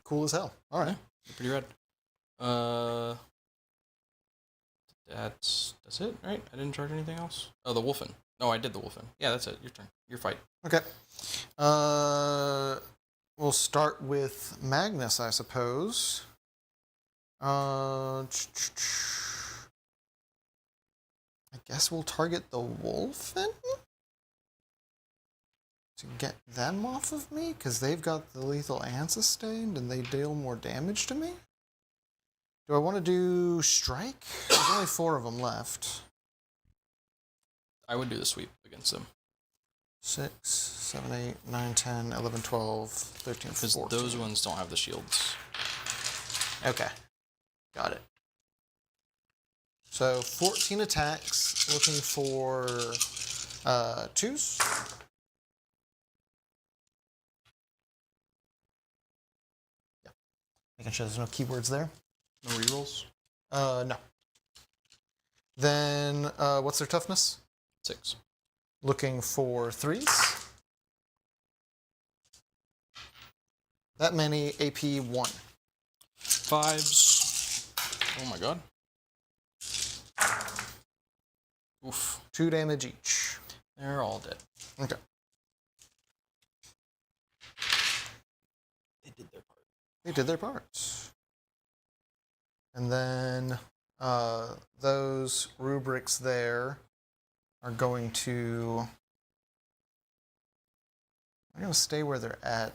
B: Cool as hell. All right.
C: They're pretty rad. That's it, right? I didn't charge anything else? Oh, the Wolfen. No, I did the Wolfen. Yeah, that's it. Your turn. Your fight.
B: Okay. We'll start with Magnus, I suppose. I guess we'll target the Wolfen to get them off of me, because they've got the lethal and sustained, and they deal more damage to me. Do I want to do strike? There's only 4 of them left.
C: I would do the sweep against them.
B: 6, 7, 8, 9, 10, 11, 12, 13, 14.
C: Because those ones don't have the shields.
B: Okay. Got it. So 14 attacks, looking for 2s. Yeah. Making sure there's no keywords there.
C: No rerolls?
B: No. Then, what's their toughness?
C: 6.
B: Looking for 3s. That many, AP 1.
C: 5s. Oh my god. Oof.
B: 2 damage each.
C: They're all dead.
B: Okay.
C: They did their part.
B: They did their parts. And then those rubrics there are going to... I'm going to stay where they're at.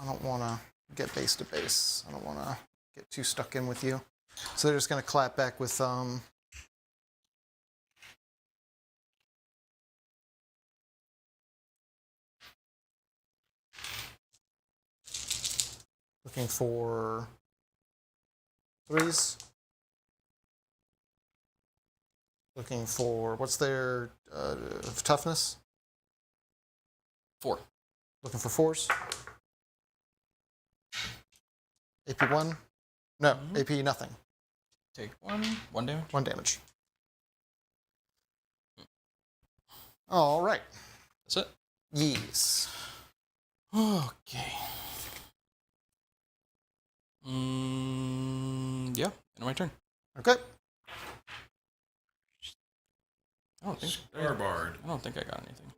B: I don't want to get base to base. I don't want to get too stuck in with you. So they're just going to clap back with... looking for 3s. Looking for, what's their toughness?
C: 4.
B: Looking for 4s. AP 1? No, AP nothing.
C: Take 1. 1 damage.
B: 1 damage. All right.
C: That's it.
B: Yes.
C: Okay. Yeah, end my turn.
B: Okay.
C: I don't think
D: Starbard.
C: I don't think I got anything.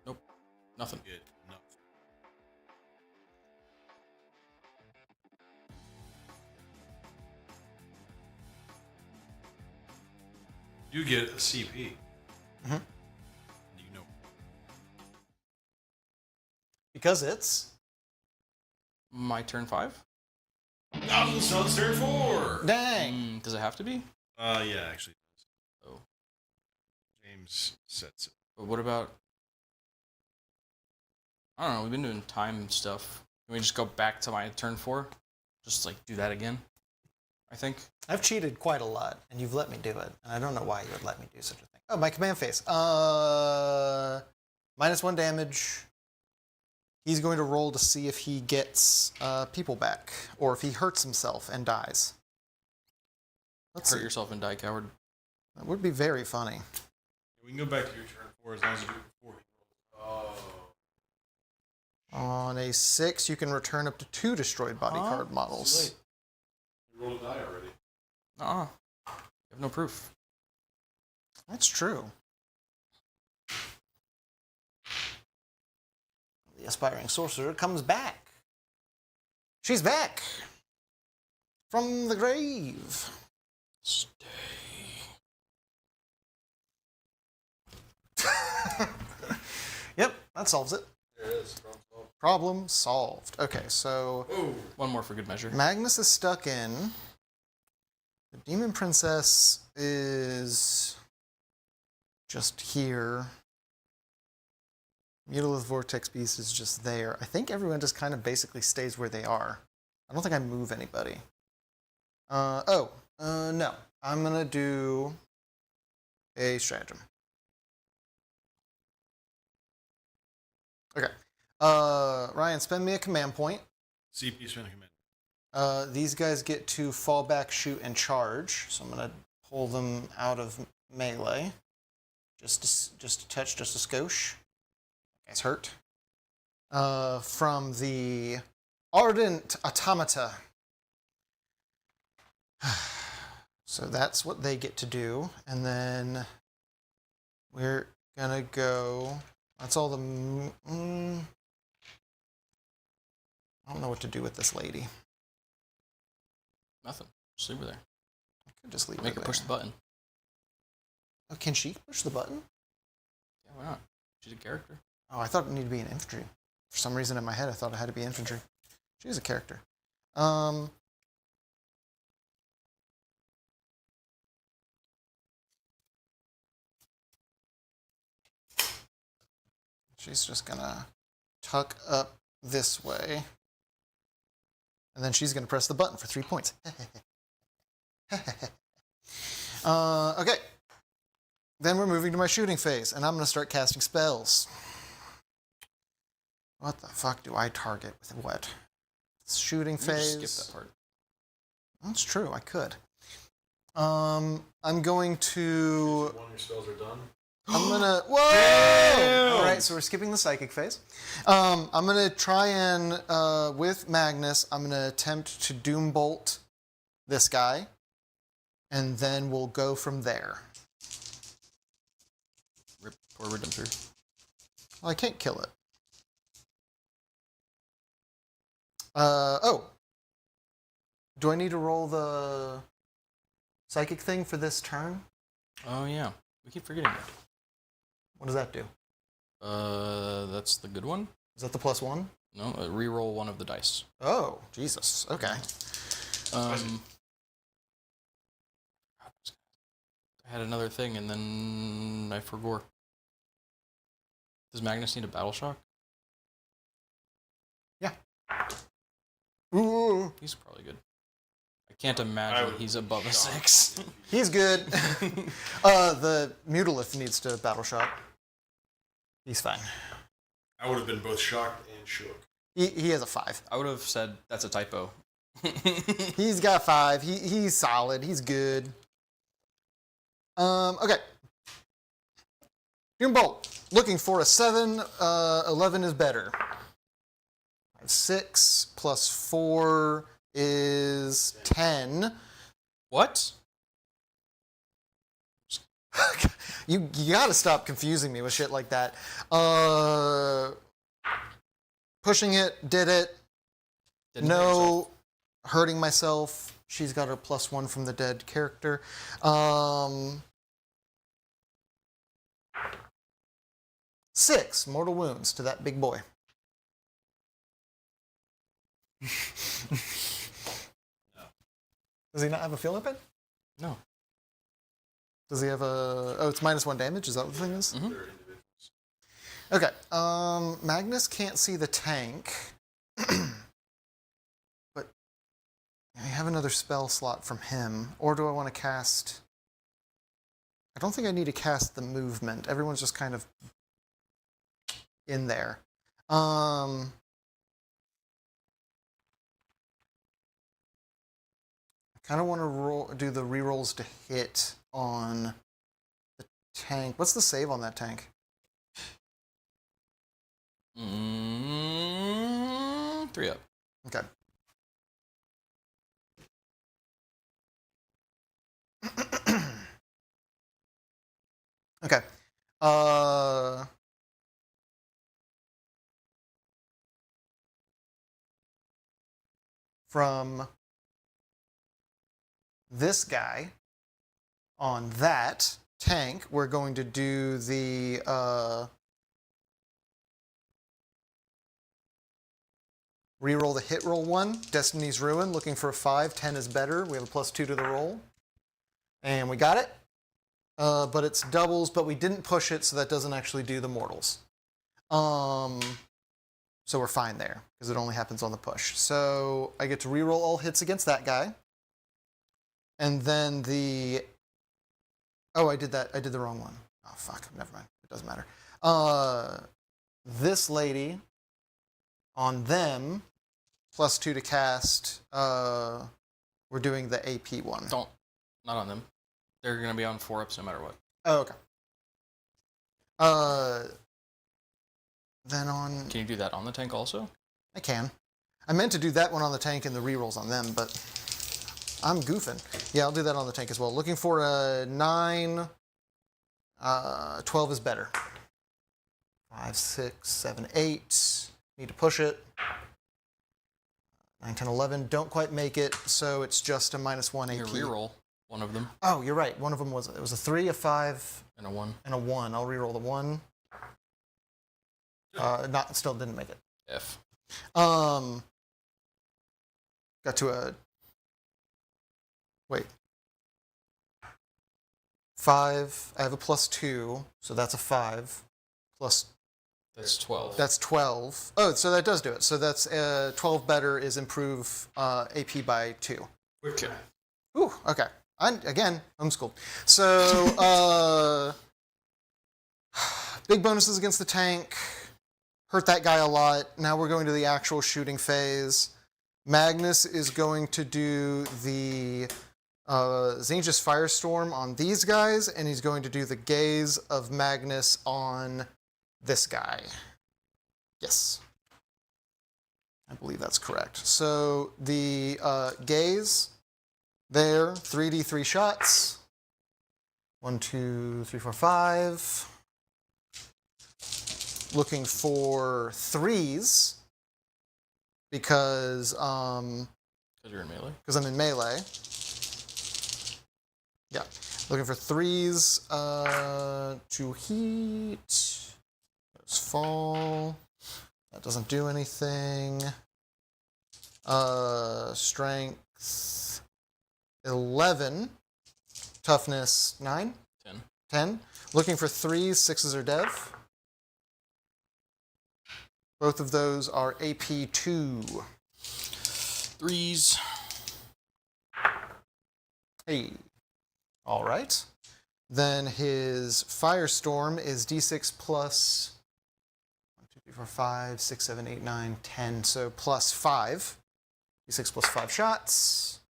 C: Nope. Nothing.
D: Get enough. You get a CP.
B: Mm-hmm.
D: You know.
B: Because it's...
C: My turn 5?
D: Thousand Sons turn 4!
B: Dang!
C: Does it have to be?
D: Yeah, actually.
C: Oh.
D: James sets it.
C: But what about... I don't know, we've been doing time stuff. Can we just go back to my turn 4? Just, like, do that again? I think.
B: I've cheated quite a lot, and you've let me do it. And I don't know why you would let me do such a thing. Oh, my command phase. -1 damage. He's going to roll to see if he gets people back, or if he hurts himself and dies. Let's
C: Hurt
B: see.
C: yourself and die, coward.
B: That would be very funny.
D: We can go back to your turn 4 as long as you do it before he rolls. Oh.
B: On a 6, you can return up to 2 destroyed body card models.
D: Late. You rolled a die already.
C: You have no proof.
B: That's true. The aspiring sorcerer comes back. She's back from the grave.
C: Stay.
B: Yep, that solves it.
D: There it is.
B: Problem solved. Okay, so
D: Oh.
C: One more for good measure.
B: Magnus is stuck in. The Demon Princess is just here. Mutilith Vortex Beast is just there. I think everyone just kind of basically stays where they are. I don't think I move anybody. No. I'm gonna do a stratagem. Okay. Ryan, spend me a command point.
D: CP spin a command.
B: These guys get to fall back, shoot, and charge. So I'm gonna pull them out of melee. Just a touch, just a skosh. Guy's hurt. From the Ardent Automata. So that's what they get to do. And then we're gonna go... That's all the... I don't know what to do with this lady.
C: Nothing. Just leave her there.
B: I could just leave
C: Make
B: her
C: her push the
B: there.
C: button.
B: Oh, can she push the button?
C: Yeah, why not? She's a character.
B: Oh, I thought it needed to be an infantry. For some reason in my head, I thought it had to be infantry. She's a character. She's just gonna tuck up this way. And then she's gonna press the button for 3 points. Okay. Then we're moving to my shooting phase, and I'm gonna start casting spells. What the fuck do I target with what? Shooting phase.
C: Just skip that part.
B: That's true, I could. I'm going to...
D: One of your spells are done.
B: I'm gonna... Whoa! Alright, so we're skipping the psychic phase. I'm gonna try and, with Magnus, I'm gonna attempt to Doom Bolt this guy. And then we'll go from there.
C: Rip poor Redemptor.
B: Well, I can't kill it. Oh. Do I need to roll the psychic thing for this turn?
C: Oh, yeah. We keep forgetting that.
B: What does that do?
C: That's the good one?
B: Is that the +1?
C: No, reroll one of the dice.
B: Oh, Jesus. Okay.
C: I had another thing, and then I forgot. Does Magnus need a battle shock?
B: Yeah. Ooh.
C: He's probably good. I can't imagine he's above a 6.
B: He's good. The Mutilith needs to battle shock. He's fine.
D: I would have been both shocked and shook.
B: He has a 5.
C: I would have said that's a typo.
B: He's got 5. He's solid. He's good. Okay. Doom Bolt. Looking for a 7. 11 is better. 6 plus 4 is 10.
C: What?
B: You gotta stop confusing me with shit like that. Pushing it, did it.
C: Didn't
B: No hurting myself. She's got her +1 from the dead character. 6 mortal wounds to that big boy. Does he not have a field weapon?
C: No.
B: Does he have a... Oh, it's -1 damage? Is that what the thing is?
C: Mm-hmm.
B: Okay. Magnus can't see the tank. But I have another spell slot from him. Or do I want to cast... I don't think I need to cast the movement. Everyone's just kind of in there. I kind of want to do the rerolls to hit on the tank. What's the save on that tank?
C: 3 up.
B: Okay. Okay. From this guy on that tank, we're going to do the reroll the hit roll 1. Destiny's Ruin, looking for a 5. 10 is better. We have a +2 to the roll. And we got it. But it's doubles, but we didn't push it, so that doesn't actually do the mortals. So we're fine there, because it only happens on the push. So I get to reroll all hits against that guy. And then the... Oh, I did that. I did the wrong one. Oh, fuck. Never mind. It doesn't matter. This lady, on them, +2 to cast, we're doing the AP one.
C: Don't. Not on them. They're going to be on 4-ups no matter what.
B: Oh, okay. Then on...
C: Can you do that on the tank also?
B: I can. I meant to do that one on the tank and the rerolls on them, but I'm goofing. Yeah, I'll do that on the tank as well. Looking for a 9. 12 is better. 5, 6, 7, 8. Need to push it. 9, 10, 11. Don't quite make it, so it's just a -1 AP.
C: Your reroll One of them.
B: Oh, you're right. One of them was, it was a 3, a 5,
C: And a 1.
B: and a 1. I'll reroll the 1. Still didn't make it.
C: F.
B: Got to a... Wait. 5. I have a +2, so that's a 5. Plus...
C: That's 12.
B: That's 12. Oh, so that does do it. So that's 12 better is improve AP by 2.
D: Okay.
B: Ooh, okay. Again, homeschooled. So, big bonuses against the tank. Hurt that guy a lot. Now we're going to the actual shooting phase. Magnus is going to do the Xangius Firestorm on these guys, and he's going to do the Gaze of Magnus on this guy. Yes. I believe that's correct. So the Gaze, there, 3d3 shots. 1, 2, 3, 4, 5. Looking for 3s because
C: you're in melee.
B: because I'm in melee. Yeah, looking for 3s to heat. Those fall. That doesn't do anything. Strength 11. Toughness 9.
C: 10.
B: 10. Looking for 3s. 6s are dev. Both of those are AP 2.
C: 3s.
B: Hey. All right. Then his Firestorm is D6 plus 1, 2, 3, 4, 5, 6, 7, 8, 9, 10. So plus 5. D6 plus 5 shots.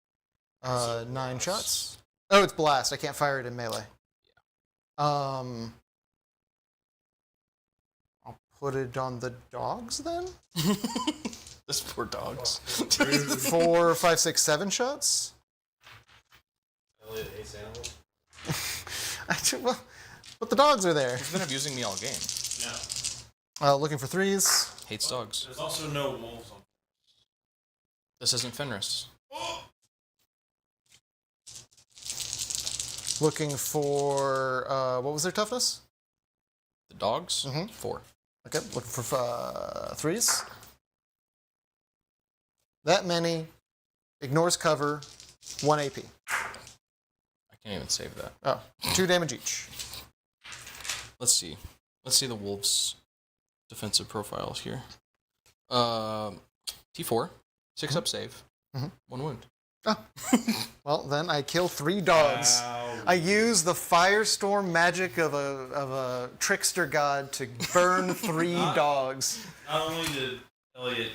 B: 9 shots. Oh, it's blast. I can't fire it in melee. I'll put it on the dogs then.
C: Those poor dogs.
B: 4, 5, 6, 7 shots.
D: Elliot hates animals.
B: Well, but the dogs are there.
C: He's been abusing me all game.
D: Yeah.
B: Looking for 3s.
C: Hates dogs.
D: There's also no wolves on.
C: This isn't Fenris.
B: Looking for what was their toughness?
C: The dogs?
B: Mhm.
C: 4.
B: Okay, looking for 3s. That many. Ignores cover. 1 AP.
C: I can't even save that.
B: Oh, 2 damage each.
C: Let's see. Let's see the wolves' defensive profiles here. T4. 6 up save.
B: Mhm.
C: 1 wound.
B: Oh. Well, then I kill 3 dogs.
D: Wow.
B: I use the Firestorm magic of a trickster god to burn 3 dogs.
D: Not only did Elliot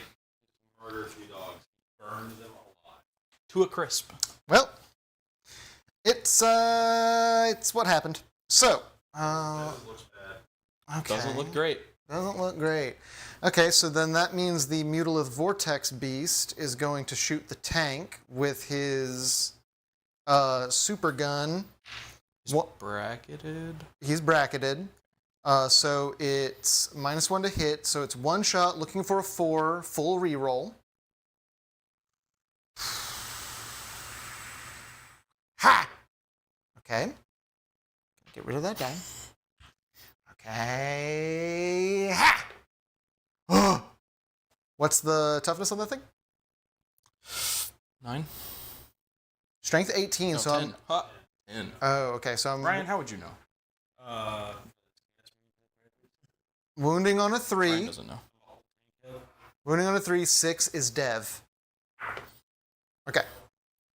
D: murder 3 dogs, he burned them alive.
C: To a crisp.
B: Well, it's what happened. So,
D: That looks bad.
B: okay.
C: Doesn't look great.
B: Doesn't look great. Okay, so then that means the Mutilith Vortex Beast is going to shoot the tank with his super gun.
C: Bracketed.
B: He's bracketed. So it's -1 to hit. So it's 1 shot looking for a 4, full reroll. Ha! Okay. Get rid of that die. Okay. Ha! What's the toughness on that thing?
C: 9.
B: Strength 18.
C: No,
B: so
C: 10. Huh. 10.
B: Oh, okay. So I'm
C: Ryan, how would you know?
B: wounding on a
C: Ryan
B: 3.
C: doesn't know.
B: Wounding on a 3. 6 is dev. Okay.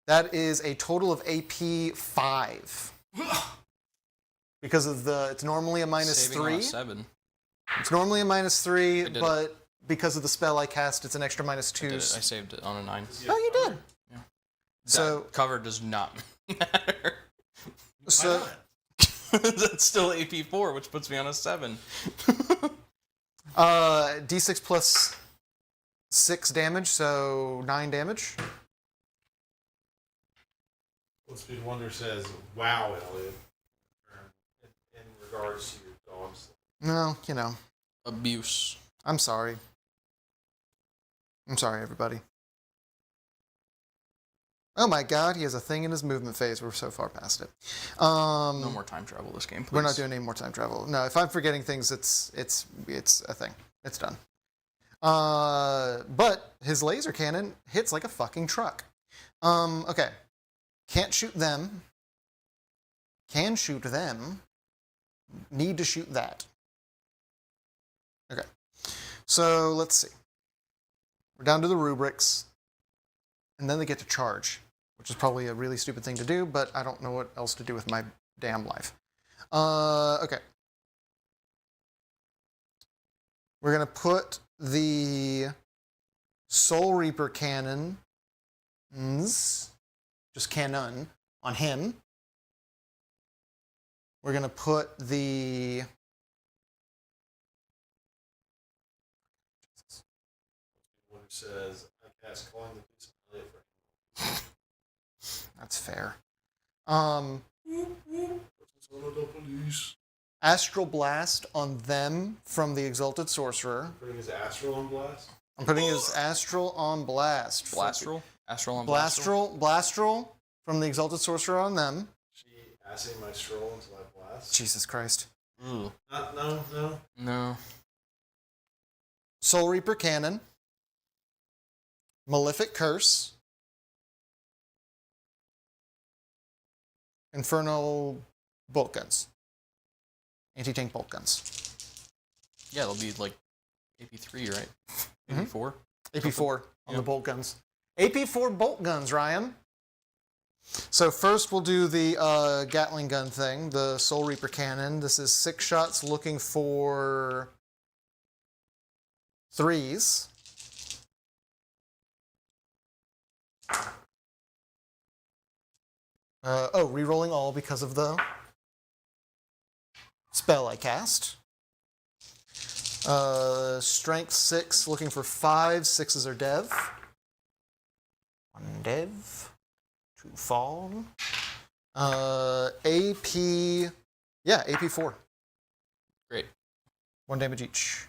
B: That is a total of AP 5. Because of it's normally a
C: Saving on
B: -3.
C: a 7.
B: It's normally a -3,
C: did
B: but because of the spell I cast, it's an extra
C: I
B: -2.
C: did it. I saved it on a 9.
B: Oh, you did.
C: Yeah.
B: So,
C: That cover does not matter.
B: so
C: That's still AP 4, which puts me on a 7.
B: D6 plus 6 damage, so 9 damage.
D: Speed Wonder says, "Wow, Elliot," in regards to your dogs.
B: No, you know,
C: Abuse.
B: I'm sorry. I'm sorry, everybody. Oh my god, he has a thing in his movement phase. We're so far past it.
C: No more time travel this game, please.
B: We're not doing any more time travel. No, if I'm forgetting things, it's a thing. It's done. But his laser cannon hits like a fucking truck. Okay. Can't shoot them. Can shoot them. Need to shoot that. Okay. So let's see. We're down to the rubrics. And then they get to charge, which is probably a really stupid thing to do, but I don't know what else to do with my damn life. Okay. We're going to put the Soul Reaper cannons, just cannon, on him. We're going to put the...
D: One who says, I cast calling the beast for him.
B: That's fair.
D: Police.
B: Astral Blast on them from the Exalted Sorcerer.
D: Putting his astral on blast.
B: I'm putting his Astral on Blast.
C: Blastral? Astral on Blastral?
B: Blastral from the Exalted Sorcerer on them.
D: She assing my stroll until I blast.
B: Jesus Christ.
C: Ooh.
D: No.
B: Soul Reaper Cannon. Malefic Curse. Infernal Bolt Guns. Anti-tank bolt guns.
C: Yeah, it'll be like AP3, right? AP4?
B: AP4 on the bolt guns. AP4 bolt guns, Ryan. So first we'll do the Gatling gun thing, the Soul Reaper cannon. This is 6 shots looking for 3s. Rerolling all because of the spell I cast. Strength 6, looking for 5. 6s are dev. 1 dev. 2 fall. AP... Yeah, AP 4.
C: Great.
B: 1 damage each.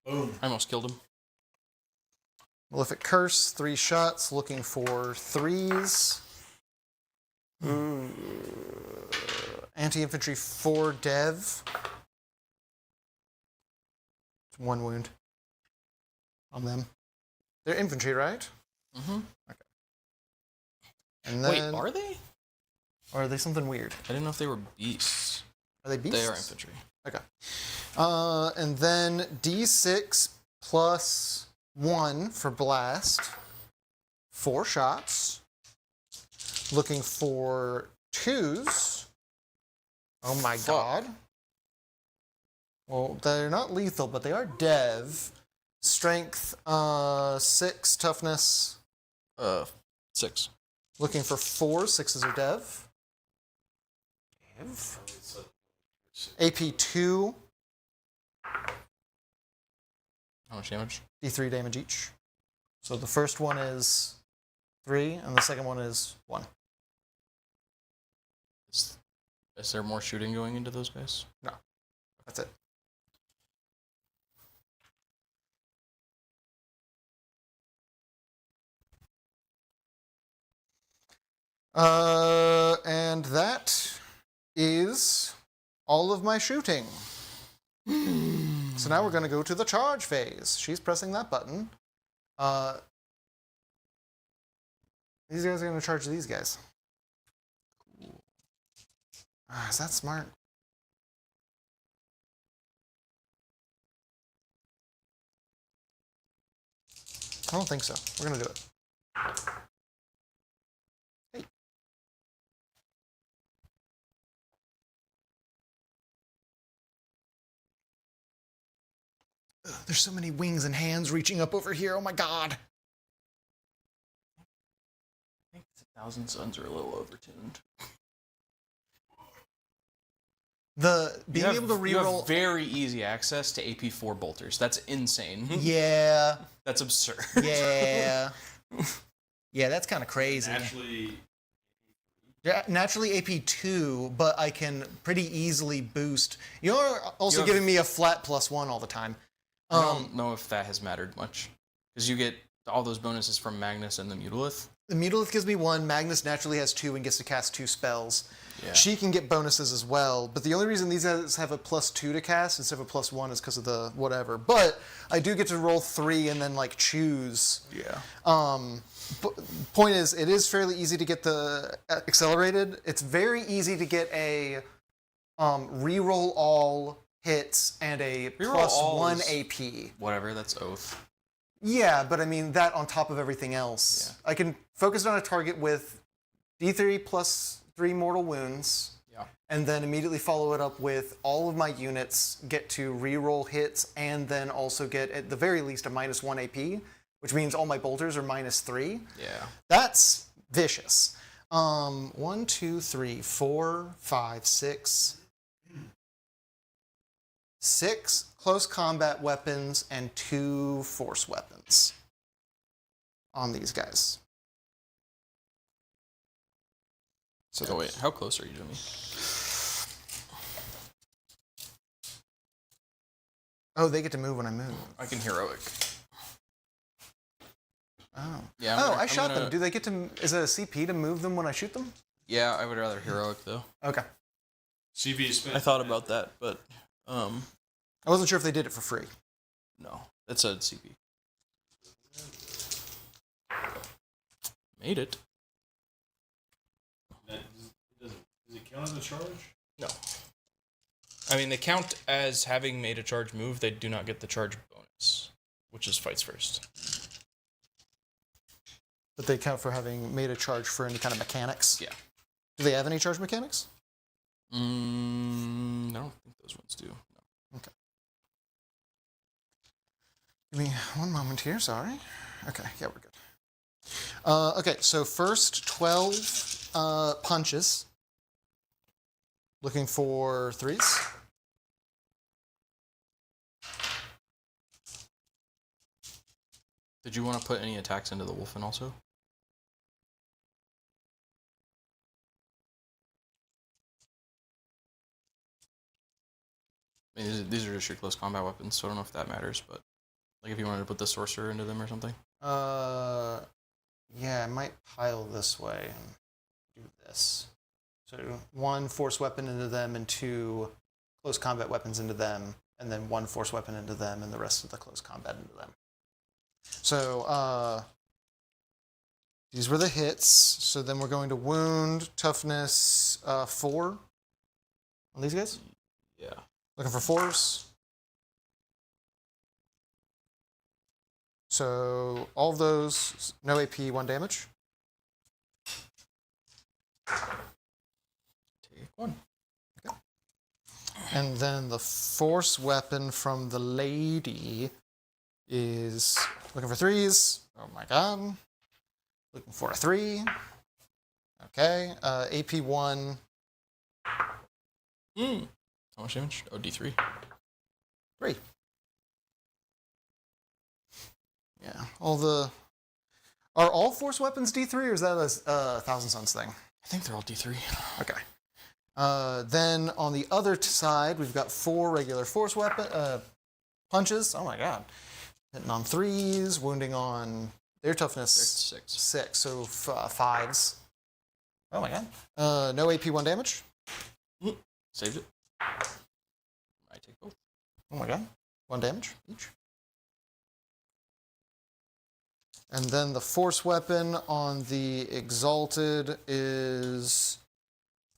D: Boom.
C: I almost killed him.
B: Malefic Curse, 3 shots, looking for 3s. Anti-infantry 4 dev. 1 wound on them. They're infantry, right?
C: Mm-hmm.
B: Okay. And then,
C: Wait, are they?
B: or are they something weird?
C: I didn't know if they were beasts.
B: Are they beasts?
C: They are infantry.
B: Okay. And then D6 plus 1 for blast. 4 shots. Looking for 2s. Oh my god. Well, they're not lethal, but they are dev. Strength 6, toughness
C: 6.
B: looking for 4. 6s are dev. Dev. AP 2.
C: How much damage?
B: D3 damage each. So the first one is 3, and the second one is 1.
C: Is there more shooting going into those guys?
B: No. That's it. And that is all of my shooting. So now we're going to go to the charge phase. She's pressing that button. These guys are going to charge these guys. Is that smart? I don't think so. We're going to do it. Hey. Ugh, there's so many wings and hands reaching up over here. Oh my god.
C: I think the Thousand Sons are a little overtuned.
B: Being able to
C: You
B: reroll.
C: have very easy access to AP4 bolters. That's insane.
B: Yeah.
C: That's absurd.
B: Yeah. Yeah, that's kind of crazy.
D: Actually,
B: Yeah, naturally AP 2, but I can pretty easily boost. You're also giving me a flat +1 all the time.
C: I don't know if that has mattered much. Because you get all those bonuses from Magnus and the Mutalith.
B: The Mutalith gives me 1. Magnus naturally has 2 and gets to cast 2 spells.
C: Yeah.
B: She can get bonuses as well, but the only reason these guys have a +2 to cast instead of a +1 is because of the whatever. But I do get to roll 3 and then like choose.
C: Yeah.
B: Point is, it is fairly easy to get the accelerated. It's very easy to get a reroll all hits and a +1 AP.
C: Whatever, that's Oath.
B: Yeah, but I mean that on top of everything else.
C: Yeah.
B: I can focus on a target with D3 +3 mortal wounds.
C: Yeah.
B: And then immediately follow it up with all of my units get to reroll hits and then also get at the very least a -1 AP, which means all my bolters are -3.
C: Yeah.
B: That's vicious. 1, 2, 3, 4, 5, 6. 6 close combat weapons and 2 force weapons on these guys.
C: So oh, wait, how close are you to me?
B: Oh, they get to move when I move.
C: I can heroic.
B: Oh.
C: Yeah.
B: I shot them. Do they get to? Is it a CP to move them when I shoot them?
C: Yeah, I would rather heroic though.
B: Okay.
D: CP is spent.
C: I thought about that, but
B: I wasn't sure if they did it for free.
C: no, that's a CP. Made it.
D: Does it count as a charge?
C: No. I mean, they count as having made a charge move. They do not get the charge bonus, which is fights first.
B: But they count for having made a charge for any kind of mechanics?
C: Yeah.
B: Do they have any charge mechanics?
C: I don't think those ones do. No.
B: Okay. Give me one moment here, sorry. Okay, yeah, we're good. Okay, so first 12 punches. Looking for 3s.
C: Did you want to put any attacks into the Wolfen also? I mean, these are just your close combat weapons, so I don't know if that matters, but like if you wanted to put the Sorcerer into them or something.
B: Yeah, I might pile this way and do this. So 1 force weapon into them and 2 close combat weapons into them, and then 1 force weapon into them and the rest of the close combat into them. So these were the hits. So then we're going to wound, toughness 4 on these guys.
C: Yeah.
B: Looking for 4s. So all of those, no AP, 1 damage.
C: Take 1.
B: Okay. And then the force weapon from the lady is looking for 3s. Oh my god. Looking for a 3. Okay. AP 1.
C: How much damage? Oh, D3.
B: 3. Yeah. Are all force weapons D3 or is that a Thousand Sons thing?
C: I think they're all D3.
B: Okay. Then on the other side, we've got 4 regular force weapon punches. Oh my god. Hitting on 3s, wounding on their toughness.
C: They're 6.
B: 6, so 5s. Oh my god. No AP 1 damage.
C: Saved it. I take both.
B: Oh my god. 1 damage each. And then the force weapon on the Exalted is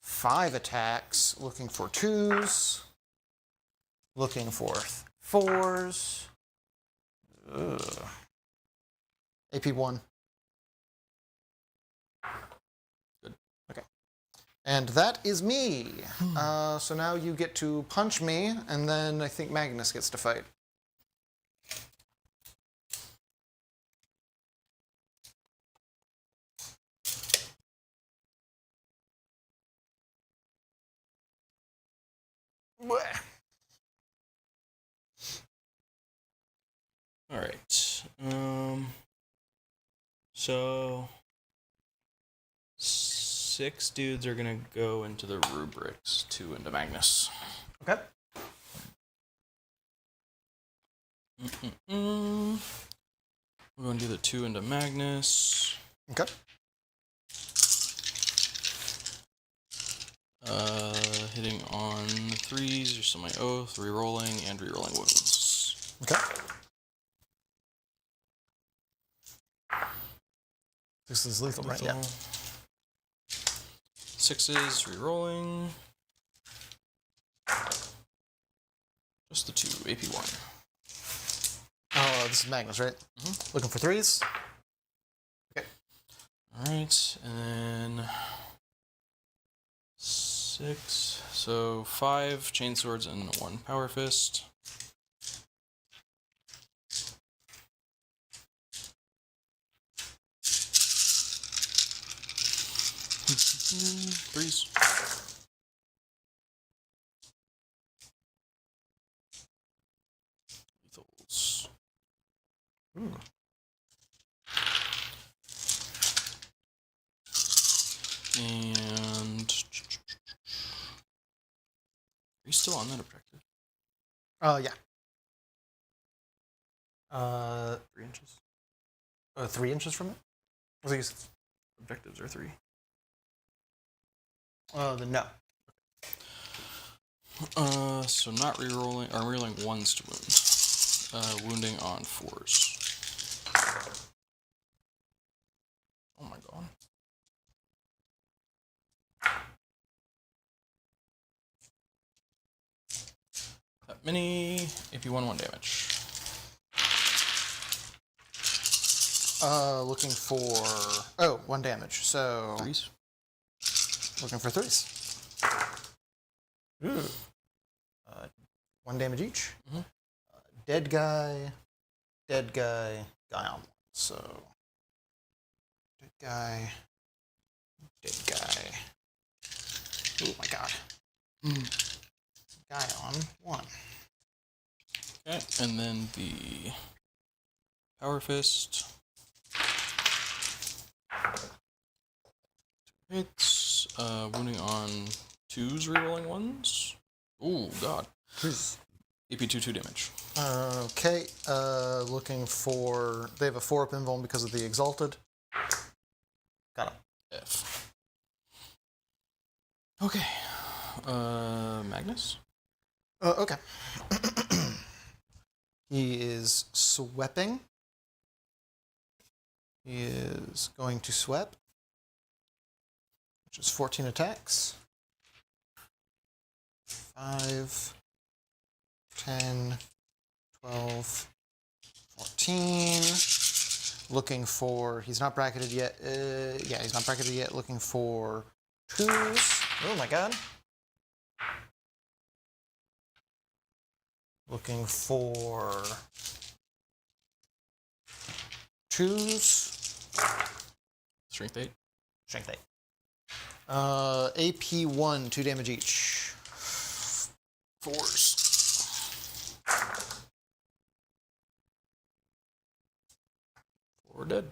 B: 5 attacks, looking for 2s, looking for 4s. Ugh. AP 1.
C: Good.
B: Okay. And that is me. So now you get to punch me, and then I think Magnus gets to fight.
C: All right. So 6 dudes are gonna go into the rubrics, 2 into Magnus.
B: Okay.
C: We're going to do the 2 into Magnus.
B: Okay.
C: Hitting on 3s, you're still my oath, rerolling, and rerolling wounds.
B: Okay. This is lethal, right? Yeah.
C: 6s, rerolling. Just the 2, AP1.
B: Oh, this is Magnus, right?
C: Mm-hmm.
B: Looking for 3s. Okay.
C: Alright, and then 6. So 5 chainswords and 1 power fist. Threes. Lethals.
B: Ooh.
C: And are you still on that objective?
B: Yeah.
C: 3 inches.
B: 3 inches from it? These.
C: Objectives are 3.
B: Then no.
C: So not rerolling, or rerolling 1s to wound. Wounding on 4s. Oh my god. That many, AP1, 1 damage.
B: Looking for 1 damage. So
C: 3s.
B: looking for 3s. Ooh. 1 damage each.
C: Mm-hmm.
B: Dead guy, guy on 1. So dead guy. Oh my god. Guy on 1.
C: Okay, and then the power fist. Hits, wounding on 2s, rerolling 1s. Ooh, god. AP2, 2 damage.
B: Okay, looking for... They have a 4-up invuln because of the Exalted. Got him.
C: F. Okay. Magnus?
B: Okay. He is sweeping. He is going to sweep, which is 14 attacks. 5, 10, 12, 14. Looking for... He's not bracketed yet. Yeah, he's not bracketed yet. Looking for 2s. Oh my god. Looking for 2s.
C: Strength 8.
B: Strength 8. AP1, 2 damage each.
C: 4s. We're dead.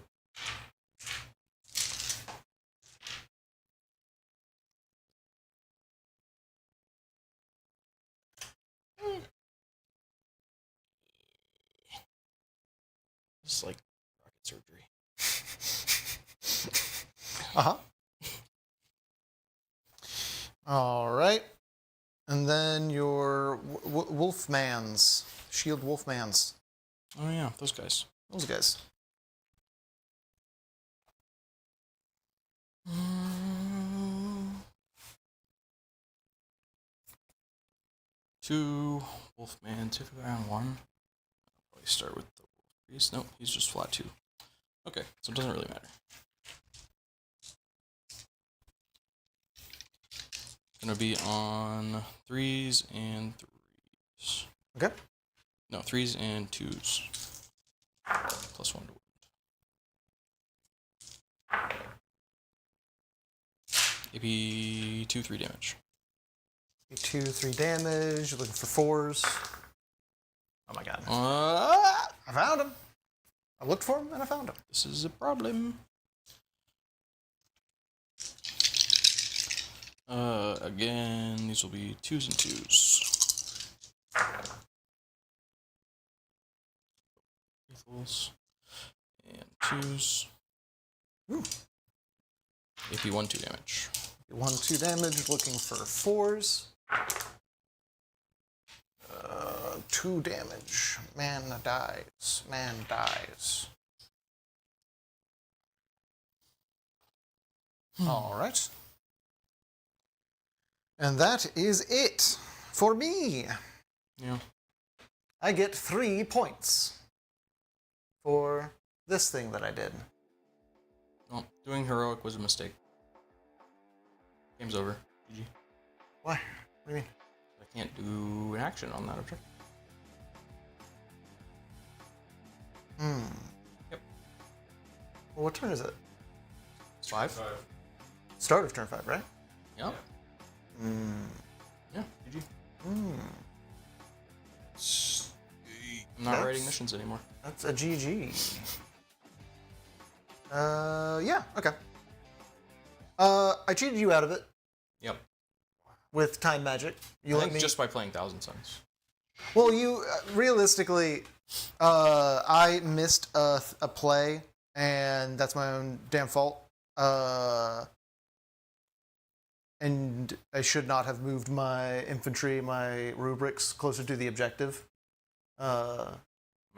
C: It's like rocket surgery.
B: Uh-huh. All right. And then your Wolfmans. Shield Wolfmans.
C: Oh yeah, those guys.
B: Those guys.
C: Two Wolfman, 2 for round 1. I'll probably start with the Wolf Priest. Nope, he's just flat 2. Okay, so it doesn't really matter. Gonna be on 3s and 3s.
B: Okay.
C: No, 3s and 2s. +1 to wound. AP 2, 3 damage.
B: 2, 3 damage. You're looking for 4s. Oh my god. I found him. I looked for him and I found him.
C: This is a problem. Again, these will be 2s and 2s. Lethals. And 2s.
B: Ooh.
C: AP 1-2 damage.
B: 1-2 damage, looking for 4s. 2 damage. Man dies. Man dies. All right. And that is it for me.
C: Yeah.
B: I get 3 points for this thing that I did.
C: Well, doing heroic was a mistake. Game's over. GG.
B: Why? What do you mean?
C: I can't do an action on that objective. Yep.
B: Well, what turn is it?
C: It's 5.
B: Start of turn 5, right?
C: Yep. Yeah, GG. I'm not writing missions anymore.
B: That's a GG. Yeah, okay. I cheated you out of it
C: Yep.
B: with time magic. You
C: I
B: let
C: think
B: me.
C: just by playing Thousand Sons.
B: Well, you realistically, I missed a play, and that's my own damn fault. And I should not have moved my infantry, my rubrics closer to the objective.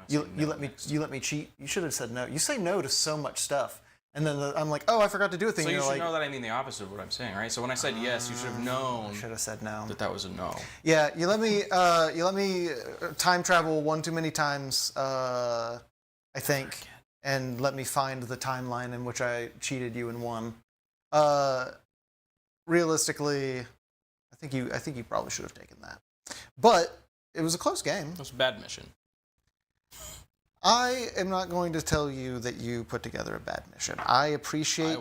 B: You let me cheat. You should have said no. You say no to so much stuff, and then I'm like, oh, I forgot to do a thing.
C: So you
B: and
C: should
B: you're like,
C: know that I mean the opposite of what I'm saying, right? So when I said yes, you should have known
B: I should have said no.
C: that was a no.
B: Yeah, you let me time travel one too many times, I think, and let me find the timeline in which I cheated you and won. Realistically, I think you probably should have taken that, but it was a close game.
C: It was a bad mission.
B: I am not going to tell you that you put together a bad mission. I appreciate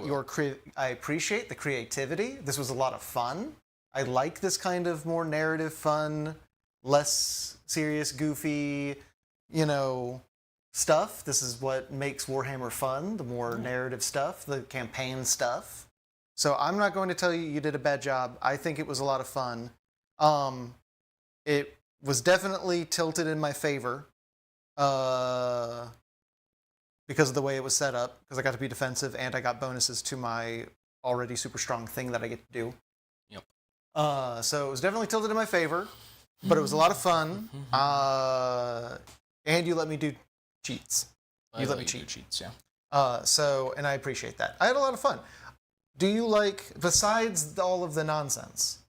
B: I appreciate the creativity. This was a lot of fun. I like this kind of more narrative fun, less serious, goofy, stuff. This is what makes Warhammer fun, the more narrative stuff, the campaign stuff. So I'm not going to tell you you did a bad job. I think it was a lot of fun. It was definitely tilted in my favor. Because of the way it was set up, because I got to be defensive and I got bonuses to my already super strong thing that I get to do.
C: Yep.
B: So it was definitely tilted in my favor, but it was a lot of fun. And you let me do cheats. You let me cheat.
C: Cheats, yeah.
B: And I appreciate that. I had a lot of fun. Do you like, besides all of the nonsense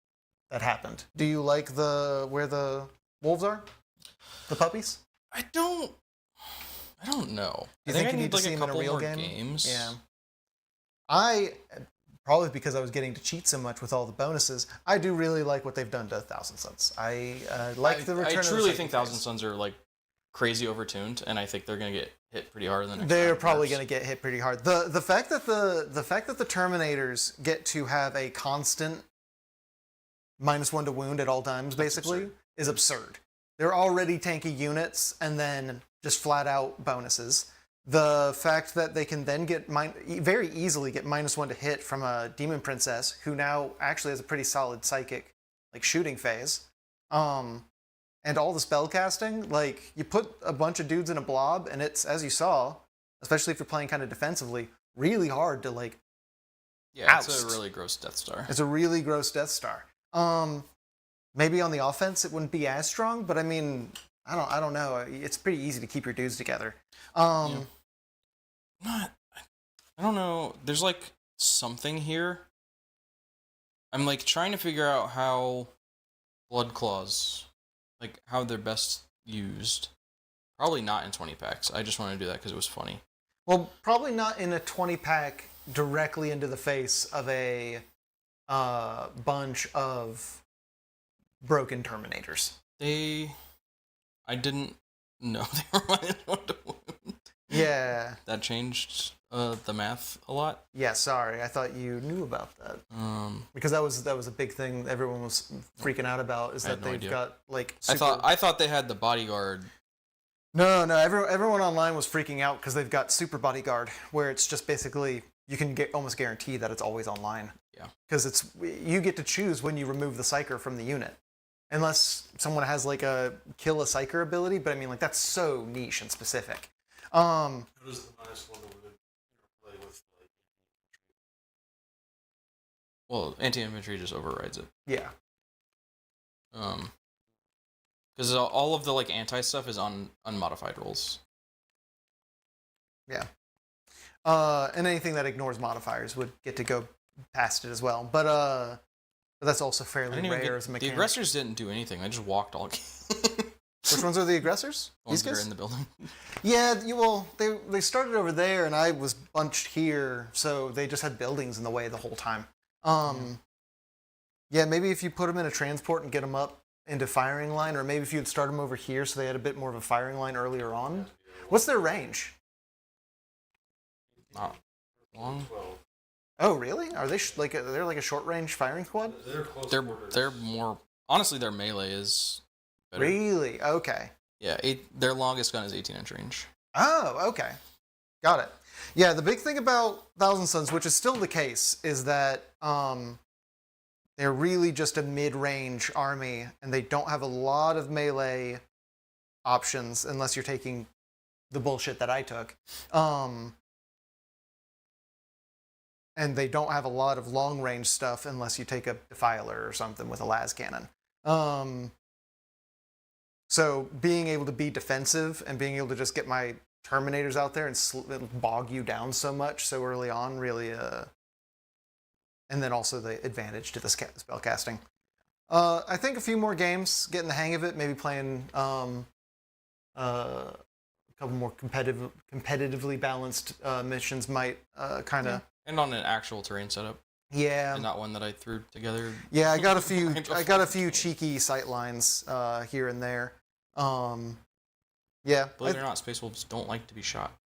B: that happened, do you like where the wolves are? The puppies?
C: I don't know.
B: You
C: I
B: think
C: I
B: you need to
C: like
B: see
C: a
B: him in a
C: couple
B: real
C: more
B: game?
C: games.
B: Yeah. I, probably because I was getting to cheat so much with all the bonuses, I do really like what they've done to Thousand Sons. I like the return
C: I
B: of the
C: truly
B: second
C: think
B: phase.
C: Thousand Sons are like crazy overtuned, and I think they're gonna get hit pretty hard in the next.
B: They're
C: round.
B: probably going to get hit pretty hard. The fact that the Terminators get to have a constant -1 to wound at all times, basically, is absurd. They're already tanky units, and then just flat out bonuses. The fact that they can then get very easily get -1 to hit from a Demon Princess, who now actually has a pretty solid psychic, shooting phase. And all the spell casting, you put a bunch of dudes in a blob, and it's, as you saw, especially if you're playing kind of defensively, really hard to
C: Yeah, it's
B: oust.
C: a really gross Death Star.
B: It's a really gross Death Star. Maybe on the offense it wouldn't be as strong, but I mean, I don't know. It's pretty easy to keep your dudes together.
C: I don't know. There's something here. I'm trying to figure out how Blood Claws, how they're best used. Probably not in 20 packs. I just want to do that because it was funny.
B: Well, probably not in a 20-pack directly into the face of a bunch of broken Terminators.
C: I didn't know they were -1 to wound.
B: Yeah.
C: That changed the math a lot.
B: Yeah, sorry. I thought you knew about that. Because that was a big thing everyone was freaking out about, is that
C: no
B: they've
C: idea.
B: got super...
C: I thought they had the bodyguard.
B: No. Everyone online was freaking out because they've got Super Bodyguard, where it's just basically you can almost guarantee that it's always online.
C: Yeah.
B: Because you get to choose when you remove the psyker from the unit. Unless someone has like a kill a psyker ability, but I mean like that's so niche and specific.
D: How does the -1 interplay with like?
C: Well, anti-infantry just overrides it.
B: Yeah.
C: Because all of the like anti stuff is on unmodified rolls.
B: Yeah. And anything that ignores modifiers would get to go past it as well. But that's also fairly rare as a
C: The
B: mechanic.
C: aggressors didn't do anything. They just walked all game.
B: Which ones are the aggressors?
C: Ones
B: These
C: that are
B: guys?
C: in the building.
B: Yeah, they started over there, and I was bunched here, so they just had buildings in the way the whole time. Yeah, maybe if you put them in a transport and get them up into firing line, or maybe if you'd start them over here so they had a bit more of a firing line earlier on. What's their range?
C: Not long.
D: 12.
B: Oh, really? Are they they're like a short range firing squad?
D: They're close
C: They're
D: quarters.
C: more honestly. Their melee is better.
B: Really? Okay.
C: Yeah, their longest gun is 18-inch range.
B: Oh, okay. Got it. Yeah, the big thing about Thousand Sons, which is still the case, is that they're really just a mid-range army, and they don't have a lot of melee options unless you're taking the bullshit that I took. And they don't have a lot of long-range stuff unless you take a Defiler or something with a las cannon. So being able to be defensive and being able to just get my Terminators out there and bog you down so much so early on really... And then also the advantage to the spell casting. I think a few more games, getting the hang of it, maybe playing a couple more competitively balanced missions might kind of...
C: And on an actual terrain setup.
B: Yeah.
C: And not one that I threw together.
B: Yeah, I got a few cheeky sight lines here and there. Yeah.
C: Believe it or not, Space Wolves don't like to be shot.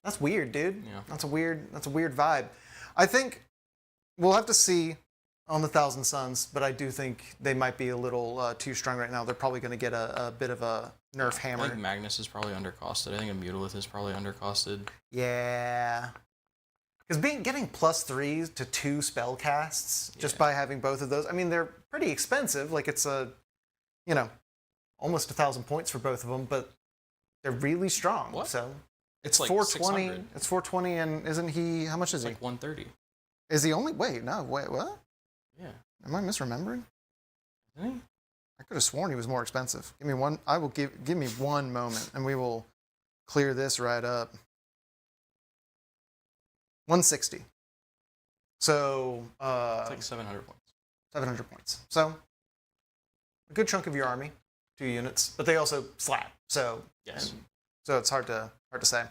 B: That's weird, dude.
C: Yeah.
B: That's a weird vibe. I think we'll have to see on the Thousand Sons, but I do think they might be a little too strong right now. They're probably going to get a bit of a nerf hammer.
C: I think Magnus is probably undercosted. I think a Mutalith is probably undercosted.
B: Yeah. Because getting +3 to 2 spell casts just by having both of those, I mean, they're pretty expensive. Like, it's almost 1,000 points for both of them, but they're really strong.
C: What?
B: So
C: It's like
B: 420.
C: 600.
B: It's 420, and isn't he? How much is
C: It's
B: he?
C: like 130.
B: Is he only? Wait, what?
C: Yeah.
B: Am I misremembering?
C: Isn't he?
B: I could have sworn he was more expensive. Give me one. I will give me one moment, and we will clear this right up. 160. So
C: It's like 700 points.
B: 700 points. So a good chunk of your army, 2 units, but they also slap. So
C: Yes.
B: so it's hard to say.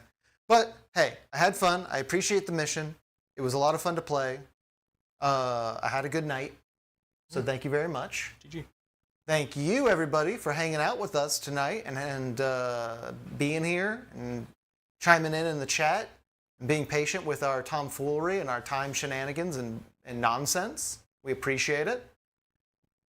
B: But hey, I had fun. I appreciate the mission. It was a lot of fun to play. I had a good night. So thank you very much.
C: GG.
B: Thank you, everybody, for hanging out with us tonight and being here and chiming in the chat and being patient with our tomfoolery and our time shenanigans and nonsense. We appreciate it.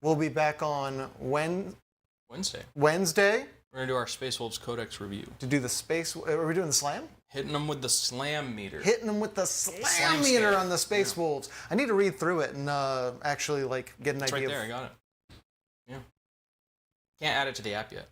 B: We'll be back on
C: Wednesday.
B: Wednesday
C: We're going to do our Space Wolves Codex review.
B: to do the space. Are we doing the slam?
C: Hitting them with the slam meter.
B: Hitting them with the slam
C: Slam
B: meter
C: scale.
B: on the Space Wolves. I need to read through it and actually get an
C: It's
B: idea.
C: right there. I got it. Yeah. Can't add it to the app yet.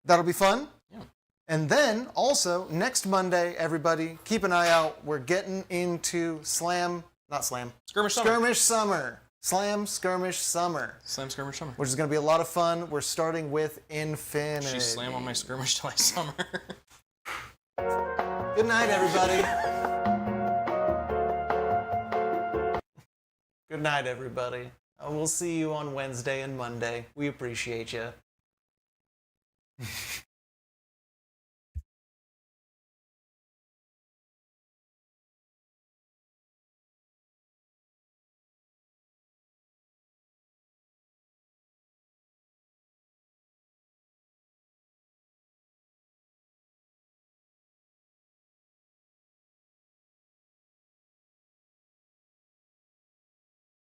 B: That'll be fun.
C: Yeah.
B: And then also next Monday, everybody keep an eye out. We're getting into
C: Skirmish Summer.
B: Skirmish Summer. Slam Skirmish Summer,
C: Slam Skirmish Summer.
B: which is going to be a lot of fun. We're starting with Infinity.
C: She slam on my skirmish till I summer.
B: Good night, everybody. Good night, everybody. We'll see you on Wednesday and Monday. We appreciate you.